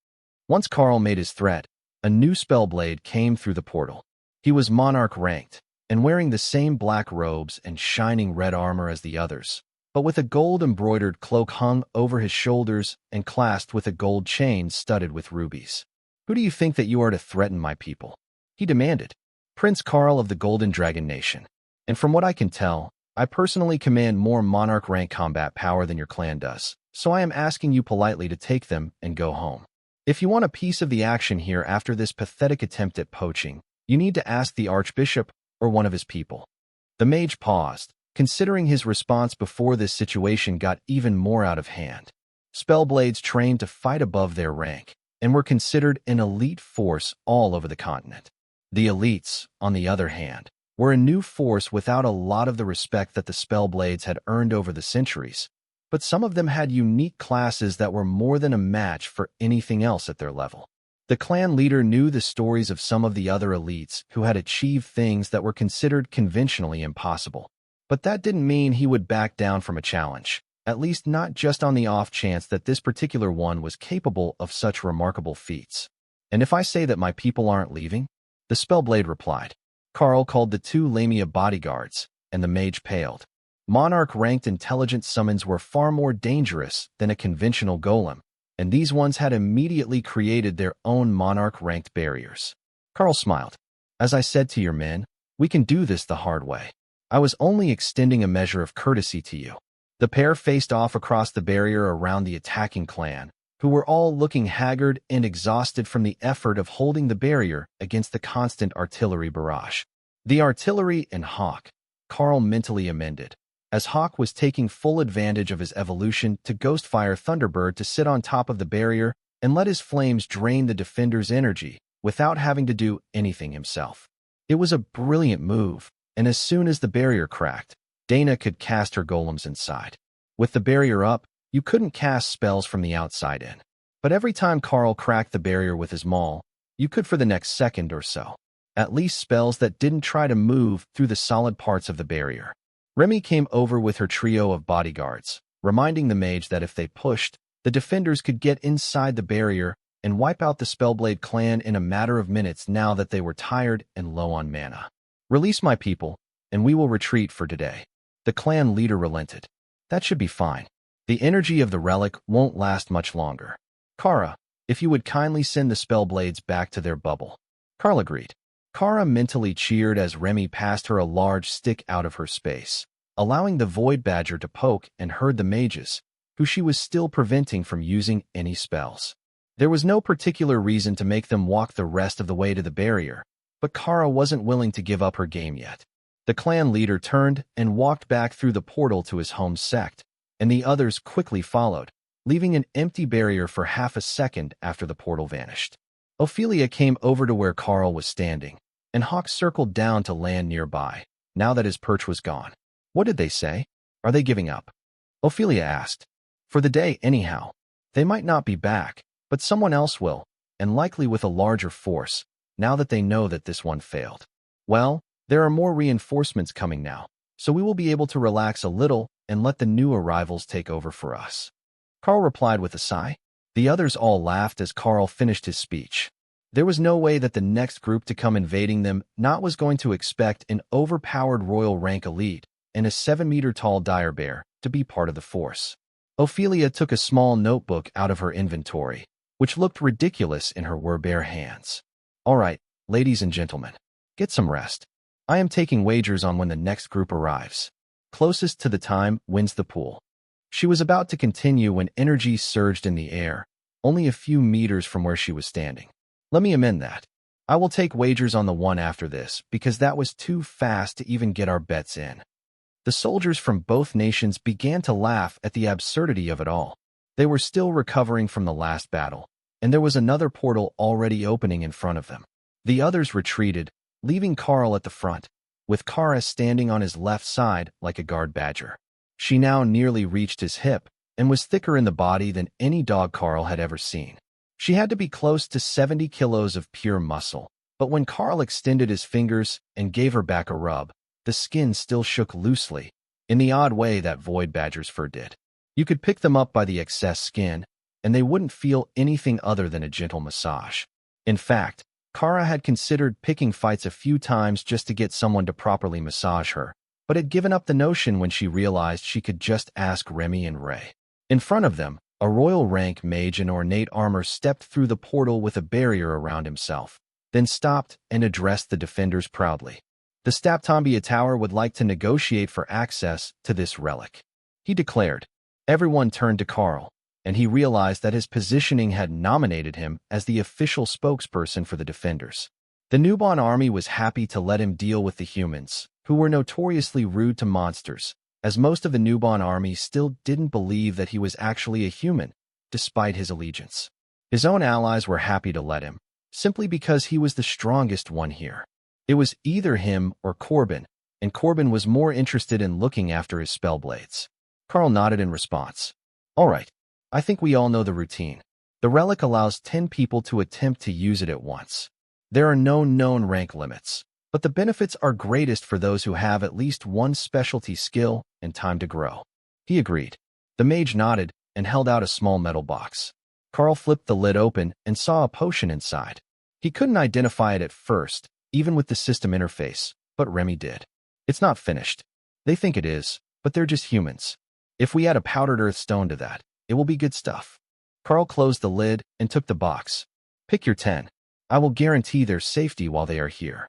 Once Karl made his threat, a new spellblade came through the portal. He was monarch-ranked, and wearing the same black robes and shining red armor as the others, but with a gold-embroidered cloak hung over his shoulders and clasped with a gold chain studded with rubies. Who do you think that you are to threaten my people? He demanded. Prince Karl of the Golden Dragon Nation. And from what I can tell, I personally command more monarch-rank combat power than your clan does, so I am asking you politely to take them and go home. If you want a piece of the action here after this pathetic attempt at poaching, you need to ask the Archbishop or one of his people. The mage paused, considering his response before this situation got even more out of hand. Spellblades trained to fight above their rank and were considered an elite force all over the continent. The elites, on the other hand, were a new force without a lot of the respect that the Spellblades had earned over the centuries, but some of them had unique classes that were more than a match for anything else at their level. The clan leader knew the stories of some of the other elites who had achieved things that were considered conventionally impossible, but that didn't mean he would back down from a challenge, at least not just on the off chance that this particular one was capable of such remarkable feats. And if I say that my people aren't leaving? The Spellblade replied. Karl called the two Lamia bodyguards, and the mage paled. Monarch-ranked intelligence summons were far more dangerous than a conventional golem, and these ones had immediately created their own monarch-ranked barriers. Karl smiled. As I said to your men, we can do this the hard way. I was only extending a measure of courtesy to you. The pair faced off across the barrier around the attacking clan, who were all looking haggard and exhausted from the effort of holding the barrier against the constant artillery barrage. The artillery and Hawk, Karl mentally amended, as Hawk was taking full advantage of his evolution to Ghostfire Thunderbird to sit on top of the barrier and let his flames drain the defender's energy without having to do anything himself. It was a brilliant move, and as soon as the barrier cracked, Dana could cast her golems inside. With the barrier up, you couldn't cast spells from the outside in. But every time Karl cracked the barrier with his maul, you could for the next second or so. At least spells that didn't try to move through the solid parts of the barrier. Remy came over with her trio of bodyguards, reminding the mage that if they pushed, the defenders could get inside the barrier and wipe out the Spellblade clan in a matter of minutes now that they were tired and low on mana. Release my people, and we will retreat for today. The clan leader relented. That should be fine. The energy of the relic won't last much longer. Kara, if you would kindly send the Spellblades back to their bubble. Karl agreed. Kara mentally cheered as Remy passed her a large stick out of her space, allowing the Void Badger to poke and herd the mages, who she was still preventing from using any spells. There was no particular reason to make them walk the rest of the way to the barrier, but Kara wasn't willing to give up her game yet. The clan leader turned and walked back through the portal to his home sect, and the others quickly followed, leaving an empty barrier for half a second after the portal vanished. Ophelia came over to where Karl was standing, and Hawk circled down to land nearby, now that his perch was gone. What did they say? Are they giving up? Ophelia asked. For the day, anyhow. They might not be back, but someone else will, and likely with a larger force, now that they know that this one failed. Well, there are more reinforcements coming now, so we will be able to relax a little and let the new arrivals take over for us. Karl replied with a sigh. The others all laughed as Karl finished his speech. There was no way that the next group to come invading them not was going to expect an overpowered royal rank elite and a 7-meter-tall dire bear to be part of the force. Ophelia took a small notebook out of her inventory, which looked ridiculous in her bare hands. All right, ladies and gentlemen, get some rest. I am taking wagers on when the next group arrives. Closest to the time wins the pool. She was about to continue when energy surged in the air, only a few meters from where she was standing. Let me amend that. I will take wagers on the one after this, because that was too fast to even get our bets in. The soldiers from both nations began to laugh at the absurdity of it all. They were still recovering from the last battle, and there was another portal already opening in front of them. The others retreated, leaving Karl at the front, with Kara standing on his left side like a guard badger. She now nearly reached his hip and was thicker in the body than any dog Karl had ever seen. She had to be close to 70 kilos of pure muscle, but when Karl extended his fingers and gave her back a rub, the skin still shook loosely, in the odd way that Void Badger's fur did. You could pick them up by the excess skin, and they wouldn't feel anything other than a gentle massage. In fact, Kara had considered picking fights a few times just to get someone to properly massage her, but had given up the notion when she realized she could just ask Remy and Ray. In front of them, a royal rank mage in ornate armor stepped through the portal with a barrier around himself, then stopped and addressed the defenders proudly. The Staptombia Tower would like to negotiate for access to this relic, he declared. Everyone turned to Karl, and he realized that his positioning had nominated him as the official spokesperson for the defenders. The Nubon army was happy to let him deal with the humans, who were notoriously rude to monsters, as most of the Nubon army still didn't believe that he was actually a human, despite his allegiance. His own allies were happy to let him, simply because he was the strongest one here. It was either him or Corbin, and Corbin was more interested in looking after his spellblades. Karl nodded in response. All right, I think we all know the routine. The relic allows 10 people to attempt to use it at once. There are no known rank limits, but the benefits are greatest for those who have at least one specialty skill and time to grow. He agreed. The mage nodded and held out a small metal box. Karl flipped the lid open and saw a potion inside. He couldn't identify it at first, even with the system interface, but Remy did. It's not finished. They think it is, but they're just humans. If we add a powdered earth stone to that, it will be good stuff. Karl closed the lid and took the box. Pick your 10. I will guarantee their safety while they are here.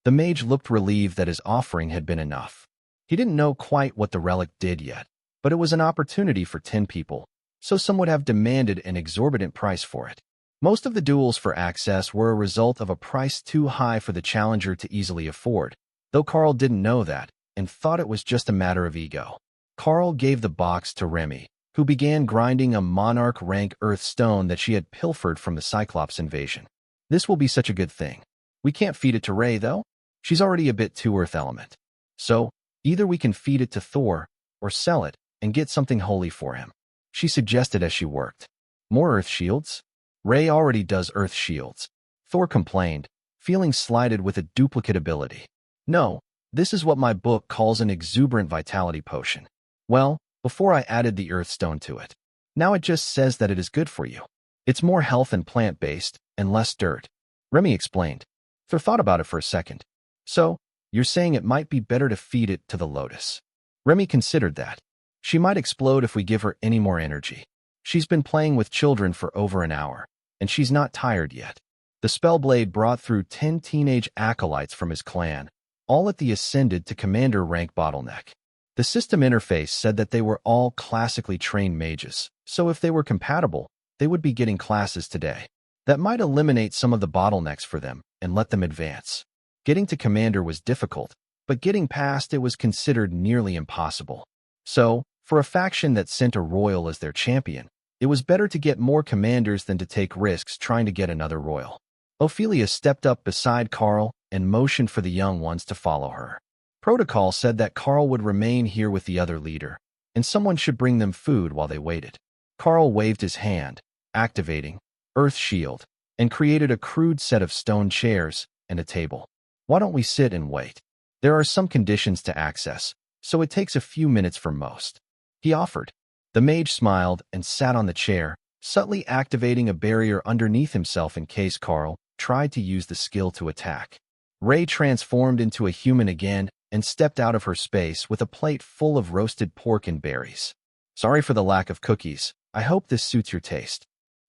The mage looked relieved that his offering had been enough. He didn't know quite what the relic did yet, but it was an opportunity for 10 people, so some would have demanded an exorbitant price for it. Most of the duels for access were a result of a price too high for the challenger to easily afford, though Karl didn't know that and thought it was just a matter of ego. Karl gave the box to Remy, who began grinding a monarch-rank earth stone that she had pilfered from the Cyclops invasion. This will be such a good thing. We can't feed it to Ray, though. She's already a bit too earth element. So, either we can feed it to Thor, or sell it, and get something holy for him. She suggested as she worked. More earth shields? Ray already does earth shields. Thor complained, feeling slighted with a duplicate ability. No, this is what my book calls an exuberant vitality potion. Well, before I added the earth stone to it. Now it just says that it is good for you. It's more health and plant-based, and less dirt. Remy explained. Thor thought about it for a second. So, you're saying it might be better to feed it to the lotus. Remy considered that. She might explode if we give her any more energy. She's been playing with children for over an hour, and she's not tired yet. The Spellblade brought through 10 teenage acolytes from his clan, all at the Ascended to Commander rank bottleneck. The system interface said that they were all classically trained mages, so if they were compatible, they would be getting classes today. That might eliminate some of the bottlenecks for them and let them advance. Getting to Commander was difficult, but getting past it was considered nearly impossible. So, for a faction that sent a royal as their champion, it was better to get more commanders than to take risks trying to get another royal. Ophelia stepped up beside Karl and motioned for the young ones to follow her. Protocol said that Karl would remain here with the other leader, and someone should bring them food while they waited. Karl waved his hand, activating Earth Shield, and created a crude set of stone chairs and a table. Why don't we sit and wait? There are some conditions to access, so it takes a few minutes for most. He offered. The mage smiled and sat on the chair, subtly activating a barrier underneath himself in case Karl tried to use the skill to attack. Ray transformed into a human again and stepped out of her space with a plate full of roasted pork and berries. Sorry for the lack of cookies. I hope this suits your taste.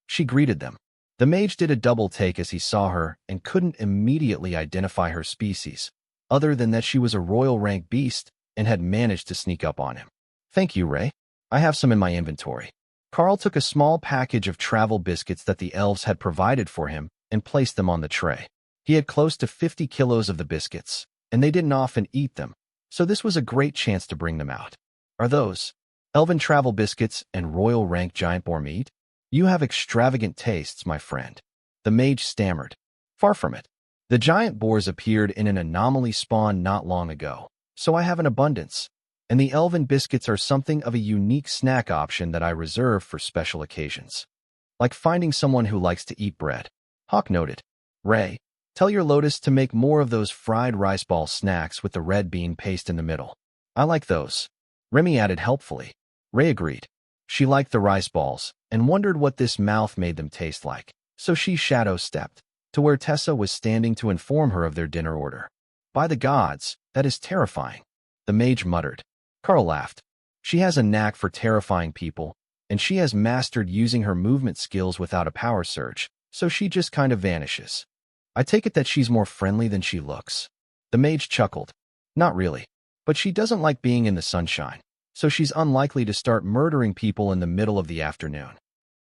She greeted them. The mage did a double take as he saw her and couldn't immediately identify her species, other than that she was a royal rank beast and had managed to sneak up on him. Thank you, Ray. I have some in my inventory. Karl took a small package of travel biscuits that the elves had provided for him and placed them on the tray. He had close to 50 kilos of the biscuits, and they didn't often eat them, so this was a great chance to bring them out. Are those elven travel biscuits and royal rank giant boar meat? You have extravagant tastes, my friend. The mage stammered. Far from it. The giant boars appeared in an anomaly spawn not long ago, so I have an abundance. And the elven biscuits are something of a unique snack option that I reserve for special occasions. Like finding someone who likes to eat bread. Hawk noted. Ray, tell your lotus to make more of those fried rice ball snacks with the red bean paste in the middle. I like those. Remy added helpfully. Ray agreed. She liked the rice balls and wondered what this mouth made them taste like, so she shadow-stepped to where Tessa was standing to inform her of their dinner order. By the gods, that is terrifying, the mage muttered. Karl laughed. She has a knack for terrifying people, and she has mastered using her movement skills without a power surge, so she just kind of vanishes. I take it that she's more friendly than she looks. The mage chuckled. Not really, but she doesn't like being in the sunshine, so she's unlikely to start murdering people in the middle of the afternoon.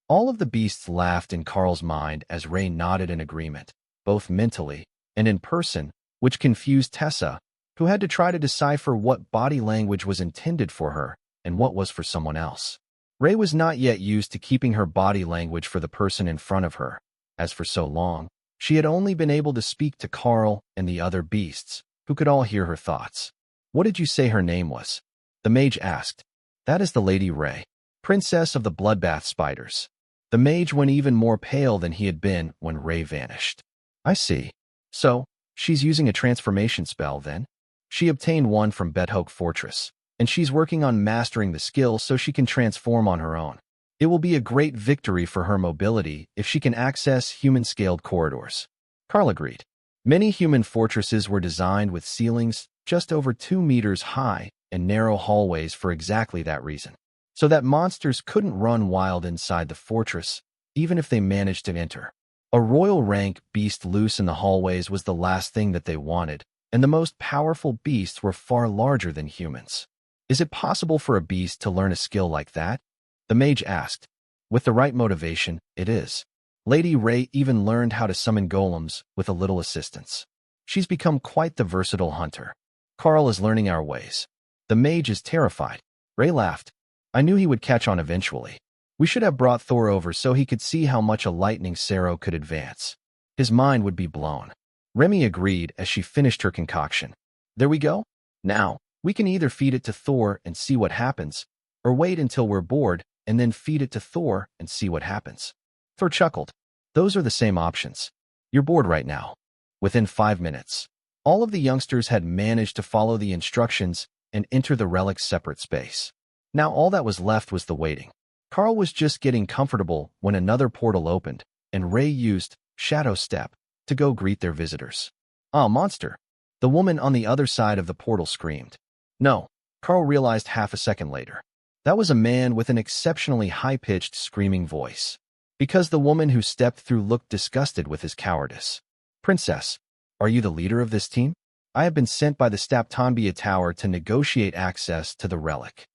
All of the beasts laughed in Karl's mind as Ray nodded in agreement, both mentally and in person, which confused Tessa, who had to try to decipher what body language was intended for her and what was for someone else. Ray was not yet used to keeping her body language for the person in front of her, as for so long, she had only been able to speak to Karl and the other beasts, who could all hear her thoughts. What did you say her name was? The mage asked. That is the Lady Ray, Princess of the Bloodbath Spiders. The mage went even more pale than he had been when Ray vanished. I see. So, she's using a transformation spell then? She obtained one from Bedhoke Fortress, and she's working on mastering the skill so she can transform on her own. It will be a great victory for her mobility if she can access human-scaled corridors. Karl agreed. Many human fortresses were designed with ceilings just over 2 meters high and narrow hallways for exactly that reason, so that monsters couldn't run wild inside the fortress, even if they managed to enter. A royal rank beast loose in the hallways was the last thing that they wanted, and the most powerful beasts were far larger than humans. Is it possible for a beast to learn a skill like that? The mage asked. With the right motivation, it is. Lady Ray even learned how to summon golems with a little assistance. She's become quite the versatile hunter. Karl is learning our ways. The mage is terrified. Ray laughed. I knew he would catch on eventually. We should have brought Thor over so he could see how much a lightning serum could advance. His mind would be blown. Remy agreed as she finished her concoction. There we go. Now, we can either feed it to Thor and see what happens, or wait until we're bored and then feed it to Thor and see what happens. Thor chuckled. Those are the same options. You're bored right now. Within 5 minutes, all of the youngsters had managed to follow the instructions and enter the relic's separate space. Now all that was left was the waiting. Karl was just getting comfortable when another portal opened, and Ray used Shadow Step to go greet their visitors. Ah, monster! The woman on the other side of the portal screamed. No, Karl realized half a second later. That was a man with an exceptionally high-pitched screaming voice. Because the woman who stepped through looked disgusted with his cowardice. Princess, are you the leader of this team? I have been sent by the Staptonbia Tower to negotiate access to the relic,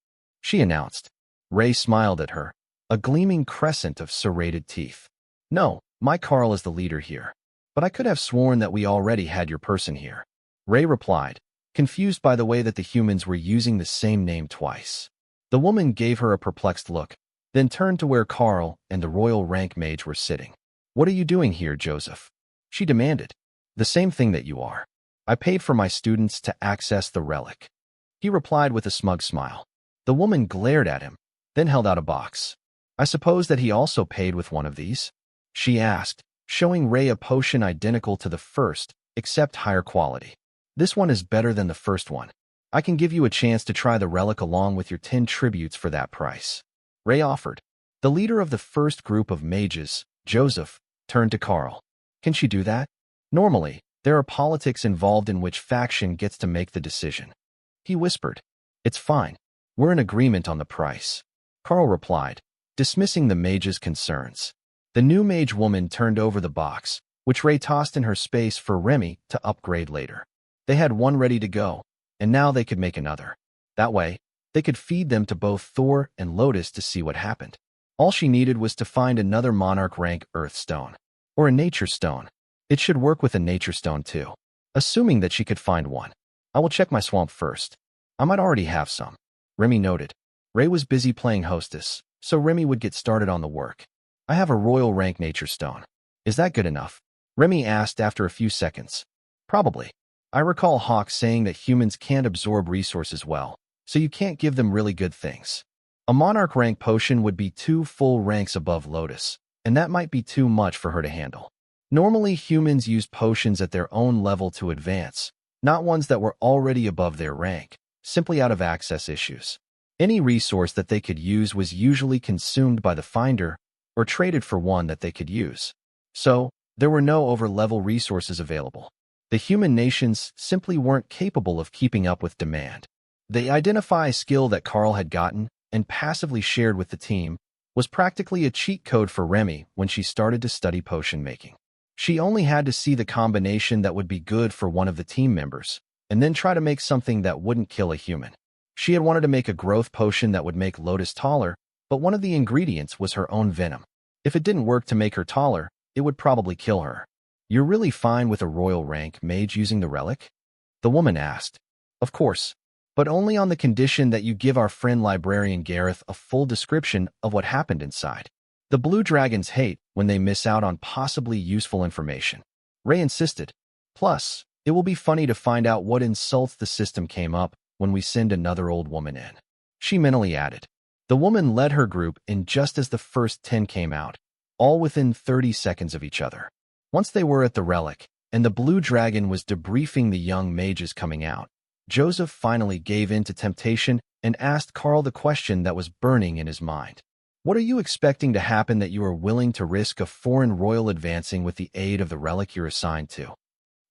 she announced. Ray smiled at her, a gleaming crescent of serrated teeth. No, my Karl is the leader here. But I could have sworn that we already had your person here. Ray replied, confused by the way that the humans were using the same name twice. The woman gave her a perplexed look, then turned to where Karl and the royal rank mage were sitting. What are you doing here, Joseph? She demanded. The same thing that you are. I paid for my students to access the relic. He replied with a smug smile. The woman glared at him, then held out a box. I suppose that he also paid with one of these? She asked, showing Ray a potion identical to the first, except higher quality. This one is better than the first one. I can give you a chance to try the relic along with your 10 tributes for that price. Ray offered. The leader of the first group of mages, Joseph, turned to Karl. Can she do that? Normally, there are politics involved in which faction gets to make the decision. He whispered. It's fine. We're in agreement on the price. Karl replied, dismissing the mage's concerns. The new mage woman turned over the box, which Ray tossed in her space for Remy to upgrade later. They had one ready to go, and now they could make another. That way, they could feed them to both Thor and Lotus to see what happened. All she needed was to find another monarch rank earth stone, or a nature stone. It should work with a nature stone too, assuming that she could find one. I will check my swamp first. I might already have some. Remy noted. Ray was busy playing hostess, so Remy would get started on the work. I have a royal rank nature stone. Is that good enough? Remy asked after a few seconds. Probably. I recall Hawk saying that humans can't absorb resources well, so you can't give them really good things. A monarch rank potion would be 2 full ranks above Lotus, and that might be too much for her to handle. Normally, humans use potions at their own level to advance, not ones that were already above their rank, simply out of access issues. Any resource that they could use was usually consumed by the finder or traded for one that they could use. So, there were no over-level resources available. The human nations simply weren't capable of keeping up with demand. The identify skill that Karl had gotten and passively shared with the team was practically a cheat code for Remy when she started to study potion making. She only had to see the combination that would be good for one of the team members, and then try to make something that wouldn't kill a human. She had wanted to make a growth potion that would make Lotus taller, but one of the ingredients was her own venom. If it didn't work to make her taller, it would probably kill her. You're really fine with a royal rank mage using the relic? The woman asked. Of course, but only on the condition that you give our friend librarian Gareth a full description of what happened inside. The blue dragons hate when they miss out on possibly useful information. Ray insisted. Plus, it will be funny to find out what insults the system came up when we send another old woman in. She mentally added. The woman led her group in just as the first 10 came out, all within 30 seconds of each other. Once they were at the relic, and the blue dragon was debriefing the young mages coming out, Joseph finally gave in to temptation and asked Karl the question that was burning in his mind. What are you expecting to happen that you are willing to risk a foreign royal advancing with the aid of the relic you're assigned to?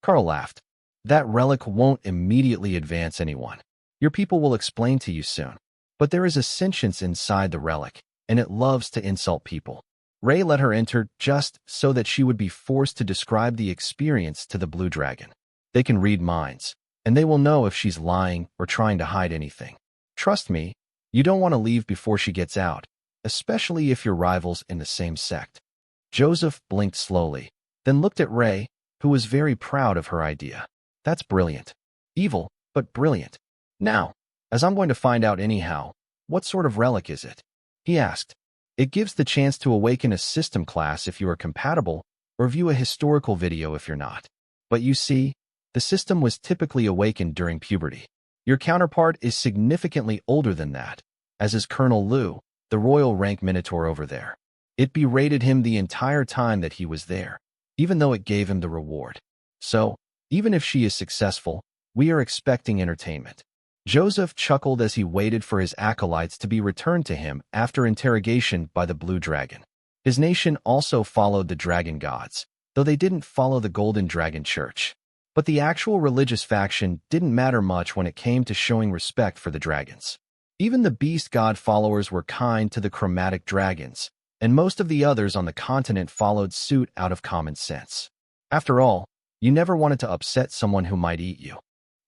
Karl laughed. That relic won't immediately advance anyone. Your people will explain to you soon. But there is a sentience inside the relic, and it loves to insult people. Ray let her enter just so that she would be forced to describe the experience to the blue dragon. They can read minds, and they will know if she's lying or trying to hide anything. Trust me, you don't want to leave before she gets out, especially if you're rivals in the same sect. Joseph blinked slowly, then looked at Ray, who was very proud of her idea. That's brilliant. Evil, but brilliant. Now, as I'm going to find out anyhow, "What sort of relic is it?" he asked. "It gives the chance to awaken a system class if you are compatible, or view a historical video if you're not. But you see, the system was typically awakened during puberty. Your counterpart is significantly older than that, as is Colonel Liu, the royal rank minotaur over there. It berated him the entire time that he was there, even though it gave him the reward. So, even if she is successful, we are expecting entertainment." Joseph chuckled as he waited for his acolytes to be returned to him after interrogation by the Blue Dragon. His nation also followed the dragon gods, though they didn't follow the Golden Dragon Church. But the actual religious faction didn't matter much when it came to showing respect for the dragons. Even the beast god followers were kind to the chromatic dragons, and most of the others on the continent followed suit out of common sense. After all, you never wanted to upset someone who might eat you.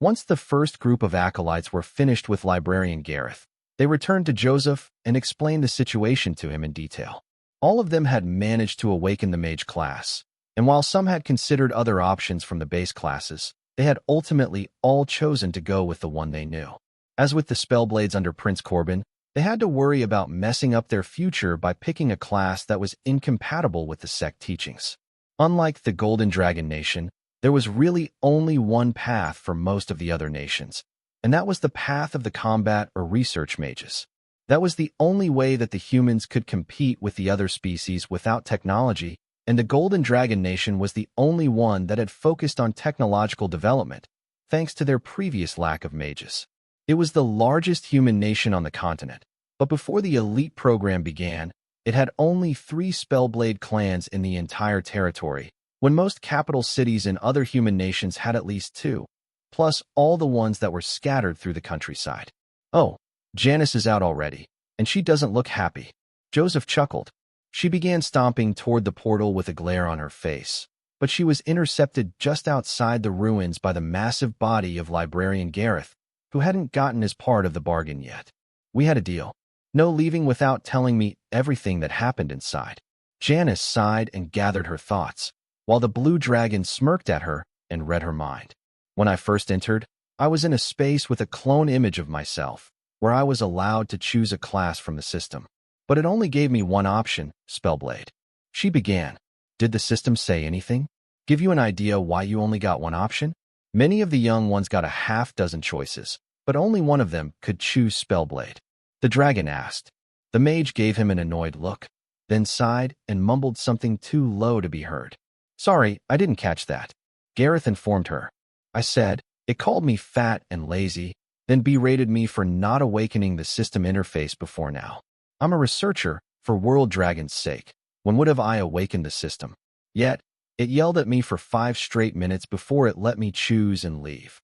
Once the first group of acolytes were finished with Librarian Gareth, they returned to Joseph and explained the situation to him in detail. All of them had managed to awaken the mage class, and while some had considered other options from the base classes, they had ultimately all chosen to go with the one they knew. As with the Spellblades under Prince Corbin, they had to worry about messing up their future by picking a class that was incompatible with the sect teachings. Unlike the Golden Dragon Nation, there was really only one path for most of the other nations, and that was the path of the combat or research mages. That was the only way that the humans could compete with the other species without technology, and the Golden Dragon Nation was the only one that had focused on technological development, thanks to their previous lack of mages. It was the largest human nation on the continent, but before the elite program began, it had only 3 Spellblade clans in the entire territory, when most capital cities in other human nations had at least 2, plus all the ones that were scattered through the countryside. "Oh, Janice is out already, and she doesn't look happy." Joseph chuckled. She began stomping toward the portal with a glare on her face, but she was intercepted just outside the ruins by the massive body of Librarian Gareth, who hadn't gotten his part of the bargain yet. "We had a deal. No leaving without telling me everything that happened inside." Janice sighed and gathered her thoughts, while the Blue Dragon smirked at her and read her mind. "When I first entered, I was in a space with a clone image of myself, where I was allowed to choose a class from the system. But it only gave me one option, Spellblade." She began. "Did the system say anything? Give you an idea why you only got one option?" Many of the young ones got a half-dozen choices, but only one of them could choose Spellblade. The dragon asked. The mage gave him an annoyed look, then sighed and mumbled something too low to be heard. "Sorry, I didn't catch that." Gareth informed her. "I said, it called me fat and lazy, then berated me for not awakening the system interface before now. I'm a researcher, for World Dragon's sake. When would have I awakened the system? Yet, it yelled at me for 5 straight minutes before it let me choose and leave."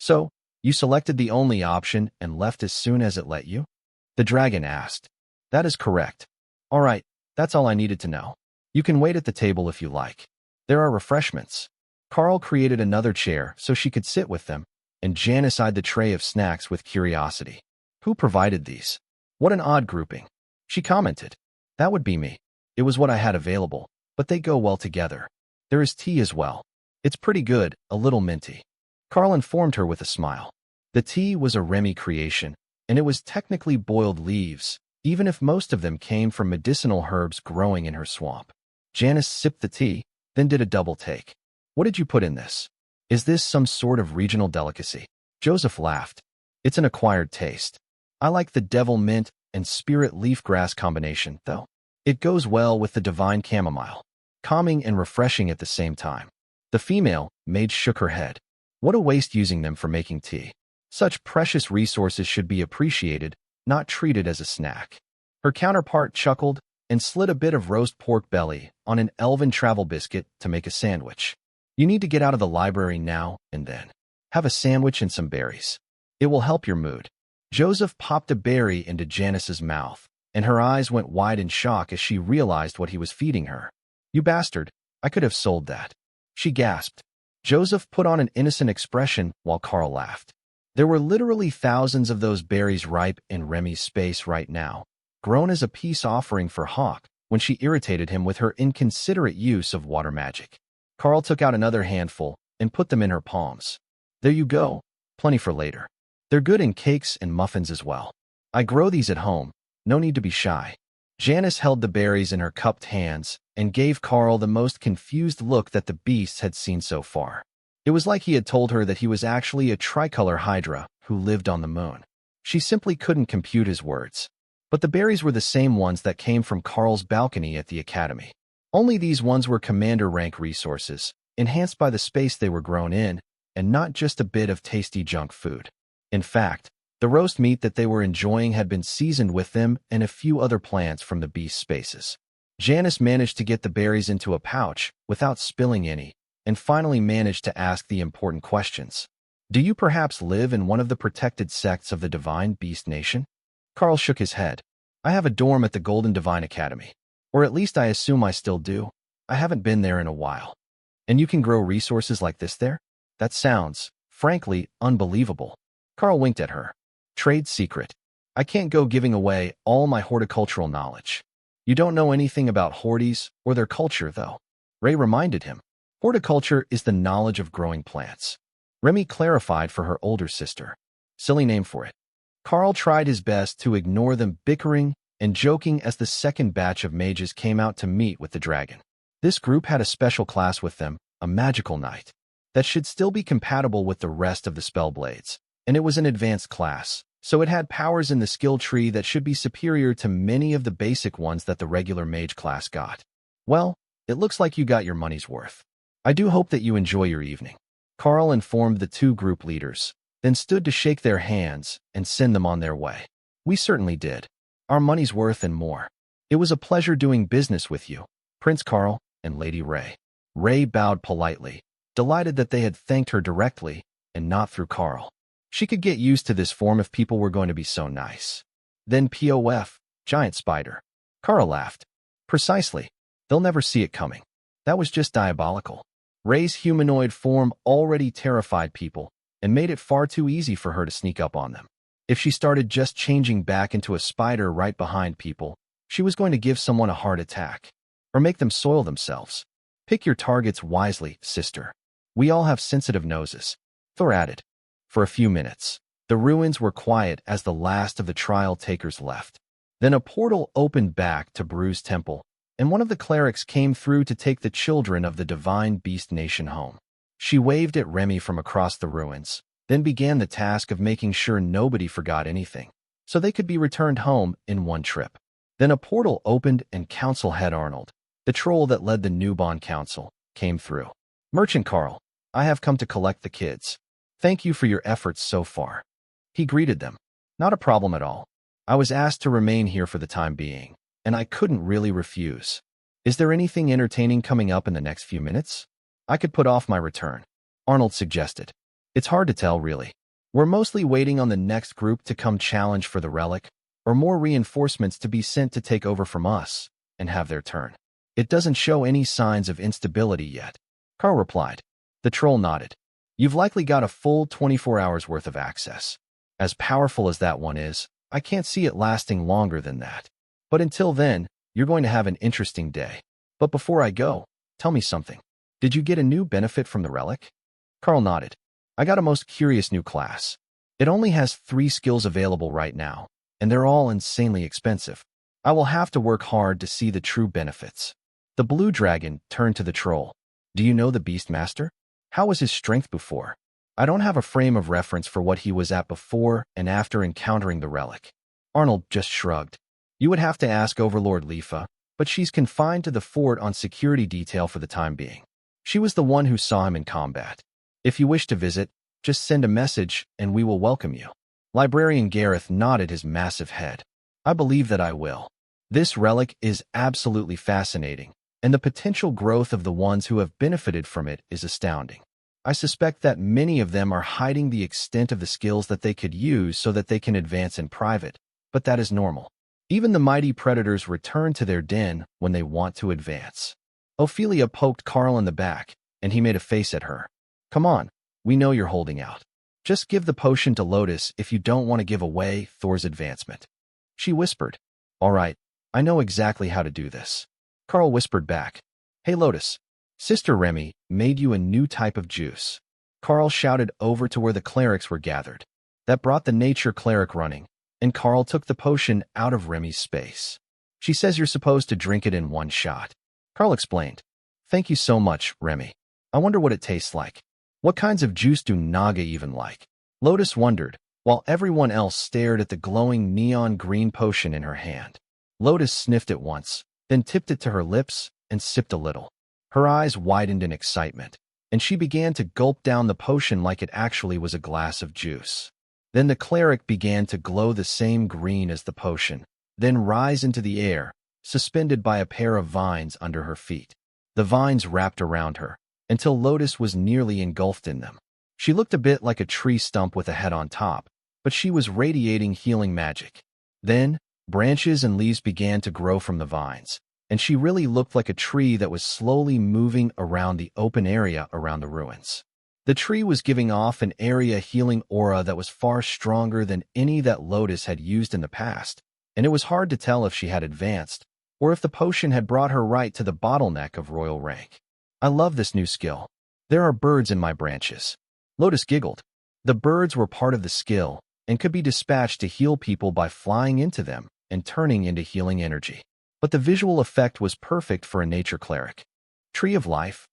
"So, you selected the only option and left as soon as it let you?" The dragon asked. "That is correct." "All right, that's all I needed to know. You can wait at the table if you like. There are refreshments." Karl created another chair so she could sit with them, and Janice eyed the tray of snacks with curiosity. "Who provided these? What an odd grouping." She commented. "That would be me. It was what I had available, but they go well together. There is tea as well. It's pretty good, a little minty." Karl informed her with a smile. The tea was a Remy creation, and it was technically boiled leaves, even if most of them came from medicinal herbs growing in her swamp. Janice sipped the tea, then did a double take. "What did you put in this? Is this some sort of regional delicacy?" Joseph laughed. "It's an acquired taste. I like the devil mint and spirit leafgrass combination, though. It goes well with the divine chamomile, calming and refreshing at the same time." The female mage shook her head. "What a waste using them for making tea. Such precious resources should be appreciated, not treated as a snack." Her counterpart chuckled and slid a bit of roast pork belly on an elven travel biscuit to make a sandwich. "You need to get out of the library now and then. Have a sandwich and some berries. It will help your mood." Joseph popped a berry into Janice's mouth, and her eyes went wide in shock as she realized what he was feeding her. "You bastard, I could have sold that." She gasped. Joseph put on an innocent expression while Karl laughed. There were literally thousands of those berries ripe in Remy's space right now, grown as a peace offering for Hawk when she irritated him with her inconsiderate use of water magic. Karl took out another handful and put them in her palms. "There you go. Plenty for later. They're good in cakes and muffins as well." I grow these at home. No need to be shy. Janice held the berries in her cupped hands and gave Karl the most confused look that the beasts had seen so far. It was like he had told her that he was actually a tricolor hydra who lived on the moon. She simply couldn't compute his words. But the berries were the same ones that came from Karl's balcony at the academy. Only these ones were commander rank resources, enhanced by the space they were grown in, and not just a bit of tasty junk food. In fact, the roast meat that they were enjoying had been seasoned with them and a few other plants from the beast spaces. Janice managed to get the berries into a pouch without spilling any, and finally managed to ask the important questions. Do you perhaps live in one of the protected sects of the Divine Beast Nation? Karl shook his head. I have a dorm at the Golden Divine Academy. Or at least I assume I still do. I haven't been there in a while. And you can grow resources like this there? That sounds, frankly, unbelievable. Karl winked at her. Trade secret. I can't go giving away all my horticultural knowledge. You don't know anything about horties or their culture, though. Ray reminded him. Horticulture is the knowledge of growing plants. Remy clarified for her older sister. Silly name for it. Karl tried his best to ignore them bickering and joking as the second batch of mages came out to meet with the dragon. This group had a special class with them, a magical knight, that should still be compatible with the rest of the spellblades, and it was an advanced class, so it had powers in the skill tree that should be superior to many of the basic ones that the regular mage class got. Well, it looks like you got your money's worth. I do hope that you enjoy your evening. Karl informed the two group leaders, then stood to shake their hands and send them on their way. We certainly did. Our money's worth and more. It was a pleasure doing business with you, Prince Karl and Lady Ray. Ray bowed politely, delighted that they had thanked her directly and not through Karl. She could get used to this form if people were going to be so nice. Then POF, giant spider. Karl laughed. Precisely. They'll never see it coming. That was just diabolical. Ray's humanoid form already terrified people and made it far too easy for her to sneak up on them. If she started just changing back into a spider right behind people, she was going to give someone a heart attack or make them soil themselves. Pick your targets wisely, sister. We all have sensitive noses. Thor added. For a few minutes, the ruins were quiet as the last of the trial takers left. Then a portal opened back to Bru's temple, and one of the clerics came through to take the children of the Divine Beast Nation home. She waved at Remy from across the ruins, then began the task of making sure nobody forgot anything, so they could be returned home in one trip. Then a portal opened and Council Head Arnold, the troll that led the Newbon Council, came through. Merchant Karl, I have come to collect the kids. Thank you for your efforts so far. He greeted them. Not a problem at all. I was asked to remain here for the time being, and I couldn't really refuse. Is there anything entertaining coming up in the next few minutes? I could put off my return, Arnold suggested. It's hard to tell, really. We're mostly waiting on the next group to come challenge for the relic, or more reinforcements to be sent to take over from us and have their turn. It doesn't show any signs of instability yet, Karl replied. The troll nodded. You've likely got a full 24 hours worth of access. As powerful as that one is, I can't see it lasting longer than that. But until then, you're going to have an interesting day. But before I go, tell me something. Did you get a new benefit from the relic? Karl nodded. I got a most curious new class. It only has 3 skills available right now, and they're all insanely expensive. I will have to work hard to see the true benefits. The blue dragon turned to the troll. Do you know the Beastmaster? How was his strength before? I don't have a frame of reference for what he was at before and after encountering the relic. Arnold just shrugged. You would have to ask Overlord Lifa, but she's confined to the fort on security detail for the time being. She was the one who saw him in combat. If you wish to visit, just send a message and we will welcome you. Librarian Gareth nodded his massive head. I believe that I will. This relic is absolutely fascinating, and the potential growth of the ones who have benefited from it is astounding. I suspect that many of them are hiding the extent of the skills that they could use so that they can advance in private, but that is normal. Even the mighty predators return to their den when they want to advance. Ophelia poked Karl in the back, and he made a face at her. Come on, we know you're holding out. Just give the potion to Lotus if you don't want to give away Thor's advancement. She whispered. All right, I know exactly how to do this. Karl whispered back. Hey Lotus, Sister Remy made you a new type of juice. Karl shouted over to where the clerics were gathered. That brought the nature cleric running, and Karl took the potion out of Remy's space. She says you're supposed to drink it in one shot. Karl explained. Thank you so much, Remy. I wonder what it tastes like. What kinds of juice do Naga even like? Lotus wondered, while everyone else stared at the glowing neon green potion in her hand. Lotus sniffed it once, then tipped it to her lips and sipped a little. Her eyes widened in excitement, and she began to gulp down the potion like it actually was a glass of juice. Then the cleric began to glow the same green as the potion, then rise into the air, suspended by a pair of vines under her feet. The vines wrapped around her, until Lotus was nearly engulfed in them. She looked a bit like a tree stump with a head on top, but she was radiating healing magic. Then, branches and leaves began to grow from the vines, and she really looked like a tree that was slowly moving around the open area around the ruins. The tree was giving off an area healing aura that was far stronger than any that Lotus had used in the past, and it was hard to tell if she had advanced, or if the potion had brought her right to the bottleneck of royal rank. I love this new skill. There are birds in my branches. Lotus giggled. The birds were part of the skill and could be dispatched to heal people by flying into them and turning into healing energy. But the visual effect was perfect for a nature cleric. Tree of Life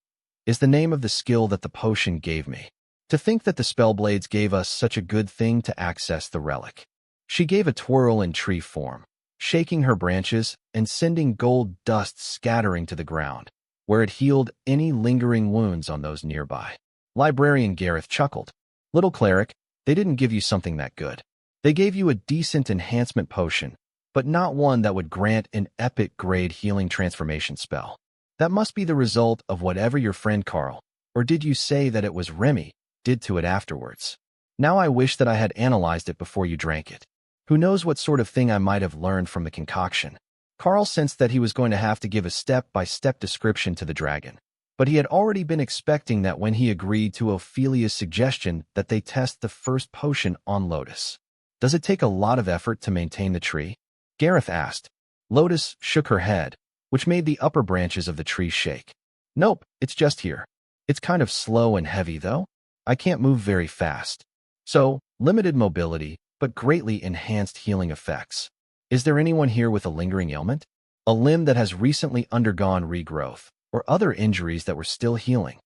is the name of the skill that the potion gave me. To think that the Spellblades gave us such a good thing to access the relic. She gave a twirl in tree form, shaking her branches and sending gold dust scattering to the ground, where it healed any lingering wounds on those nearby. Librarian Gareth chuckled. Little cleric, they didn't give you something that good. They gave you a decent enhancement potion, but not one that would grant an epic grade healing transformation spell. That must be the result of whatever your friend Karl, or did you say that it was Remy, did to it afterwards. Now I wish that I had analyzed it before you drank it. Who knows what sort of thing I might have learned from the concoction. Karl sensed that he was going to have to give a step-by-step description to the dragon, but he had already been expecting that when he agreed to Ophelia's suggestion that they test the first potion on Lotus. Does it take a lot of effort to maintain the tree? Gareth asked. Lotus shook her head, which made the upper branches of the tree shake. Nope, it's just here. It's kind of slow and heavy, though. I can't move very fast. So, limited mobility, but greatly enhanced healing effects. Is there anyone here with a lingering ailment? A limb that has recently undergone regrowth, or other injuries that were still healing?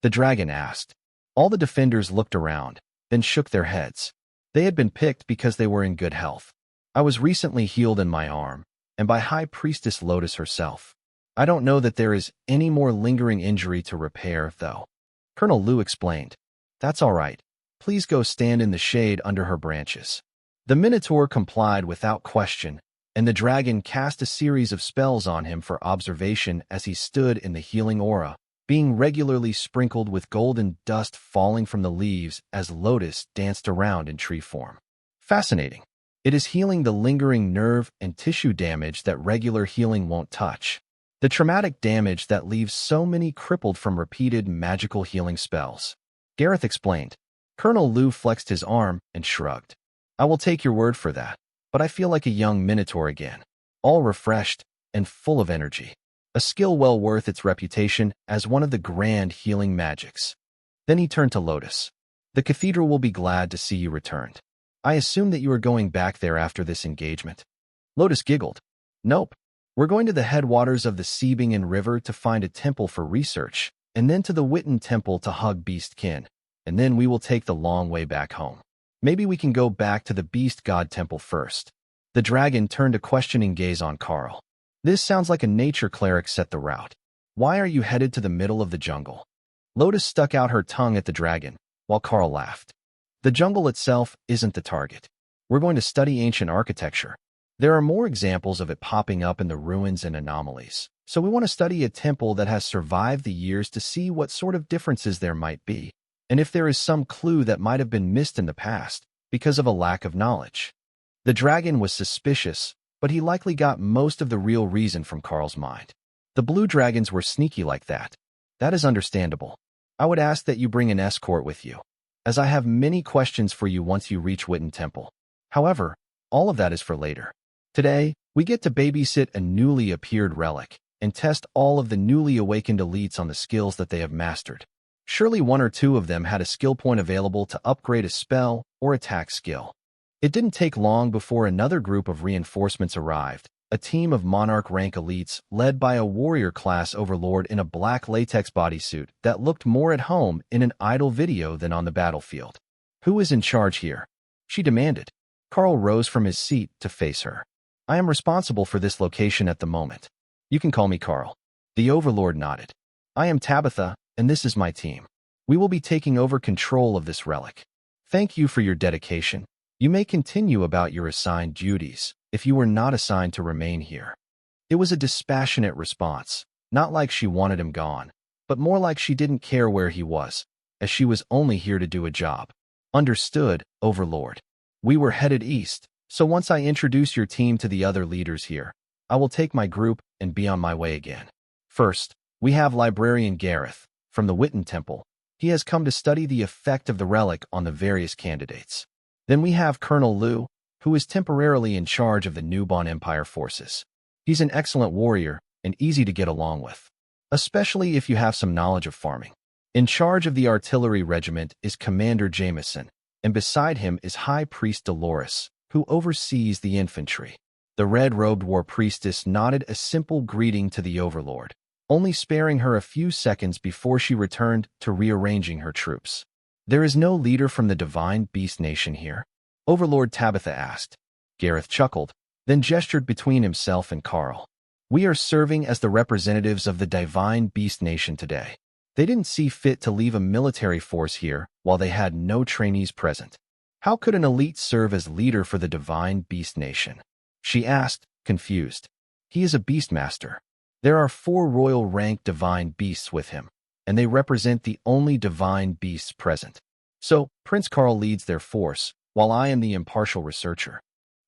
The dragon asked. All the defenders looked around, then shook their heads. They had been picked because they were in good health. I was recently healed in my arm, and by High Priestess Lotus herself. I don't know that there is any more lingering injury to repair, though. Colonel Liu explained. That's all right. Please go stand in the shade under her branches. The Minotaur complied without question, and the dragon cast a series of spells on him for observation as he stood in the healing aura, being regularly sprinkled with golden dust falling from the leaves as Lotus danced around in tree form. Fascinating. It is healing the lingering nerve and tissue damage that regular healing won't touch. The traumatic damage that leaves so many crippled from repeated magical healing spells. Gareth explained. Colonel Liu flexed his arm and shrugged. I will take your word for that, but I feel like a young Minotaur again, all refreshed and full of energy. A skill well worth its reputation as one of the grand healing magics. Then he turned to Lotus. The cathedral will be glad to see you returned. I assume that you are going back there after this engagement. Lotus giggled. Nope. We're going to the headwaters of the Sebingen River to find a temple for research, and then to the Witten Temple to hug Beastkin, and then we will take the long way back home. Maybe we can go back to the Beast God Temple first. The dragon turned a questioning gaze on Karl. This sounds like a nature cleric set the route. Why are you headed to the middle of the jungle? Lotus stuck out her tongue at the dragon, while Karl laughed. The jungle itself isn't the target. We're going to study ancient architecture. There are more examples of it popping up in the ruins and anomalies, so we want to study a temple that has survived the years to see what sort of differences there might be, and if there is some clue that might have been missed in the past because of a lack of knowledge. The dragon was suspicious, but he likely got most of the real reason from Karl's mind. The blue dragons were sneaky like that. That is understandable. I would ask that you bring an escort with you, as I have many questions for you once you reach Witten Temple. However, all of that is for later. Today, we get to babysit a newly appeared relic and test all of the newly awakened elites on the skills that they have mastered. Surely one or two of them had a skill point available to upgrade a spell or attack skill. It didn't take long before another group of reinforcements arrived, a team of monarch rank elites led by a warrior class overlord in a black latex bodysuit that looked more at home in an idle video than on the battlefield. "Who is in charge here?" she demanded. Karl rose from his seat to face her. "I am responsible for this location at the moment. You can call me Karl." The overlord nodded. "I am Tabitha, and this is my team. We will be taking over control of this relic. Thank you for your dedication. You may continue about your assigned duties if you were not assigned to remain here." It was a dispassionate response, not like she wanted him gone, but more like she didn't care where he was, as she was only here to do a job. "Understood, Overlord. We were headed east, so once I introduce your team to the other leaders here, I will take my group and be on my way again. First, we have Librarian Gareth, from the Witten Temple. He has come to study the effect of the relic on the various candidates. Then we have Colonel Liu, who is temporarily in charge of the Newbon Empire forces. He's an excellent warrior and easy to get along with, especially if you have some knowledge of farming. In charge of the artillery regiment is Commander Jameson, and beside him is High Priest Dolores, who oversees the infantry." The red-robed war priestess nodded a simple greeting to the overlord, only sparing her a few seconds before she returned to rearranging her troops. "There is no leader from the Divine Beast Nation here?" Overlord Tabitha asked. Gareth chuckled, then gestured between himself and Karl. "We are serving as the representatives of the Divine Beast Nation today. They didn't see fit to leave a military force here while they had no trainees present." "How could an elite serve as leader for the Divine Beast Nation?" she asked, confused. "He is a beastmaster. There are 4 royal-ranked divine beasts with him, and they represent the only divine beasts present. So, Prince Karl leads their force, while I am the impartial researcher."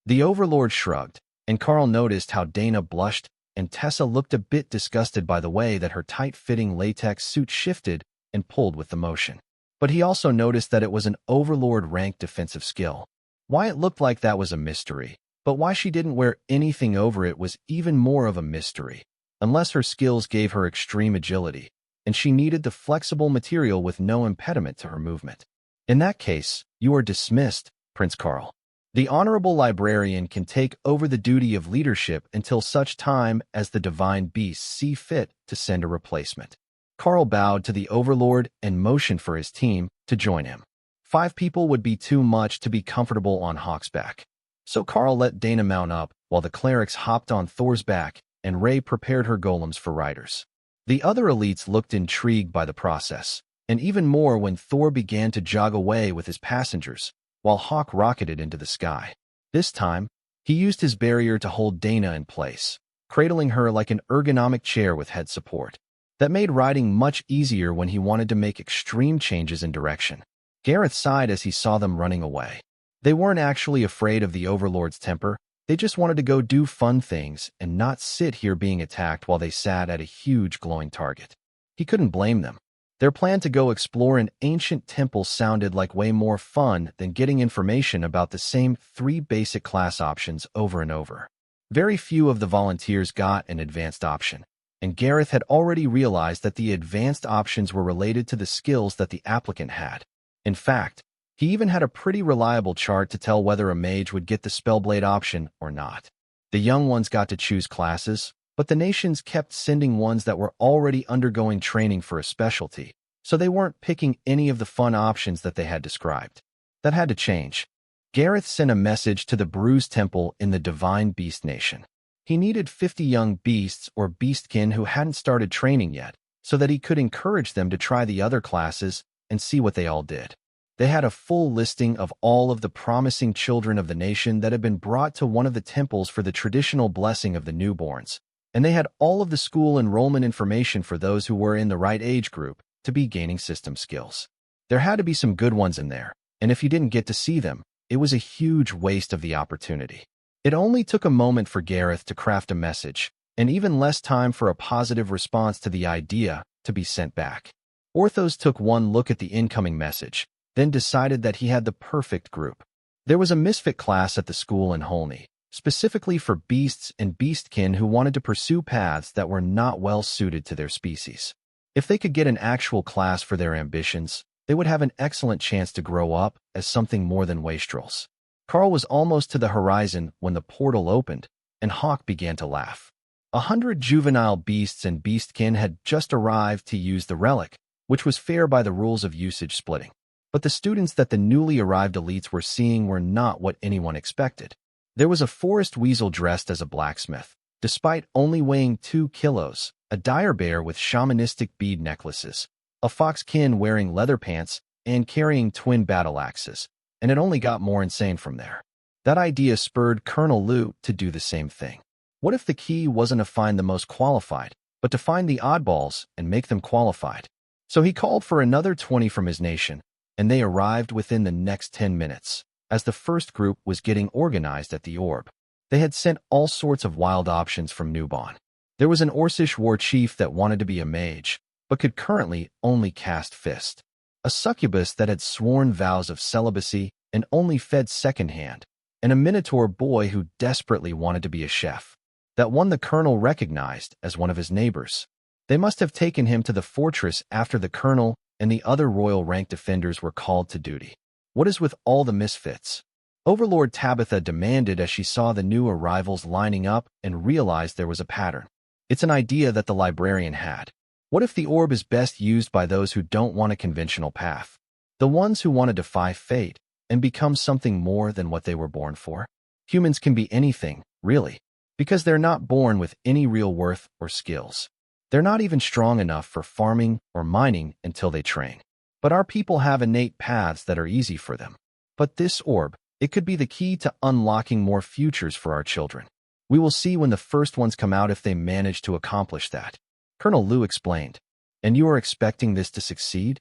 The overlord shrugged, and Karl noticed how Dana blushed and Tessa looked a bit disgusted by the way that her tight-fitting latex suit shifted and pulled with the motion. But he also noticed that it was an overlord-ranked defensive skill. Why it looked like that was a mystery, but why she didn't wear anything over it was even more of a mystery, unless her skills gave her extreme agility, and she needed the flexible material with no impediment to her movement. "In that case, you are dismissed, Prince Karl. The Honorable Librarian can take over the duty of leadership until such time as the Divine Beasts see fit to send a replacement." Karl bowed to the overlord and motioned for his team to join him. 5 people would be too much to be comfortable on Hawk's back. So Karl let Dana mount up while the clerics hopped on Thor's back and Ray prepared her golems for riders. The other elites looked intrigued by the process, and even more when Thor began to jog away with his passengers, while Hawk rocketed into the sky. This time, he used his barrier to hold Dana in place, cradling her like an ergonomic chair with head support. That made riding much easier when he wanted to make extreme changes in direction. Gareth sighed as he saw them running away. They weren't actually afraid of the overlord's temper, they just wanted to go do fun things and not sit here being attacked while they sat at a huge glowing target. He couldn't blame them. Their plan to go explore an ancient temple sounded like way more fun than getting information about the same 3 basic class options over and over. Very few of the volunteers got an advanced option, and Gareth had already realized that the advanced options were related to the skills that the applicant had. In fact, he even had a pretty reliable chart to tell whether a mage would get the Spellblade option or not. The young ones got to choose classes, but the nations kept sending ones that were already undergoing training for a specialty, so they weren't picking any of the fun options that they had described. That had to change. Gareth sent a message to the Bruised Temple in the Divine Beast Nation. He needed 50 young beasts or beastkin who hadn't started training yet, so that he could encourage them to try the other classes and see what they all did. They had a full listing of all of the promising children of the nation that had been brought to one of the temples for the traditional blessing of the newborns, and they had all of the school enrollment information for those who were in the right age group to be gaining system skills. There had to be some good ones in there, and if you didn't get to see them, it was a huge waste of the opportunity. It only took a moment for Gareth to craft a message, and even less time for a positive response to the idea to be sent back. Orthos took one look at the incoming message, then decided that he had the perfect group. There was a misfit class at the school in Holney, specifically for beasts and beastkin who wanted to pursue paths that were not well suited to their species. If they could get an actual class for their ambitions, they would have an excellent chance to grow up as something more than wastrels. Karl was almost to the horizon when the portal opened, and Hawk began to laugh. 100 juvenile beasts and beastkin had just arrived to use the relic, which was fair by the rules of usage splitting. But the students that the newly arrived elites were seeing were not what anyone expected. There was a forest weasel dressed as a blacksmith, despite only weighing 2 kilos, a dire bear with shamanistic bead necklaces, a foxkin wearing leather pants and carrying twin battle axes, and it only got more insane from there. That idea spurred Colonel Liu to do the same thing. What if the key wasn't to find the most qualified, but to find the oddballs and make them qualified? So he called for another 20 from his nation, and they arrived within the next 10 minutes, as the first group was getting organized at the orb. They had sent all sorts of wild options from Newbon. There was an Orcish war chief that wanted to be a mage, but could currently only cast fist. A succubus that had sworn vows of celibacy and only fed secondhand, and a minotaur boy who desperately wanted to be a chef. That one the colonel recognized as one of his neighbors. They must have taken him to the fortress after the colonel and the other royal rank defenders were called to duty. What is with all the misfits? Overlord Tabitha demanded as she saw the new arrivals lining up and realized there was a pattern. It's an idea that the librarian had. What if the orb is best used by those who don't want a conventional path? The ones who want to defy fate and become something more than what they were born for? Humans can be anything, really, because they're not born with any real worth or skills. They're not even strong enough for farming or mining until they train. But our people have innate paths that are easy for them. But this orb, it could be the key to unlocking more futures for our children. We will see when the first ones come out if they manage to accomplish that. Colonel Liu explained. And you are expecting this to succeed?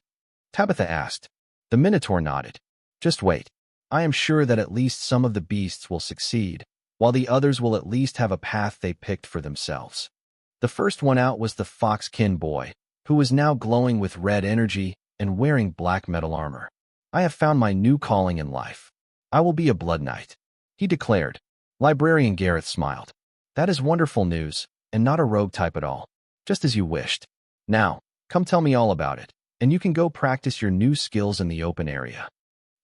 Tabitha asked. The Minotaur nodded. Just wait. I am sure that at least some of the beasts will succeed, while the others will at least have a path they picked for themselves. The first one out was the foxkin boy, who was now glowing with red energy and wearing black metal armor. I have found my new calling in life. I will be a blood knight, he declared. Librarian Gareth smiled. That is wonderful news, and not a rogue type at all. Just as you wished. Now, come tell me all about it, and you can go practice your new skills in the open area.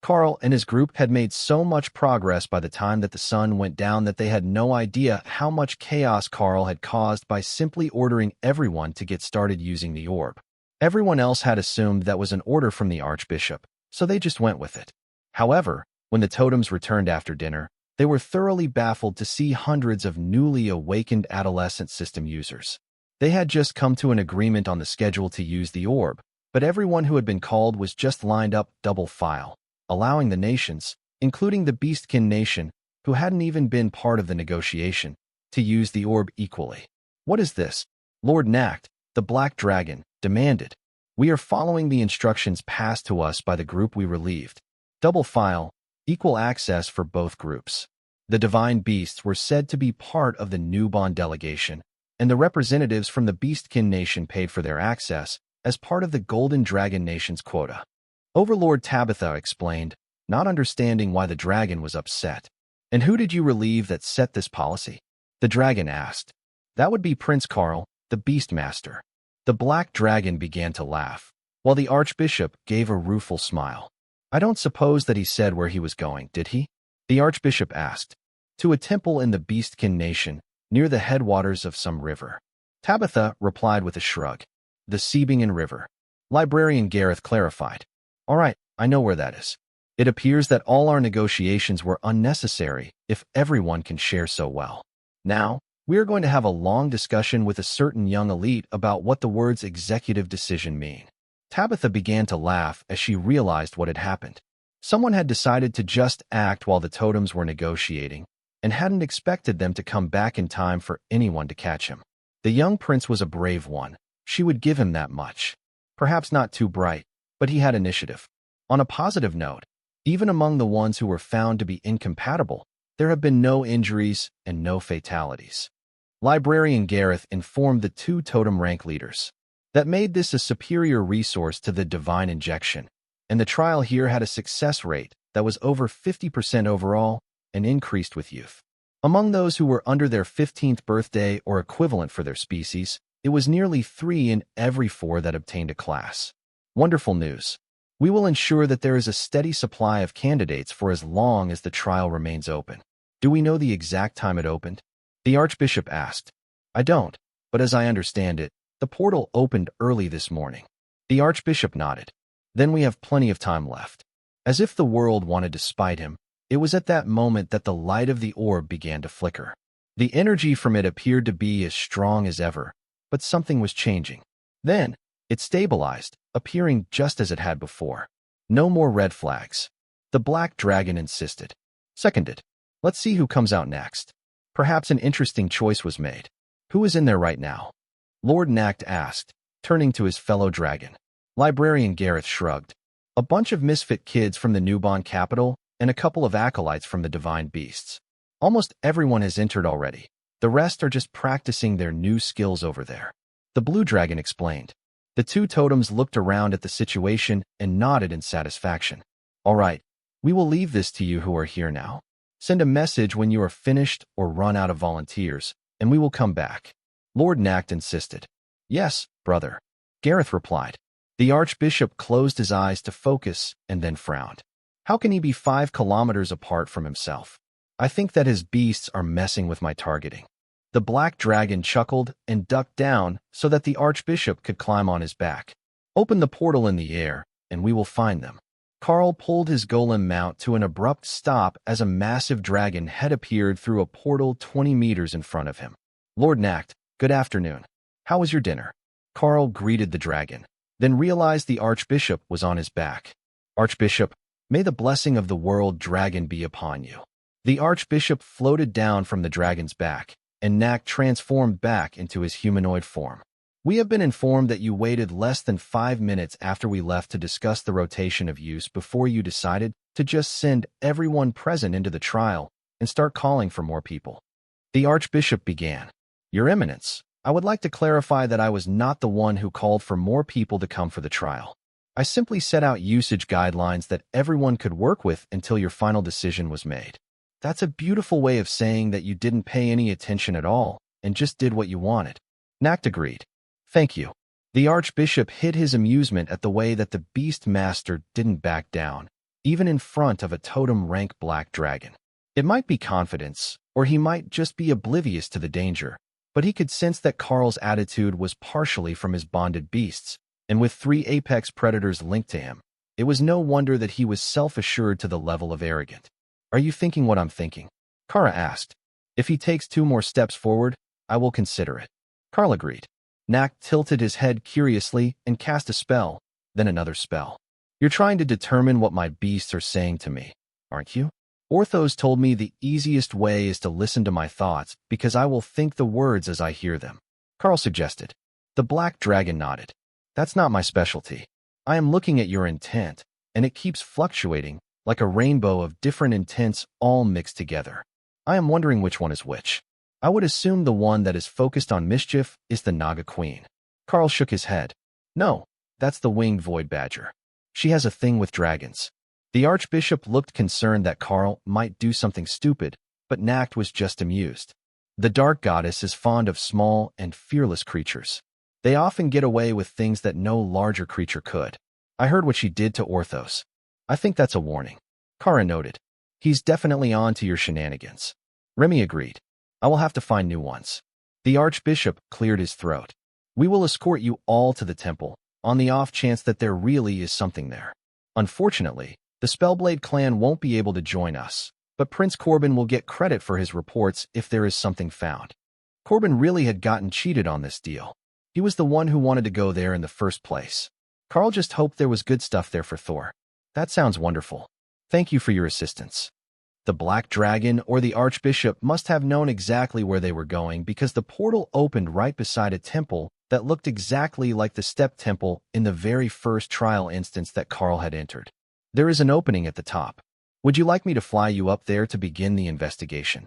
Karl and his group had made so much progress by the time that the sun went down that they had no idea how much chaos Karl had caused by simply ordering everyone to get started using the orb. Everyone else had assumed that was an order from the Archbishop, so they just went with it. However, when the totems returned after dinner, they were thoroughly baffled to see hundreds of newly awakened adolescent system users. They had just come to an agreement on the schedule to use the orb, but everyone who had been called was just lined up double file, allowing the nations, including the Beastkin nation, who hadn't even been part of the negotiation, to use the orb equally. What is this? Lord Nacht, the Black Dragon, demanded. We are following the instructions passed to us by the group we relieved. Double file, equal access for both groups. The divine beasts were said to be part of the Newbon delegation, and the representatives from the Beastkin nation paid for their access as part of the Golden Dragon nation's quota. Overlord Tabitha explained, not understanding why the dragon was upset. And who did you relieve that set this policy? The dragon asked. That would be Prince Karl, the Beastmaster. The black dragon began to laugh, while the Archbishop gave a rueful smile. I don't suppose that he said where he was going, did he? The Archbishop asked. To a temple in the Beastkin nation, near the headwaters of some river. Tabitha replied with a shrug. The Sebingen River. Librarian Gareth clarified. All right, I know where that is. It appears that all our negotiations were unnecessary if everyone can share so well. Now, we are going to have a long discussion with a certain young elite about what the words executive decision mean. Tabitha began to laugh as she realized what had happened. Someone had decided to just act while the totems were negotiating, and hadn't expected them to come back in time for anyone to catch him. The young prince was a brave one. She would give him that much. Perhaps not too bright, but he had initiative. On a positive note, even among the ones who were found to be incompatible, there have been no injuries and no fatalities. Librarian Gareth informed the 2 totem rank leaders. That made this a superior resource to the divine injection, and the trial here had a success rate that was over 50% overall and increased with youth. Among those who were under their 15th birthday or equivalent for their species, it was nearly 3 in every 4 that obtained a class. Wonderful news. We will ensure that there is a steady supply of candidates for as long as the trial remains open. Do we know the exact time it opened? The Archbishop asked. I don't, but as I understand it, the portal opened early this morning. The Archbishop nodded. Then we have plenty of time left. As if the world wanted to spite him, it was at that moment that the light of the orb began to flicker. The energy from it appeared to be as strong as ever, but something was changing. Then, it stabilized, appearing just as it had before. No more red flags. The Black Dragon insisted. Seconded. Let's see who comes out next. Perhaps an interesting choice was made. Who is in there right now? Lord Nacht asked, turning to his fellow dragon. Librarian Gareth shrugged. A bunch of misfit kids from the Newbon capital and a couple of acolytes from the Divine Beasts. Almost everyone has entered already. The rest are just practicing their new skills over there. The Blue Dragon explained. The two totems looked around at the situation and nodded in satisfaction. All right, we will leave this to you who are here now. Send a message when you are finished or run out of volunteers, and we will come back. Lord Nacht insisted. Yes, brother. Gareth replied. The Archbishop closed his eyes to focus and then frowned. How can he be 5 kilometers apart from himself? I think that his beasts are messing with my targeting. The Black Dragon chuckled and ducked down so that the Archbishop could climb on his back. Open the portal in the air, and we will find them. Karl pulled his golem mount to an abrupt stop as a massive dragon head appeared through a portal 20 meters in front of him. Lord Nacht, good afternoon. How was your dinner? Karl greeted the dragon, then realized the Archbishop was on his back. Archbishop, may the blessing of the world dragon be upon you. The Archbishop floated down from the dragon's back, and Nacht transformed back into his humanoid form. We have been informed that you waited less than 5 minutes after we left to discuss the rotation of use before you decided to just send everyone present into the trial and start calling for more people. The Archbishop began. Your Eminence, I would like to clarify that I was not the one who called for more people to come for the trial. I simply set out usage guidelines that everyone could work with until your final decision was made. That's a beautiful way of saying that you didn't pay any attention at all and just did what you wanted. Nacht agreed. Thank you. The Archbishop hid his amusement at the way that the Beast Master didn't back down, even in front of a totem-rank Black Dragon. It might be confidence, or he might just be oblivious to the danger, but he could sense that Karl's attitude was partially from his bonded beasts, and with 3 apex predators linked to him, it was no wonder that he was self-assured to the level of arrogant. Are you thinking what I'm thinking? Kara asked. If he takes 2 more steps forward, I will consider it. Karl agreed. Nacht tilted his head curiously and cast a spell, then another spell. You're trying to determine what my beasts are saying to me, aren't you? Orthos told me the easiest way is to listen to my thoughts because I will think the words as I hear them. Karl suggested. The Black Dragon nodded. That's not my specialty. I am looking at your intent, and it keeps fluctuating, like a rainbow of different intents all mixed together. I am wondering which one is which. I would assume the one that is focused on mischief is the Naga Queen. Karl shook his head. No, that's the winged Void Badger. She has a thing with dragons. The Archbishop looked concerned that Karl might do something stupid, but Nacht was just amused. The Dark Goddess is fond of small and fearless creatures. They often get away with things that no larger creature could. I heard what she did to Orthos. I think that's a warning. Kara noted. He's definitely on to your shenanigans. Remy agreed. I will have to find new ones. The Archbishop cleared his throat. We will escort you all to the temple, on the off chance that there really is something there. Unfortunately, the Spellblade clan won't be able to join us, but Prince Corbin will get credit for his reports if there is something found. Corbin really had gotten cheated on this deal. He was the one who wanted to go there in the first place. Karl just hoped there was good stuff there for Thor. That sounds wonderful. Thank you for your assistance. The Black Dragon or the Archbishop must have known exactly where they were going because the portal opened right beside a temple that looked exactly like the Step Temple in the very first trial instance that Karl had entered. There is an opening at the top. Would you like me to fly you up there to begin the investigation?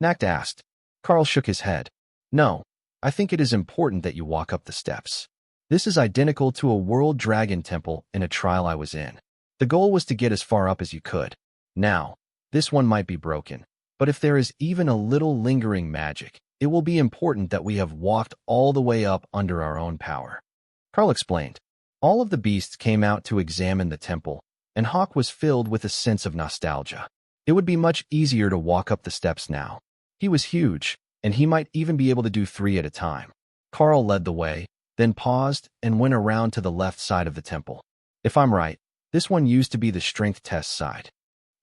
Nacht asked. Karl shook his head. No, I think it is important that you walk up the steps. This is identical to a World Dragon Temple in a trial I was in. The goal was to get as far up as you could. Now, this one might be broken, but if there is even a little lingering magic, it will be important that we have walked all the way up under our own power. Karl explained. All of the beasts came out to examine the temple, and Hawk was filled with a sense of nostalgia. It would be much easier to walk up the steps now. He was huge, and he might even be able to do 3 at a time. Karl led the way, then paused and went around to the left side of the temple. If I'm right, this one used to be the strength test side.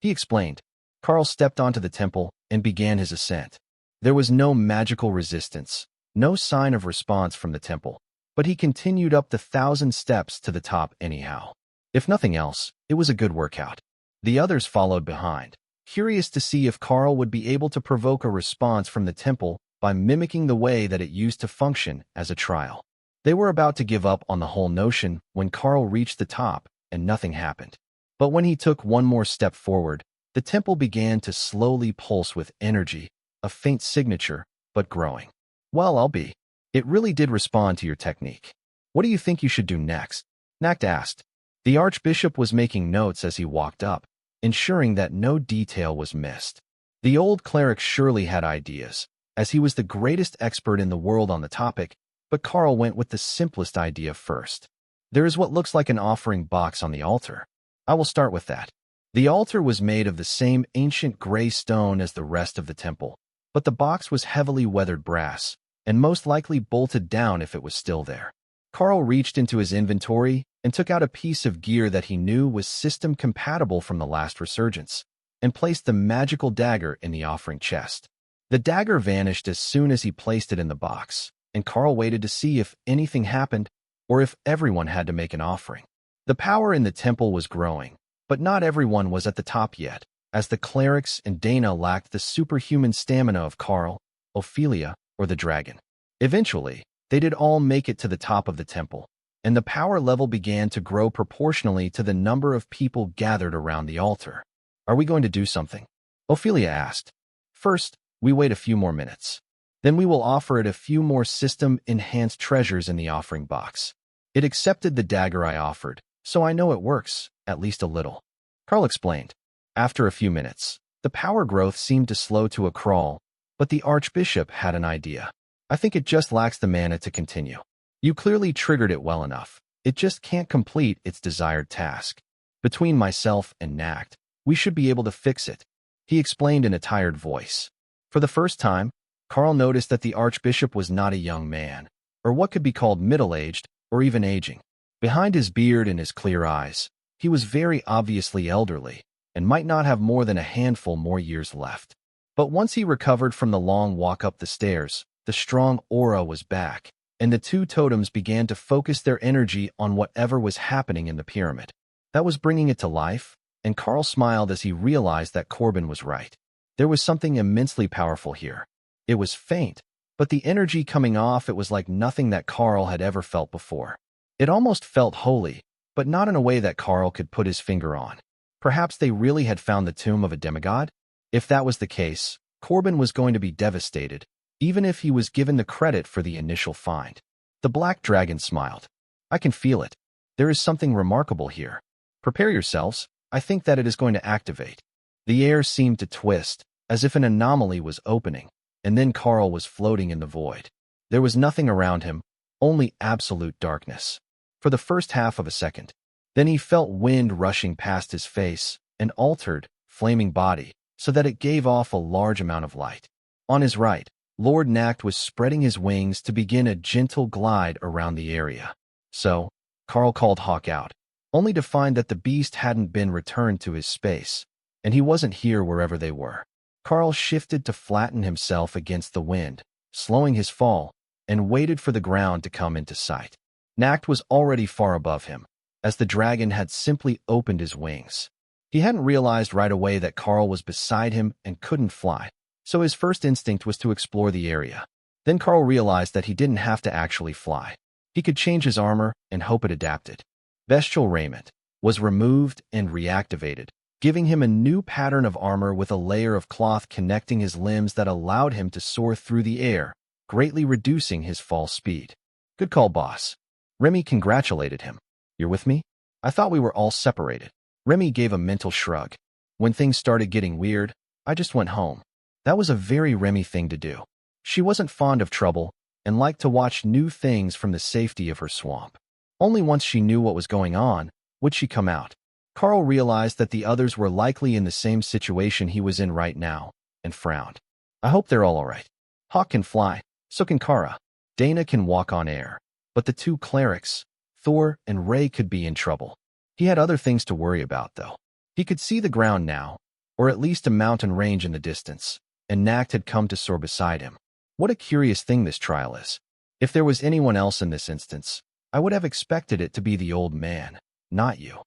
He explained. Karl stepped onto the temple and began his ascent. There was no magical resistance, no sign of response from the temple, but he continued up the 1,000 steps to the top anyhow. If nothing else, it was a good workout. The others followed behind, curious to see if Karl would be able to provoke a response from the temple by mimicking the way that it used to function as a trial. They were about to give up on the whole notion when Karl reached the top and nothing happened. But when he took one more step forward, the temple began to slowly pulse with energy, a faint signature, but growing. Well, I'll be. It really did respond to your technique. What do you think you should do next? Nacht asked. The archbishop was making notes as he walked up, ensuring that no detail was missed. The old cleric surely had ideas, as he was the greatest expert in the world on the topic, but Karl went with the simplest idea first. There is what looks like an offering box on the altar. I will start with that. The altar was made of the same ancient gray stone as the rest of the temple, but the box was heavily weathered brass, and most likely bolted down if it was still there. Karl reached into his inventory and took out a piece of gear that he knew was system-compatible from the last resurgence, and placed the magical dagger in the offering chest. The dagger vanished as soon as he placed it in the box, and Karl waited to see if anything happened or if everyone had to make an offering. The power in the temple was growing, but not everyone was at the top yet, as the clerics and Dana lacked the superhuman stamina of Karl, Ophelia, or the dragon. Eventually, they did all make it to the top of the temple, and the power level began to grow proportionally to the number of people gathered around the altar. Are we going to do something? Ophelia asked. First, we wait a few more minutes. Then we will offer it a few more system-enhanced treasures in the offering box. It accepted the dagger I offered, so I know it works, at least a little. Karl explained. After a few minutes, the power growth seemed to slow to a crawl, but the archbishop had an idea. I think it just lacks the mana to continue. You clearly triggered it well enough. It just can't complete its desired task. Between myself and Nacht, we should be able to fix it, he explained in a tired voice. For the first time, Karl noticed that the archbishop was not a young man, or what could be called middle-aged, or even aging. Behind his beard and his clear eyes, he was very obviously elderly, and might not have more than a handful more years left. But once he recovered from the long walk up the stairs, the strong aura was back, and the two totems began to focus their energy on whatever was happening in the pyramid. That was bringing it to life, and Karl smiled as he realized that Corbin was right. There was something immensely powerful here. It was faint, but the energy coming off it was like nothing that Karl had ever felt before. It almost felt holy, but not in a way that Karl could put his finger on. Perhaps they really had found the tomb of a demigod? If that was the case, Corbin was going to be devastated, even if he was given the credit for the initial find. The black dragon smiled. I can feel it. There is something remarkable here. Prepare yourselves. I think that it is going to activate. The air seemed to twist, as if an anomaly was opening, and then Karl was floating in the void. There was nothing around him, only absolute darkness. For the first half of a second. Then he felt wind rushing past his face, an altered, flaming body, so that it gave off a large amount of light. On his right, Lord Nacht was spreading his wings to begin a gentle glide around the area. So, Karl called Hawk out, only to find that the beast hadn't been returned to his space, and he wasn't here wherever they were. Karl shifted to flatten himself against the wind, slowing his fall, and waited for the ground to come into sight. Nacht was already far above him, as the dragon had simply opened his wings. He hadn't realized right away that Karl was beside him and couldn't fly, so his first instinct was to explore the area. Then Karl realized that he didn't have to actually fly. He could change his armor and hope it adapted. Bestial raiment was removed and reactivated, giving him a new pattern of armor with a layer of cloth connecting his limbs that allowed him to soar through the air, greatly reducing his fall speed. Good call, boss. Remy congratulated him. You're with me? I thought we were all separated. Remy gave a mental shrug. When things started getting weird, I just went home. That was a very Remy thing to do. She wasn't fond of trouble and liked to watch new things from the safety of her swamp. Only once she knew what was going on would she come out. Karl realized that the others were likely in the same situation he was in right now, and frowned. I hope they're all right. Hawk can fly, so can Kara. Dana can walk on air. But the two clerics, Thor and Ray, could be in trouble. He had other things to worry about, though. He could see the ground now, or at least a mountain range in the distance, and Nacht had come to soar beside him. What a curious thing this trial is. If there was anyone else in this instance, I would have expected it to be the old man, not you.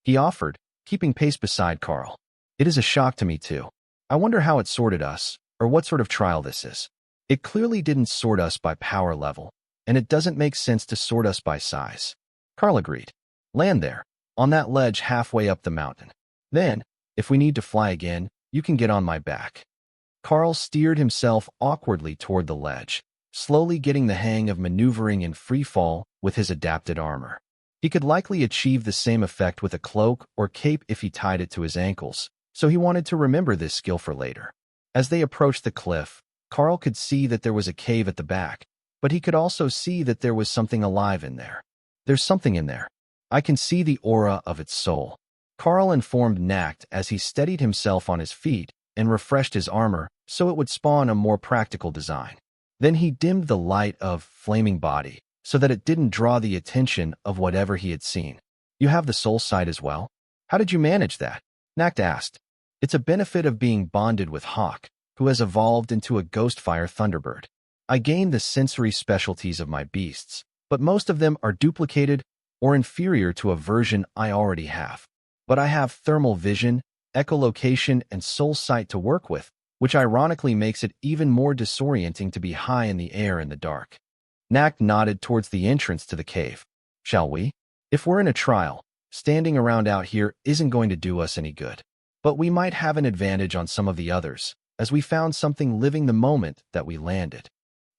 He offered, keeping pace beside Karl. It is a shock to me, too. I wonder how it sorted us, or what sort of trial this is. It clearly didn't sort us by power level, and it doesn't make sense to sort us by size. Karl agreed. Land there, on that ledge halfway up the mountain. Then, if we need to fly again, you can get on my back. Karl steered himself awkwardly toward the ledge, slowly getting the hang of maneuvering in free fall with his adapted armor. He could likely achieve the same effect with a cloak or cape if he tied it to his ankles, so he wanted to remember this skill for later. As they approached the cliff, Karl could see that there was a cave at the back, but he could also see that there was something alive in there. There's something in there. I can see the aura of its soul. Karl informed Nacht as he steadied himself on his feet and refreshed his armor so it would spawn a more practical design. Then he dimmed the light of flaming body so that it didn't draw the attention of whatever he had seen. You have the soul sight as well? How did you manage that? Nacht asked. It's a benefit of being bonded with Hawk, who has evolved into a Ghostfire Thunderbird. I gained the sensory specialties of my beasts, but most of them are duplicated or inferior to a version I already have. But I have thermal vision, echolocation, and soul sight to work with, which ironically makes it even more disorienting to be high in the air in the dark. Nacht nodded towards the entrance to the cave. Shall we? If we're in a trial, standing around out here isn't going to do us any good. But we might have an advantage on some of the others, as we found something living the moment that we landed.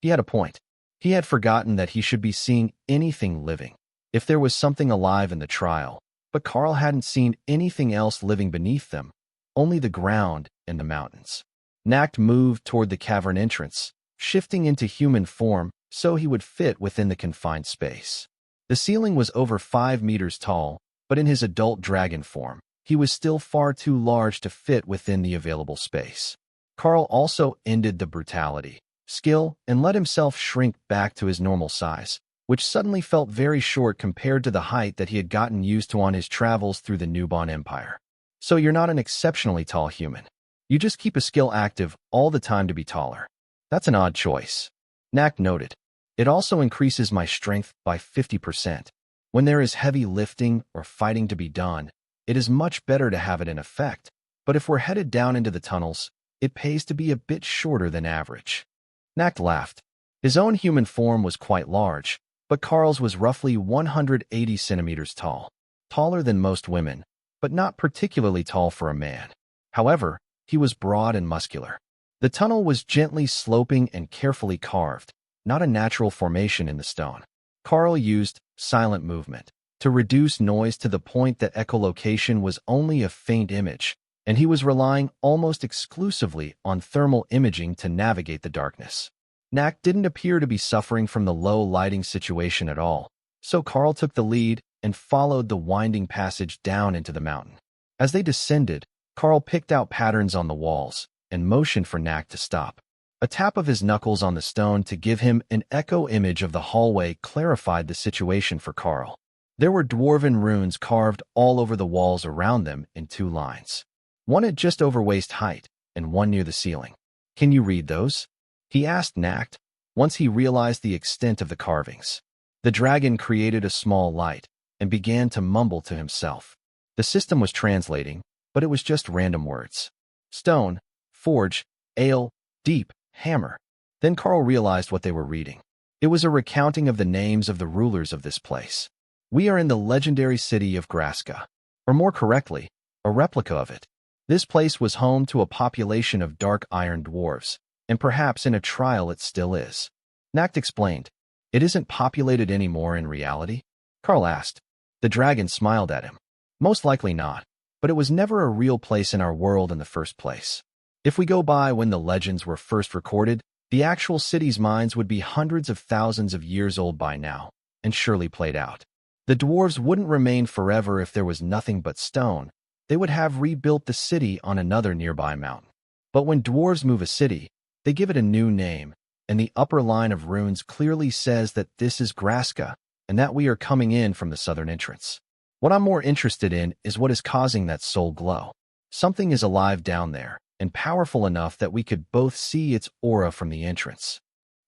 He had a point. He had forgotten that he should be seeing anything living, if there was something alive in the trial, but Karl hadn't seen anything else living beneath them, only the ground and the mountains. Nacht moved toward the cavern entrance, shifting into human form so he would fit within the confined space. The ceiling was over 5 meters tall, but in his adult dragon form, he was still far too large to fit within the available space. Karl also ended the brutality, skill, and let himself shrink back to his normal size, which suddenly felt very short compared to the height that he had gotten used to on his travels through the Newborn Empire. So you're not an exceptionally tall human. You just keep a skill active all the time to be taller. That's an odd choice. Nacht noted. It also increases my strength by 50%. When there is heavy lifting or fighting to be done, it is much better to have it in effect. But if we're headed down into the tunnels, it pays to be a bit shorter than average. Nacht laughed. His own human form was quite large, but Karl's was roughly 180 centimeters tall, taller than most women, but not particularly tall for a man. However, he was broad and muscular. The tunnel was gently sloping and carefully carved, not a natural formation in the stone. Karl used silent movement to reduce noise to the point that echolocation was only a faint image, and he was relying almost exclusively on thermal imaging to navigate the darkness. Nacht didn't appear to be suffering from the low lighting situation at all, so Karl took the lead and followed the winding passage down into the mountain. As they descended, Karl picked out patterns on the walls and motioned for Nacht to stop. A tap of his knuckles on the stone to give him an echo image of the hallway clarified the situation for Karl. There were dwarven runes carved all over the walls around them in 2 lines. One at just over waist height, and one near the ceiling. Can you read those? He asked Nacht, once he realized the extent of the carvings. The dragon created a small light and began to mumble to himself. The system was translating, but it was just random words. Stone, forge, ale, deep, hammer. Then Karl realized what they were reading. It was a recounting of the names of the rulers of this place. We are in the legendary city of Graska, or more correctly, a replica of it. This place was home to a population of dark iron dwarves, and perhaps in a trial it still is. Nacht explained. It isn't populated anymore in reality? Karl asked. The dragon smiled at him. Most likely not, but it was never a real place in our world in the first place. If we go by when the legends were first recorded, the actual city's minds would be hundreds of thousands of years old by now, and surely played out. The dwarves wouldn't remain forever if there was nothing but stone. They would have rebuilt the city on another nearby mountain. But when dwarves move a city, they give it a new name, and the upper line of runes clearly says that this is Graska, and that we are coming in from the southern entrance. What I'm more interested in is what is causing that soul glow. Something is alive down there, and powerful enough that we could both see its aura from the entrance.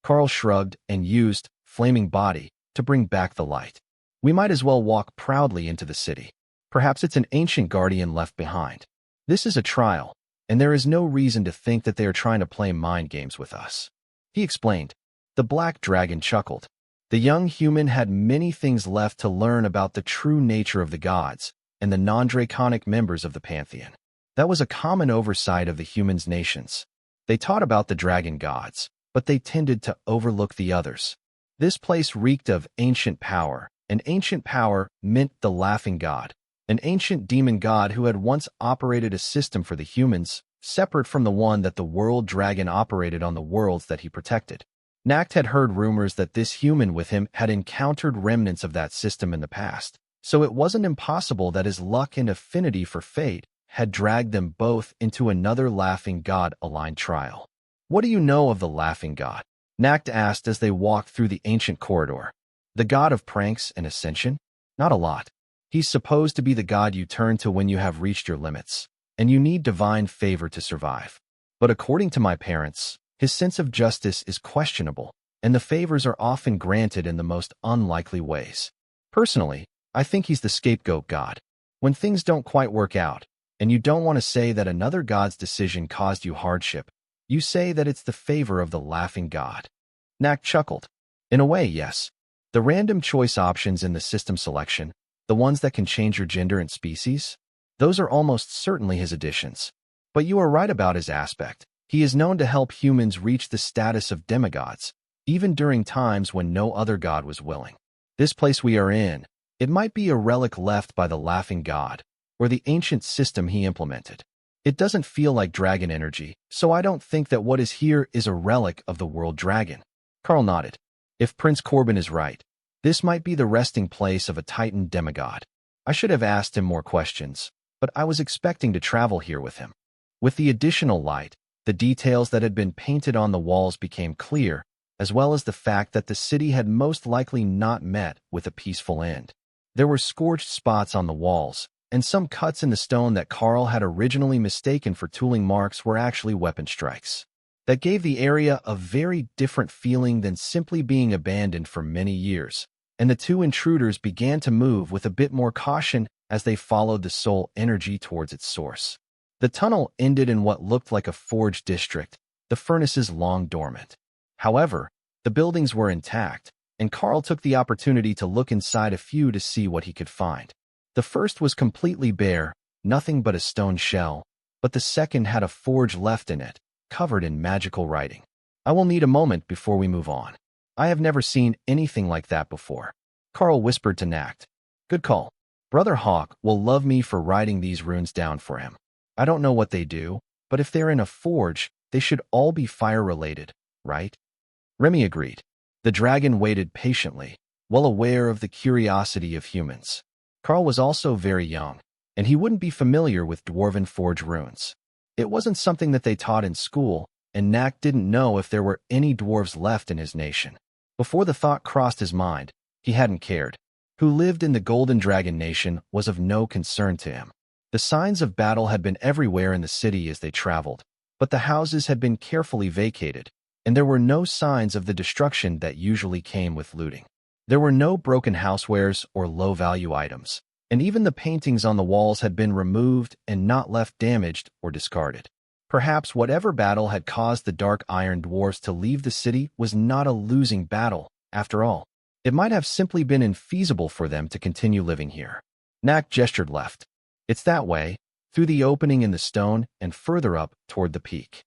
Karl shrugged and used flaming body to bring back the light. We might as well walk proudly into the city. Perhaps it's an ancient guardian left behind. This is a trial, and there is no reason to think that they are trying to play mind games with us. He explained. The black dragon chuckled. The young human had many things left to learn about the true nature of the gods and the non-draconic members of the pantheon. That was a common oversight of the humans' nations. They taught about the dragon gods, but they tended to overlook the others. This place reeked of ancient power, and ancient power meant the laughing god, an ancient demon god who had once operated a system for the humans, separate from the one that the world dragon operated on the worlds that he protected. Nacht had heard rumors that this human with him had encountered remnants of that system in the past, so it wasn't impossible that his luck and affinity for fate had dragged them both into another laughing god-aligned trial. What do you know of the laughing god? Nacht asked as they walked through the ancient corridor. The god of pranks and ascension? Not a lot. He's supposed to be the god you turn to when you have reached your limits, and you need divine favor to survive. But according to my parents, his sense of justice is questionable, and the favors are often granted in the most unlikely ways. Personally, I think he's the scapegoat god. When things don't quite work out, and you don't want to say that another god's decision caused you hardship, you say that it's the favor of the laughing god. Nacht chuckled. In a way, yes. The random choice options in the system selection, the ones that can change your gender and species, those are almost certainly his additions. But you are right about his aspect. He is known to help humans reach the status of demigods, even during times when no other god was willing. This place we are in, it might be a relic left by the laughing god, or the ancient system he implemented. It doesn't feel like dragon energy, so I don't think that what is here is a relic of the world dragon. Karl nodded. If Prince Corbin is right, this might be the resting place of a titan demigod. I should have asked him more questions, but I was expecting to travel here with him. With the additional light, the details that had been painted on the walls became clear, as well as the fact that the city had most likely not met with a peaceful end. There were scorched spots on the walls, and some cuts in the stone that Karl had originally mistaken for tooling marks were actually weapon strikes. That gave the area a very different feeling than simply being abandoned for many years, and the two intruders began to move with a bit more caution as they followed the soul energy towards its source. The tunnel ended in what looked like a forge district, the furnaces long dormant. However, the buildings were intact, and Karl took the opportunity to look inside a few to see what he could find. The first was completely bare, nothing but a stone shell, but the second had a forge left in it, covered in magical writing. I will need a moment before we move on. I have never seen anything like that before. Karl whispered to Nacht. Good call. Brother Hawk will love me for writing these runes down for him. I don't know what they do, but if they're in a forge, they should all be fire-related, right? Remy agreed. The dragon waited patiently, well aware of the curiosity of humans. Karl was also very young, and he wouldn't be familiar with dwarven forge runes. It wasn't something that they taught in school, and Nacht didn't know if there were any dwarves left in his nation. Before the thought crossed his mind, he hadn't cared. Who lived in the Golden Dragon Nation was of no concern to him. The signs of battle had been everywhere in the city as they traveled, but the houses had been carefully vacated, and there were no signs of the destruction that usually came with looting. There were no broken housewares or low-value items, and even the paintings on the walls had been removed and not left damaged or discarded. Perhaps whatever battle had caused the Dark Iron Dwarfs to leave the city was not a losing battle, after all. It might have simply been infeasible for them to continue living here. Nacht gestured left. It's that way, through the opening in the stone and further up toward the peak.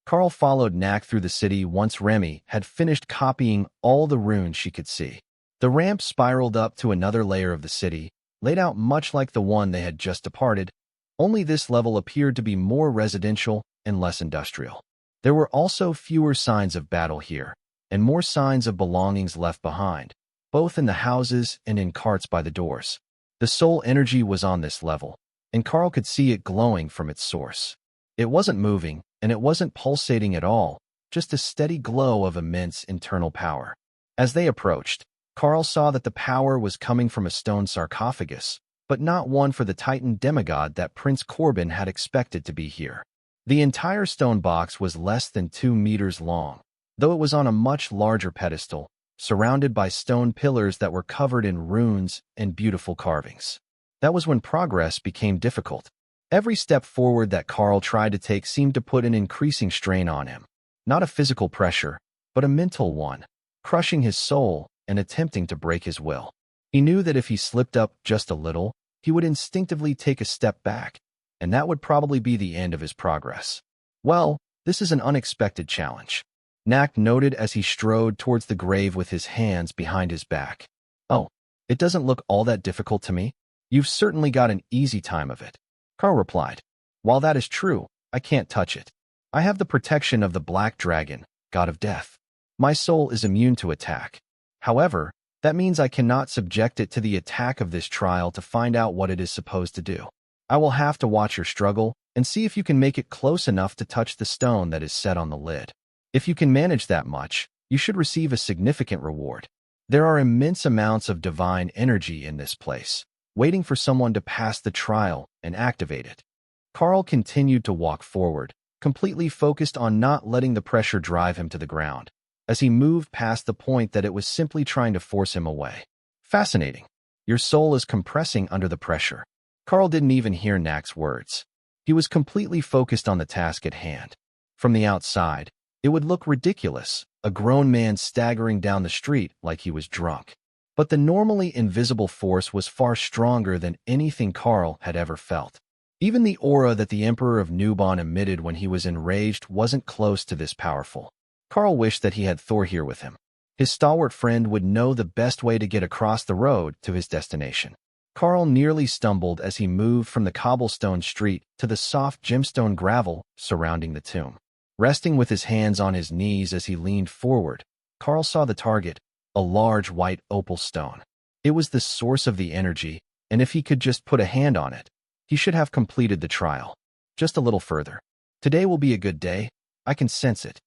Karl followed Nacht through the city once Remy had finished copying all the runes she could see. The ramp spiraled up to another layer of the city, laid out much like the one they had just departed, only this level appeared to be more residential and less industrial. There were also fewer signs of battle here, and more signs of belongings left behind, both in the houses and in carts by the doors. The soul energy was on this level, and Karl could see it glowing from its source. It wasn't moving, and it wasn't pulsating at all, just a steady glow of immense internal power. As they approached, Karl saw that the power was coming from a stone sarcophagus, but not one for the Titan demigod that Prince Corbin had expected to be here. The entire stone box was less than 2 meters long, though it was on a much larger pedestal, surrounded by stone pillars that were covered in runes and beautiful carvings. That was when progress became difficult. Every step forward that Karl tried to take seemed to put an increasing strain on him. Not a physical pressure, but a mental one, crushing his soul and attempting to break his will. He knew that if he slipped up just a little, he would instinctively take a step back, and that would probably be the end of his progress. Well, this is an unexpected challenge, Nak noted as he strode towards the grave with his hands behind his back. Oh, it doesn't look all that difficult to me. You've certainly got an easy time of it, Karl replied. While that is true, I can't touch it. I have the protection of the Black Dragon, god of death. My soul is immune to attack. However, that means I cannot subject it to the attack of this trial to find out what it is supposed to do. I will have to watch your struggle and see if you can make it close enough to touch the stone that is set on the lid. If you can manage that much, you should receive a significant reward. There are immense amounts of divine energy in this place, waiting for someone to pass the trial and activate it. Karl continued to walk forward, completely focused on not letting the pressure drive him to the ground, as he moved past the point that it was simply trying to force him away. Fascinating. Your soul is compressing under the pressure. Karl didn't even hear Nak's words. He was completely focused on the task at hand. From the outside, it would look ridiculous, a grown man staggering down the street like he was drunk. But the normally invisible force was far stronger than anything Karl had ever felt. Even the aura that the Emperor of Nubon emitted when he was enraged wasn't close to this powerful. Karl wished that he had Thor here with him. His stalwart friend would know the best way to get across the road to his destination. Karl nearly stumbled as he moved from the cobblestone street to the soft gemstone gravel surrounding the tomb. Resting with his hands on his knees as he leaned forward, Karl saw the target, a large white opal stone. It was the source of the energy, and if he could just put a hand on it, he should have completed the trial. Just a little further. Today will be a good day. I can sense it.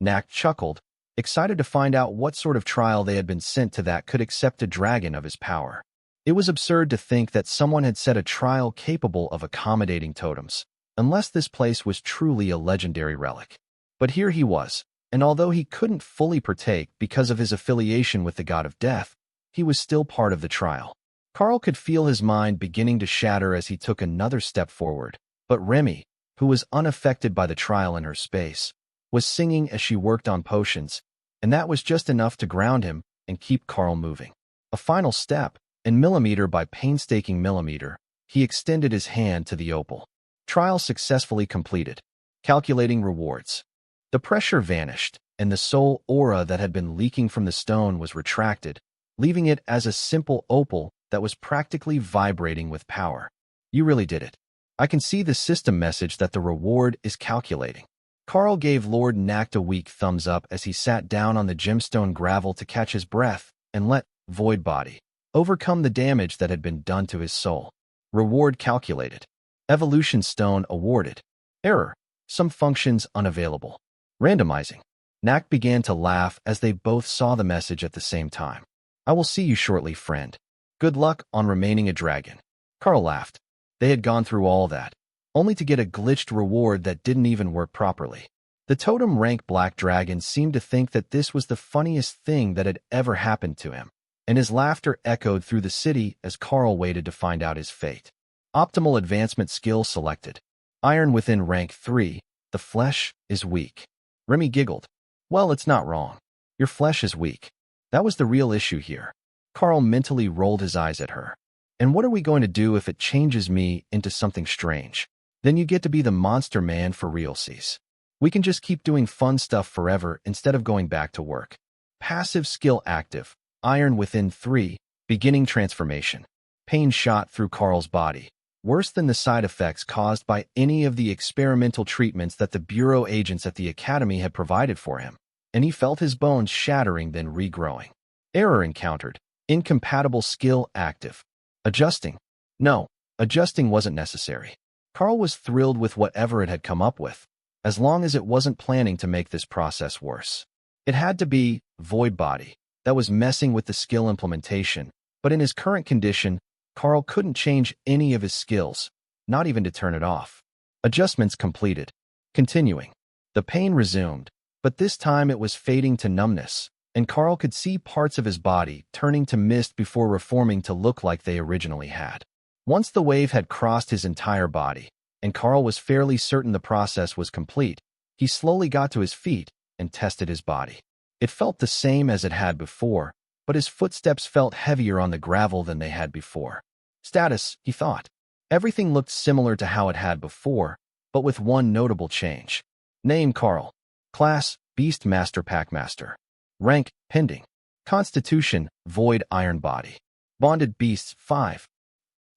Nak chuckled, excited to find out what sort of trial they had been sent to that could accept a dragon of his power. It was absurd to think that someone had set a trial capable of accommodating totems, unless this place was truly a legendary relic. But here he was, and although he couldn't fully partake because of his affiliation with the god of death, he was still part of the trial. Karl could feel his mind beginning to shatter as he took another step forward, but Remy, who was unaffected by the trial in her space, was singing as she worked on potions, and that was just enough to ground him and keep Karl moving. A final step, and millimeter by painstaking millimeter, he extended his hand to the opal. Trial successfully completed. Calculating rewards. The pressure vanished, and the soul aura that had been leaking from the stone was retracted, leaving it as a simple opal that was practically vibrating with power. You really did it. I can see the system message that the reward is calculating. Karl gave Lord Nacht a weak thumbs up as he sat down on the gemstone gravel to catch his breath and let Void Body overcome the damage that had been done to his soul. Reward calculated. Evolution Stone awarded. Error. Some functions unavailable. Randomizing. Nacht began to laugh as they both saw the message at the same time. I will see you shortly, friend. Good luck on remaining a dragon. Karl laughed. They had gone through all that, only to get a glitched reward that didn't even work properly. The totem rank Black Dragon seemed to think that this was the funniest thing that had ever happened to him, and his laughter echoed through the city as Karl waited to find out his fate. Optimal advancement skill selected. Iron within rank 3. The flesh is weak. Remy giggled. Well, it's not wrong. Your flesh is weak. That was the real issue here. Karl mentally rolled his eyes at her. And what are we going to do if it changes me into something strange? Then you get to be the monster man for realsies. We can just keep doing fun stuff forever instead of going back to work. Passive skill active. Iron within 3. Beginning transformation. Pain shot through Karl's body. Worse than the side effects caused by any of the experimental treatments that the Bureau agents at the Academy had provided for him, and he felt his bones shattering then regrowing. Error encountered. Incompatible skill active. Adjusting. No, adjusting wasn't necessary. Karl was thrilled with whatever it had come up with, as long as it wasn't planning to make this process worse. It had to be void body that was messing with the skill implementation, but in his current condition, Karl couldn't change any of his skills, not even to turn it off. Adjustments completed. Continuing. The pain resumed, but this time it was fading to numbness, and Karl could see parts of his body turning to mist before reforming to look like they originally had. Once the wave had crossed his entire body, and Karl was fairly certain the process was complete, he slowly got to his feet and tested his body. It felt the same as it had before, but his footsteps felt heavier on the gravel than they had before. Status, he thought. Everything looked similar to how it had before, but with one notable change. Name Karl. Class, Beast Master Packmaster. Rank, Pending. Constitution, Void Iron Body. Bonded Beasts, 5.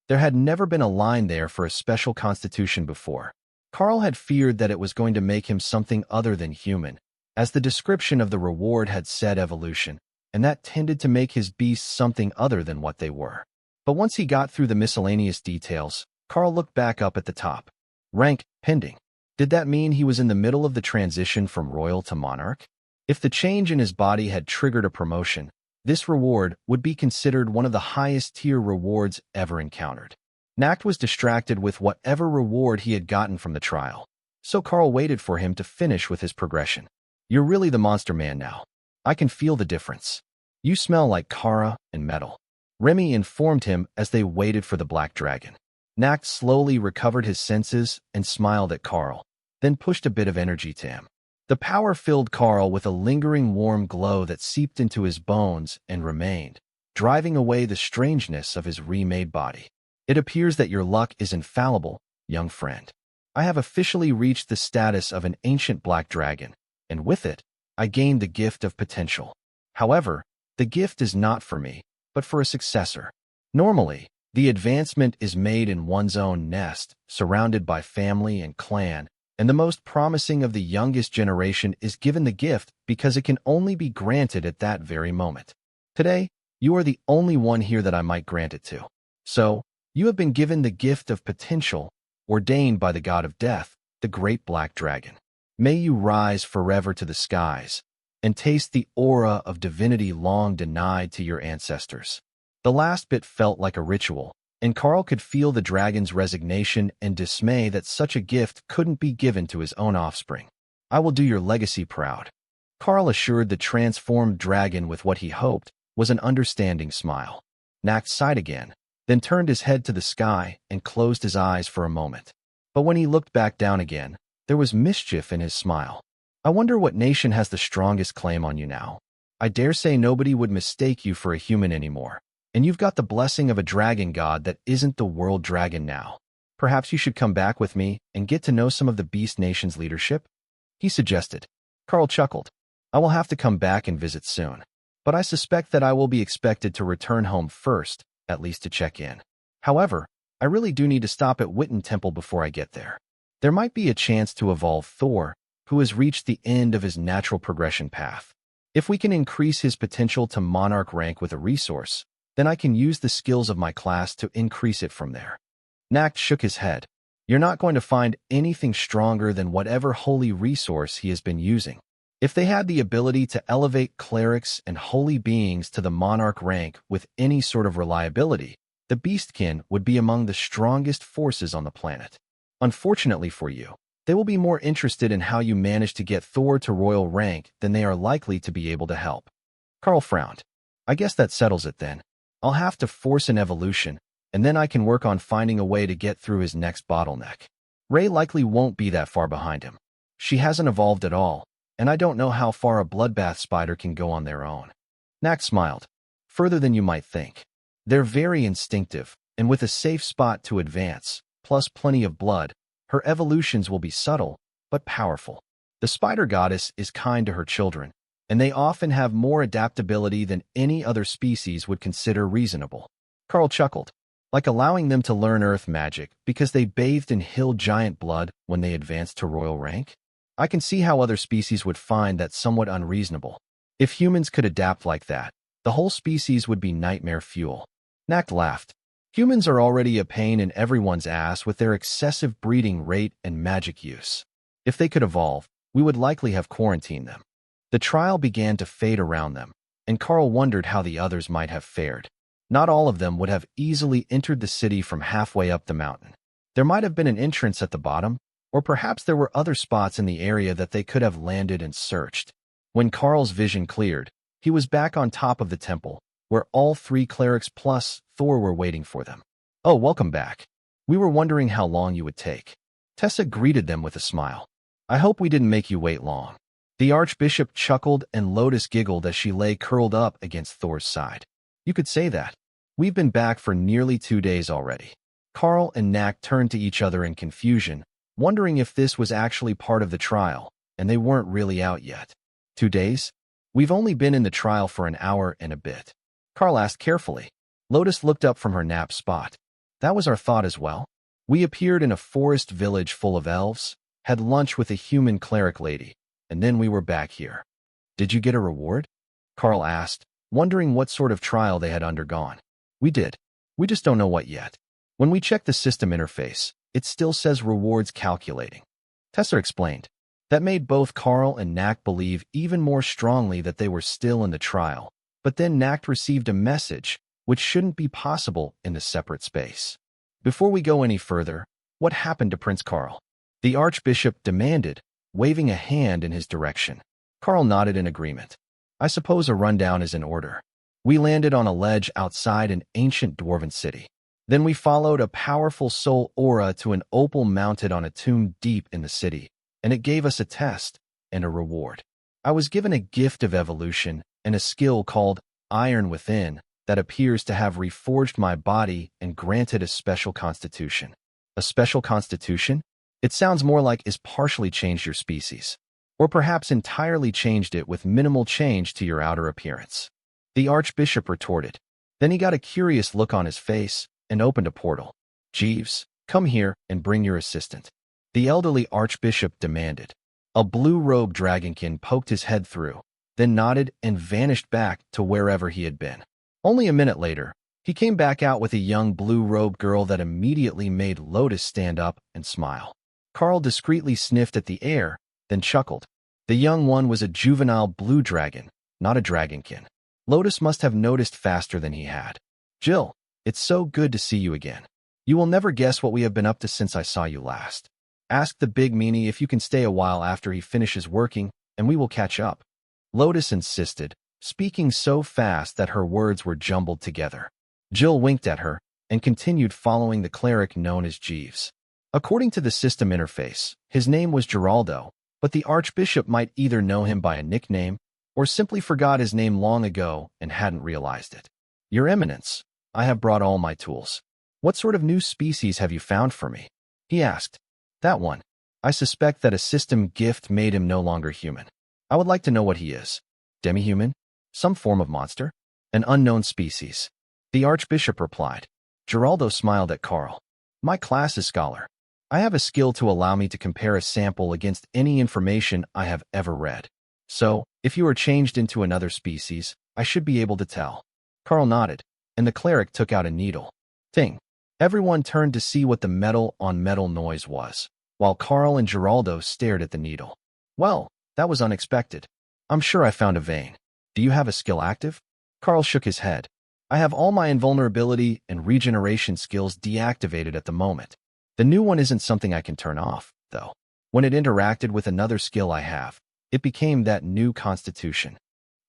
There had never been a line there for a special constitution before. Karl had feared that it was going to make him something other than human, as the description of the reward had said evolution, and that tended to make his beasts something other than what they were. But once he got through the miscellaneous details, Karl looked back up at the top. Rank, Pending. Did that mean he was in the middle of the transition from royal to monarch? If the change in his body had triggered a promotion, this reward would be considered one of the highest-tier rewards ever encountered. Nacht was distracted with whatever reward he had gotten from the trial, so Karl waited for him to finish with his progression. You're really the monster man now. I can feel the difference. You smell like Kara and metal. Remy informed him as they waited for the black dragon. Nacht slowly recovered his senses and smiled at Karl, then pushed a bit of energy to him. The power filled Karl with a lingering warm glow that seeped into his bones and remained, driving away the strangeness of his remade body. It appears that your luck is infallible, young friend. I have officially reached the status of an ancient black dragon, and with it, I gained the gift of potential. However, the gift is not for me, but for a successor. Normally, the advancement is made in one's own nest, surrounded by family and clan, and the most promising of the youngest generation is given the gift because it can only be granted at that very moment. Today, you are the only one here that I might grant it to. So, you have been given the gift of potential, ordained by the god of death, the great black dragon. May you rise forever to the skies, and taste the aura of divinity long denied to your ancestors. The last bit felt like a ritual, and Karl could feel the dragon's resignation and dismay that such a gift couldn't be given to his own offspring. I will do your legacy proud. Karl assured the transformed dragon with what he hoped was an understanding smile. Nacht sighed again, then turned his head to the sky and closed his eyes for a moment. But when he looked back down again, there was mischief in his smile. I wonder what nation has the strongest claim on you now. I dare say nobody would mistake you for a human anymore. And you've got the blessing of a dragon god that isn't the world dragon now. Perhaps you should come back with me and get to know some of the Beast Nation's leadership? He suggested. Karl chuckled. I will have to come back and visit soon. But I suspect that I will be expected to return home first, at least to check in. However, I really do need to stop at Witten Temple before I get there. There might be a chance to evolve Thor, who has reached the end of his natural progression path. If we can increase his potential to monarch rank with a resource, then I can use the skills of my class to increase it from there. Nacht shook his head. You're not going to find anything stronger than whatever holy resource he has been using. If they had the ability to elevate clerics and holy beings to the monarch rank with any sort of reliability, the Beastkin would be among the strongest forces on the planet. Unfortunately for you, they will be more interested in how you manage to get Thor to royal rank than they are likely to be able to help. Karl frowned. I guess that settles it then. I'll have to force an evolution, and then I can work on finding a way to get through his next bottleneck. Ray likely won't be that far behind him. She hasn't evolved at all, and I don't know how far a bloodbath spider can go on their own. Nacht smiled. Further than you might think. They're very instinctive, and with a safe spot to advance, plus plenty of blood, her evolutions will be subtle, but powerful. The spider goddess is kind to her children, and they often have more adaptability than any other species would consider reasonable. Karl chuckled, like allowing them to learn earth magic because they bathed in hill giant blood when they advanced to royal rank. I can see how other species would find that somewhat unreasonable. If humans could adapt like that, The whole species would be nightmare fuel. Nacht laughed. Humans are already a pain in everyone's ass with their excessive breeding rate and magic use. If they could evolve, we would likely have quarantined them. The trial began to fade around them, and Karl wondered how the others might have fared. Not all of them would have easily entered the city from halfway up the mountain. There might have been an entrance at the bottom, or perhaps there were other spots in the area that they could have landed and searched. When Karl's vision cleared, he was back on top of the temple, where all 3 clerics plus Thor were waiting for them. "Oh, welcome back. We were wondering how long you would take." Tessa greeted them with a smile. "I hope we didn't make you wait long." The Archbishop chuckled and Lotus giggled as she lay curled up against Thor's side. "You could say that. We've been back for nearly 2 days already." Karl and Nacht turned to each other in confusion, wondering if this was actually part of the trial, and they weren't really out yet. 2 days? We've only been in the trial for an hour and a bit. Karl asked carefully. Lotus looked up from her nap spot. "That was our thought as well. We appeared in a forest village full of elves, had lunch with a human cleric lady, and then we were back here." "Did you get a reward?" Karl asked, wondering what sort of trial they had undergone. "We did. We just don't know what yet. When we check the system interface, it still says rewards calculating." Tessa explained. That made both Karl and Nacht believe even more strongly that they were still in the trial. But then Nacht received a message, which shouldn't be possible in the separate space. "Before we go any further, what happened to Prince Karl?" the Archbishop demanded, waving a hand in his direction. Karl nodded in agreement. "I suppose a rundown is in order. We landed on a ledge outside an ancient dwarven city. Then we followed a powerful soul aura to an opal mounted on a tomb deep in the city, and it gave us a test and a reward. I was given a gift of evolution and a skill called Iron Within that appears to have reforged my body and granted a special constitution." "A special constitution?" It sounds more like "is partially changed your species, or perhaps entirely changed it with minimal change to your outer appearance," the Archbishop retorted. Then he got a curious look on his face and opened a portal. "Jeeves, come here and bring your assistant," the elderly Archbishop demanded. A blue-robed dragonkin poked his head through, then nodded and vanished back to wherever he had been. Only a minute later, he came back out with a young blue-robed girl that immediately made Lotus stand up and smile. Karl discreetly sniffed at the air, then chuckled. The young one was a juvenile blue dragon, not a dragonkin. Lotus must have noticed faster than he had. "Jill, it's so good to see you again. You will never guess what we have been up to since I saw you last. Ask the big meanie if you can stay a while after he finishes working, and we will catch up." Lotus insisted, speaking so fast that her words were jumbled together. Jill winked at her and continued following the cleric known as Jeeves. According to the system interface, his name was Geraldo, but the Archbishop might either know him by a nickname or simply forgot his name long ago and hadn't realized it. "Your Eminence, I have brought all my tools. What sort of new species have you found for me?" he asked. "That one. I suspect that a system gift made him no longer human. I would like to know what he is. Demi-human? Some form of monster? An unknown species?" the Archbishop replied. Geraldo smiled at Karl. "My class is scholar. I have a skill to allow me to compare a sample against any information I have ever read. So, if you are changed into another species, I should be able to tell." Karl nodded, and the cleric took out a needle. Ting! Everyone turned to see what the metal-on-metal noise was, while Karl and Geraldo stared at the needle. "Well, that was unexpected. I'm sure I found a vein. Do you have a skill active?" Karl shook his head. "I have all my invulnerability and regeneration skills deactivated at the moment. The new one isn't something I can turn off, though. When it interacted with another skill I have, it became that new constitution."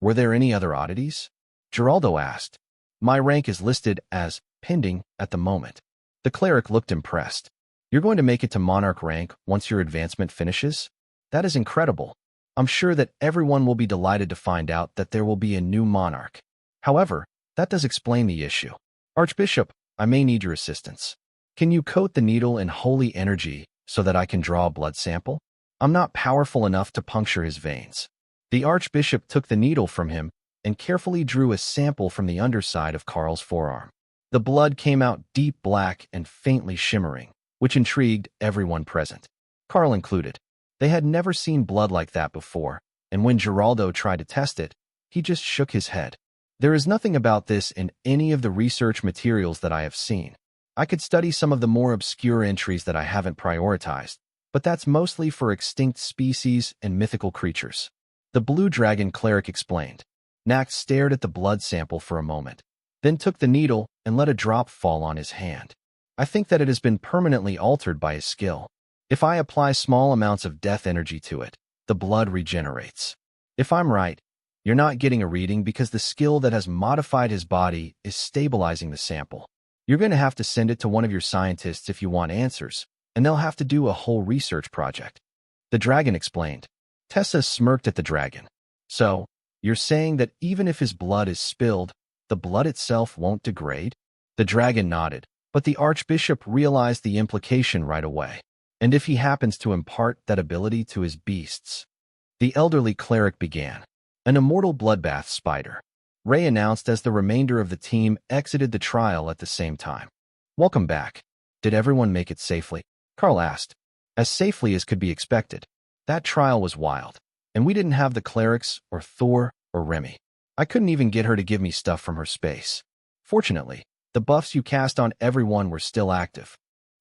"Were there any other oddities?" Geraldo asked. "My rank is listed as pending at the moment." The cleric looked impressed. "You're going to make it to monarch rank once your advancement finishes? That is incredible. I'm sure that everyone will be delighted to find out that there will be a new monarch. However, that does explain the issue. Archbishop, I may need your assistance. Can you coat the needle in holy energy so that I can draw a blood sample? I'm not powerful enough to puncture his veins." The Archbishop took the needle from him and carefully drew a sample from the underside of Karl's forearm. The blood came out deep black and faintly shimmering, which intrigued everyone present, Karl included. They had never seen blood like that before, and when Geraldo tried to test it, he just shook his head. There is nothing about this in any of the research materials that I have seen. I could study some of the more obscure entries that I haven't prioritized, but that's mostly for extinct species and mythical creatures. The blue dragon cleric explained. Nak stared at the blood sample for a moment, then took the needle and let a drop fall on his hand. I think that it has been permanently altered by his skill. If I apply small amounts of death energy to it, the blood regenerates. If I'm right, you're not getting a reading because the skill that has modified his body is stabilizing the sample. You're going to have to send it to one of your scientists if you want answers, and they'll have to do a whole research project. The dragon explained. Tessa smirked at the dragon. So, you're saying that even if his blood is spilled, the blood itself won't degrade? The dragon nodded, but the archbishop realized the implication right away. And if he happens to impart that ability to his beasts? The elderly cleric began. An immortal bloodbath spider. Ray announced as the remainder of the team exited the trial at the same time. Welcome back. Did everyone make it safely? Karl asked. As safely as could be expected. That trial was wild, and we didn't have the clerics, or Thor, or Remy. I couldn't even get her to give me stuff from her space. Fortunately, the buffs you cast on everyone were still active.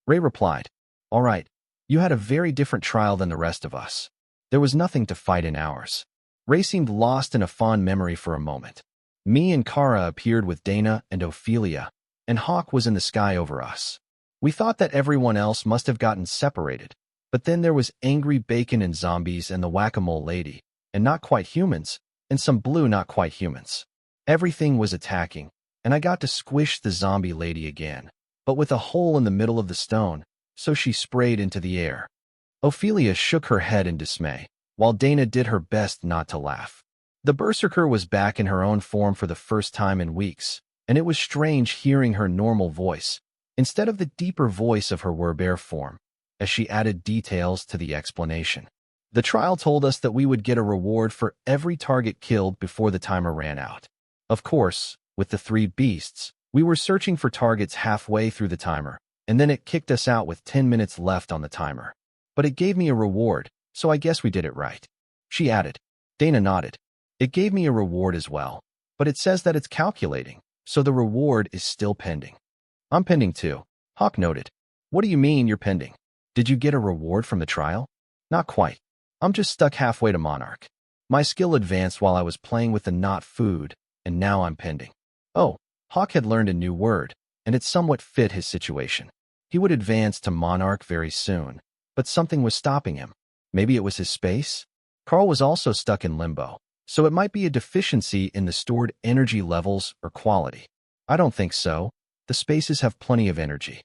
Ray replied, All right, you had a very different trial than the rest of us. There was nothing to fight in ours. Ray seemed lost in a fond memory for a moment. Me and Kara appeared with Dana and Ophelia, and Hawk was in the sky over us. We thought that everyone else must have gotten separated, but then there was angry bacon and zombies and the whack-a-mole lady, and not quite humans, and some blue not quite humans. Everything was attacking, and I got to squish the zombie lady again, but with a hole in the middle of the stone, so she sprayed into the air. Ophelia shook her head in dismay, while Dana did her best not to laugh. The berserker was back in her own form for the first time in weeks, and it was strange hearing her normal voice, instead of the deeper voice of her werbear form, as she added details to the explanation. The trial told us that we would get a reward for every target killed before the timer ran out. Of course, with the 3 beasts, we were searching for targets halfway through the timer, and then it kicked us out with 10 minutes left on the timer. But it gave me a reward, so I guess we did it right. She added. Dana nodded. It gave me a reward as well, but it says that it's calculating, so the reward is still pending. I'm pending too, Hawk noted. What do you mean you're pending? Did you get a reward from the trial? Not quite. I'm just stuck halfway to Monarch. My skill advanced while I was playing with the not food, and now I'm pending. Oh, Hawk had learned a new word, and it somewhat fit his situation. He would advance to Monarch very soon, but something was stopping him. Maybe it was his space? Karl was also stuck in limbo, so it might be a deficiency in the stored energy levels or quality. I don't think so. The spaces have plenty of energy.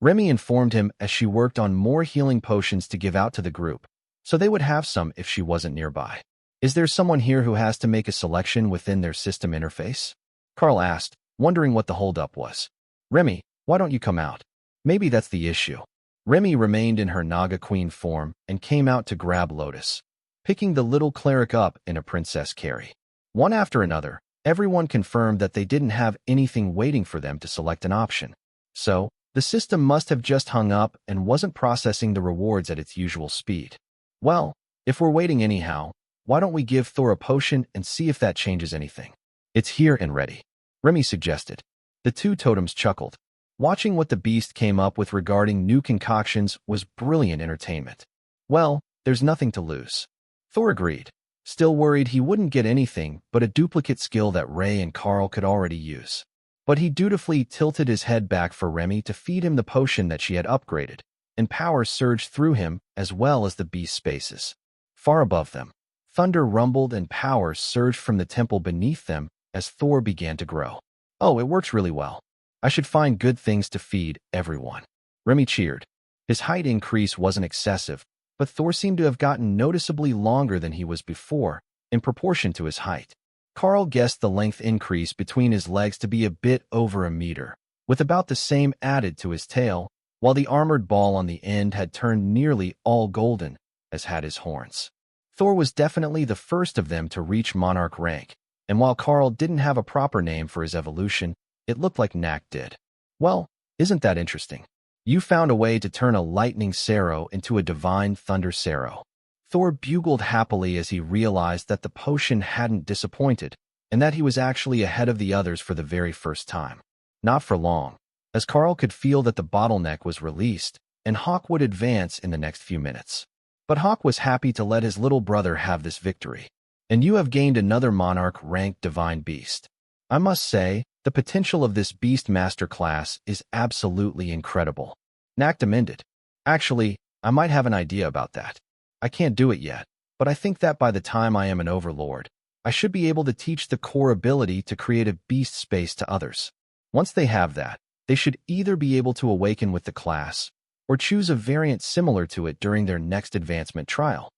Remy informed him as she worked on more healing potions to give out to the group, so they would have some if she wasn't nearby. Is there someone here who has to make a selection within their system interface? Karl asked, wondering what the holdup was. Remy, why don't you come out? Maybe that's the issue. Remy remained in her Naga Queen form and came out to grab Lotus, picking the little cleric up in a princess carry. One after another, everyone confirmed that they didn't have anything waiting for them to select an option. So, the system must have just hung up and wasn't processing the rewards at its usual speed. Well, if we're waiting anyhow, why don't we give Thor a potion and see if that changes anything? It's here and ready, Remy suggested. The 2 totems chuckled. Watching what the beast came up with regarding new concoctions was brilliant entertainment. Well, there's nothing to lose. Thor agreed, still worried he wouldn't get anything but a duplicate skill that Ray and Karl could already use. But he dutifully tilted his head back for Remy to feed him the potion that she had upgraded, and power surged through him as well as the beast's spaces. Far above them, thunder rumbled and power surged from the temple beneath them as Thor began to grow. Oh, it works really well. I should find good things to feed everyone. Remy cheered. His height increase wasn't excessive, but Thor seemed to have gotten noticeably longer than he was before, in proportion to his height. Karl guessed the length increase between his legs to be a bit over a meter, with about the same added to his tail, while the armored ball on the end had turned nearly all golden, as had his horns. Thor was definitely the first of them to reach monarch rank, and while Karl didn't have a proper name for his evolution, it looked like Nak did. Well, isn't that interesting? You found a way to turn a lightning Sero into a divine thunder Sero. Thor bugled happily as he realized that the potion hadn't disappointed, and that he was actually ahead of the others for the very first time. Not for long, as Karl could feel that the bottleneck was released, and Hawk would advance in the next few minutes. But Hawk was happy to let his little brother have this victory. And you have gained another monarch-ranked divine beast. I must say, the potential of this beast master class is absolutely incredible. Nacht amended. Actually, I might have an idea about that. I can't do it yet, but I think that by the time I am an overlord, I should be able to teach the core ability to create a beast space to others. Once they have that, they should either be able to awaken with the class, or choose a variant similar to it during their next advancement trial.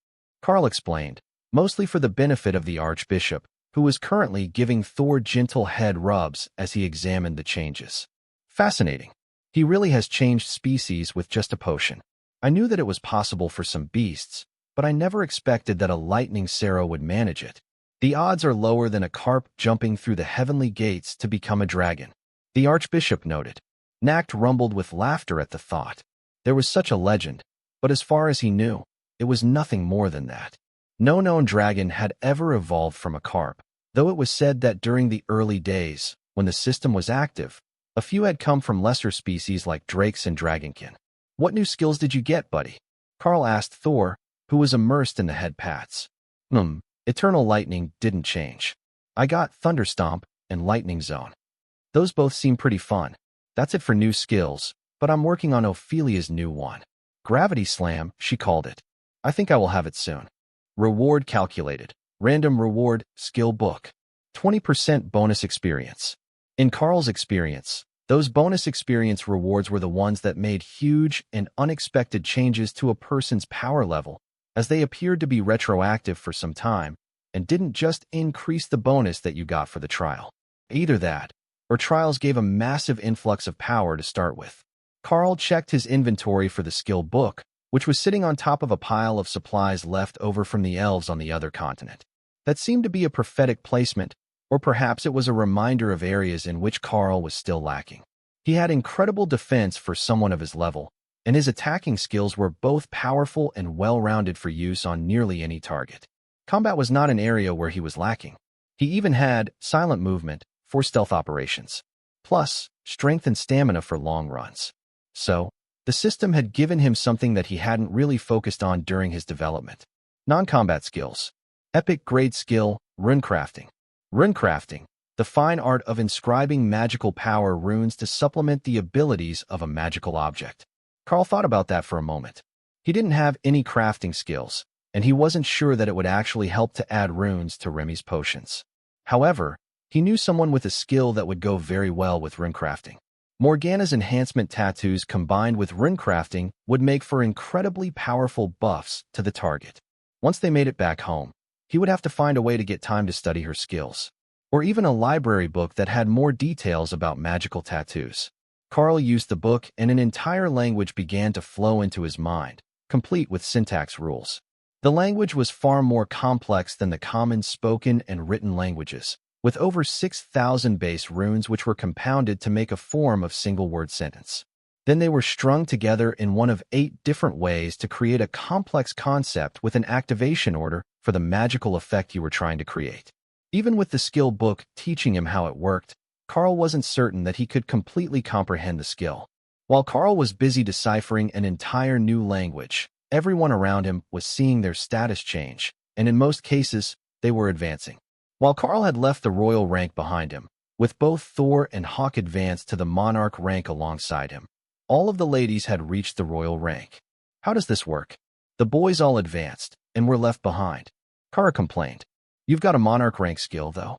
Karl explained, mostly for the benefit of the Archbishop, who was currently giving Thor gentle head rubs as he examined the changes. Fascinating. He really has changed species with just a potion. I knew that it was possible for some beasts, but I never expected that a lightning Sarah would manage it. The odds are lower than a carp jumping through the heavenly gates to become a dragon. The Archbishop noted. Nacht rumbled with laughter at the thought. There was such a legend, but as far as he knew, it was nothing more than that. No known dragon had ever evolved from a carp, though it was said that during the early days, when the system was active, a few had come from lesser species like drakes and dragonkin. What new skills did you get, buddy? Karl asked Thor, who was immersed in the head pats. Eternal lightning didn't change. I got Thunderstomp and Lightning Zone. Those both seem pretty fun. That's it for new skills, but I'm working on Ophelia's new one. Gravity Slam, she called it. I think I will have it soon. Reward calculated. Random reward, skill book. 20% bonus experience. In Karl's experience, those bonus experience rewards were the ones that made huge and unexpected changes to a person's power level, as they appeared to be retroactive for some time, and didn't just increase the bonus that you got for the trial. Either that, or trials gave a massive influx of power to start with. Karl checked his inventory for the skill book, which was sitting on top of a pile of supplies left over from the elves on the other continent. That seemed to be a prophetic placement, or perhaps it was a reminder of areas in which Karl was still lacking. He had incredible defense for someone of his level, and his attacking skills were both powerful and well-rounded for use on nearly any target. Combat was not an area where he was lacking. He even had silent movement for stealth operations, plus strength and stamina for long runs. So, the system had given him something that he hadn't really focused on during his development. Non-combat skills. Epic grade skill, runecrafting. Runecrafting, the fine art of inscribing magical power runes to supplement the abilities of a magical object. Karl thought about that for a moment. He didn't have any crafting skills, and he wasn't sure that it would actually help to add runes to Remy's potions. However, he knew someone with a skill that would go very well with runecrafting. Morgana's enhancement tattoos combined with runecrafting would make for incredibly powerful buffs to the target. Once they made it back home, he would have to find a way to get time to study her skills, or even a library book that had more details about magical tattoos. Karl used the book and an entire language began to flow into his mind, complete with syntax rules. The language was far more complex than the common spoken and written languages, with over 6,000 base runes which were compounded to make a form of single-word sentence. Then they were strung together in one of 8 different ways to create a complex concept with an activation order for the magical effect you were trying to create. Even with the skill book teaching him how it worked, Karl wasn't certain that he could completely comprehend the skill. While Karl was busy deciphering an entire new language, everyone around him was seeing their status change, and in most cases, they were advancing. While Karl had left the royal rank behind him, with both Thor and Hawk advanced to the monarch rank alongside him, all of the ladies had reached the royal rank. How does this work? The boys all advanced, and were left behind. Kara complained. You've got a monarch rank skill, though.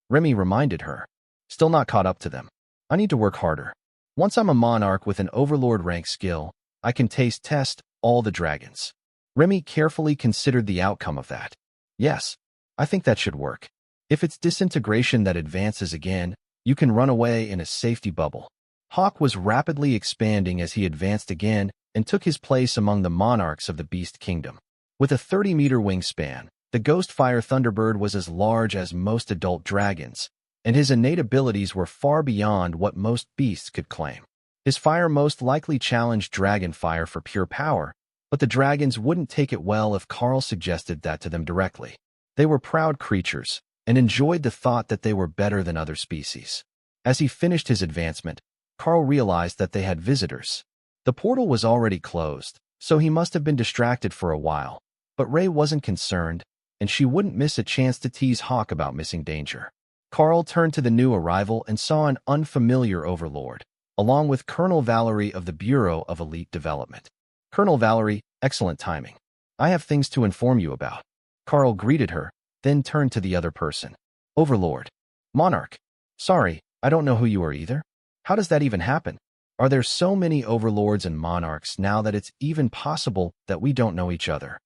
Remy reminded her. Still not caught up to them. I need to work harder. Once I'm a monarch with an overlord rank skill, I can taste test all the dragons. Remy carefully considered the outcome of that. Yes, I think that should work. If it's disintegration that advances again, you can run away in a safety bubble. Hawk was rapidly expanding as he advanced again and took his place among the monarchs of the Beast Kingdom. With a 30-meter wingspan, the Ghostfire Thunderbird was as large as most adult dragons, and his innate abilities were far beyond what most beasts could claim. His fire most likely challenged Dragonfire for pure power, but the dragons wouldn't take it well if Karl suggested that to them directly. They were proud creatures, and enjoyed the thought that they were better than other species. As he finished his advancement, Karl realized that they had visitors. The portal was already closed, so he must have been distracted for a while, but Ray wasn't concerned, and she wouldn't miss a chance to tease Hawk about missing danger. Karl turned to the new arrival and saw an unfamiliar overlord, along with Colonel Valerie of the Bureau of Elite Development. Colonel Valerie, excellent timing. I have things to inform you about. Karl greeted her, then turned to the other person. Overlord. Monarch. Sorry, I don't know who you are either. How does that even happen? Are there so many overlords and monarchs now that it's even possible that we don't know each other?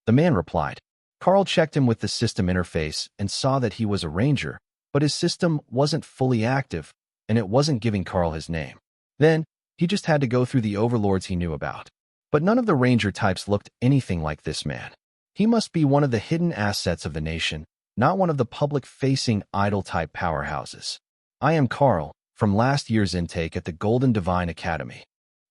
The man replied. Karl checked him with the system interface and saw that he was a ranger, but his system wasn't fully active, and it wasn't giving Karl his name. Then, he just had to go through the overlords he knew about. But none of the ranger types looked anything like this man. He must be one of the hidden assets of the nation, not one of the public-facing idol-type powerhouses. I am Karl, from last year's intake at the Golden Divine Academy.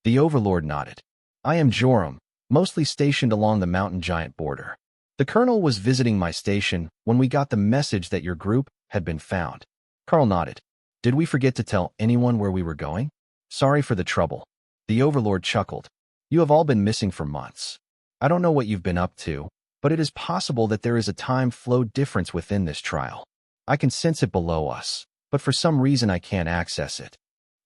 The overlord nodded. I am Joram, mostly stationed along the mountain giant border. The colonel was visiting my station when we got the message that your group had been found. Karl nodded. Did we forget to tell anyone where we were going? Sorry for the trouble. The overlord chuckled. You have all been missing for months. I don't know what you've been up to, but it is possible that there is a time flow difference within this trial. I can sense it below us, but for some reason I can't access it.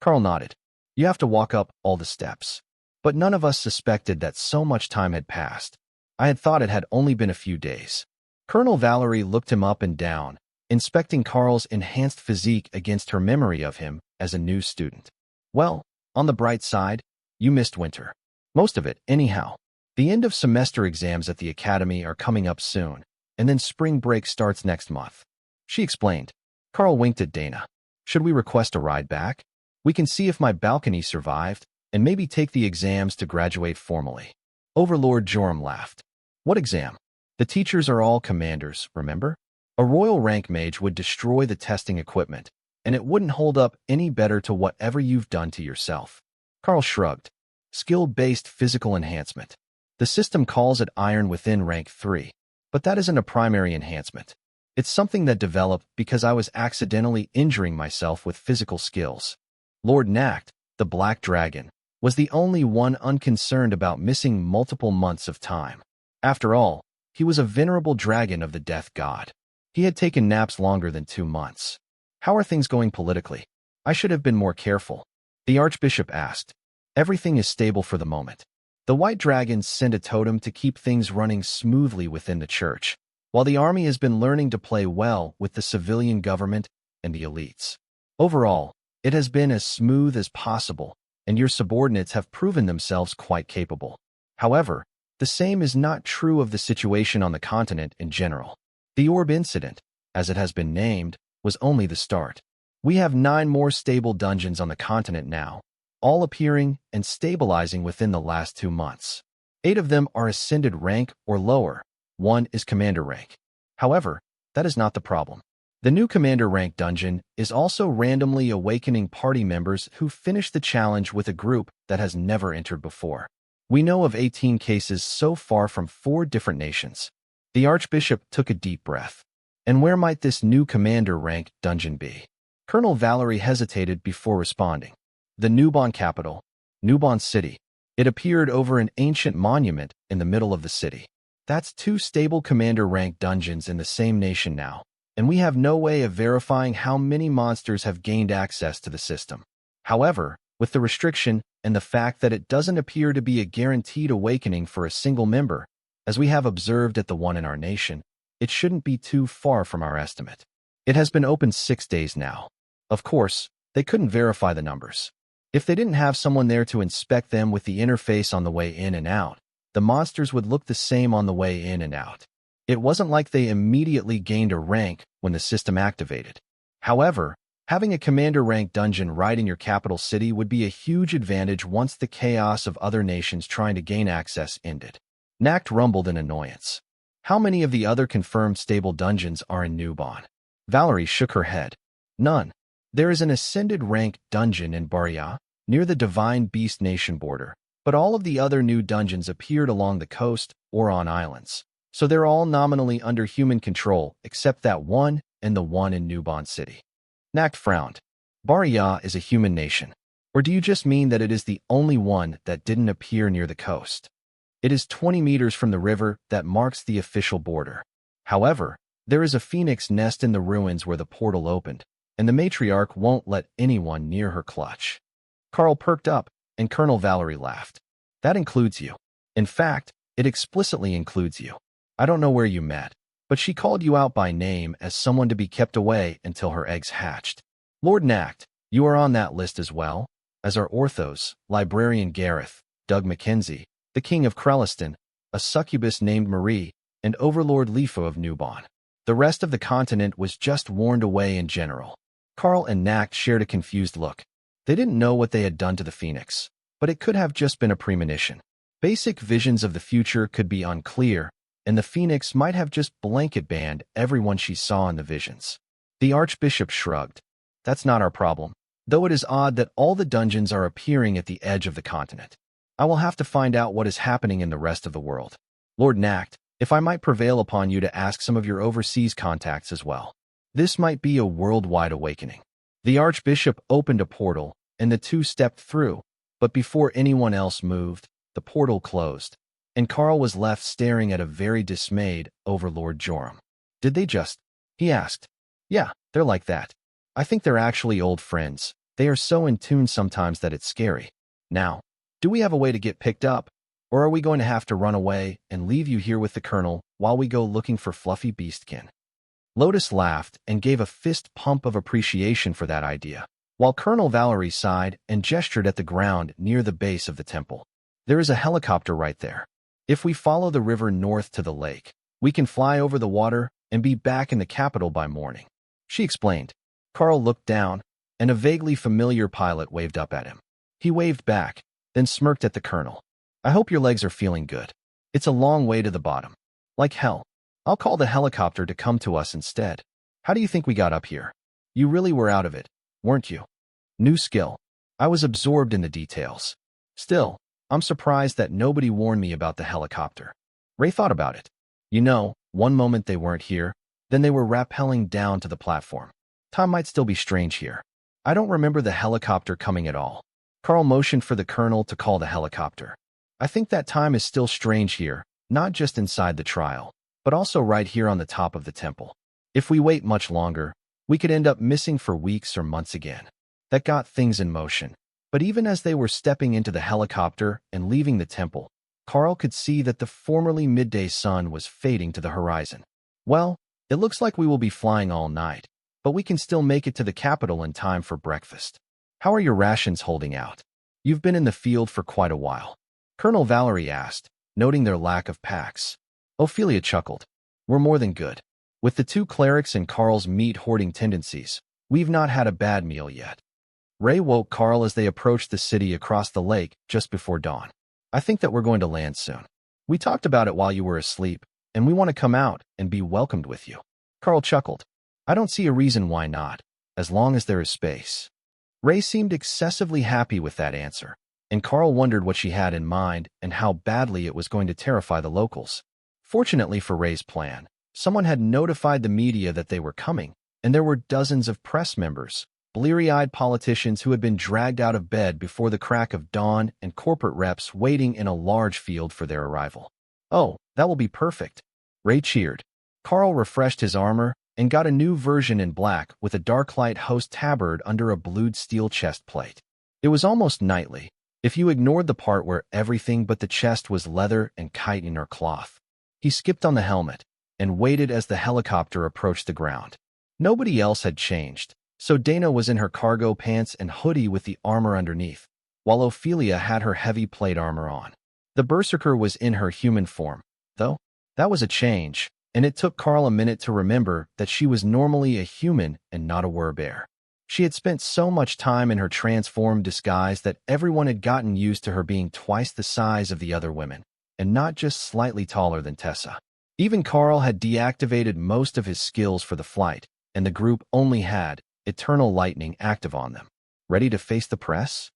Karl nodded. You have to walk up all the steps. But none of us suspected that so much time had passed. I had thought it had only been a few days. Colonel Valerie looked him up and down, inspecting Karl's enhanced physique against her memory of him as a new student. Well, on the bright side, you missed winter. Most of it, anyhow. The end of semester exams at the academy are coming up soon, and then spring break starts next month. She explained. Karl winked at Dana. Should we request a ride back? We can see if my balcony survived, and maybe take the exams to graduate formally. Overlord Joram laughed. What exam? The teachers are all commanders, remember? A royal rank mage would destroy the testing equipment, and it wouldn't hold up any better to whatever you've done to yourself. Karl shrugged. Skill-based physical enhancement. The system calls it Iron Within Rank 3, but that isn't a primary enhancement. It's something that developed because I was accidentally injuring myself with physical skills. Lord Nacht, the Black Dragon, was the only one unconcerned about missing multiple months of time. After all, he was a venerable dragon of the death god. He had taken naps longer than 2 months. How are things going politically? I should have been more careful. The Archbishop asked. Everything is stable for the moment. The White Dragons sent a totem to keep things running smoothly within the church, while the army has been learning to play well with the civilian government and the elites. Overall, it has been as smooth as possible, and your subordinates have proven themselves quite capable. However, the same is not true of the situation on the continent in general. The Orb Incident, as it has been named, was only the start. We have 9 more stable dungeons on the continent now, all appearing and stabilizing within the last 2 months. 8 of them are ascended rank or lower. 1 is commander rank. However, that is not the problem. The new commander rank dungeon is also randomly awakening party members who finish the challenge with a group that has never entered before. We know of 18 cases so far from 4 different nations. The Archbishop took a deep breath. And where might this new commander rank dungeon be? Colonel Valerie hesitated before responding. The Nubon capital, Nubon City. It appeared over an ancient monument in the middle of the city. That's 2 stable commander rank dungeons in the same nation now, and we have no way of verifying how many monsters have gained access to the system. However, with the restriction and the fact that it doesn't appear to be a guaranteed awakening for a single member, as we have observed at the one in our nation, it shouldn't be too far from our estimate. It has been open 6 days now. Of course, they couldn't verify the numbers. If they didn't have someone there to inspect them with the interface on the way in and out, the monsters would look the same on the way in and out. It wasn't like they immediately gained a rank when the system activated. However, having a commander rank dungeon right in your capital city would be a huge advantage once the chaos of other nations trying to gain access ended. Nacht rumbled in annoyance. How many of the other confirmed stable dungeons are in Nubon? Valerie shook her head. None. There is an ascended rank dungeon in Baria, near the Divine Beast Nation border, but all of the other new dungeons appeared along the coast or on islands, so they're all nominally under human control except that one and the one in Nubon City. Nacht frowned. Baria is a human nation. Or do you just mean that it is the only one that didn't appear near the coast? It is 20 meters from the river that marks the official border. However, there is a phoenix nest in the ruins where the portal opened, and the matriarch won't let anyone near her clutch. Karl perked up, and Colonel Valerie laughed. That includes you. In fact, it explicitly includes you. I don't know where you met, but she called you out by name as someone to be kept away until her eggs hatched. Lord Nacht, you are on that list as well, as are Orthos, Librarian Gareth, Doug Mackenzie, the King of Krelliston, a succubus named Marie, and Overlord Lifo of Nubon. The rest of the continent was just warned away in general. Karl and Nacht shared a confused look. They didn't know what they had done to the phoenix, but it could have just been a premonition. Basic visions of the future could be unclear, and the phoenix might have just blanket banned everyone she saw in the visions. The Archbishop shrugged. That's not our problem, though it is odd that all the dungeons are appearing at the edge of the continent. I will have to find out what is happening in the rest of the world. Lord Nacht, if I might prevail upon you to ask some of your overseas contacts as well. This might be a worldwide awakening. The Archbishop opened a portal, and the two stepped through, but before anyone else moved, the portal closed, and Karl was left staring at a very dismayed Overlord Joram. Did they just? He asked. Yeah, they're like that. I think they're actually old friends. They are so in tune sometimes that it's scary. Now, do we have a way to get picked up, or are we going to have to run away and leave you here with the Colonel while we go looking for fluffy beastkin? Lotus laughed and gave a fist pump of appreciation for that idea, while Colonel Valerie sighed and gestured at the ground near the base of the temple. There is a helicopter right there. If we follow the river north to the lake, we can fly over the water and be back in the capital by morning, she explained. Karl looked down, and a vaguely familiar pilot waved up at him. He waved back, then smirked at the Colonel. I hope your legs are feeling good. It's a long way to the bottom. Like hell. I'll call the helicopter to come to us instead. How do you think we got up here? You really were out of it, weren't you? New skill. I was absorbed in the details. Still, I'm surprised that nobody warned me about the helicopter. Ray thought about it. You know, one moment they weren't here, then they were rappelling down to the platform. Time might still be strange here. I don't remember the helicopter coming at all. Karl motioned for the Colonel to call the helicopter. I think that time is still strange here, not just inside the trial, but also right here on the top of the temple. If we wait much longer, we could end up missing for weeks or months again. That got things in motion. But even as they were stepping into the helicopter and leaving the temple, Karl could see that the formerly midday sun was fading to the horizon. Well, it looks like we will be flying all night, but we can still make it to the capital in time for breakfast. How are your rations holding out? You've been in the field for quite a while. Colonel Valerie asked, noting their lack of packs. Ophelia chuckled. We're more than good. With the two clerics and Karl's meat-hoarding tendencies, we've not had a bad meal yet. Ray woke Karl as they approached the city across the lake just before dawn. I think that we're going to land soon. We talked about it while you were asleep, and we want to come out and be welcomed with you. Karl chuckled. I don't see a reason why not, as long as there is space. Ray seemed excessively happy with that answer, and Karl wondered what she had in mind and how badly it was going to terrify the locals. Fortunately for Ray's plan, someone had notified the media that they were coming, and there were dozens of press members, bleary-eyed politicians who had been dragged out of bed before the crack of dawn, and corporate reps waiting in a large field for their arrival. Oh, that will be perfect. Ray cheered. Karl refreshed his armor and got a new version in black with a Darklight Host tabard under a blued steel chest plate. It was almost knightly, if you ignored the part where everything but the chest was leather and chitin or cloth. He skipped on the helmet and waited as the helicopter approached the ground. Nobody else had changed, so Dana was in her cargo pants and hoodie with the armor underneath, while Ophelia had her heavy plate armor on. The Berserker was in her human form, though. That was a change, and it took Karl a minute to remember that she was normally a human and not a werbear. She had spent so much time in her transformed disguise that everyone had gotten used to her being twice the size of the other women, and not just slightly taller than Tessa. Even Karl had deactivated most of his skills for the flight, and the group only had Eternal Lightning active on them. Ready to face the press?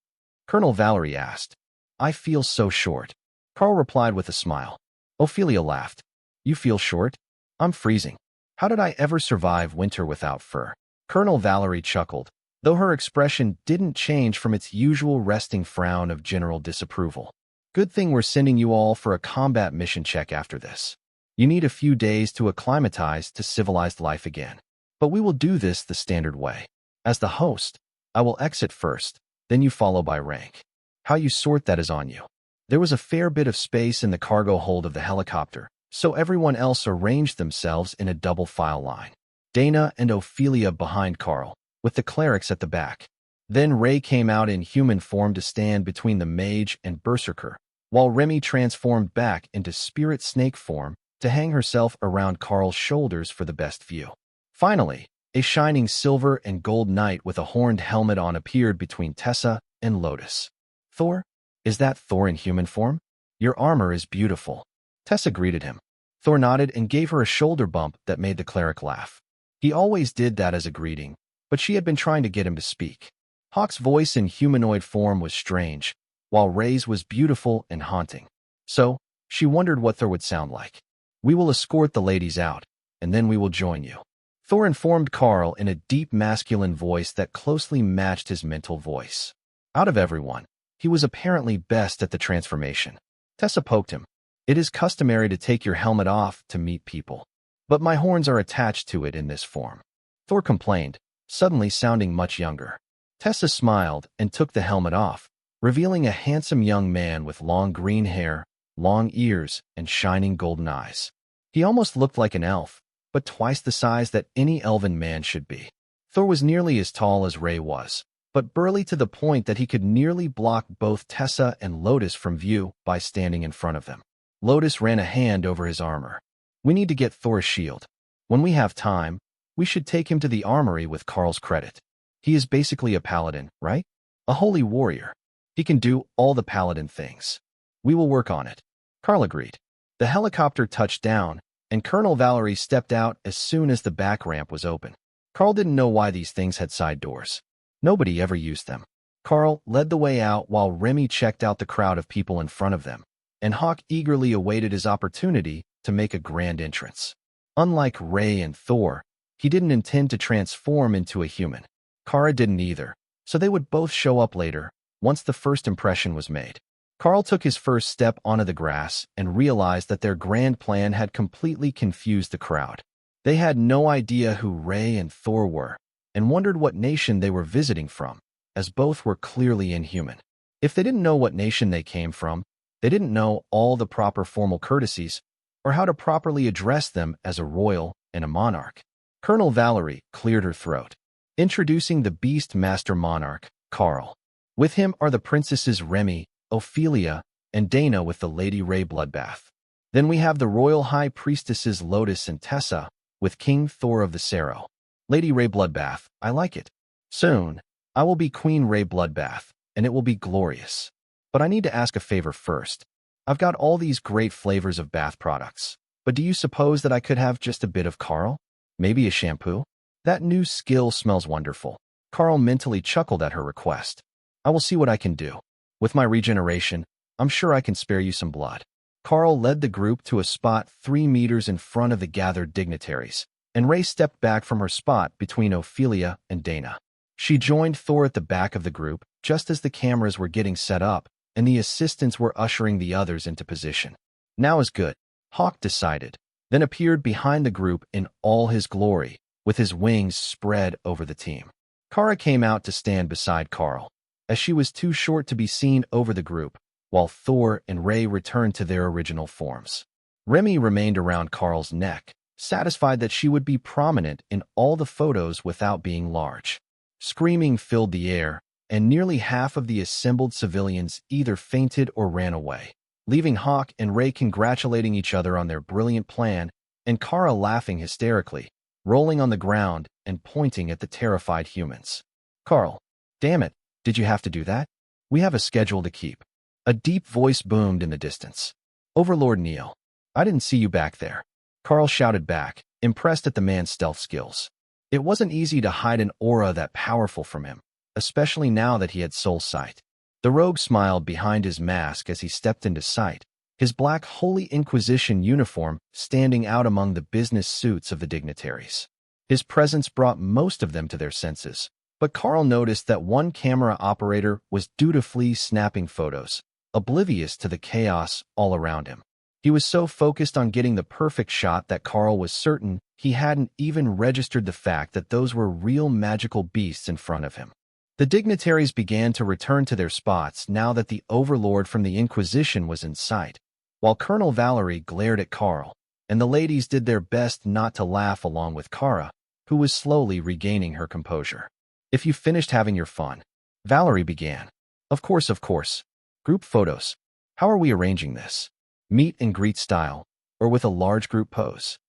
Colonel Valerie asked. I feel so short. Karl replied with a smile. Ophelia laughed. You feel short? I'm freezing. How did I ever survive winter without fur? Colonel Valerie chuckled, though her expression didn't change from its usual resting frown of general disapproval. Good thing we're sending you all for a combat mission check after this. You need a few days to acclimatize to civilized life again. But we will do this the standard way. As the host, I will exit first, then you follow by rank. How you sort that is on you. There was a fair bit of space in the cargo hold of the helicopter, so everyone else arranged themselves in a double file line. Dana and Ophelia behind Karl, with the clerics at the back. Then Ray came out in human form to stand between the mage and berserker, while Remy transformed back into spirit snake form to hang herself around Karl's shoulders for the best view. Finally, a shining silver and gold knight with a horned helmet on appeared between Tessa and Lotus. Thor? Is that Thor in human form? Your armor is beautiful. Tessa greeted him. Thor nodded and gave her a shoulder bump that made the cleric laugh. He always did that as a greeting, but she had been trying to get him to speak. Hawk's voice in humanoid form was strange, while Ray's was beautiful and haunting. So, she wondered what Thor would sound like. We will escort the ladies out, and then we will join you. Thor informed Karl in a deep masculine voice that closely matched his mental voice. Out of everyone, he was apparently best at the transformation. Tessa poked him. It is customary to take your helmet off to meet people, but my horns are attached to it in this form. Thor complained, suddenly sounding much younger. Tessa smiled and took the helmet off, revealing a handsome young man with long green hair, long ears, and shining golden eyes. He almost looked like an elf, but twice the size that any elven man should be. Thor was nearly as tall as Ray was, but burly to the point that he could nearly block both Tessa and Lotus from view by standing in front of them. Lotus ran a hand over his armor. We need to get Thor's shield. When we have time, we should take him to the armory with Karl's credit. He is basically a paladin, right? A holy warrior. He can do all the paladin things. We will work on it. Karl agreed. The helicopter touched down, and Colonel Valerie stepped out as soon as the back ramp was open. Karl didn't know why these things had side doors. Nobody ever used them. Karl led the way out while Remy checked out the crowd of people in front of them, and Hawk eagerly awaited his opportunity to make a grand entrance. Unlike Ray and Thor, he didn't intend to transform into a human. Kara didn't either, so they would both show up later, once the first impression was made. Karl took his first step onto the grass and realized that their grand plan had completely confused the crowd. They had no idea who Ray and Thor were, and wondered what nation they were visiting from, as both were clearly inhuman. If they didn't know what nation they came from, they didn't know all the proper formal courtesies, or how to properly address them as a royal and a monarch. Colonel Valerie cleared her throat, introducing the Beast Master Monarch, Karl. With him are the princesses Remy, Ophelia, and Dana with the Lady Ray Bloodbath. Then we have the royal high priestesses Lotus and Tessa, with King Thor of the Sero. Lady Ray Bloodbath, I like it. Soon, I will be Queen Ray Bloodbath, and it will be glorious. But I need to ask a favor first. I've got all these great flavors of bath products, but do you suppose that I could have just a bit of Karl? Maybe a shampoo? That new skill smells wonderful. Karl mentally chuckled at her request. I will see what I can do. With my regeneration, I'm sure I can spare you some blood. Karl led the group to a spot 3 meters in front of the gathered dignitaries, and Ray stepped back from her spot between Ophelia and Dana. She joined Thor at the back of the group just as the cameras were getting set up and the assistants were ushering the others into position. Now is good, Hawk decided, then appeared behind the group in all his glory, with his wings spread over the team. Kara came out to stand beside Karl, as she was too short to be seen over the group, while Thor and Ray returned to their original forms. Remy remained around Karl's neck, satisfied that she would be prominent in all the photos without being large. Screaming filled the air, and nearly half of the assembled civilians either fainted or ran away, leaving Hawk and Ray congratulating each other on their brilliant plan, and Kara laughing hysterically, rolling on the ground and pointing at the terrified humans. Karl, damn it, did you have to do that? We have a schedule to keep. A deep voice boomed in the distance. Overlord Neil, I didn't see you back there. Karl shouted back, impressed at the man's stealth skills. It wasn't easy to hide an aura that powerful from him, especially now that he had soul sight. The rogue smiled behind his mask as he stepped into sight, his black Holy Inquisition uniform standing out among the business suits of the dignitaries. His presence brought most of them to their senses, but Karl noticed that one camera operator was dutifully snapping photos, oblivious to the chaos all around him. He was so focused on getting the perfect shot that Karl was certain he hadn't even registered the fact that those were real magical beasts in front of him. The dignitaries began to return to their spots now that the overlord from the Inquisition was in sight, while Colonel Valerie glared at Karl, and the ladies did their best not to laugh along with Kara, who was slowly regaining her composure. "If you finished having your fun," Valerie began. Of course. Group photos. How are we arranging this? Meet and greet style, or with a large group pose?"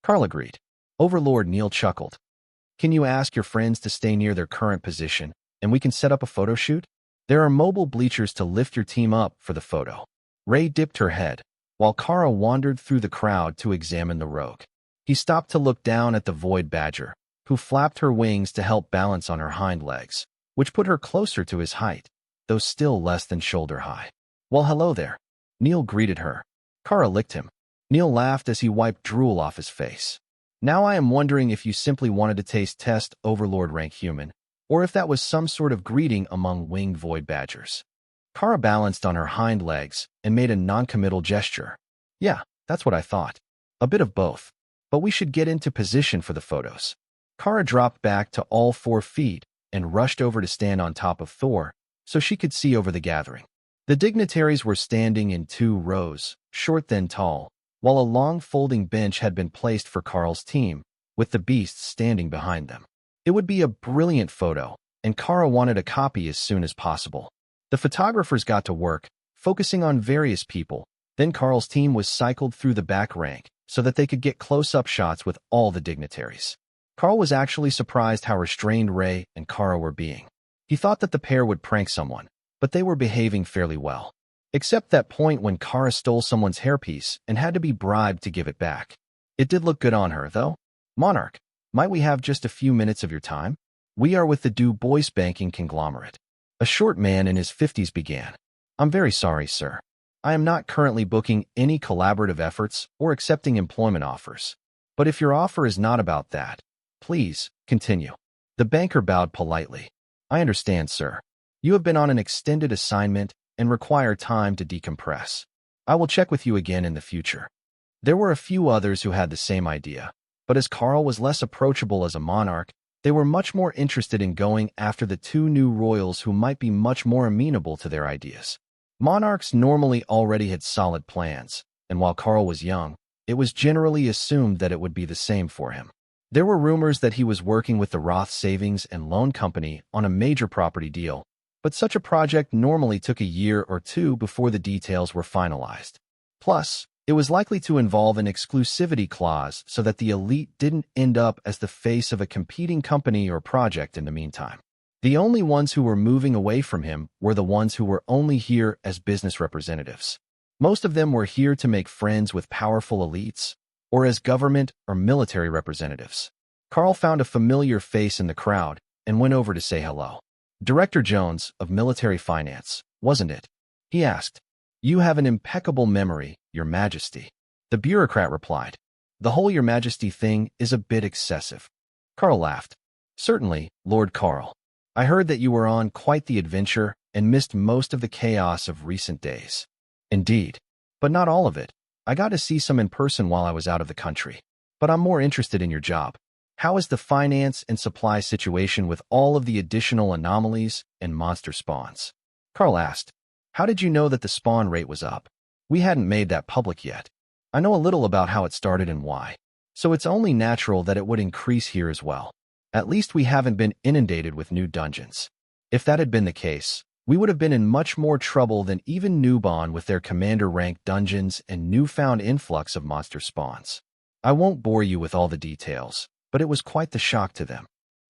Karl agreed. Overlord Neil chuckled. "Can you ask your friends to stay near their current position, and we can set up a photo shoot? There are mobile bleachers to lift your team up for the photo." Ray dipped her head, while Kara wandered through the crowd to examine the rogue. He stopped to look down at the void badger, who flapped her wings to help balance on her hind legs, which put her closer to his height, though still less than shoulder high. "Well, hello there." Neil greeted her. Kara licked him. Neil laughed as he wiped drool off his face. "Now I am wondering if you simply wanted to taste test Overlord rank human, or if that was some sort of greeting among winged void badgers." Kara balanced on her hind legs and made a non-committal gesture. "Yeah, that's what I thought. A bit of both. But we should get into position for the photos." Kara dropped back to all 4 feet and rushed over to stand on top of Thor so she could see over the gathering. The dignitaries were standing in 2 rows, short then tall, while a long folding bench had been placed for Karl's team, with the beasts standing behind them. It would be a brilliant photo, and Kara wanted a copy as soon as possible. The photographers got to work, focusing on various people. Then Karl's team was cycled through the back rank so that they could get close-up shots with all the dignitaries. Karl was actually surprised how restrained Ray and Kara were being. He thought that the pair would prank someone, but they were behaving fairly well. Except that point when Kara stole someone's hairpiece and had to be bribed to give it back. It did look good on her, though. "Monarch, might we have just a few minutes of your time? We are with the Du Bois banking conglomerate." A short man in his 50s began. "I'm very sorry, sir. I am not currently booking any collaborative efforts or accepting employment offers. But if your offer is not about that, please continue." The banker bowed politely. "I understand, sir. You have been on an extended assignment and require time to decompress. I will check with you again in the future." There were a few others who had the same idea, but as Karl was less approachable as a monarch, they were much more interested in going after the 2 new royals who might be much more amenable to their ideas. Monarchs normally already had solid plans, and while Karl was young, it was generally assumed that it would be the same for him. There were rumors that he was working with the Roth Savings and Loan Company on a major property deal, but such a project normally took a year or 2 before the details were finalized. Plus, it was likely to involve an exclusivity clause so that the elite didn't end up as the face of a competing company or project in the meantime. The only ones who were moving away from him were the ones who were only here as business representatives. Most of them were here to make friends with powerful elites, or as government or military representatives. Karl found a familiar face in the crowd and went over to say hello. "Director Jones of Military Finance, wasn't it?" he asked. "You have an impeccable memory, Your Majesty." The bureaucrat replied. "The whole Your Majesty thing is a bit excessive." Karl laughed. "Certainly, Lord Karl. I heard that you were on quite the adventure and missed most of the chaos of recent days." "Indeed. But not all of it. I got to see some in person while I was out of the country. But I'm more interested in your job. How is the finance and supply situation with all of the additional anomalies and monster spawns?" Karl asked. "How did you know that the spawn rate was up? We hadn't made that public yet. I know a little about how it started and why. So it's only natural that it would increase here as well. At least we haven't been inundated with new dungeons. If that had been the case, we would have been in much more trouble than even Newbon with their commander-rank dungeons and newfound influx of monster spawns. I won't bore you with all the details, but it was quite the shock to them.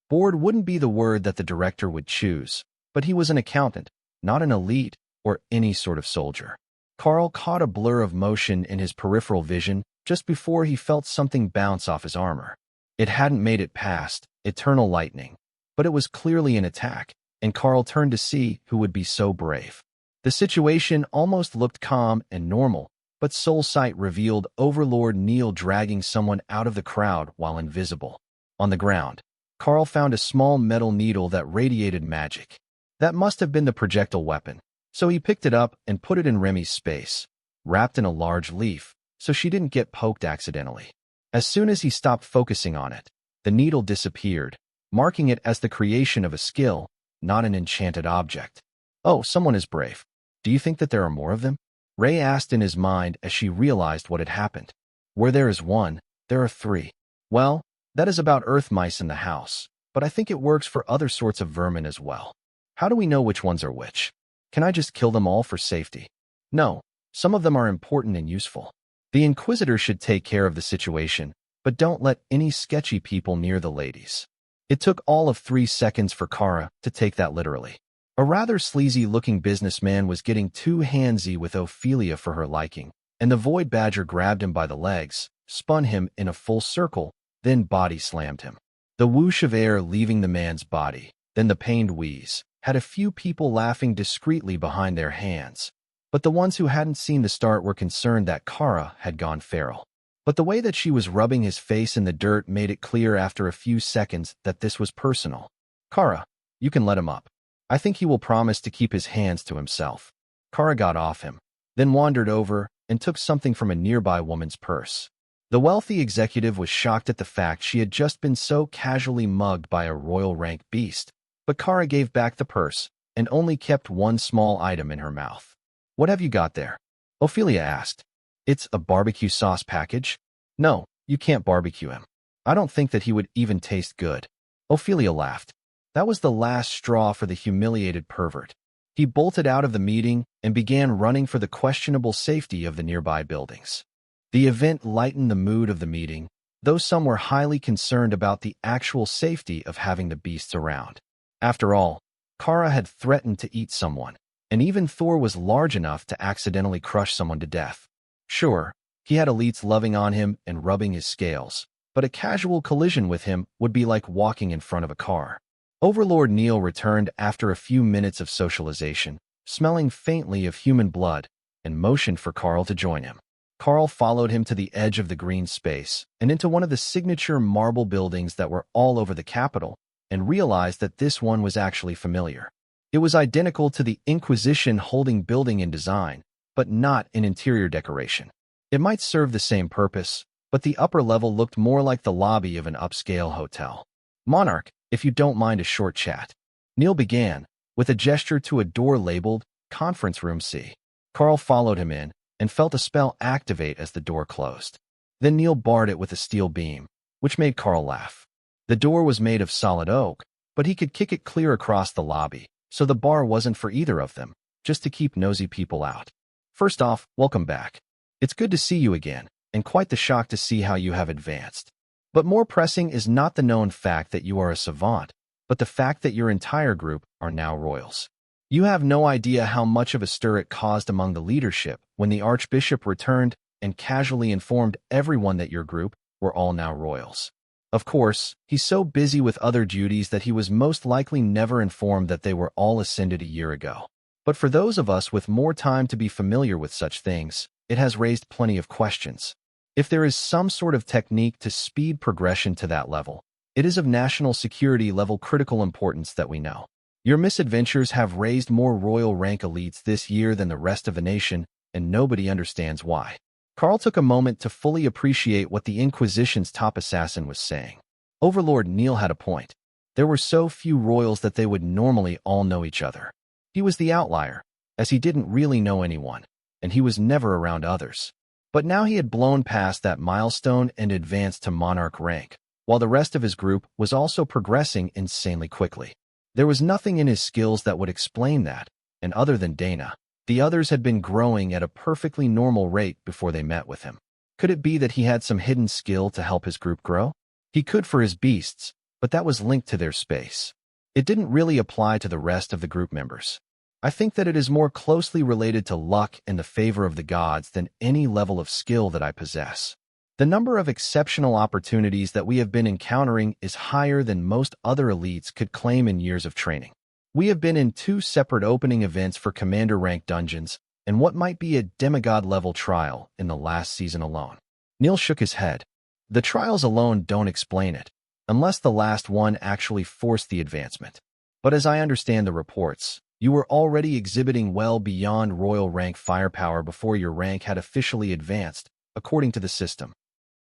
Bored wouldn't be the word that the director would choose, but he was an accountant, not an elite or any sort of soldier." Karl caught a blur of motion in his peripheral vision just before he felt something bounce off his armor. It hadn't made it past eternal lightning, but it was clearly an attack, and Karl turned to see who would be so brave. The situation almost looked calm and normal, but soul sight revealed Overlord Neil dragging someone out of the crowd while invisible. On the ground, Karl found a small metal needle that radiated magic. That must have been the projectile weapon, so he picked it up and put it in Remy's space, wrapped in a large leaf, so she didn't get poked accidentally. As soon as he stopped focusing on it, the needle disappeared, marking it as the creation of a skill, not an enchanted object. Oh, someone is brave. Do you think that there are more of them? Ray asked in his mind as she realized what had happened. Where there is one, there are three. Well, that is about earth mice in the house, but I think it works for other sorts of vermin as well. How do we know which ones are which? Can I just kill them all for safety? No, some of them are important and useful. The Inquisitor should take care of the situation, but don't let any sketchy people near the ladies. It took all of 3 seconds for Kara to take that literally. A rather sleazy-looking businessman was getting too handsy with Ophelia for her liking, and the Void Badger grabbed him by the legs, spun him in a full circle, then body-slammed him. The whoosh of air leaving the man's body, then the pained wheeze, had a few people laughing discreetly behind their hands. But the ones who hadn't seen the start were concerned that Kara had gone feral. But the way that she was rubbing his face in the dirt made it clear after a few seconds that this was personal. Kara, you can let him up. I think he will promise to keep his hands to himself. Kara got off him, then wandered over and took something from a nearby woman's purse. The wealthy executive was shocked at the fact she had just been so casually mugged by a royal rank beast, but Kara gave back the purse and only kept one small item in her mouth. What have you got there? Ophelia asked. It's a barbecue sauce package? No, you can't barbecue him. I don't think that he would even taste good. Ophelia laughed. That was the last straw for the humiliated pervert. He bolted out of the meeting and began running for the questionable safety of the nearby buildings. The event lightened the mood of the meeting, though some were highly concerned about the actual safety of having the beasts around. After all, Kara had threatened to eat someone, and even Thor was large enough to accidentally crush someone to death. Sure, he had elites loving on him and rubbing his scales, but a casual collision with him would be like walking in front of a car. Overlord Neil returned after a few minutes of socialization, smelling faintly of human blood, and motioned for Karl to join him. Karl followed him to the edge of the green space and into one of the signature marble buildings that were all over the capital, and realized that this one was actually familiar. It was identical to the Inquisition-holding building in design, but not in interior decoration. It might serve the same purpose, but the upper level looked more like the lobby of an upscale hotel. Monarch, if you don't mind a short chat. Neil began, with a gesture to a door labeled Conference Room C. Karl followed him in, and felt a spell activate as the door closed. Then Neil barred it with a steel beam, which made Karl laugh. The door was made of solid oak, but he could kick it clear across the lobby, so the bar wasn't for either of them, just to keep nosy people out. First off, welcome back. It's good to see you again, and quite the shock to see how you have advanced. But more pressing is not the known fact that you are a savant, but the fact that your entire group are now royals. You have no idea how much of a stir it caused among the leadership when the Archbishop returned and casually informed everyone that your group were all now royals. Of course, he's so busy with other duties that he was most likely never informed that they were all ascended a year ago. But for those of us with more time to be familiar with such things, it has raised plenty of questions. If there is some sort of technique to speed progression to that level, it is of national security level critical importance that we know. Your misadventures have raised more royal rank elites this year than the rest of the nation, and nobody understands why. Karl took a moment to fully appreciate what the Inquisition's top assassin was saying. Overlord Neil had a point. There were so few royals that they would normally all know each other. He was the outlier, as he didn't really know anyone, and he was never around others. But now he had blown past that milestone and advanced to monarch rank, while the rest of his group was also progressing insanely quickly. There was nothing in his skills that would explain that, and other than Dana, the others had been growing at a perfectly normal rate before they met with him. Could it be that he had some hidden skill to help his group grow? He could for his beasts, but that was linked to their space. It didn't really apply to the rest of the group members. I think that it is more closely related to luck and the favor of the gods than any level of skill that I possess. The number of exceptional opportunities that we have been encountering is higher than most other elites could claim in years of training. We have been in 2 separate opening events for commander rank dungeons, and what might be a demigod-level trial in the last season alone. Neil shook his head. The trials alone don't explain it, unless the last one actually forced the advancement. But as I understand the reports, you were already exhibiting well beyond royal rank firepower before your rank had officially advanced, according to the system.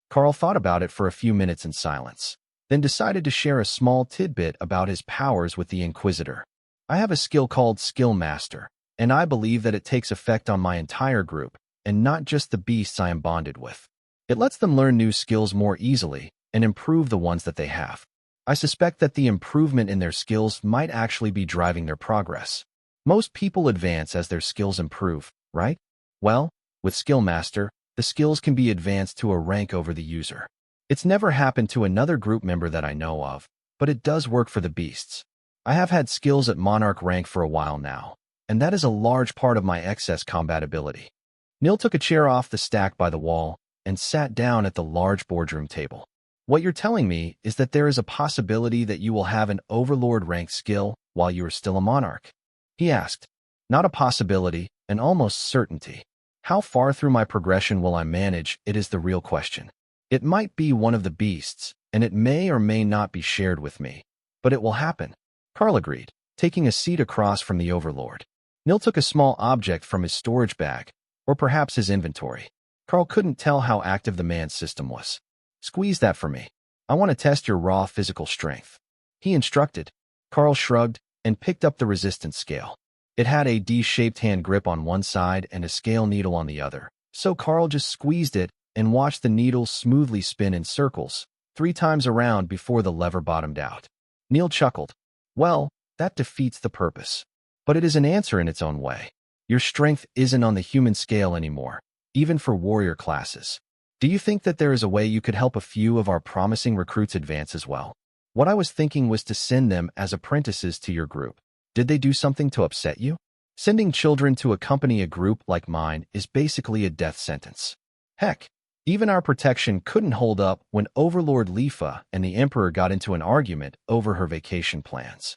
Karl thought about it for a few minutes in silence, then decided to share a small tidbit about his powers with the Inquisitor. I have a skill called Skill Master, and I believe that it takes effect on my entire group, and not just the beasts I am bonded with. It lets them learn new skills more easily and improve the ones that they have. I suspect that the improvement in their skills might actually be driving their progress. Most people advance as their skills improve, right? Well, with Skill Master, the skills can be advanced to a rank over the user. It's never happened to another group member that I know of, but it does work for the beasts. I have had skills at Monarch rank for a while now, and that is a large part of my excess combat ability. Neil took a chair off the stack by the wall and sat down at the large boardroom table. What you're telling me is that there is a possibility that you will have an Overlord rank skill while you are still a Monarch? He asked. Not a possibility, an almost certainty. How far through my progression will I manage? It is the real question. It might be one of the beasts, and it may or may not be shared with me, but it will happen. Karl agreed, taking a seat across from the Overlord. Neil took a small object from his storage bag, or perhaps his inventory. Karl couldn't tell how active the man's system was. Squeeze that for me. I want to test your raw physical strength. He instructed. Karl shrugged and picked up the resistance scale. It had a D-shaped hand grip on one side and a scale needle on the other, so Karl just squeezed it and watched the needle smoothly spin in circles, 3 times around before the lever bottomed out. Neil chuckled. Well, that defeats the purpose. But it is an answer in its own way. Your strength isn't on the human scale anymore, even for warrior classes. Do you think that there is a way you could help a few of our promising recruits advance as well? What I was thinking was to send them as apprentices to your group. Did they do something to upset you? Sending children to accompany a group like mine is basically a death sentence. Heck, even our protection couldn't hold up when Overlord Lifa and the Emperor got into an argument over her vacation plans.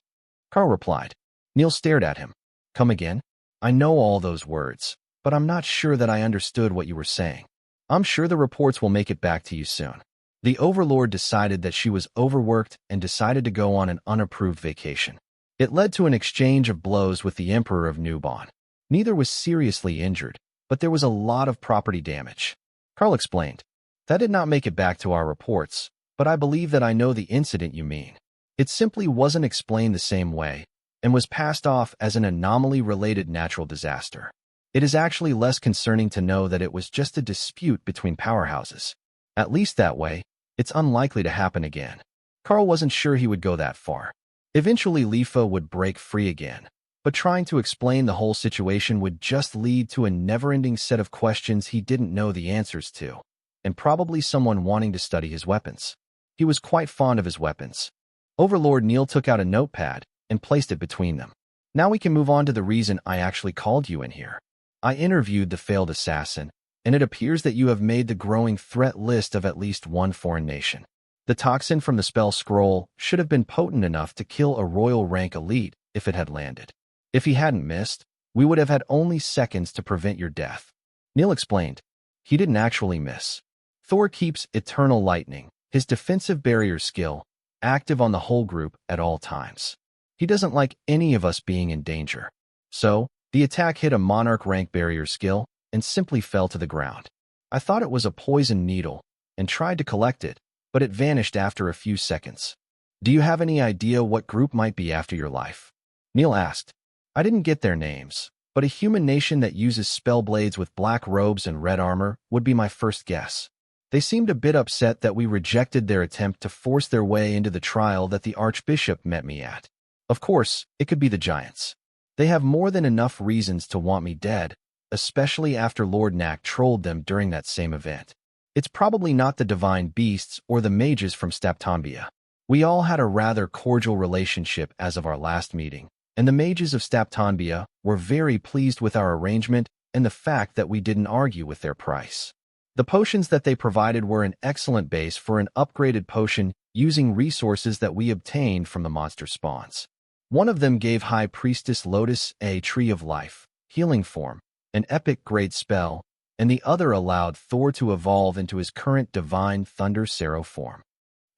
Karl replied. Neil stared at him. Come again? I know all those words, but I'm not sure that I understood what you were saying. I'm sure the reports will make it back to you soon. The Overlord decided that she was overworked and decided to go on an unapproved vacation. It led to an exchange of blows with the Emperor of Nubon. Neither was seriously injured, but there was a lot of property damage. Karl explained. That did not make it back to our reports, but I believe that I know the incident you mean. It simply wasn't explained the same way, and was passed off as an anomaly-related natural disaster. It is actually less concerning to know that it was just a dispute between powerhouses. At least that way, it's unlikely to happen again. Karl wasn't sure he would go that far. Eventually Lifa would break free again, but trying to explain the whole situation would just lead to a never-ending set of questions he didn't know the answers to, and probably someone wanting to study his weapons. He was quite fond of his weapons. Overlord Neil took out a notepad and placed it between them. Now we can move on to the reason I actually called you in here. I interviewed the failed assassin, and it appears that you have made the growing threat list of at least one foreign nation. The toxin from the spell scroll should have been potent enough to kill a royal rank elite if it had landed. If he hadn't missed, we would have had only seconds to prevent your death. Neil explained. He didn't actually miss. Thor keeps Eternal Lightning, his defensive barrier skill, active on the whole group at all times. He doesn't like any of us being in danger. So, the attack hit a Monarch rank barrier skill and simply fell to the ground. I thought it was a poison needle and tried to collect it, but it vanished after a few seconds. Do you have any idea what group might be after your life? Neil asked. I didn't get their names, but a human nation that uses spell blades with black robes and red armor would be my first guess. They seemed a bit upset that we rejected their attempt to force their way into the trial that the Archbishop met me at. Of course, it could be the Giants. They have more than enough reasons to want me dead, especially after Lord Knack trolled them during that same event. It's probably not the divine beasts or the mages from Staptombia. We all had a rather cordial relationship as of our last meeting, and the mages of Staptombia were very pleased with our arrangement and the fact that we didn't argue with their price. The potions that they provided were an excellent base for an upgraded potion using resources that we obtained from the monster spawns. One of them gave High Priestess Lotus a Tree of Life, healing form, an epic-grade spell, and the other allowed Thor to evolve into his current divine Thunder Sero form.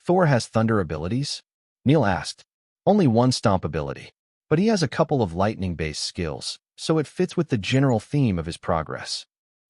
Thor has thunder abilities? Neil asked. Only one stomp ability, but he has a couple of lightning-based skills, so it fits with the general theme of his progress.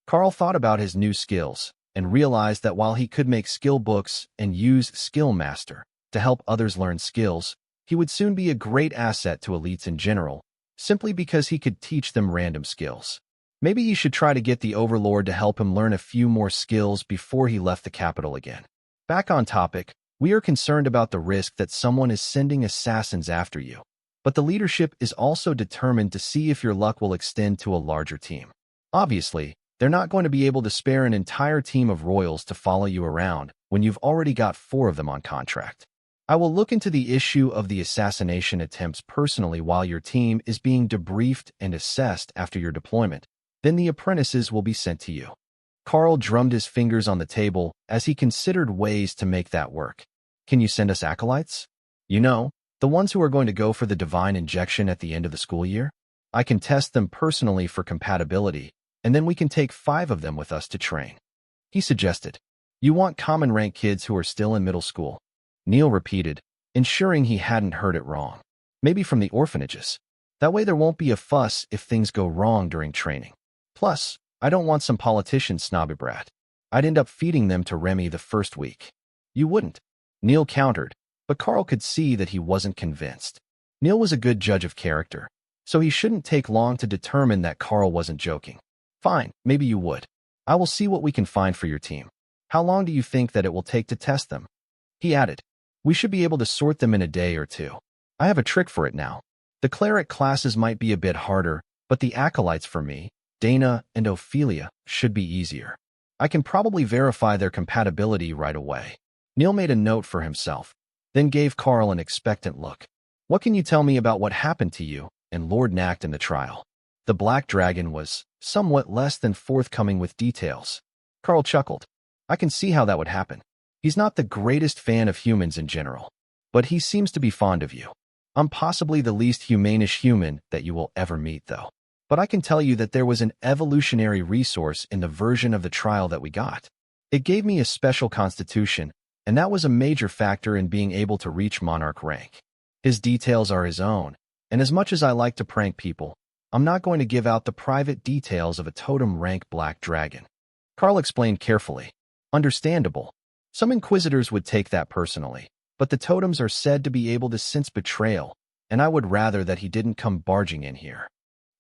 Karl thought about his new skills and realized that while he could make skill books and use Skill Master to help others learn skills, he would soon be a great asset to elites in general, simply because he could teach them random skills. Maybe he should try to get the Overlord to help him learn a few more skills before he left the capital again. Back on topic, we are concerned about the risk that someone is sending assassins after you, but the leadership is also determined to see if your luck will extend to a larger team. Obviously, they're not going to be able to spare an entire team of royals to follow you around when you've already got 4 of them on contract. I will look into the issue of the assassination attempts personally while your team is being debriefed and assessed after your deployment. Then the apprentices will be sent to you. Karl drummed his fingers on the table as he considered ways to make that work. Can you send us acolytes? You know, the ones who are going to go for the divine injection at the end of the school year? I can test them personally for compatibility, and then we can take 5 of them with us to train. He suggested. You want common rank kids who are still in middle school? Neil repeated, ensuring he hadn't heard it wrong. Maybe from the orphanages. That way there won't be a fuss if things go wrong during training. Plus, I don't want some politician snobby brat. I'd end up feeding them to Remy the first week. You wouldn't, Neil countered, but Karl could see that he wasn't convinced. Neil was a good judge of character, so he shouldn't take long to determine that Karl wasn't joking. Fine, maybe you would. I will see what we can find for your team. How long do you think that it will take to test them? He added, we should be able to sort them in a day or 2. I have a trick for it now. The cleric classes might be a bit harder, but the acolytes for me, Dana and Ophelia, should be easier. I can probably verify their compatibility right away. Neil made a note for himself, then gave Karl an expectant look. What can you tell me about what happened to you and Lord Nacht in the trial? The Black Dragon was somewhat less than forthcoming with details. Karl chuckled. I can see how that would happen. He's not the greatest fan of humans in general, but he seems to be fond of you. I'm possibly the least humanish human that you will ever meet, though. But I can tell you that there was an evolutionary resource in the version of the trial that we got. It gave me a special constitution, and that was a major factor in being able to reach monarch rank. His details are his own, and as much as I like to prank people, I'm not going to give out the private details of a totem rank black dragon. Karl explained carefully. Understandable. Some inquisitors would take that personally, but the totems are said to be able to sense betrayal, and I would rather that he didn't come barging in here.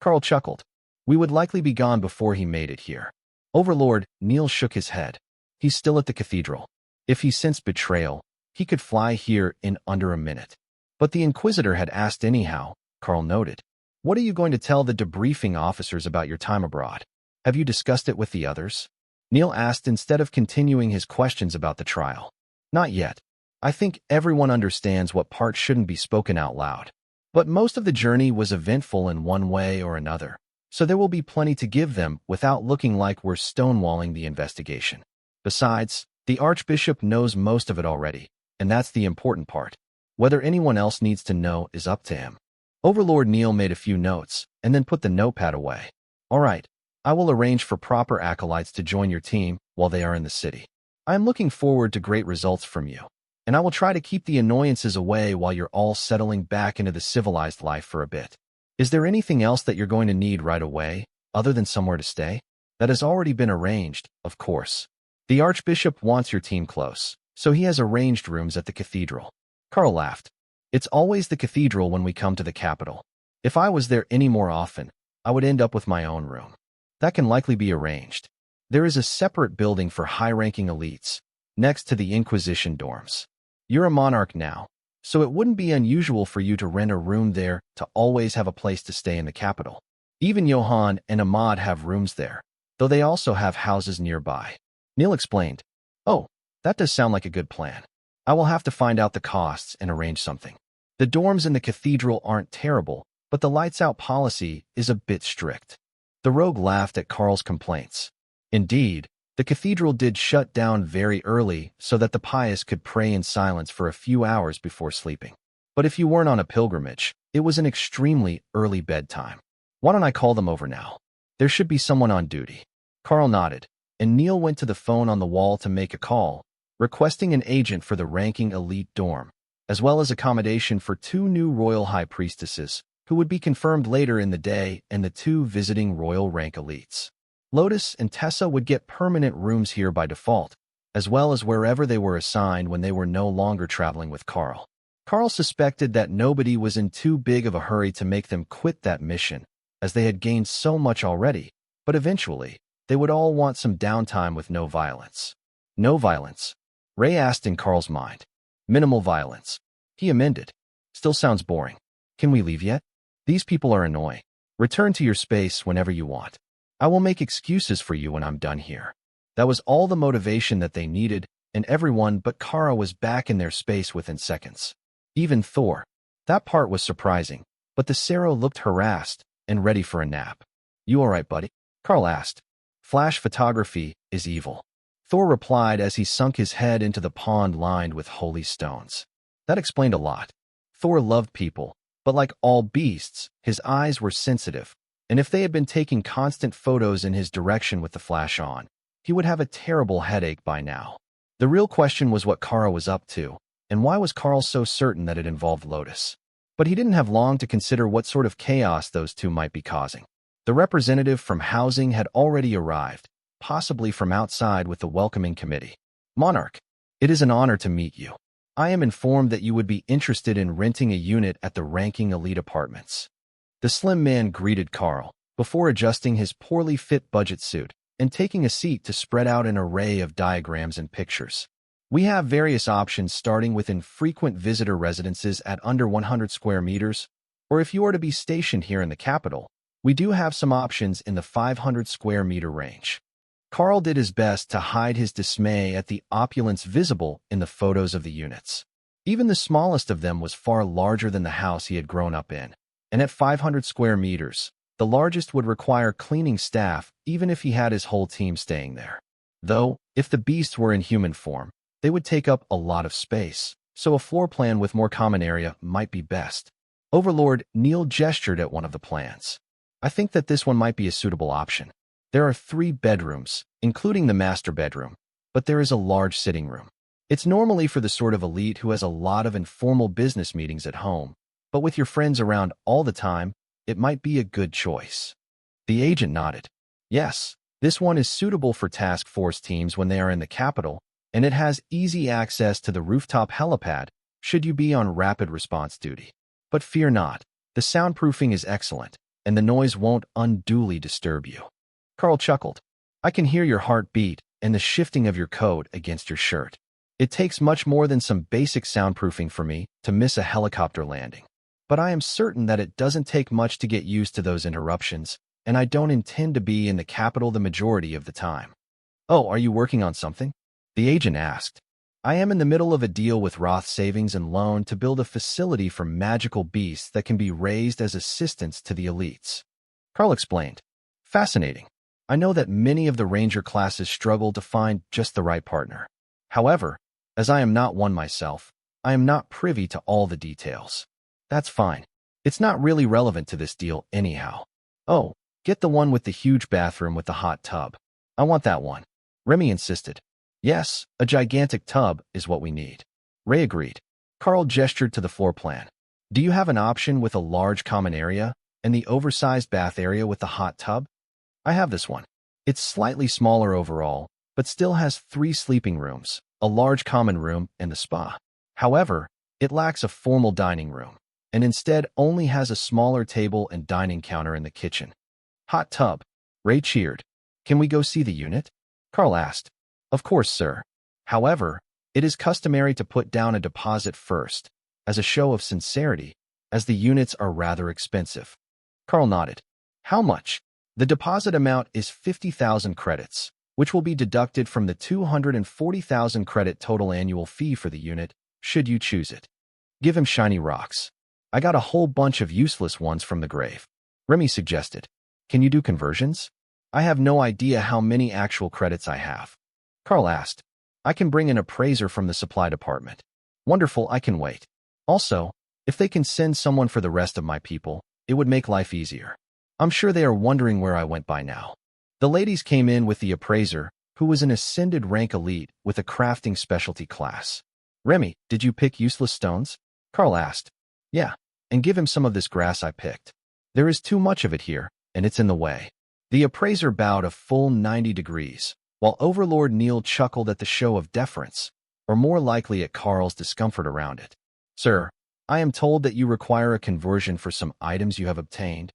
Karl chuckled. We would likely be gone before he made it here. Overlord, Neil shook his head. He's still at the cathedral. If he sensed betrayal, he could fly here in under a minute. But the Inquisitor had asked anyhow, Karl noted. What are you going to tell the debriefing officers about your time abroad? Have you discussed it with the others? Neil asked instead of continuing his questions about the trial. Not yet. I think everyone understands what part shouldn't be spoken out loud. But most of the journey was eventful in one way or another, so there will be plenty to give them without looking like we're stonewalling the investigation. Besides, the Archbishop knows most of it already, and that's the important part. Whether anyone else needs to know is up to him. Overlord Neil made a few notes, and then put the notepad away. All right, I will arrange for proper acolytes to join your team while they are in the city. I am looking forward to great results from you, and I will try to keep the annoyances away while you're all settling back into the civilized life for a bit. Is there anything else that you're going to need right away, other than somewhere to stay? That has already been arranged, of course. The Archbishop wants your team close, so he has arranged rooms at the cathedral. Karl laughed. It's always the cathedral when we come to the capital. If I was there any more often, I would end up with my own room. That can likely be arranged. There is a separate building for high-ranking elites, next to the Inquisition dorms. You're a monarch now, so it wouldn't be unusual for you to rent a room there to always have a place to stay in the capital. Even Johann and Ahmad have rooms there, though they also have houses nearby. Neil explained. Oh, that does sound like a good plan. I will have to find out the costs and arrange something. The dorms in the cathedral aren't terrible, but the lights-out policy is a bit strict. The rogue laughed at Karl's complaints. Indeed, the cathedral did shut down very early so that the pious could pray in silence for a few hours before sleeping. But if you weren't on a pilgrimage, it was an extremely early bedtime. Why don't I call them over now? There should be someone on duty. Karl nodded, and Neil went to the phone on the wall to make a call, requesting an agent for the ranking elite dorm, as well as accommodation for 2 new royal high priestesses, who would be confirmed later in the day, and the 2 visiting royal rank elites. Lotus and Tessa would get permanent rooms here by default, as well as wherever they were assigned when they were no longer traveling with Karl. Karl suspected that nobody was in too big of a hurry to make them quit that mission, as they had gained so much already, but eventually, they would all want some downtime with no violence. No violence? Ray asked in Karl's mind. Minimal violence. He amended. Still sounds boring. Can we leave yet? These people are annoying. Return to your space whenever you want. I will make excuses for you when I'm done here. That was all the motivation that they needed, and everyone but Kara was back in their space within seconds. Even Thor. That part was surprising, but the Sero looked harassed and ready for a nap. You all right, buddy? Karl asked. Flash photography is evil. Thor replied as he sunk his head into the pond lined with holy stones. That explained a lot. Thor loved people, but like all beasts, his eyes were sensitive, and if they had been taking constant photos in his direction with the flash on, he would have a terrible headache by now. The real question was what Kara was up to, and why was Karl so certain that it involved Lotus? But he didn't have long to consider what sort of chaos those 2 might be causing. The representative from housing had already arrived, possibly from outside with the welcoming committee. Monarch, it is an honor to meet you. I am informed that you would be interested in renting a unit at the ranking elite apartments. The slim man greeted Karl, before adjusting his poorly fit budget suit and taking a seat to spread out an array of diagrams and pictures. We have various options starting with infrequent visitor residences at under 100 square meters, or if you are to be stationed here in the capital, we do have some options in the 500 square meter range. Karl did his best to hide his dismay at the opulence visible in the photos of the units. Even the smallest of them was far larger than the house he had grown up in, and at 500 square meters, the largest would require cleaning staff even if he had his whole team staying there. Though, if the beasts were in human form, they would take up a lot of space, so a floor plan with more common area might be best. Overlord Neil gestured at one of the plans. I think that this one might be a suitable option. There are 3 bedrooms, including the master bedroom, but there is a large sitting room. It's normally for the sort of elite who has a lot of informal business meetings at home, but with your friends around all the time, it might be a good choice. The agent nodded. Yes, this one is suitable for task force teams when they are in the capital, and it has easy access to the rooftop helipad should you be on rapid response duty. But fear not, the soundproofing is excellent, and the noise won't unduly disturb you. Karl chuckled. I can hear your heart beat and the shifting of your coat against your shirt. It takes much more than some basic soundproofing for me to miss a helicopter landing. But I am certain that it doesn't take much to get used to those interruptions, and I don't intend to be in the capital the majority of the time. Oh, are you working on something? The agent asked. I am in the middle of a deal with Roth Savings and Loan to build a facility for magical beasts that can be raised as assistants to the elites. Karl explained. Fascinating. I know that many of the ranger classes struggle to find just the right partner. However, as I am not one myself, I am not privy to all the details. That's fine. It's not really relevant to this deal anyhow. Oh, get the one with the huge bathroom with the hot tub. I want that one. Remy insisted. Yes, a gigantic tub is what we need. Ray agreed. Karl gestured to the floor plan. Do you have an option with a large common area and the oversized bath area with the hot tub? I have this one. It's slightly smaller overall, but still has 3 sleeping rooms, a large common room, and the spa. However, it lacks a formal dining room, and instead only has a smaller table and dining counter in the kitchen. Hot tub. Ray cheered. Can we go see the unit? Karl asked. Of course, sir. However, it is customary to put down a deposit first, as a show of sincerity, as the units are rather expensive. Karl nodded. How much? The deposit amount is 50,000 credits, which will be deducted from the 240,000 credit total annual fee for the unit, should you choose it. Give him shiny rocks. I got a whole bunch of useless ones from the grave. Remy suggested. Can you do conversions? I have no idea how many actual credits I have. Karl asked. I can bring an appraiser from the supply department. Wonderful, I can wait. Also, if they can send someone for the rest of my people, it would make life easier. I'm sure they are wondering where I went by now. The ladies came in with the appraiser, who was an ascended rank elite with a crafting specialty class. Remy, did you pick useless stones? Karl asked. Yeah, and give him some of this grass I picked. There is too much of it here, and it's in the way. The appraiser bowed a full 90 degrees, while Overlord Neil chuckled at the show of deference, or more likely at Karl's discomfort around it. Sir, I am told that you require a conversion for some items you have obtained.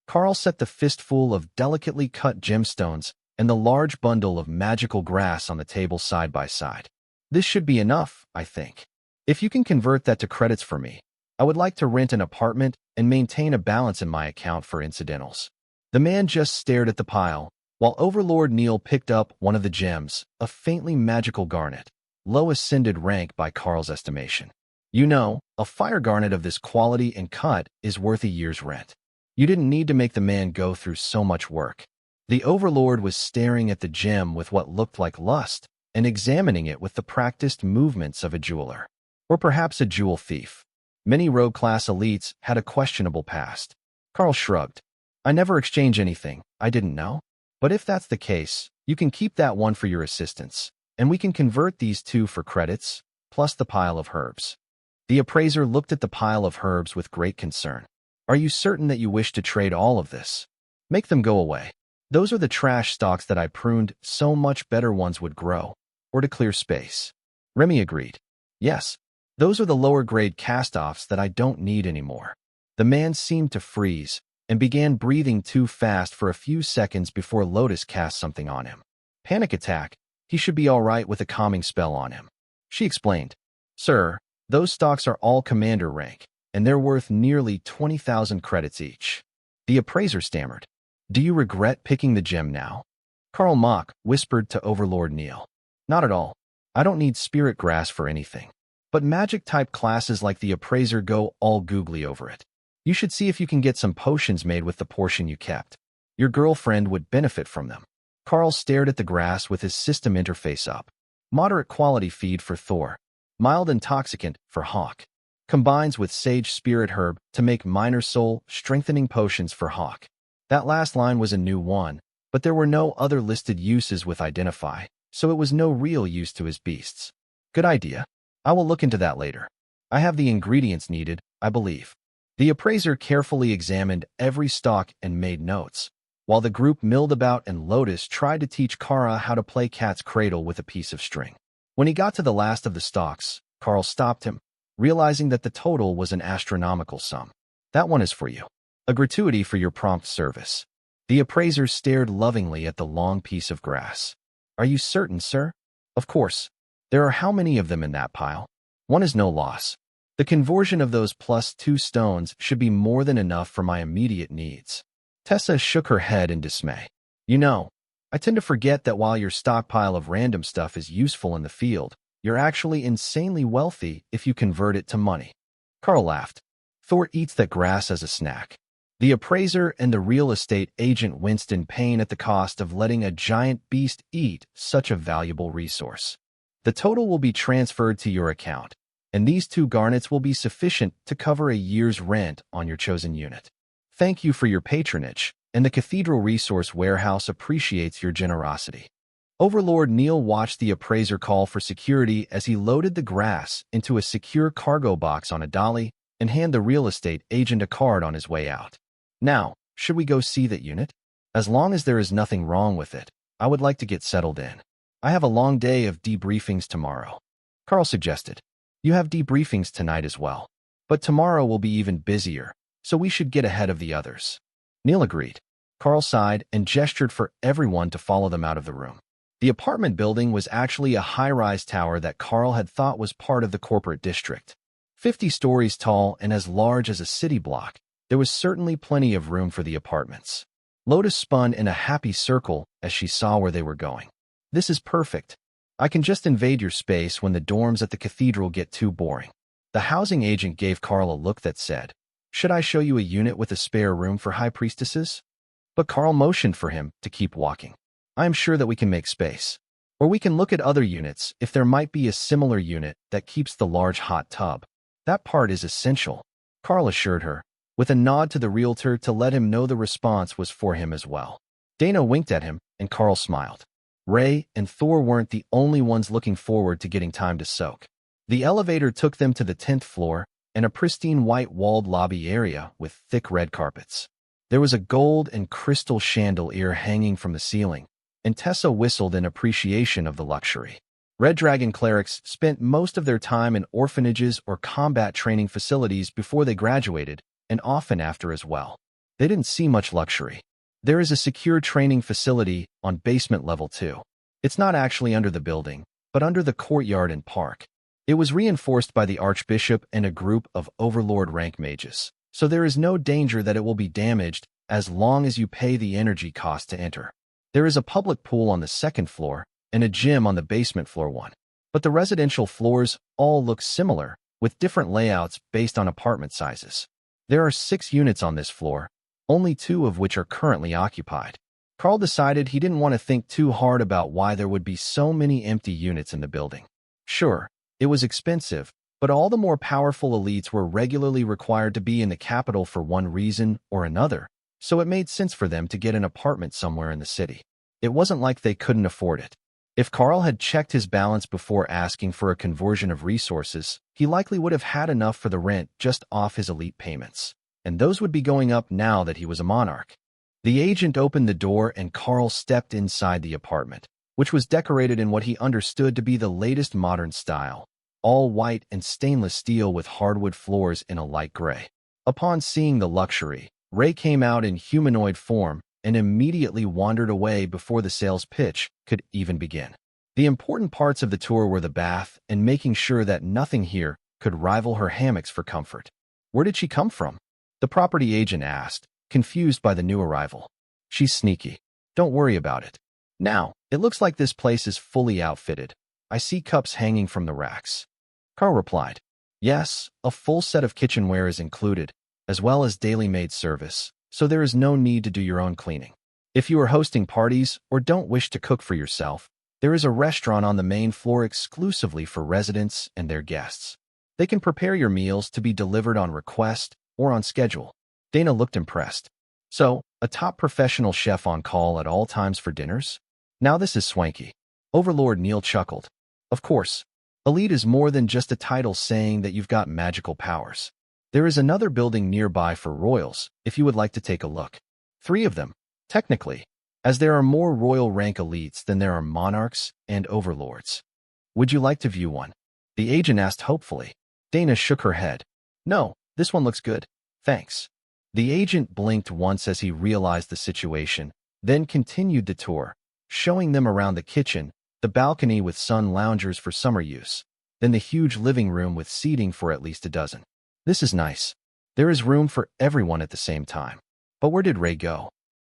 Karl set the fistful of delicately cut gemstones and the large bundle of magical grass on the table side by side. This should be enough, I think. If you can convert that to credits for me, I would like to rent an apartment and maintain a balance in my account for incidentals. The man just stared at the pile, while Overlord Neil picked up one of the gems, a faintly magical garnet, low ascended rank by Karl's estimation. You know, a fire garnet of this quality and cut is worth a year's rent. You didn't need to make the man go through so much work. The Overlord was staring at the gem with what looked like lust and examining it with the practiced movements of a jeweler. Or perhaps a jewel thief. Many rogue-class elites had a questionable past. Karl shrugged. I never exchange anything, I didn't know. But if that's the case, you can keep that one for your assistance, and we can convert these two for credits, plus the pile of herbs. The appraiser looked at the pile of herbs with great concern. Are you certain that you wish to trade all of this? Make them go away. Those are the trash stalks that I pruned so much better ones would grow, or to clear space. Remy agreed. Yes, those are the lower-grade cast-offs that I don't need anymore. The man seemed to freeze and began breathing too fast for a few seconds before Lotus cast something on him. Panic attack. He should be all right with a calming spell on him. She explained. Sir, those stocks are all commander rank, and they're worth nearly 20,000 credits each. The appraiser stammered. Do you regret picking the gem now? Karl Mock whispered to Overlord Neil. Not at all. I don't need spirit grass for anything. But magic-type classes like the appraiser go all googly over it. You should see if you can get some potions made with the portion you kept. Your girlfriend would benefit from them. Karl stared at the grass with his system interface up. Moderate quality feed for Thor. Mild intoxicant for Hawk. Combines with sage spirit herb to make minor soul strengthening potions for Hawk. That last line was a new one, but there were no other listed uses with identify, so it was no real use to his beasts. Good idea. I will look into that later. I have the ingredients needed, I believe. The appraiser carefully examined every stock and made notes, while the group milled about and Lotus tried to teach Kara how to play cat's cradle with a piece of string. When he got to the last of the stocks, Karl stopped him, realizing that the total was an astronomical sum. That one is for you. A gratuity for your prompt service. The appraiser stared lovingly at the long piece of grass. Are you certain, sir? Of course. There are how many of them in that pile? One is no loss. The conversion of those +2 stones should be more than enough for my immediate needs. Tessa shook her head in dismay. You know, I tend to forget that while your stockpile of random stuff is useful in the field, you're actually insanely wealthy if you convert it to money. Karl laughed. Thor eats that grass as a snack. The appraiser and the real estate agent winced in pain at the cost of letting a giant beast eat such a valuable resource. The total will be transferred to your account, and these 2 garnets will be sufficient to cover a year's rent on your chosen unit. Thank you for your patronage, and the Cathedral Resource Warehouse appreciates your generosity. Overlord Neil watched the appraiser call for security as he loaded the grass into a secure cargo box on a dolly and hand the real estate agent a card on his way out. Now, should we go see that unit? As long as there is nothing wrong with it, I would like to get settled in. I have a long day of debriefings tomorrow. Karl suggested. You have debriefings tonight as well. But tomorrow will be even busier, so we should get ahead of the others. Neil agreed. Karl sighed and gestured for everyone to follow them out of the room. The apartment building was actually a high-rise tower that Karl had thought was part of the corporate district. 50 stories tall and as large as a city block, there was certainly plenty of room for the apartments. Lotus spun in a happy circle as she saw where they were going. This is perfect. I can just invade your space when the dorms at the cathedral get too boring. The housing agent gave Karl a look that said, Should I show you a unit with a spare room for high priestesses? But Karl motioned for him to keep walking. I am sure that we can make space. Or we can look at other units if there might be a similar unit that keeps the large hot tub. That part is essential, Karl assured her. with a nod to the realtor to let him know the response was for him as well. Dana winked at him, and Karl smiled. Ray and Thor weren't the only ones looking forward to getting time to soak. The elevator took them to the 10th floor and a pristine white-walled lobby area with thick red carpets. There was a gold and crystal chandelier hanging from the ceiling, and Tessa whistled in appreciation of the luxury. Red Dragon clerics spent most of their time in orphanages or combat training facilities before they graduated, and often after as well. They didn't see much luxury. There is a secure training facility on basement level 2. It's not actually under the building, but under the courtyard and park. It was reinforced by the Archbishop and a group of Overlord rank mages, so there is no danger that it will be damaged as long as you pay the energy cost to enter. There is a public pool on the 2nd floor and a gym on the basement floor 1. But the residential floors all look similar, with different layouts based on apartment sizes. There are 6 units on this floor, only 2 of which are currently occupied. Karl decided he didn't want to think too hard about why there would be so many empty units in the building. Sure, it was expensive, but all the more powerful elites were regularly required to be in the capital for one reason or another, so it made sense for them to get an apartment somewhere in the city. It wasn't like they couldn't afford it. If Karl had checked his balance before asking for a conversion of resources, he likely would have had enough for the rent just off his elite payments, and those would be going up now that he was a monarch. The agent opened the door and Karl stepped inside the apartment, which was decorated in what he understood to be the latest modern style, all white and stainless steel with hardwood floors in a light gray. Upon seeing the luxury, Ray came out in humanoid form and immediately wandered away before the sales pitch could even begin. The important parts of the tour were the bath and making sure that nothing here could rival her hammocks for comfort. Where did she come from? The property agent asked, confused by the new arrival. She's sneaky. Don't worry about it. Now, it looks like this place is fully outfitted. I see cups hanging from the racks. Karl replied. Yes, a full set of kitchenware is included, as well as daily maid service, so there is no need to do your own cleaning. If you are hosting parties or don't wish to cook for yourself, there is a restaurant on the main floor exclusively for residents and their guests. They can prepare your meals to be delivered on request or on schedule. Dana looked impressed. So, a top professional chef on call at all times for dinners? Now this is swanky. Overlord Neil chuckled. Of course, elite is more than just a title saying that you've got magical powers. There is another building nearby for royals, if you would like to take a look. 3 of them, technically, as there are more royal rank elites than there are monarchs and overlords. Would you like to view one? The agent asked hopefully. Dana shook her head. No, this one looks good. Thanks. The agent blinked once as he realized the situation, then continued the tour, showing them around the kitchen, the balcony with sun loungers for summer use, then the huge living room with seating for at least a dozen. This is nice. There is room for everyone at the same time. But where did Ray go?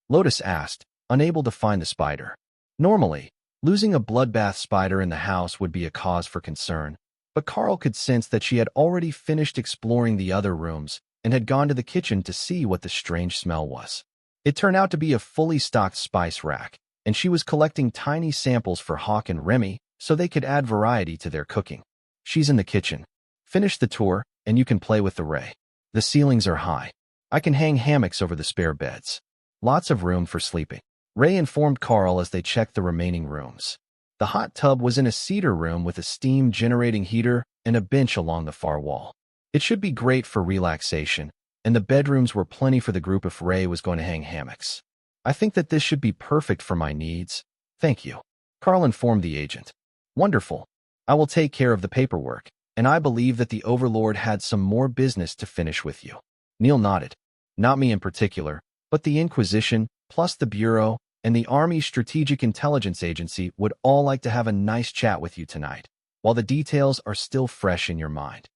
Lotus asked, unable to find the spider. Normally, losing a bloodbath spider in the house would be a cause for concern, but Karl could sense that she had already finished exploring the other rooms and had gone to the kitchen to see what the strange smell was. It turned out to be a fully stocked spice rack, and she was collecting tiny samples for Hawk and Remy so they could add variety to their cooking. She's in the kitchen. Finish the tour, and you can play with the Ray. The ceilings are high. I can hang hammocks over the spare beds. Lots of room for sleeping. Ray informed Karl as they checked the remaining rooms. The hot tub was in a cedar room with a steam-generating heater and a bench along the far wall. It should be great for relaxation, and the bedrooms were plenty for the group if Ray was going to hang hammocks. I think that this should be perfect for my needs. Thank you. Karl informed the agent. Wonderful. I will take care of the paperwork, and I believe that the Overlord had some more business to finish with you. Neil nodded. Not me in particular, but the Inquisition, plus the Bureau, and the Army Strategic Intelligence Agency would all like to have a nice chat with you tonight, while the details are still fresh in your mind.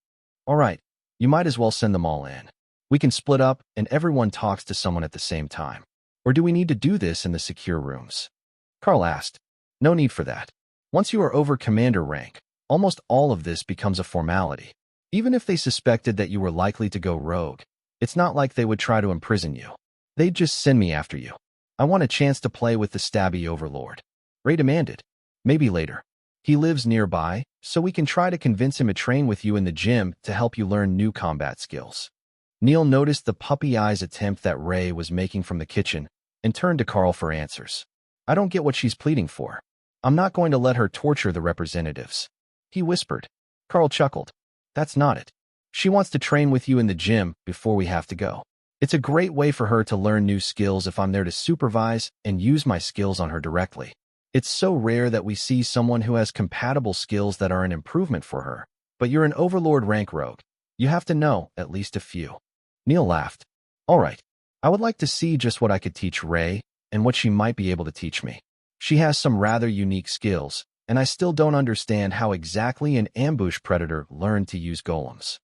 All right, you might as well send them all in. We can split up and everyone talks to someone at the same time. Or do we need to do this in the secure rooms? Karl asked. No need for that. Once you are over commander rank, almost all of this becomes a formality. Even if they suspected that you were likely to go rogue, it's not like they would try to imprison you. They'd just send me after you. I want a chance to play with the stabby Overlord. Ray demanded. Maybe later. He lives nearby, so we can try to convince him to train with you in the gym to help you learn new combat skills. Neil noticed the puppy eyes attempt that Ray was making from the kitchen and turned to Karl for answers. I don't get what she's pleading for. I'm not going to let her torture the representatives, he whispered. Karl chuckled. That's not it. She wants to train with you in the gym before we have to go. It's a great way for her to learn new skills if I'm there to supervise and use my skills on her directly. It's so rare that we see someone who has compatible skills that are an improvement for her. But you're an overlord rank rogue. You have to know at least a few. Neil laughed. All right. I would like to see just what I could teach Ray and what she might be able to teach me. She has some rather unique skills, and I still don't understand how exactly an ambush predator learned to use golems.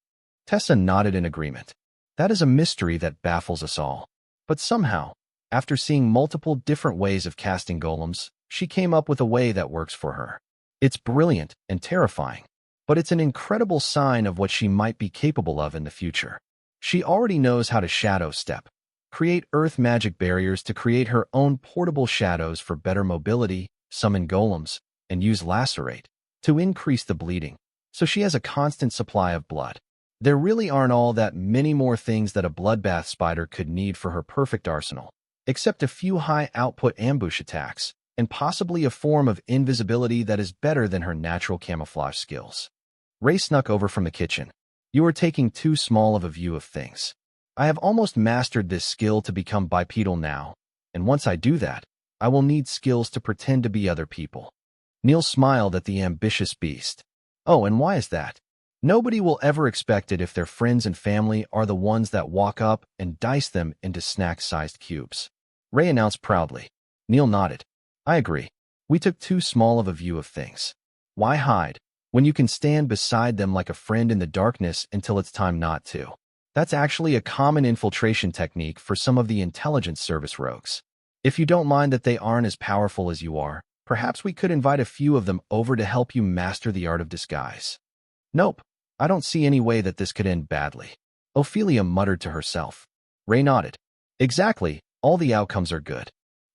Tessa nodded in agreement. That is a mystery that baffles us all. But somehow, after seeing multiple different ways of casting golems, she came up with a way that works for her. It's brilliant and terrifying, but it's an incredible sign of what she might be capable of in the future. She already knows how to shadow step, create earth magic barriers to create her own portable shadows for better mobility, summon golems, and use lacerate to increase the bleeding, so she has a constant supply of blood. There really aren't all that many more things that a bloodbath spider could need for her perfect arsenal, except a few high-output ambush attacks, and possibly a form of invisibility that is better than her natural camouflage skills. Ray snuck over from the kitchen. You are taking too small of a view of things. I have almost mastered this skill to become bipedal now, and once I do that, I will need skills to pretend to be other people. Neil smiled at the ambitious beast. Oh, and why is that? Nobody will ever expect it if their friends and family are the ones that walk up and dice them into snack-sized cubes. Ray announced proudly. Neil nodded. I agree. We took too small of a view of things. Why hide when you can stand beside them like a friend in the darkness until it's time not to? That's actually a common infiltration technique for some of the intelligence service rogues. If you don't mind that they aren't as powerful as you are, perhaps we could invite a few of them over to help you master the art of disguise. Nope. I don't see any way that this could end badly. Ophelia muttered to herself. Ray nodded. Exactly. All the outcomes are good.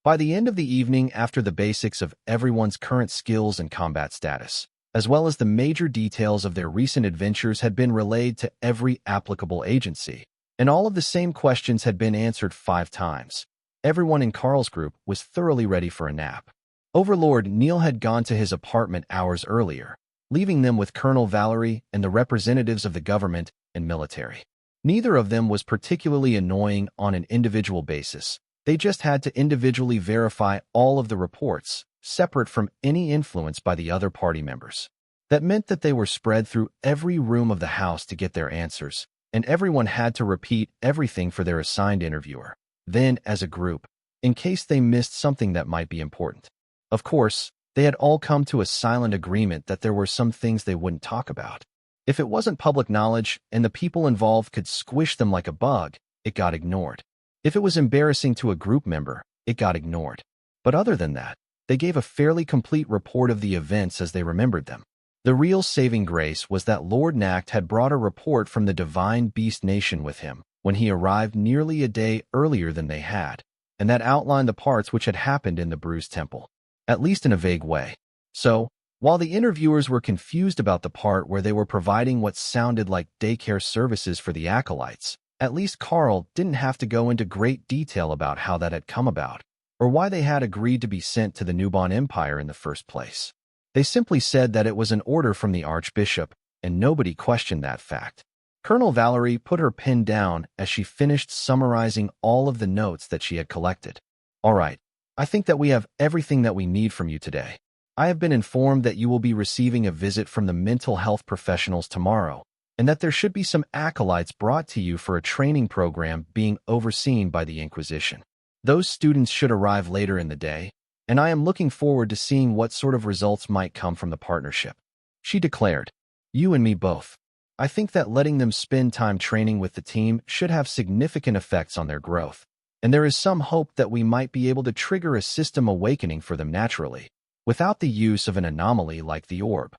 By the end of the evening, after the basics of everyone's current skills and combat status, as well as the major details of their recent adventures had been relayed to every applicable agency, and all of the same questions had been answered 5 times, everyone in Karl's group was thoroughly ready for a nap. Overlord Neil had gone to his apartment hours earlier, leaving them with Colonel Valerie and the representatives of the government and military. Neither of them was particularly annoying on an individual basis. They just had to individually verify all of the reports, separate from any influence by the other party members. That meant that they were spread through every room of the house to get their answers, and everyone had to repeat everything for their assigned interviewer. Then, as a group, in case they missed something that might be important. Of course, they had all come to a silent agreement that there were some things they wouldn't talk about. If it wasn't public knowledge and the people involved could squish them like a bug, it got ignored. If it was embarrassing to a group member, it got ignored. But other than that, they gave a fairly complete report of the events as they remembered them. The real saving grace was that Lord Nacht had brought a report from the Divine Beast Nation with him when he arrived nearly a day earlier than they had, and that outlined the parts which had happened in the Bruised Temple, at least in a vague way. So, while the interviewers were confused about the part where they were providing what sounded like daycare services for the acolytes, at least Karl didn't have to go into great detail about how that had come about, or why they had agreed to be sent to the Nubon Empire in the first place. They simply said that it was an order from the Archbishop, and nobody questioned that fact. Colonel Valerie put her pen down as she finished summarizing all of the notes that she had collected. All right, I think that we have everything that we need from you today. I have been informed that you will be receiving a visit from the mental health professionals tomorrow, and that there should be some acolytes brought to you for a training program being overseen by the Inquisition. Those students should arrive later in the day, and I am looking forward to seeing what sort of results might come from the partnership. She declared, You and me both. I think that letting them spend time training with the team should have significant effects on their growth, and there is some hope that we might be able to trigger a system awakening for them naturally, without the use of an anomaly like the orb.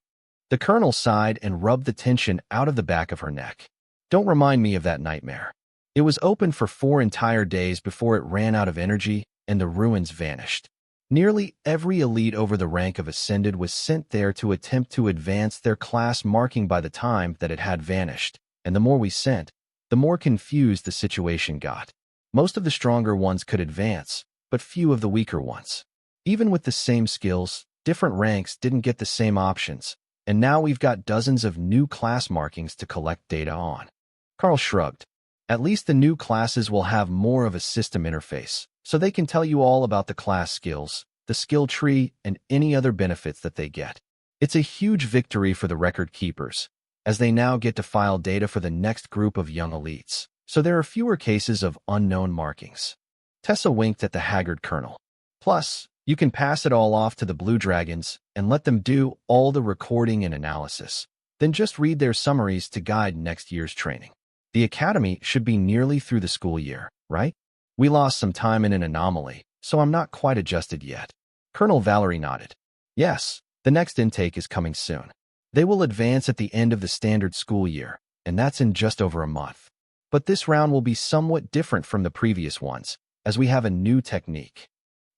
The colonel sighed and rubbed the tension out of the back of her neck. Don't remind me of that nightmare. It was open for 4 entire days before it ran out of energy and the ruins vanished. Nearly every elite over the rank of Ascended was sent there to attempt to advance their class marking by the time that it had vanished, and the more we sent, the more confused the situation got. Most of the stronger ones could advance, but few of the weaker ones. Even with the same skills, different ranks didn't get the same options, and now we've got dozens of new class markings to collect data on. Karl shrugged. At least the new classes will have more of a system interface, so they can tell you all about the class skills, the skill tree, and any other benefits that they get. It's a huge victory for the record keepers, as they now get to file data for the next group of young elites, so there are fewer cases of unknown markings. Tessa winked at the haggard colonel. Plus, you can pass it all off to the Blue Dragons and let them do all the recording and analysis, then just read their summaries to guide next year's training. The academy should be nearly through the school year, right? We lost some time in an anomaly, so I'm not quite adjusted yet. Colonel Valerie nodded. Yes, the next intake is coming soon. They will advance at the end of the standard school year, and that's in just over a month. But this round will be somewhat different from the previous ones, as we have a new technique.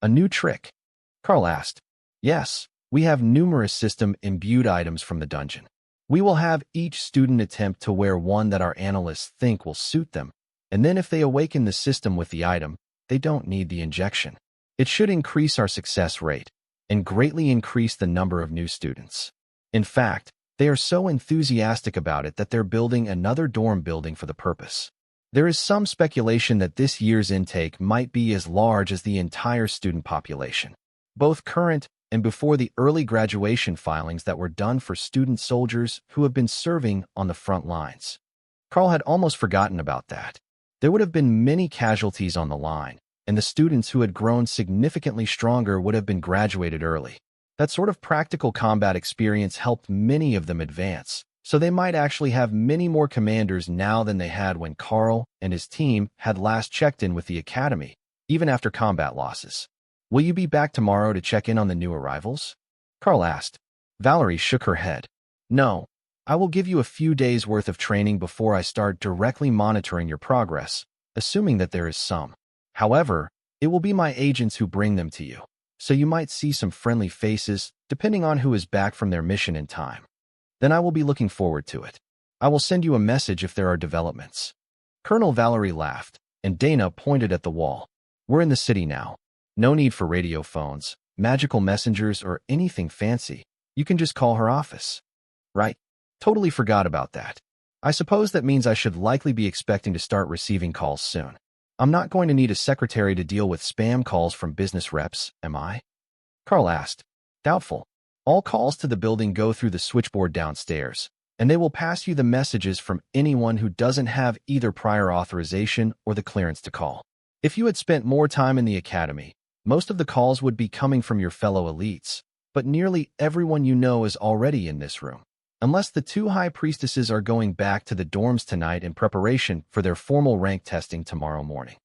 A new trick? Karl asked. Yes, we have numerous system-imbued items from the dungeon. We will have each student attempt to wear one that our analysts think will suit them, and then if they awaken the system with the item, they don't need the injection. It should increase our success rate and greatly increase the number of new students. In fact, they are so enthusiastic about it that they're building another dorm building for the purpose. There is some speculation that this year's intake might be as large as the entire student population, both current and before the early graduation filings that were done for student soldiers who have been serving on the front lines. Karl had almost forgotten about that. There would have been many casualties on the line, and the students who had grown significantly stronger would have been graduated early. That sort of practical combat experience helped many of them advance, so they might actually have many more commanders now than they had when Karl and his team had last checked in with the academy, even after combat losses. Will you be back tomorrow to check in on the new arrivals? Karl asked. Valerie shook her head. No, I will give you a few days' worth of training before I start directly monitoring your progress, assuming that there is some. However, it will be my agents who bring them to you, so you might see some friendly faces depending on who is back from their mission in time. Then I will be looking forward to it. I will send you a message if there are developments. Colonel Valerie laughed, and Dana pointed at the wall. We're in the city now. No need for radio phones, magical messengers, or anything fancy. You can just call her office. Right. Totally forgot about that. I suppose that means I should likely be expecting to start receiving calls soon. I'm not going to need a secretary to deal with spam calls from business reps, am I? Karl asked. Doubtful. All calls to the building go through the switchboard downstairs, and they will pass you the messages from anyone who doesn't have either prior authorization or the clearance to call. If you had spent more time in the academy, most of the calls would be coming from your fellow elites, but nearly everyone you know is already in this room, unless the two high priestesses are going back to the dorms tonight in preparation for their formal rank testing tomorrow morning.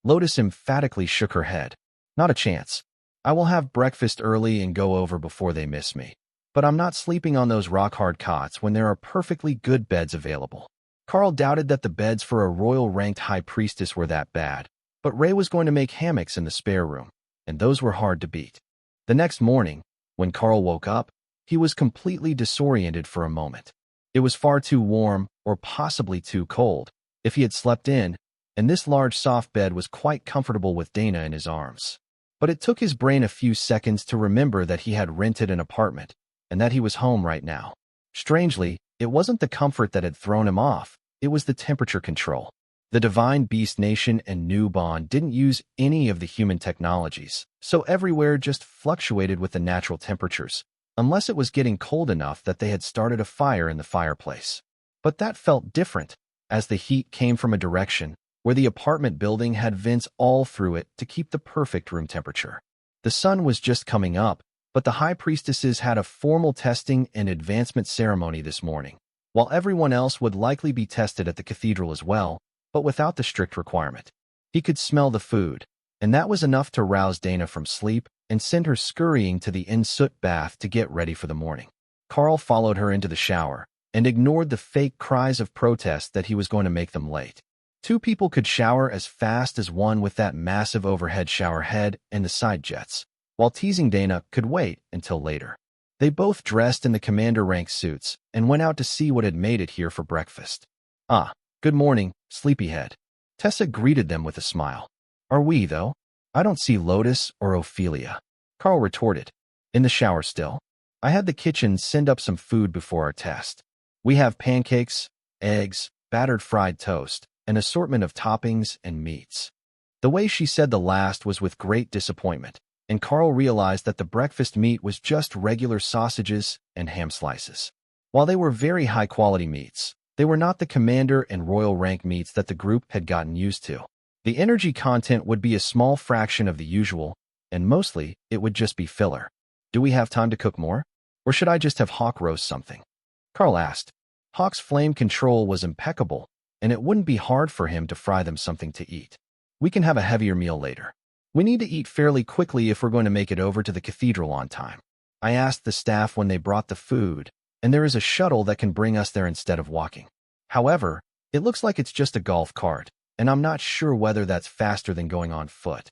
Lotus emphatically shook her head. Not a chance. I will have breakfast early and go over before they miss me, but I'm not sleeping on those rock-hard cots when there are perfectly good beds available. Karl doubted that the beds for a royal-ranked high priestess were that bad, but Ray was going to make hammocks in the spare room, and those were hard to beat. The next morning, when Karl woke up, he was completely disoriented for a moment. It was far too warm, or possibly too cold, if he had slept in, and this large soft bed was quite comfortable with Dana in his arms. But it took his brain a few seconds to remember that he had rented an apartment, and that he was home right now. Strangely, it wasn't the comfort that had thrown him off, it was the temperature control. The Divine Beast Nation and New Bond didn't use any of the human technologies, so everywhere just fluctuated with the natural temperatures, unless it was getting cold enough that they had started a fire in the fireplace. But that felt different, as the heat came from a direction where the apartment building had vents all through it to keep the perfect room temperature. The sun was just coming up, but the high priestesses had a formal testing and advancement ceremony this morning, while everyone else would likely be tested at the cathedral as well, but without the strict requirement. He could smell the food, and that was enough to rouse Dana from sleep and send her scurrying to the in-soot bath to get ready for the morning. Karl followed her into the shower and ignored the fake cries of protest that he was going to make them late. Two people could shower as fast as one with that massive overhead shower head and the side jets, while teasing Dana could wait until later. They both dressed in the commander rank suits and went out to see what had made it here for breakfast. Ah, good morning, Sleepyhead. Tessa greeted them with a smile. Are we, though? I don't see Lotus or Ophelia. Karl retorted. In the shower still. I had the kitchen send up some food before our test. We have pancakes, eggs, battered fried toast, an assortment of toppings and meats. The way she said the last was with great disappointment, and Karl realized that the breakfast meat was just regular sausages and ham slices. While they were very high-quality meats, they were not the commander and royal rank meats that the group had gotten used to. The energy content would be a small fraction of the usual, and mostly, it would just be filler. Do we have time to cook more? Or should I just have Hawk roast something? Karl asked. Hawk's flame control was impeccable, and it wouldn't be hard for him to fry them something to eat. We can have a heavier meal later. We need to eat fairly quickly if we're going to make it over to the cathedral on time. I asked the staff when they brought the food, and there is a shuttle that can bring us there instead of walking. However, it looks like it's just a golf cart, and I'm not sure whether that's faster than going on foot.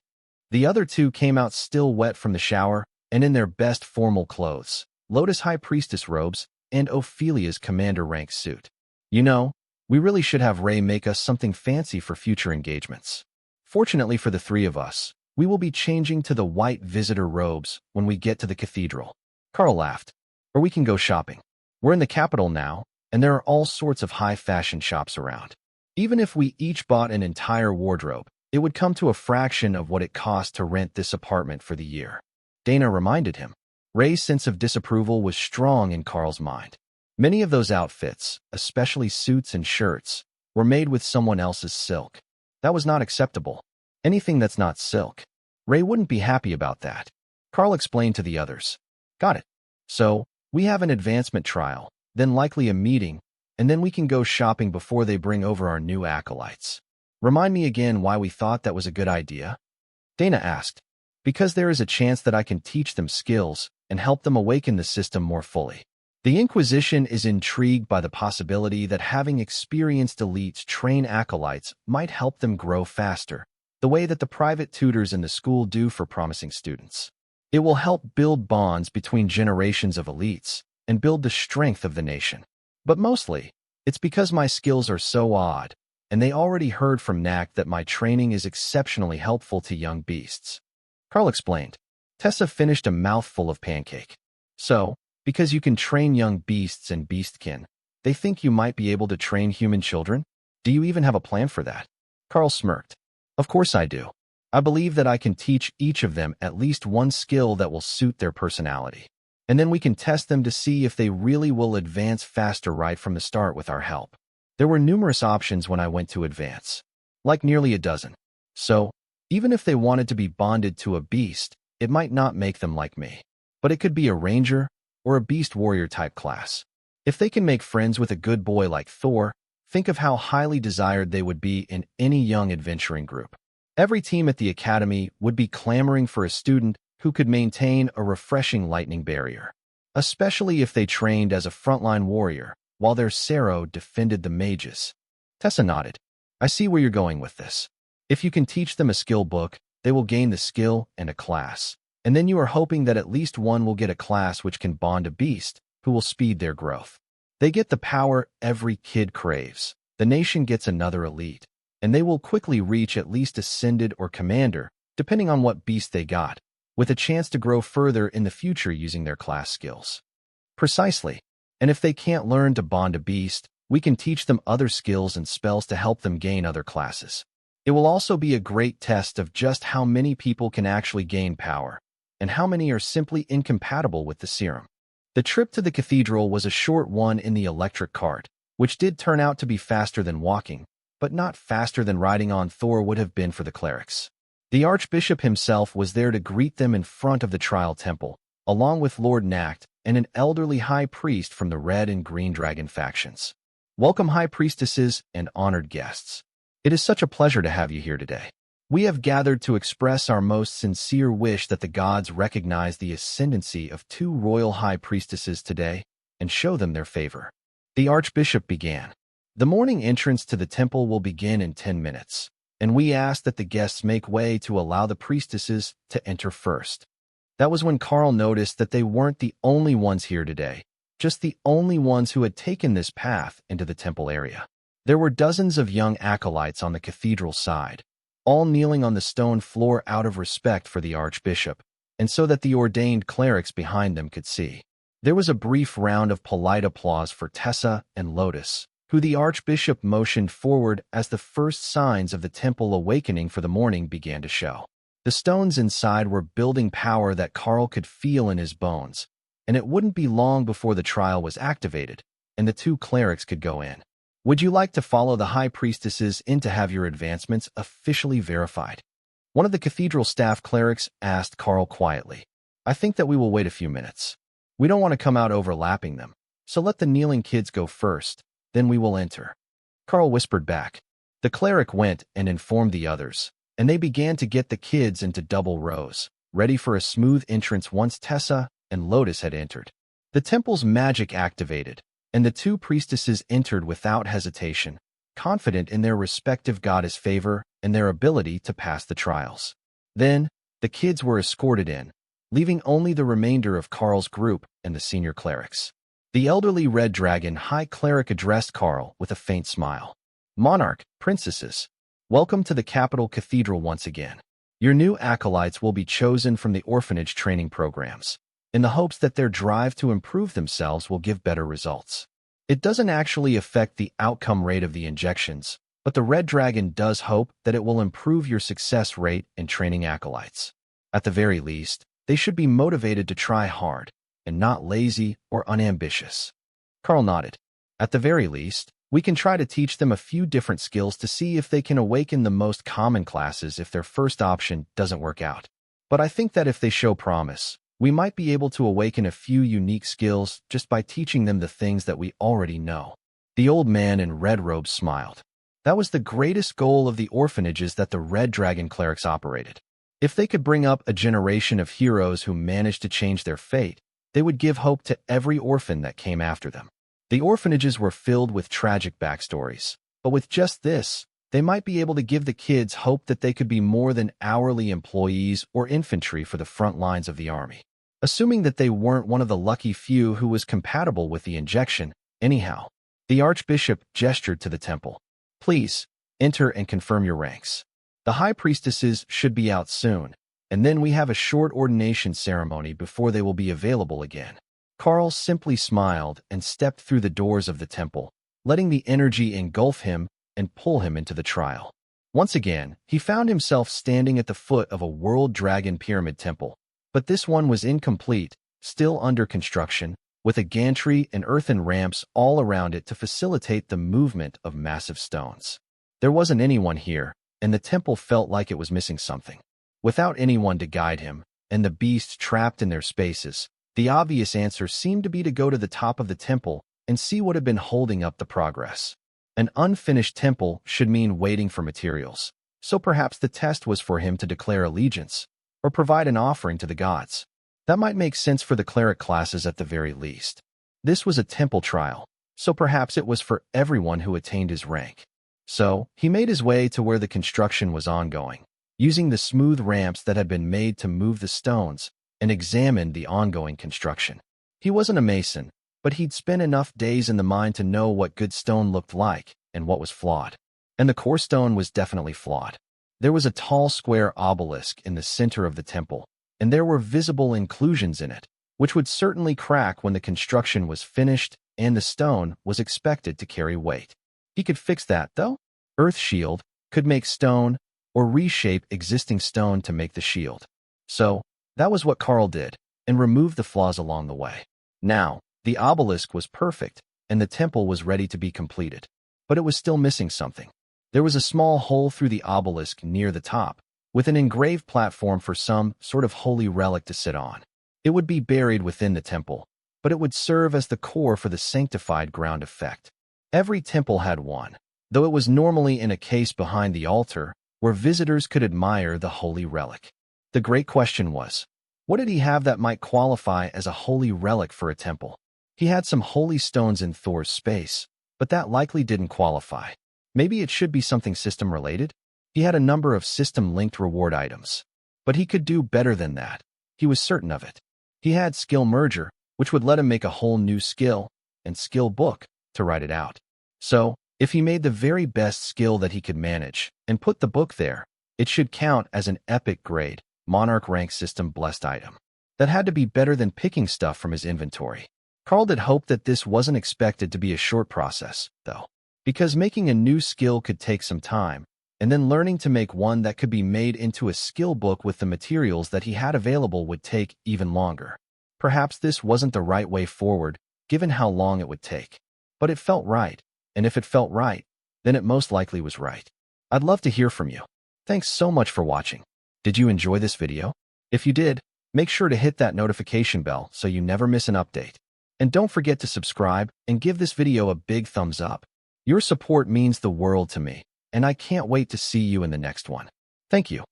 The other two came out still wet from the shower and in their best formal clothes, Lotus High Priestess robes, and Ophelia's commander rank suit. You know, we really should have Ray make us something fancy for future engagements. Fortunately for the three of us, we will be changing to the white visitor robes when we get to the cathedral. Karl laughed. Or we can go shopping. We're in the capital now, and there are all sorts of high-fashion shops around. Even if we each bought an entire wardrobe, it would come to a fraction of what it cost to rent this apartment for the year. Dana reminded him. Ray's sense of disapproval was strong in Karl's mind. Many of those outfits, especially suits and shirts, were made with someone else's silk. That was not acceptable. Anything that's not silk. Ray wouldn't be happy about that. Karl explained to the others. Got it. So, we have an advancement trial, then likely a meeting, and then we can go shopping before they bring over our new acolytes. Remind me again why we thought that was a good idea? Dana asked. Because there is a chance that I can teach them skills and help them awaken the system more fully. The Inquisition is intrigued by the possibility that having experienced elites train acolytes might help them grow faster, the way that the private tutors in the school do for promising students. It will help build bonds between generations of elites and build the strength of the nation. But mostly, it's because my skills are so odd, and they already heard from Knack that my training is exceptionally helpful to young beasts. Karl explained. Tessa finished a mouthful of pancake. So, because you can train young beasts and beastkin, they think you might be able to train human children? Do you even have a plan for that? Karl smirked. Of course I do. I believe that I can teach each of them at least one skill that will suit their personality. And then we can test them to see if they really will advance faster right from the start with our help. There were numerous options when I went to advance, like nearly a dozen. So, even if they wanted to be bonded to a beast, it might not make them like me. But it could be a ranger or a beast warrior type class. If they can make friends with a good boy like Thor, think of how highly desired they would be in any young adventuring group. Every team at the academy would be clamoring for a student who could maintain a refreshing lightning barrier, especially if they trained as a frontline warrior, while their Sero defended the mages. Tessa nodded. I see where you're going with this. If you can teach them a skill book, they will gain the skill and a class. And then you are hoping that at least one will get a class which can bond a beast, who will speed their growth. They get the power every kid craves. The nation gets another elite, and they will quickly reach at least ascended or commander, depending on what beast they got, with a chance to grow further in the future using their class skills. Precisely. And if they can't learn to bond a beast, we can teach them other skills and spells to help them gain other classes. It will also be a great test of just how many people can actually gain power, and how many are simply incompatible with the serum. The trip to the cathedral was a short one in the electric cart, which did turn out to be faster than walking, but not faster than riding on Thor would have been for the clerics. The archbishop himself was there to greet them in front of the trial temple, along with Lord Nacht and an elderly high priest from the red and green dragon factions. Welcome, high priestesses and honored guests. It is such a pleasure to have you here today. We have gathered to express our most sincere wish that the gods recognize the ascendancy of two royal high priestesses today and show them their favor. The archbishop began. The morning entrance to the temple will begin in 10 minutes, and we ask that the guests make way to allow the priestesses to enter first. That was when Karl noticed that they weren't the only ones here today, just the only ones who had taken this path into the temple area. There were dozens of young acolytes on the cathedral side, all kneeling on the stone floor out of respect for the archbishop, and so that the ordained clerics behind them could see. There was a brief round of polite applause for Tessa and Lotus, who the archbishop motioned forward as the first signs of the temple awakening for the morning began to show. The stones inside were building power that Karl could feel in his bones, and it wouldn't be long before the trial was activated, and the two clerics could go in. Would you like to follow the high priestesses in to have your advancements officially verified? One of the cathedral staff clerics asked Karl quietly. I think that we will wait a few minutes. We don't want to come out overlapping them, so let the kneeling kids go first, then we will enter. Karl whispered back. The cleric went and informed the others, and they began to get the kids into double rows, ready for a smooth entrance once Tessa and Lotus had entered. The temple's magic activated, and the two priestesses entered without hesitation, confident in their respective goddess' favor and their ability to pass the trials. Then, the kids were escorted in, leaving only the remainder of Karl's group and the senior clerics. The elderly Red Dragon High Cleric addressed Karl with a faint smile. Monarch, princesses, welcome to the capital cathedral once again. Your new acolytes will be chosen from the orphanage training programs, in the hopes that their drive to improve themselves will give better results. It doesn't actually affect the outcome rate of the injections, but the Red Dragon does hope that it will improve your success rate in training acolytes. At the very least, they should be motivated to try hard, and not lazy or unambitious. Karl nodded. At the very least, we can try to teach them a few different skills to see if they can awaken the most common classes if their first option doesn't work out. But I think that if they show promise, we might be able to awaken a few unique skills just by teaching them the things that we already know. The old man in red robes smiled. That was the greatest goal of the orphanages that the Red Dragon clerics operated. If they could bring up a generation of heroes who managed to change their fate, they would give hope to every orphan that came after them. The orphanages were filled with tragic backstories, but with just this, they might be able to give the kids hope that they could be more than hourly employees or infantry for the front lines of the army. Assuming that they weren't one of the lucky few who was compatible with the injection, anyhow. The archbishop gestured to the temple. Please, enter and confirm your ranks. The high priestesses should be out soon, and then we have a short ordination ceremony before they will be available again. Karl simply smiled and stepped through the doors of the temple, letting the energy engulf him and pull him into the trial. Once again, he found himself standing at the foot of a world dragon pyramid temple, but this one was incomplete, still under construction, with a gantry and earthen ramps all around it to facilitate the movement of massive stones. There wasn't anyone here, and the temple felt like it was missing something. Without anyone to guide him, and the beasts trapped in their spaces, the obvious answer seemed to be to go to the top of the temple and see what had been holding up the progress. An unfinished temple should mean waiting for materials, so perhaps the test was for him to declare allegiance, or provide an offering to the gods. That might make sense for the cleric classes at the very least. This was a temple trial, so perhaps it was for everyone who attained his rank. So, he made his way to where the construction was ongoing, using the smooth ramps that had been made to move the stones, and examined the ongoing construction. He wasn't a mason, but he'd spent enough days in the mine to know what good stone looked like and what was flawed. And the core stone was definitely flawed. There was a tall square obelisk in the center of the temple, and there were visible inclusions in it, which would certainly crack when the construction was finished and the stone was expected to carry weight. He could fix that, though. Earth Shield could make stone or reshape existing stone to make the shield. So, that was what Karl did, and removed the flaws along the way. Now, the obelisk was perfect, and the temple was ready to be completed. But it was still missing something. There was a small hole through the obelisk near the top, with an engraved platform for some sort of holy relic to sit on. It would be buried within the temple, but it would serve as the core for the sanctified ground effect. Every temple had one, though it was normally in a case behind the altar, where visitors could admire the holy relic. The great question was, what did he have that might qualify as a holy relic for a temple? He had some holy stones in Thor's space, but that likely didn't qualify. Maybe it should be something system-related? He had a number of system-linked reward items. But he could do better than that. He was certain of it. He had Skill Merger, which would let him make a whole new skill, and Skill Book, to write it out. So, If he made the very best skill that he could manage and put the book there, it should count as an epic grade, monarch rank system blessed item. That had to be better than picking stuff from his inventory. Karl did hope that this wasn't expected to be a short process, though, because making a new skill could take some time, and then learning to make one that could be made into a skill book with the materials that he had available would take even longer. Perhaps this wasn't the right way forward, given how long it would take. But it felt right, and if it felt right, then it most likely was right. I'd love to hear from you. Thanks so much for watching. Did you enjoy this video? If you did, make sure to hit that notification bell so you never miss an update. And don't forget to subscribe and give this video a big thumbs up. Your support means the world to me, and I can't wait to see you in the next one. Thank you.